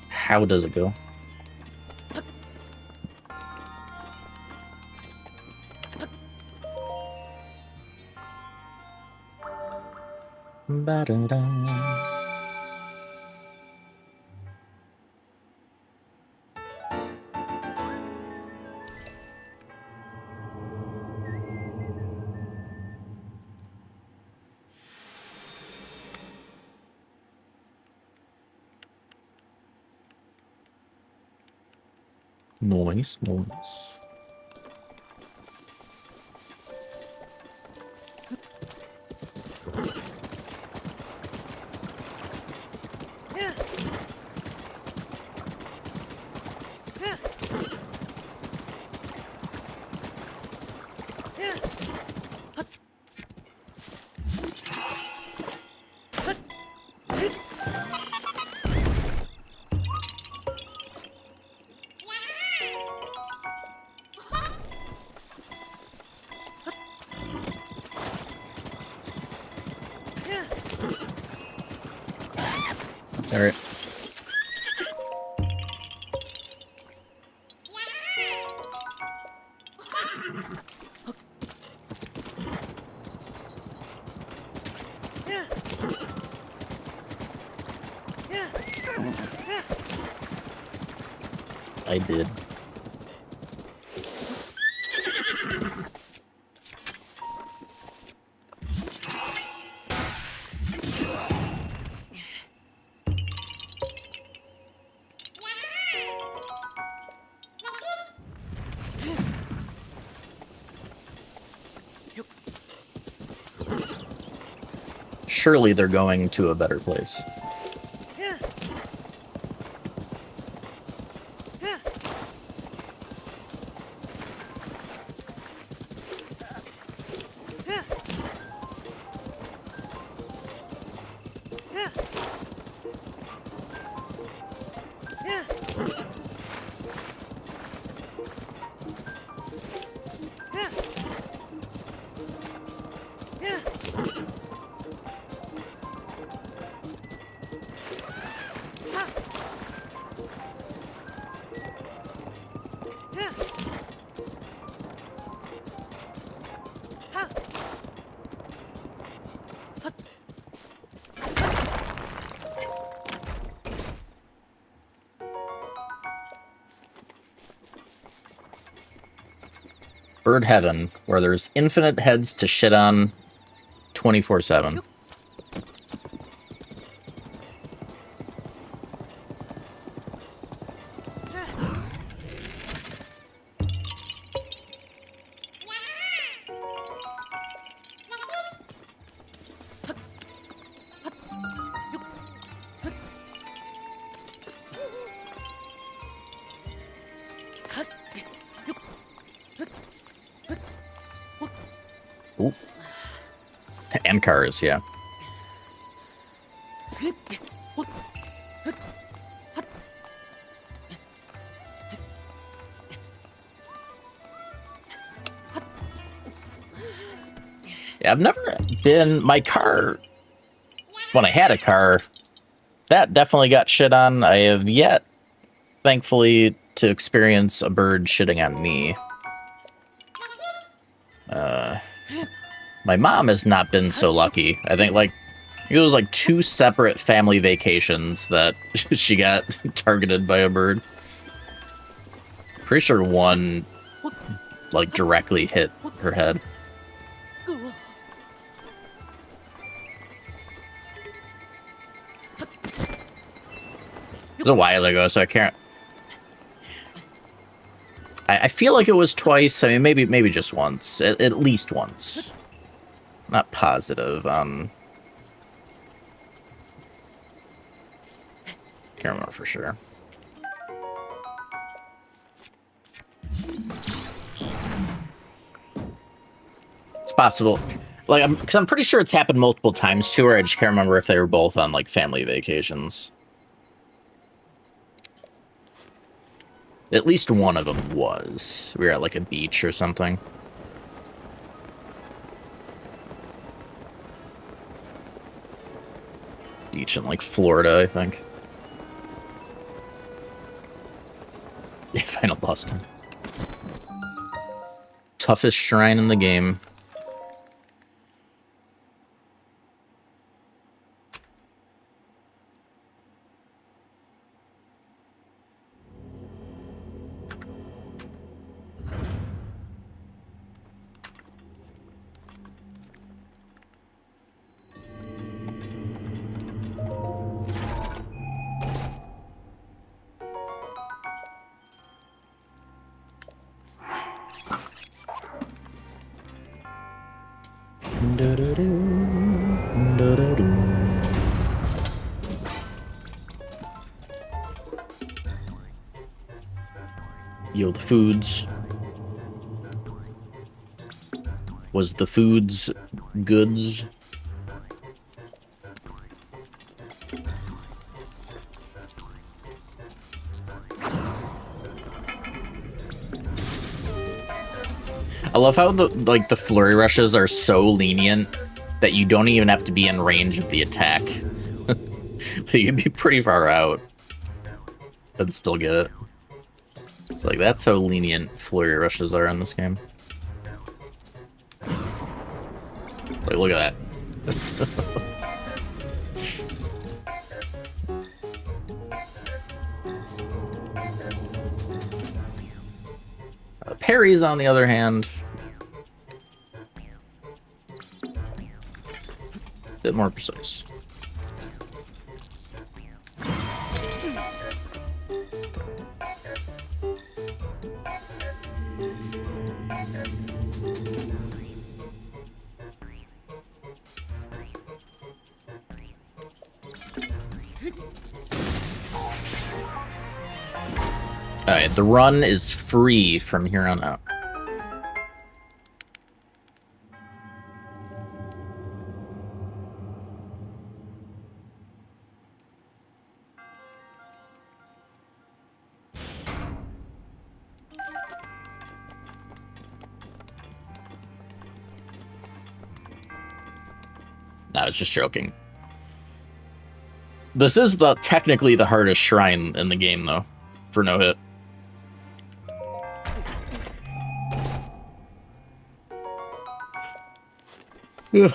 A: How does it go? Ba-da-da. Nice, nice. All right. I did. Surely they're going to a better place. Bird Heaven, where there's infinite heads to shit on 24/7. Ooh. And cars, yeah. Yeah, I've never been... My car... When I had a car, that definitely got shit on. I have yet, thankfully, to experience a bird shitting on me. My mom has not been so lucky. I think, like, It was like 2 separate family vacations that she got targeted by a bird. Pretty sure one, like, directly hit her head. It was a while ago, so I can't... I feel like it was twice. I mean, maybe just once. At least once. Not positive. Can't remember for sure. It's possible. Like, because I'm pretty sure it's happened multiple times to her. I just can't remember if they were both on, like, family vacations. At least one of them was. We were at, like, a beach or something. Beach in, like, Florida, I think. Yeah, final boss time. Toughest shrine in the game. Yo, the foods. Was the foods goods? I love how the flurry rushes are so lenient that you don't even have to be in range of the attack. You can be pretty far out and still get it. It's like, that's how lenient flurry rushes are in this game. Like, look at that. Parries, on the other hand, a bit more precise. Alright, the run is free from here on out. No, I was just joking. This is technically the hardest shrine in the game, though, for no hit. Ugh.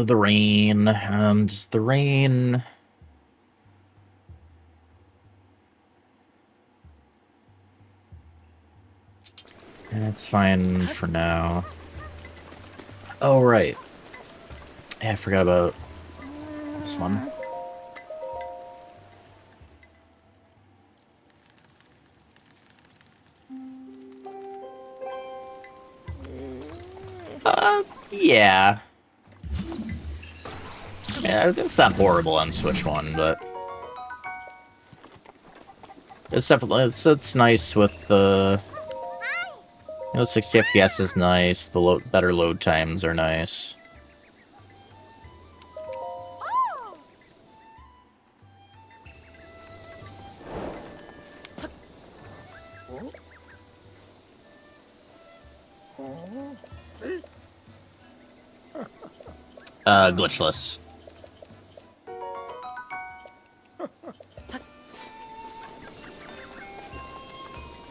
A: The rain, and the rain. That's fine for now. Oh, right. Yeah, I forgot about this one. Yeah. Yeah, it's not horrible on Switch 1, but it's definitely it's nice with the 60 FPS is nice. The better load times are nice. Glitchless.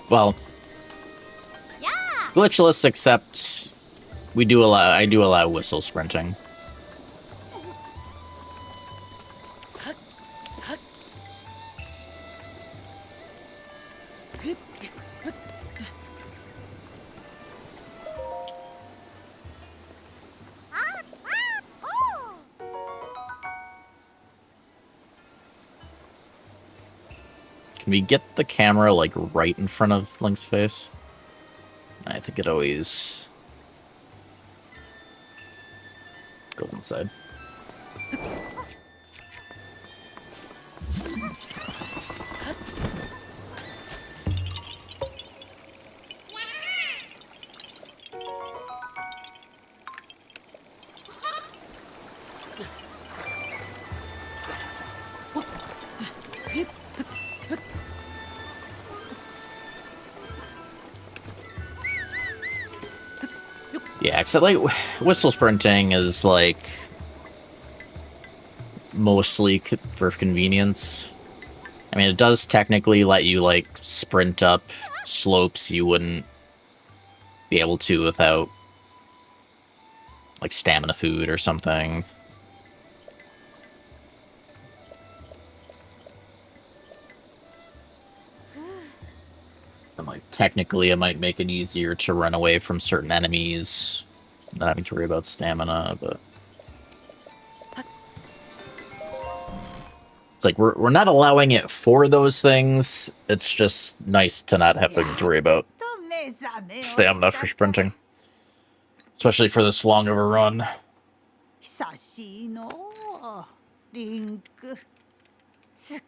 A: Well, glitchless, except I do allow whistle sprinting. Can we get the camera, like, right in front of Link's face? I think it always goes inside. Yeah, except, like, whistle sprinting is, like, mostly for convenience. I mean, it does technically let you, like, sprint up slopes you wouldn't be able to without, like, stamina food or something. And, like, technically it might make it easier to run away from certain enemies, not having to worry about stamina, but it's like we're not allowing it for those things. It's just nice to not have to worry about stamina for sprinting, especially for this long of a run.
F: 久しいのうリンクすっ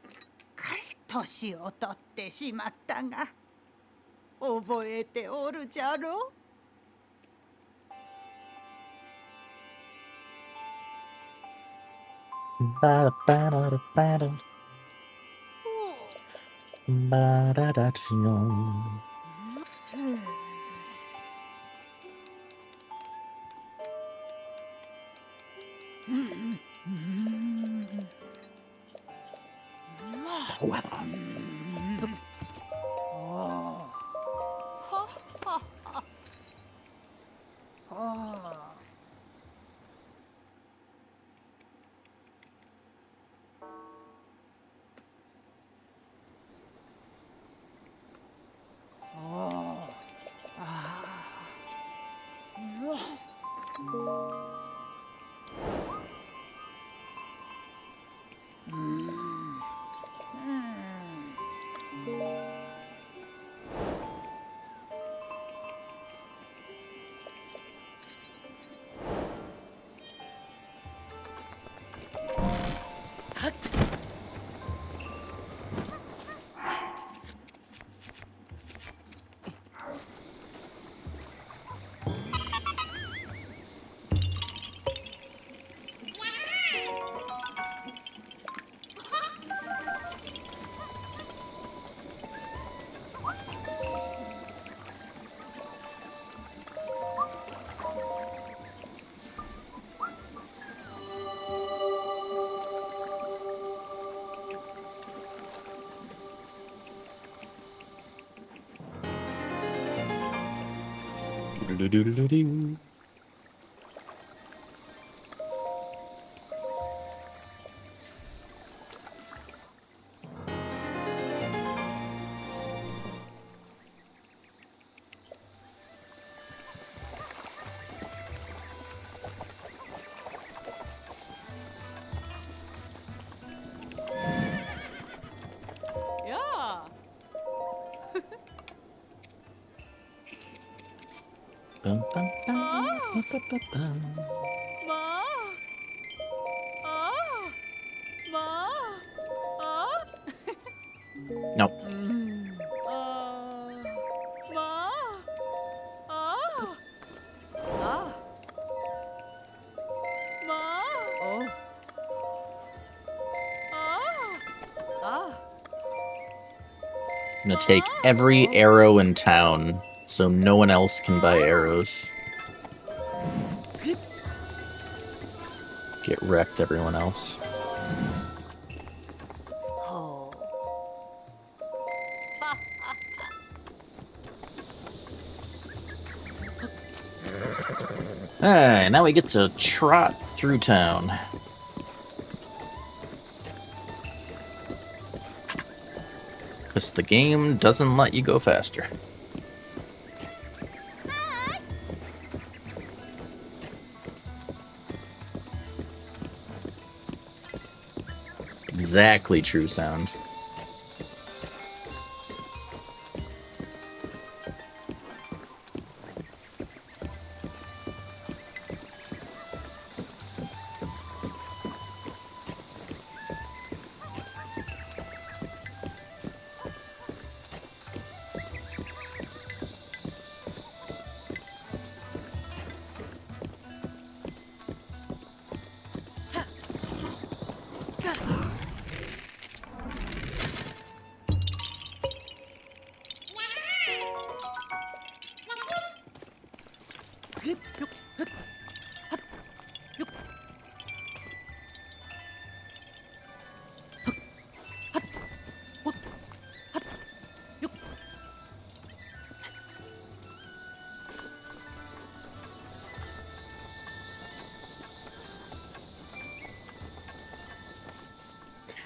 F: かり年を取ってしまったが覚えておるじゃろ
A: バラバラバラバラダチヨドゥドゥドゥドゥドゥ
F: やあ
A: Nope. I'm gonna take every arrow in town so no one else can buy arrows. Get wrecked, everyone else. Alright, now we get to trot through town. Because the game doesn't let you go faster. Exactly true sound.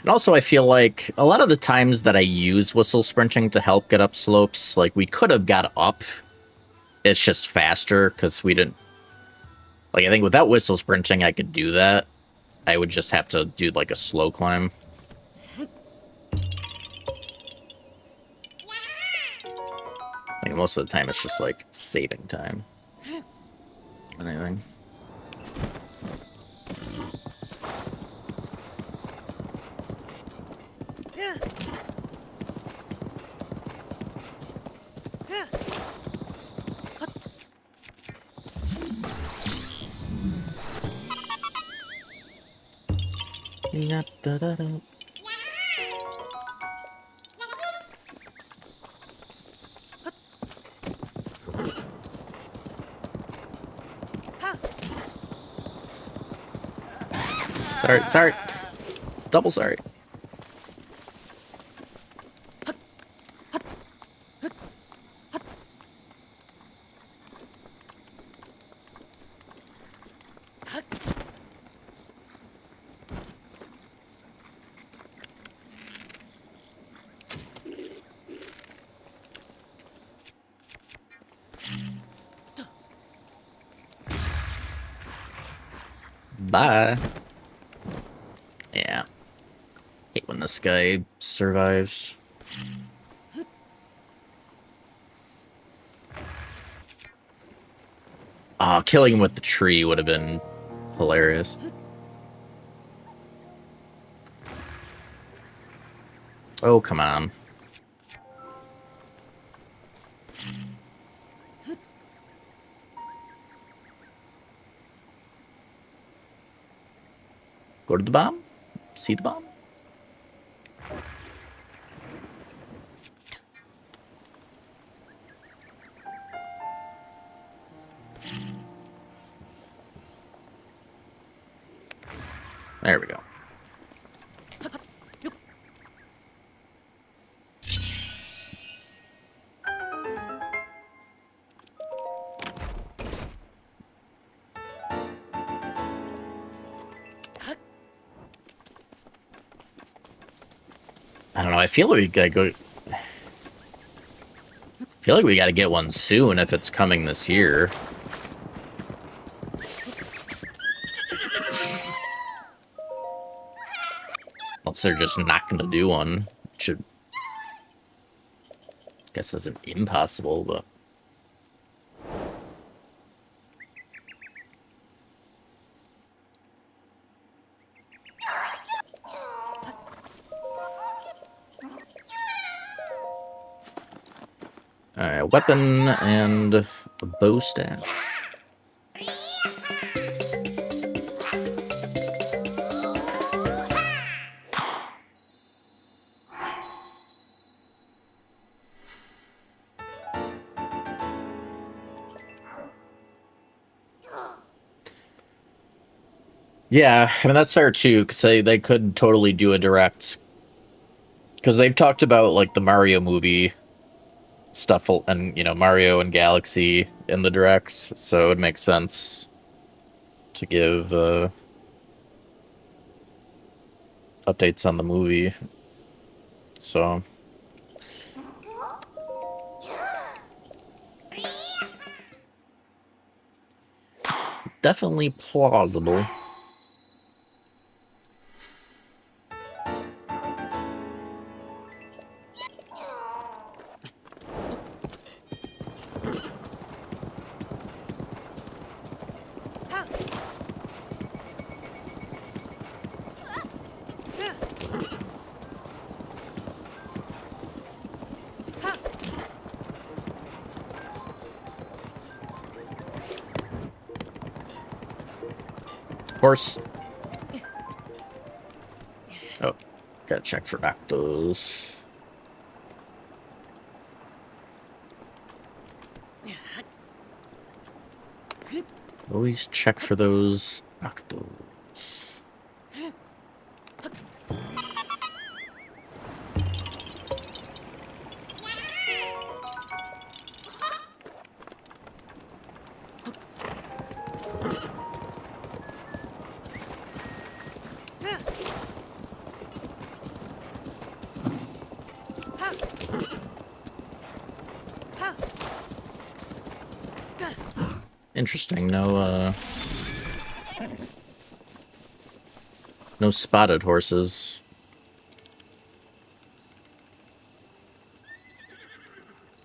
A: And also, I feel like a lot of the times that I use whistle sprinting to help get up slopes, like, we could have got up. It's just faster, because we didn't... Like, I think without whistle sprinting, I could do that. I would just have to do, like, a slow climb. Like, most of the time, it's just, like, saving time. Anything. Sorry. Double sorry. Bye. Yeah. Hate when this guy survives. Oh, killing him with the tree would have been hilarious. Oh, come on. Go to the bomb? See the bomb? There we go. I don't know. I feel like we gotta go. I feel like we gotta get one soon if it's coming this year. Unless they're just not gonna do one. Should. Guess that's impossible, but. Alright, weapon and a bow staff. Yeah, I mean, that's fair too, because they could totally do a direct. Because they've talked about, like, the Mario movie stuff, and, you know, Mario and Galaxy in the directs, so it would make sense to give updates on the movie. So. Definitely plausible. Horse. Oh, gotta check for Octos. Always check for those Octos. Interesting, no spotted horses. I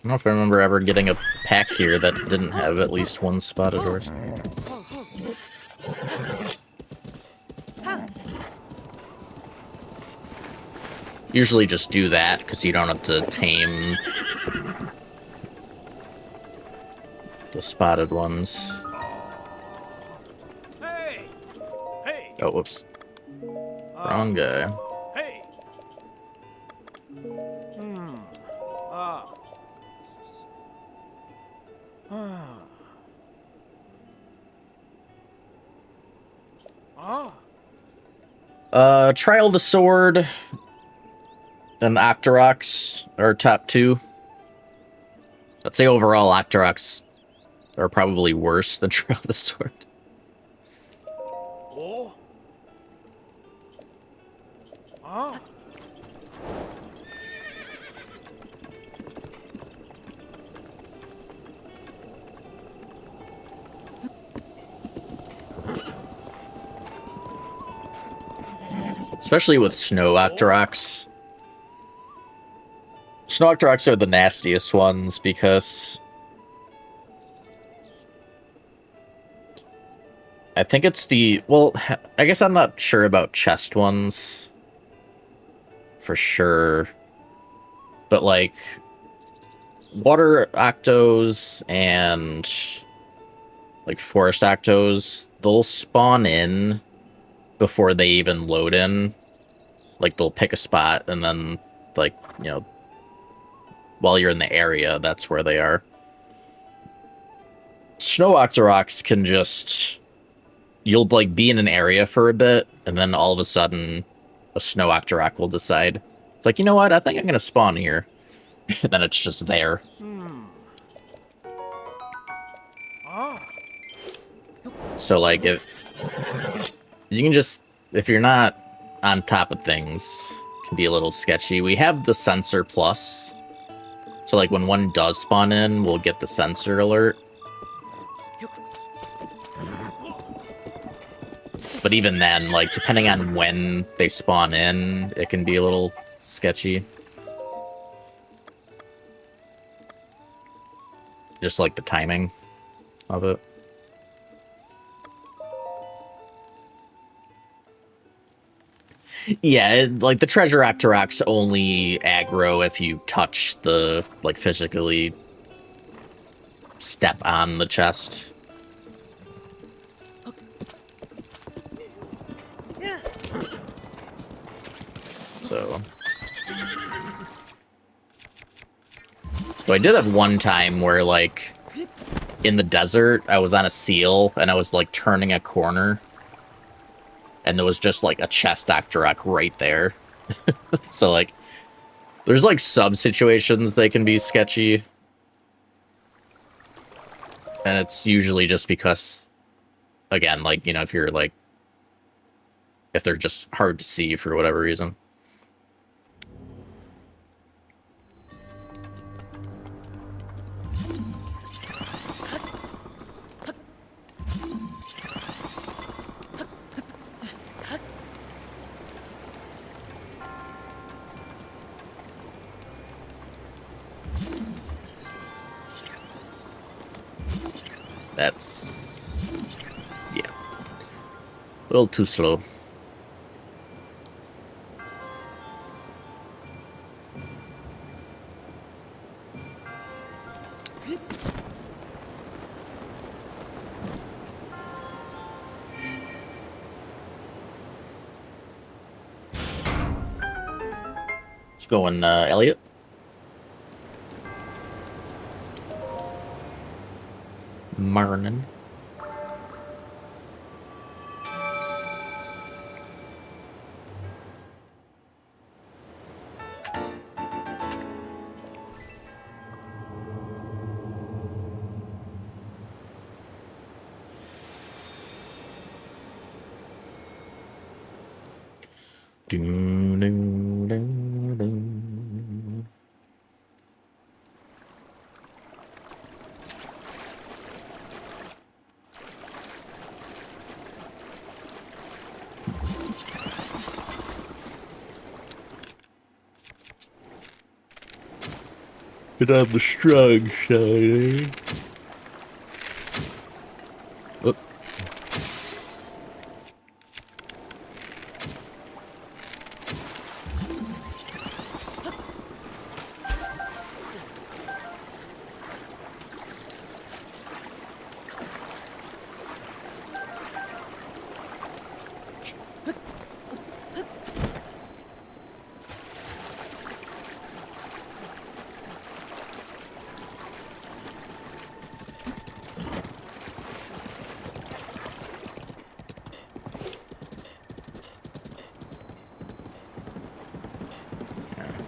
A: don't know if I remember ever getting a pack here that didn't have at least one spotted horse. Usually just do that, because you don't have to tame the spotted ones.
E: Hey! Hey!
A: Oh, whoops. Wrong guy.
E: Hey! Ah. Ah. Ah.
A: Trial the Sword and Octoroks are top two. I'd say overall Octoroks are probably worse than Trial the Sword.
E: Oh. Ah.
A: Especially with Snow Octoroks. Snow Octoroks are the nastiest ones because I think it's the... Well, I guess I'm not sure about chest ones. For sure. But, like, Water Octos and, like, Forest Octos, they'll spawn in before they even load in. Like, they'll pick a spot, and then, like, you know, while you're in the area, that's where they are. Snow Octoroks can just... You'll, like, be in an area for a bit, and then all of a sudden, a Snow Octorok will decide, it's like, you know what, I think I'm gonna spawn here. And then it's just there. So, like, if... You can just... If you're not on top of things, it can be a little sketchy. We have the Sensor Plus. So, like, when one does spawn in, we'll get the sensor alert. But even then, like, depending on when they spawn in, it can be a little sketchy. Just, like, the timing of it. Yeah, like, the Treasure Octoroks only aggro if you touch the, like, physically step on the chest. So I did have one time where, like, in the desert, I was on a seal, and I was, like, turning a corner, and there was just, like, a chest Octorok right there. So, like, there's, like, sub-situations that can be sketchy. And it's usually just because, again, like, you know, if you're, like, if they're just hard to see for whatever reason. That's... yeah. A little too slow. Let's go in, Elliot. Marnin. Get on the strong side. Oop.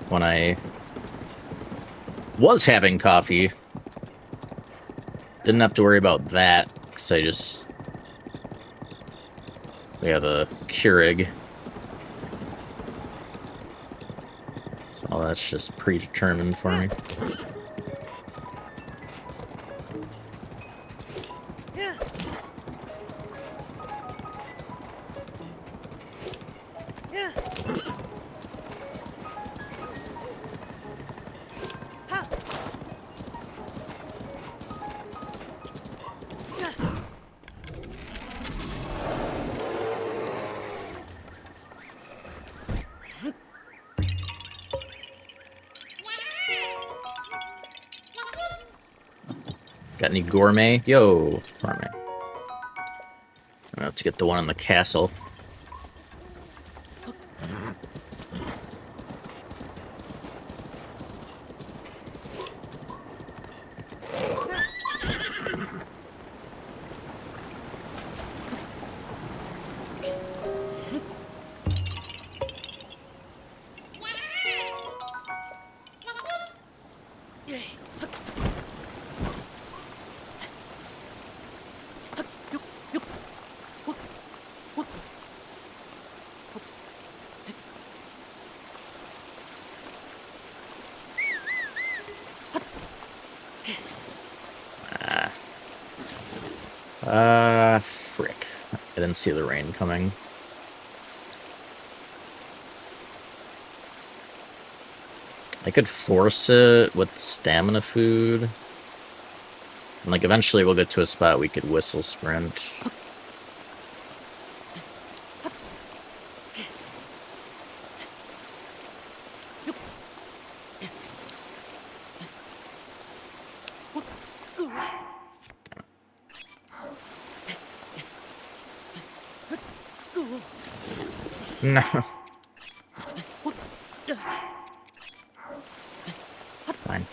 A: When I was having coffee, didn't have to worry about that, because I just... we have a Keurig. So that's just predetermined for me. Got any gourmet? Yo, gourmet. I have to get the one in the castle. Frick. I didn't see the rain coming. I could force it with stamina food. And, like, eventually we'll get to a spot we could whistle sprint. No. Fine.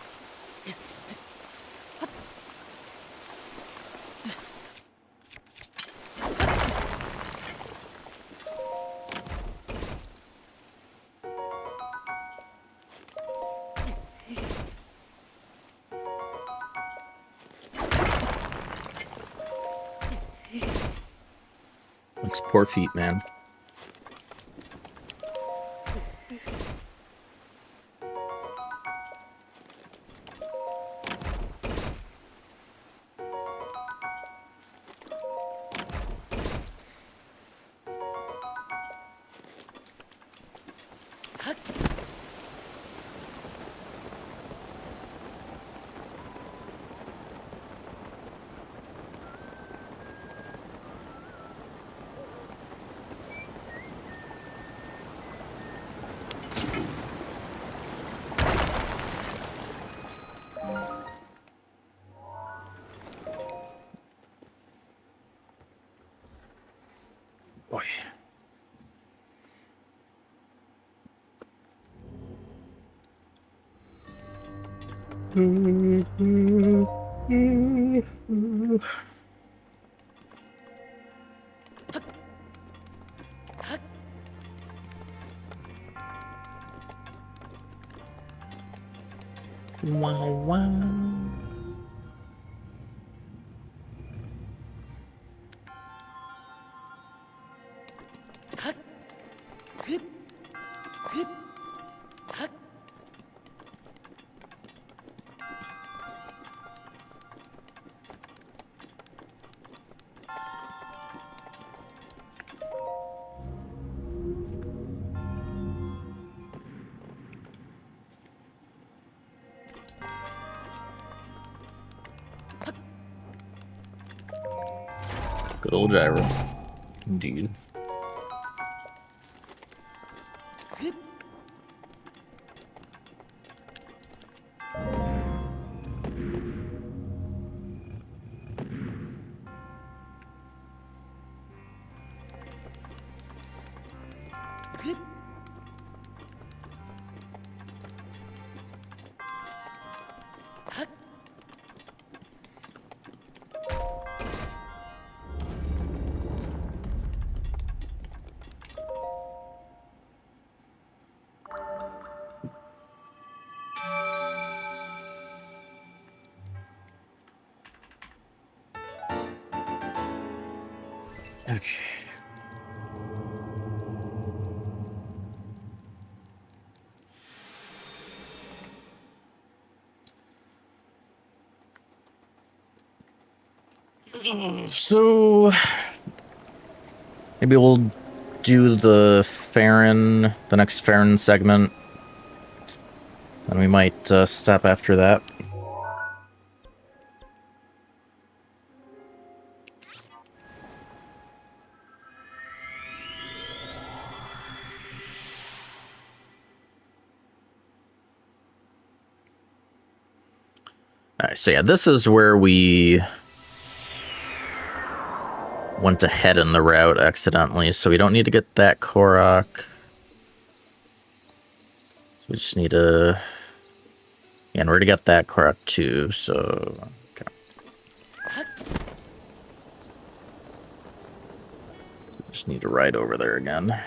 A: Looks poor feet, man. Boy. Wow, wow. Good old gyro. Indeed. Okay. So maybe we'll do the next Farron segment, and we might stop after that. Alright, so yeah, this is where we went ahead in the route accidentally, so we don't need to get that Korok. We just need to... Yeah, and we're gonna get that Korok too, so... Okay. Just need to ride over there again.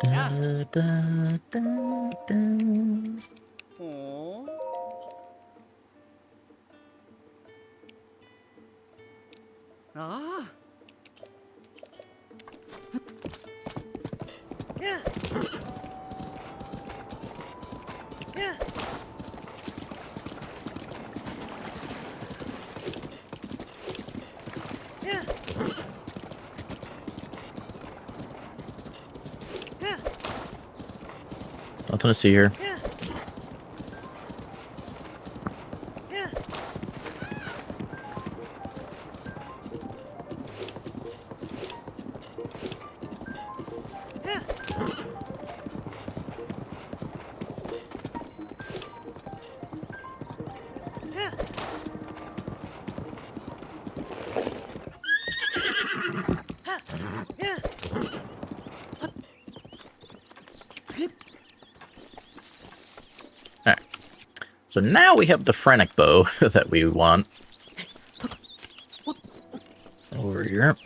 A: Da, da, da, da.
C: Oh. Ah. Yeah. Yeah. Yeah. Yeah.
A: Nothing to see here.
C: Yeah. Yeah.
A: So now we have the frantic bow that we want. Over here.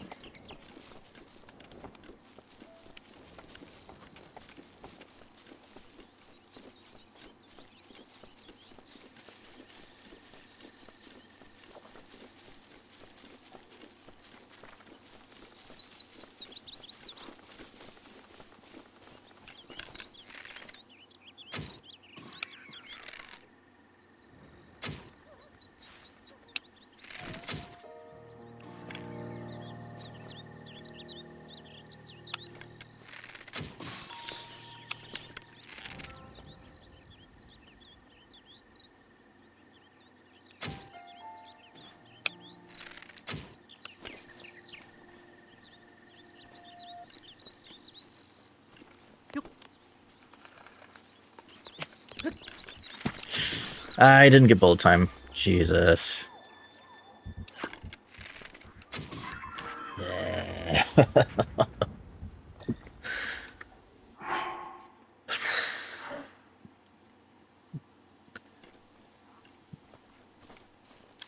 A: I didn't get bullet time. Jesus. Yeah.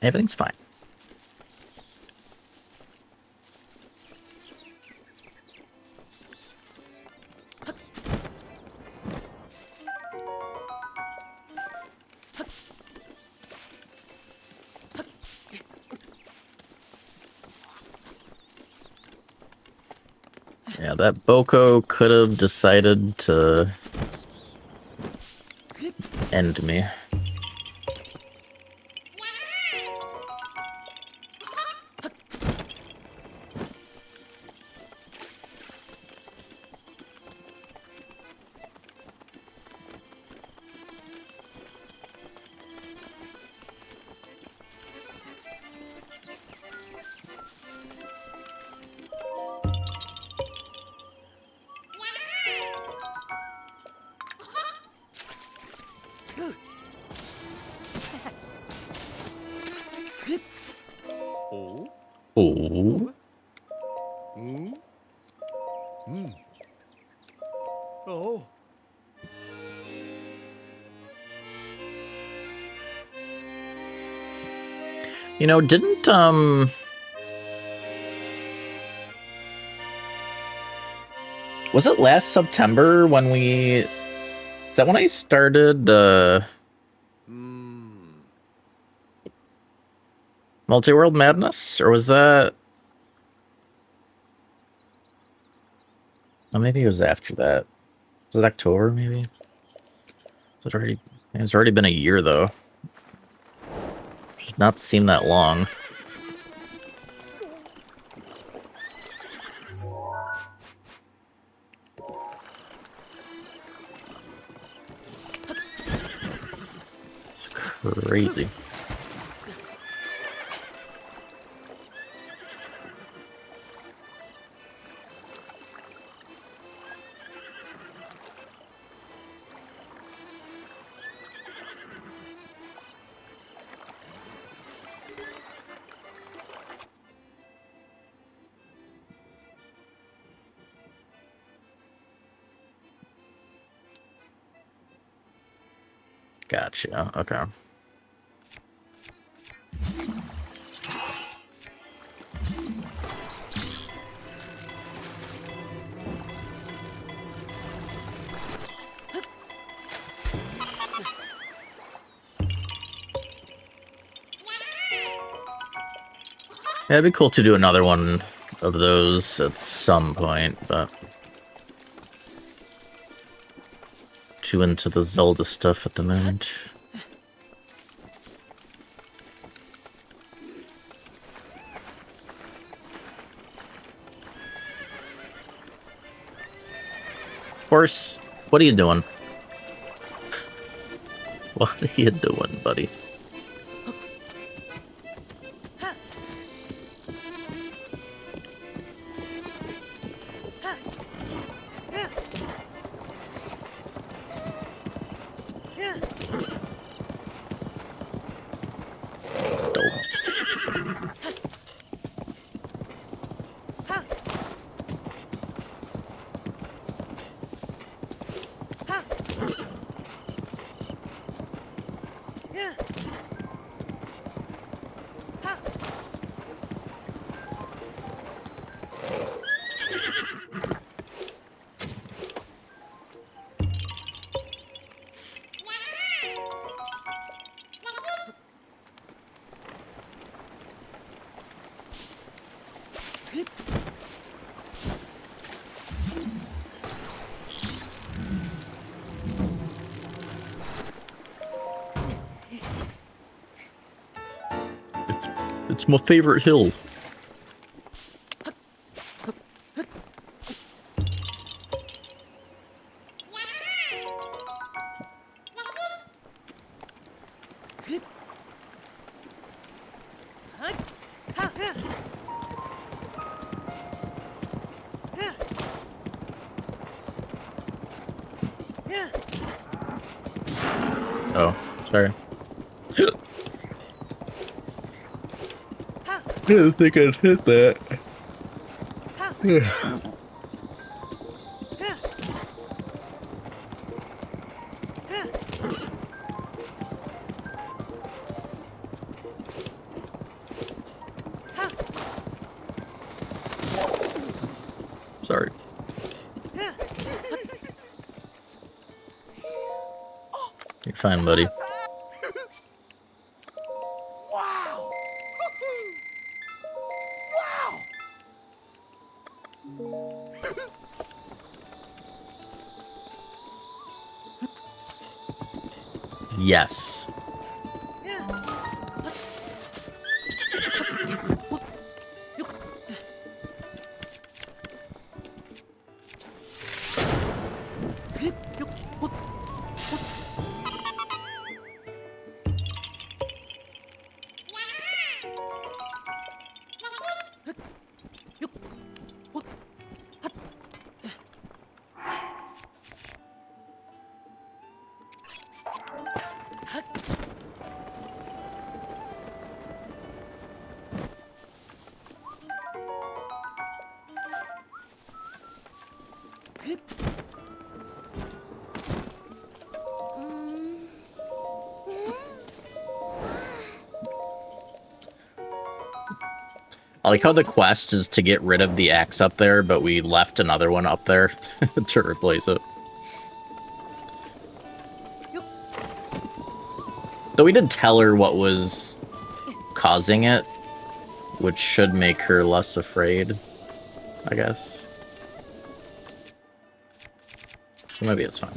A: Everything's fine. Yeah, that Boko could have decided to end me. Oh.
E: Oh.
A: You know, didn't, was it last September when we... Is that when I started, Multi-World Madness? Or was that... Oh, maybe it was after that. Was it October, maybe? It's already been a year, though. Does not seem that long. It's crazy. Gotcha, okay. Yeah, it'd be cool to do another one of those at some point, but... Too into the Zelda stuff at the moment. Horse, what are you doing? What are you doing, buddy? It's my favorite hill. Oh, sorry. I didn't think I'd hit that. Sorry. You're fine, buddy.
E: Wow!
A: Yes. I like how the quest is to get rid of the axe up there, but we left another one up there to replace it. Though we did tell her what was causing it, which should make her less afraid, I guess. So maybe it's fine.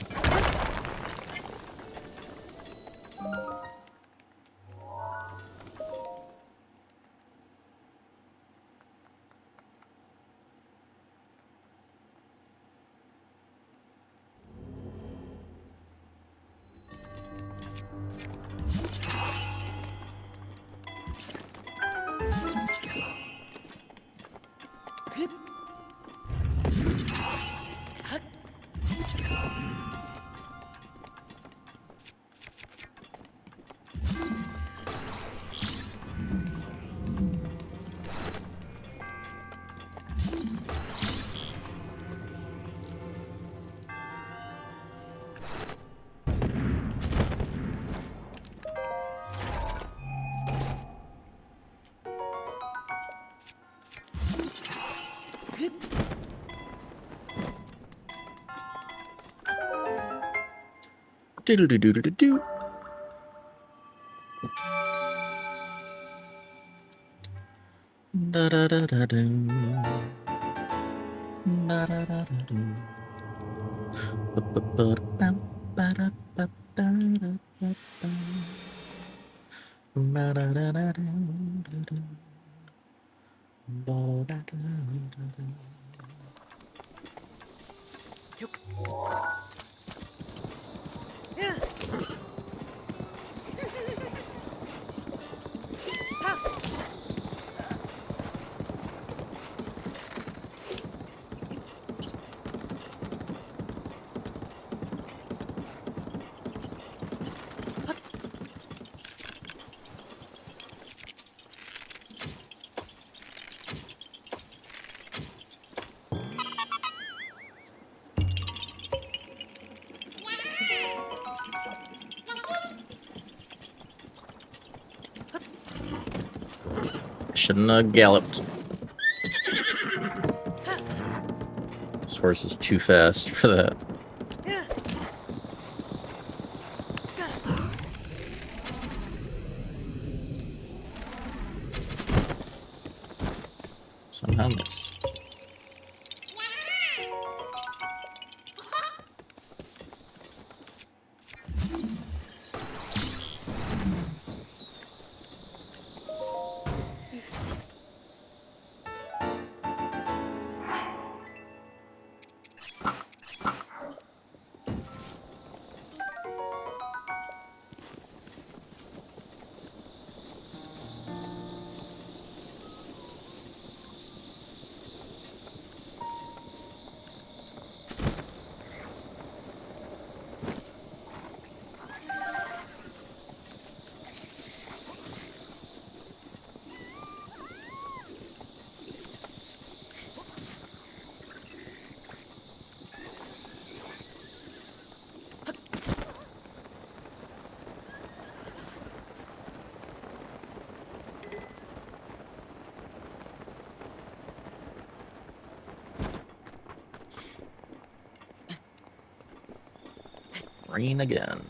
A: Do-do-do-do-do-do. Da-da-da-da-do. Da-da-da-da-do. Ba-ba-ba-da-bam, ba-da-ba-ba-da-ba-bam. Ba-da-da-da-do-do-do. Ba-da-da-da-do. Shouldn't have galloped. This horse is too fast for that. Somehow missed. Rain again.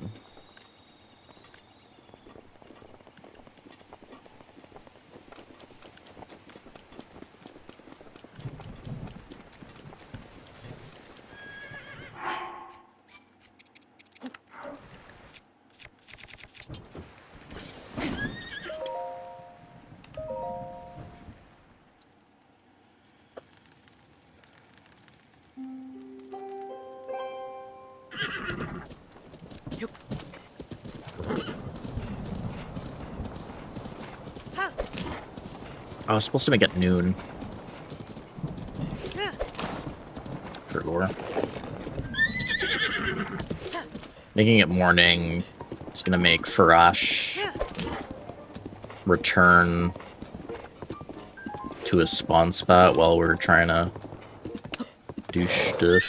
A: I was supposed to make it noon. For lore. Making it morning is gonna make Farash return to his spawn spot while we're trying to do stuff.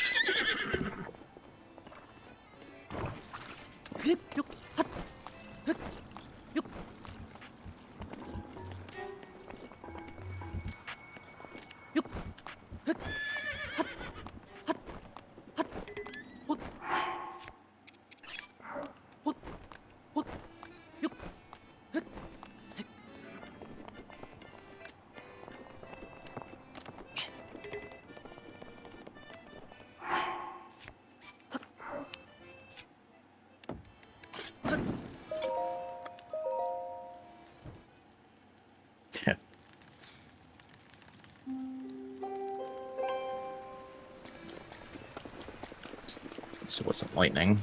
A: So it wasn't lightning.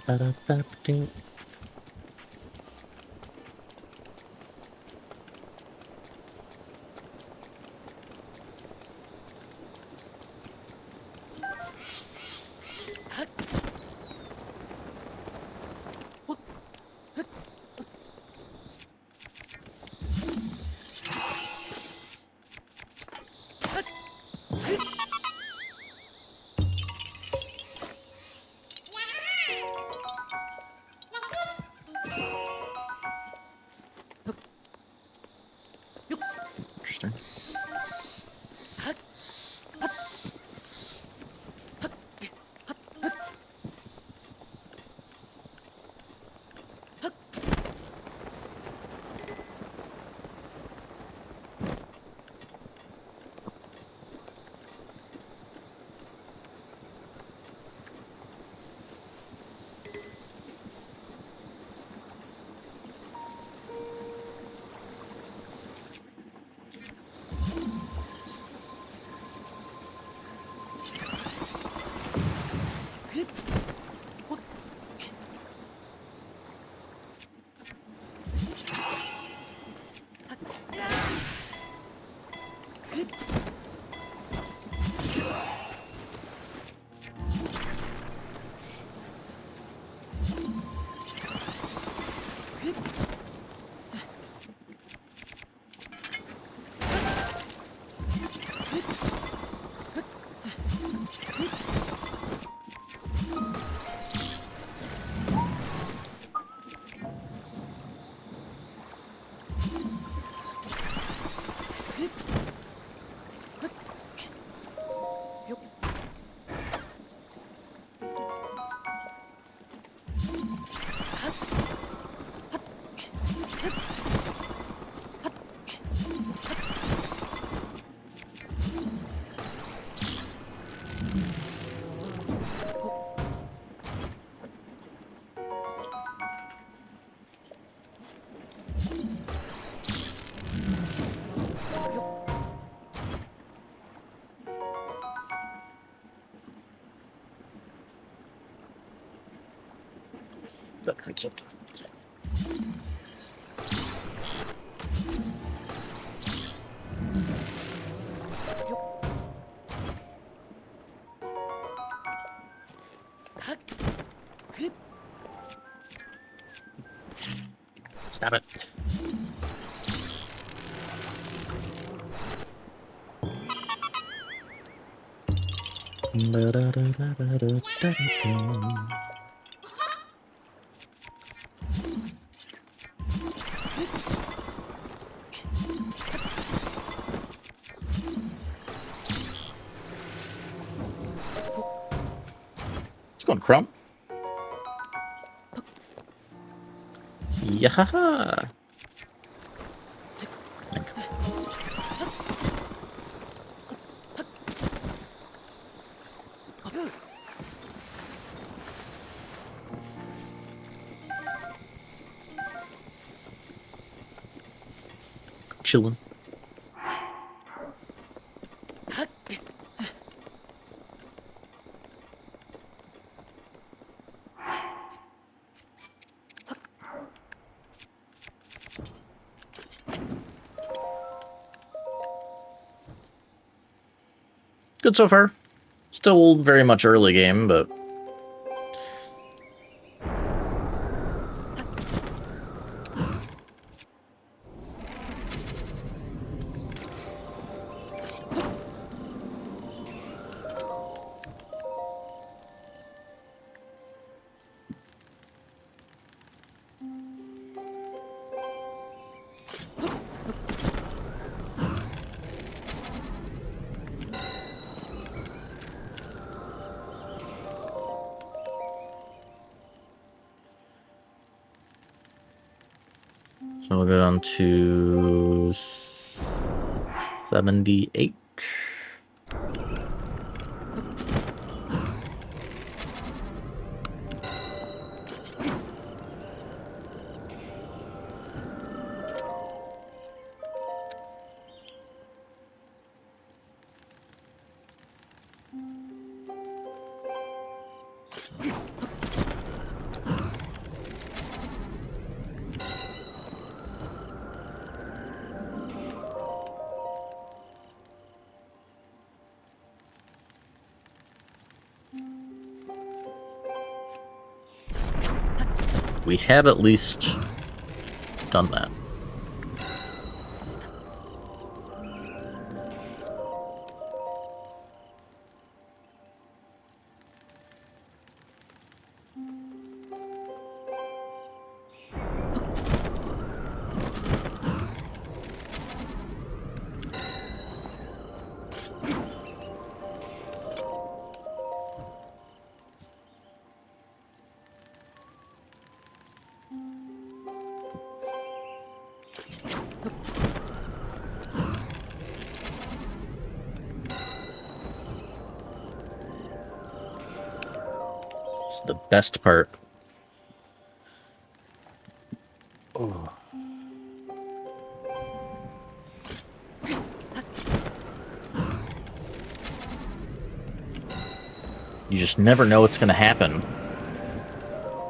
A: Ba-da-ba-ba-doo. hurts it. Stop it. It's going crumb. Yahaha. Chilling. Good so far. Still very much early game, but so we'll go on to 78. We have at least done that. It's the best part. Oh. You just never know what's gonna happen.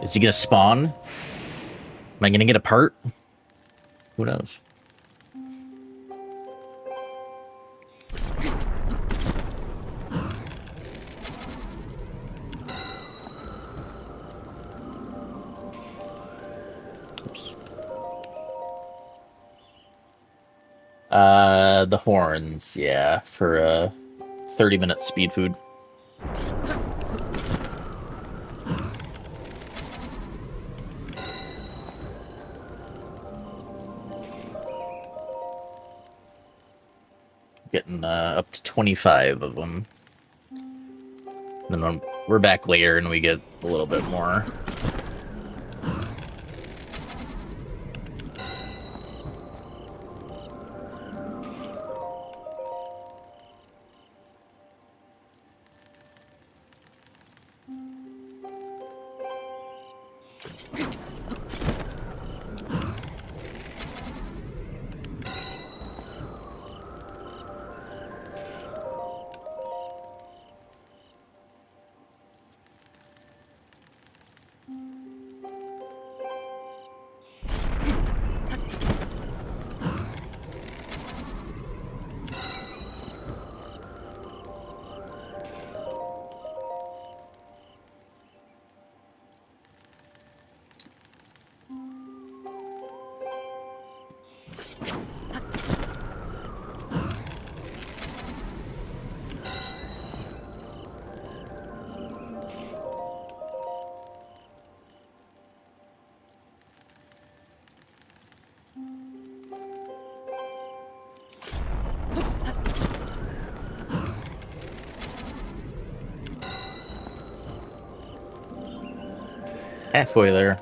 A: Is he gonna spawn? Am I gonna get a part? Who knows? Oops. The horns, yeah, for 30-minute speed food. Getting up to 25 of them. And then we're back later and we get a little bit more. Halfway there.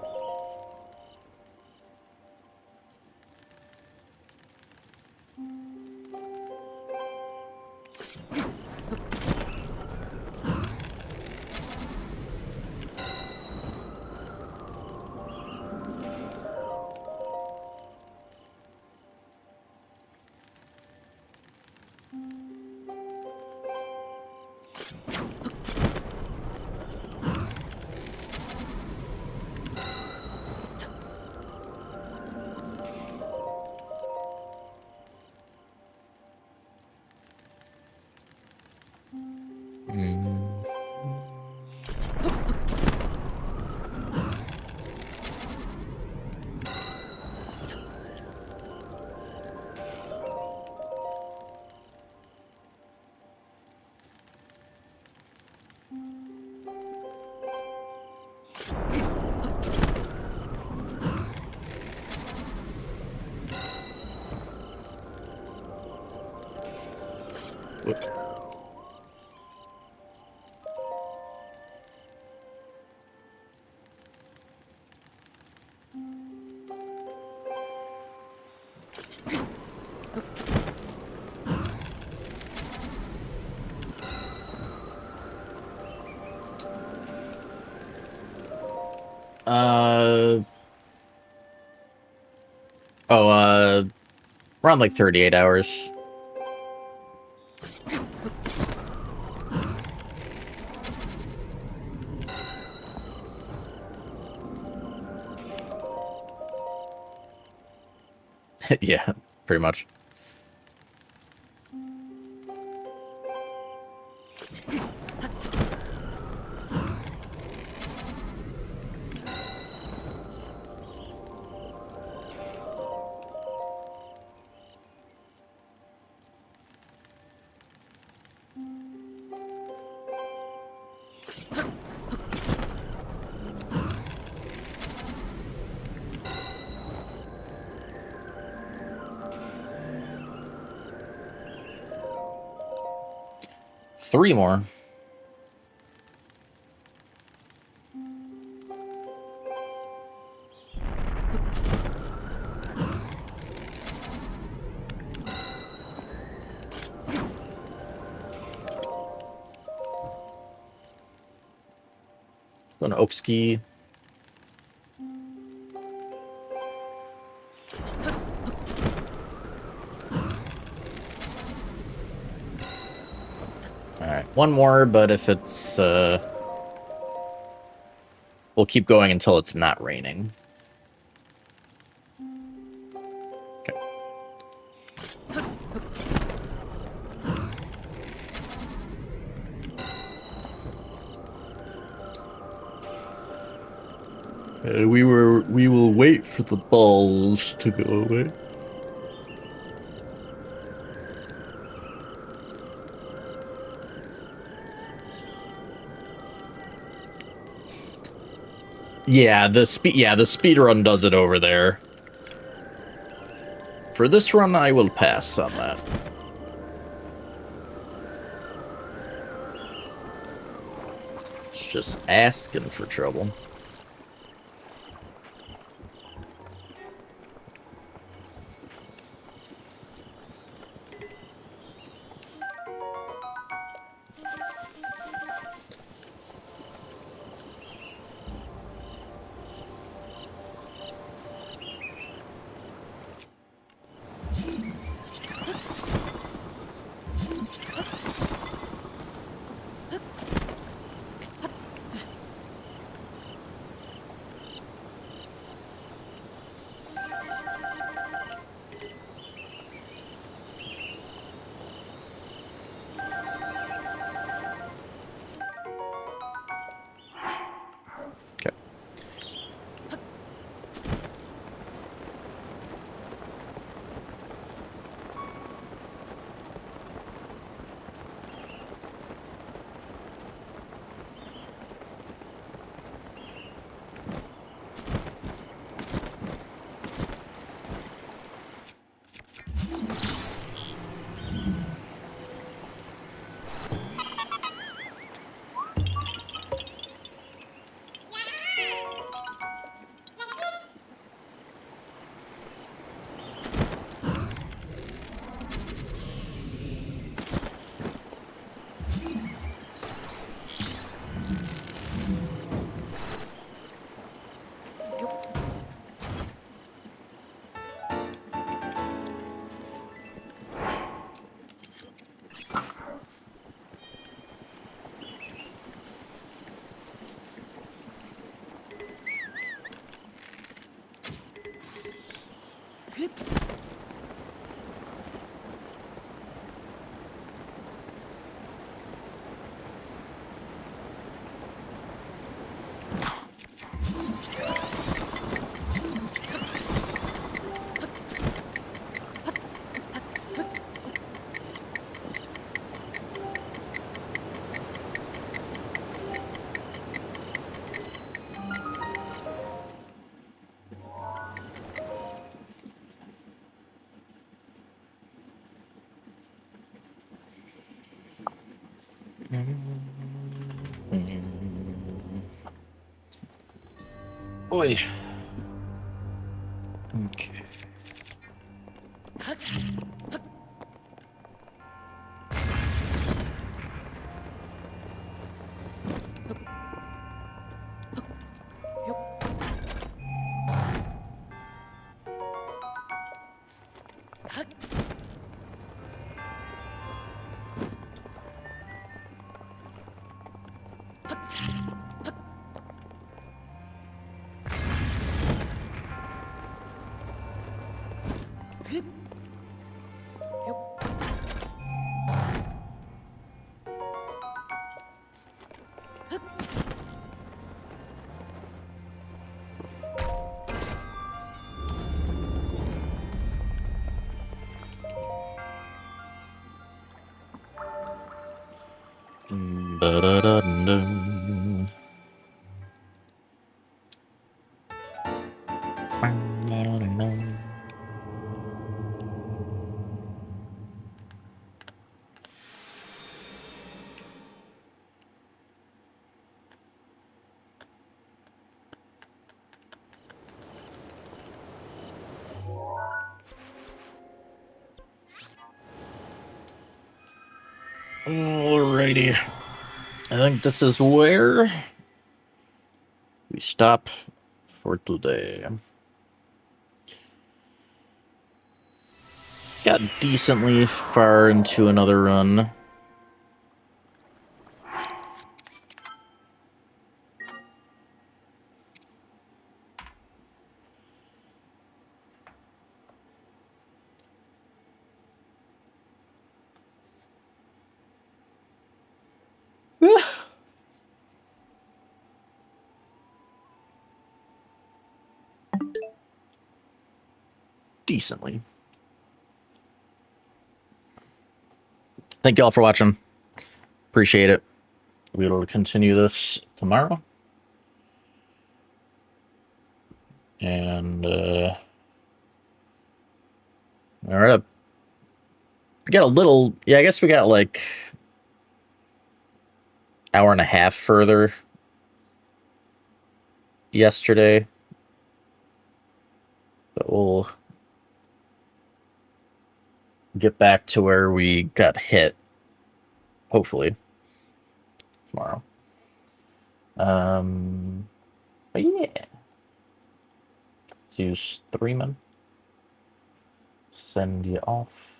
A: Around like 38 hours. Yeah, pretty much. Three more. An Oakski. Alright, one more, but if it's, we'll keep going until it's not raining. Okay. We will wait for the balls to go away. Yeah, the speed run does it over there. For this run, I will pass on that. It's just asking for trouble. Oi. Okay. Ba-da-da-dum. Ba-da-da-dum. Alrighty. I think this is where we stop for today. Got decently far into another run. Decently. Thank you all for watching. Appreciate it. We'll continue this tomorrow. And all right. We got a little, yeah, I guess we got like hour and a half further yesterday. But we'll get back to where we got hit, hopefully, tomorrow. But yeah. Let's use 3 men. Send you off.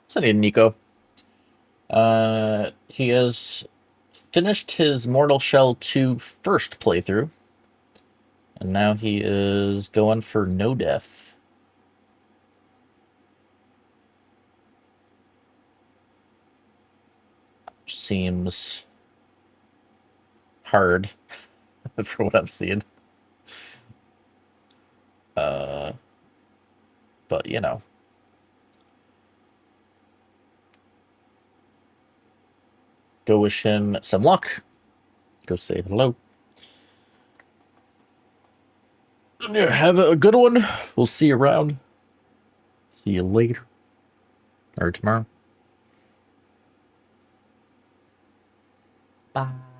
A: Sending Nico. He has finished his Mortal Shell 2 first playthrough. And now he is going for no death. Which seems hard for what I've seen. But you know. Go wish him some luck. Go say hello. Yeah, have a good one. We'll see you around. See you later. Or tomorrow. Bye.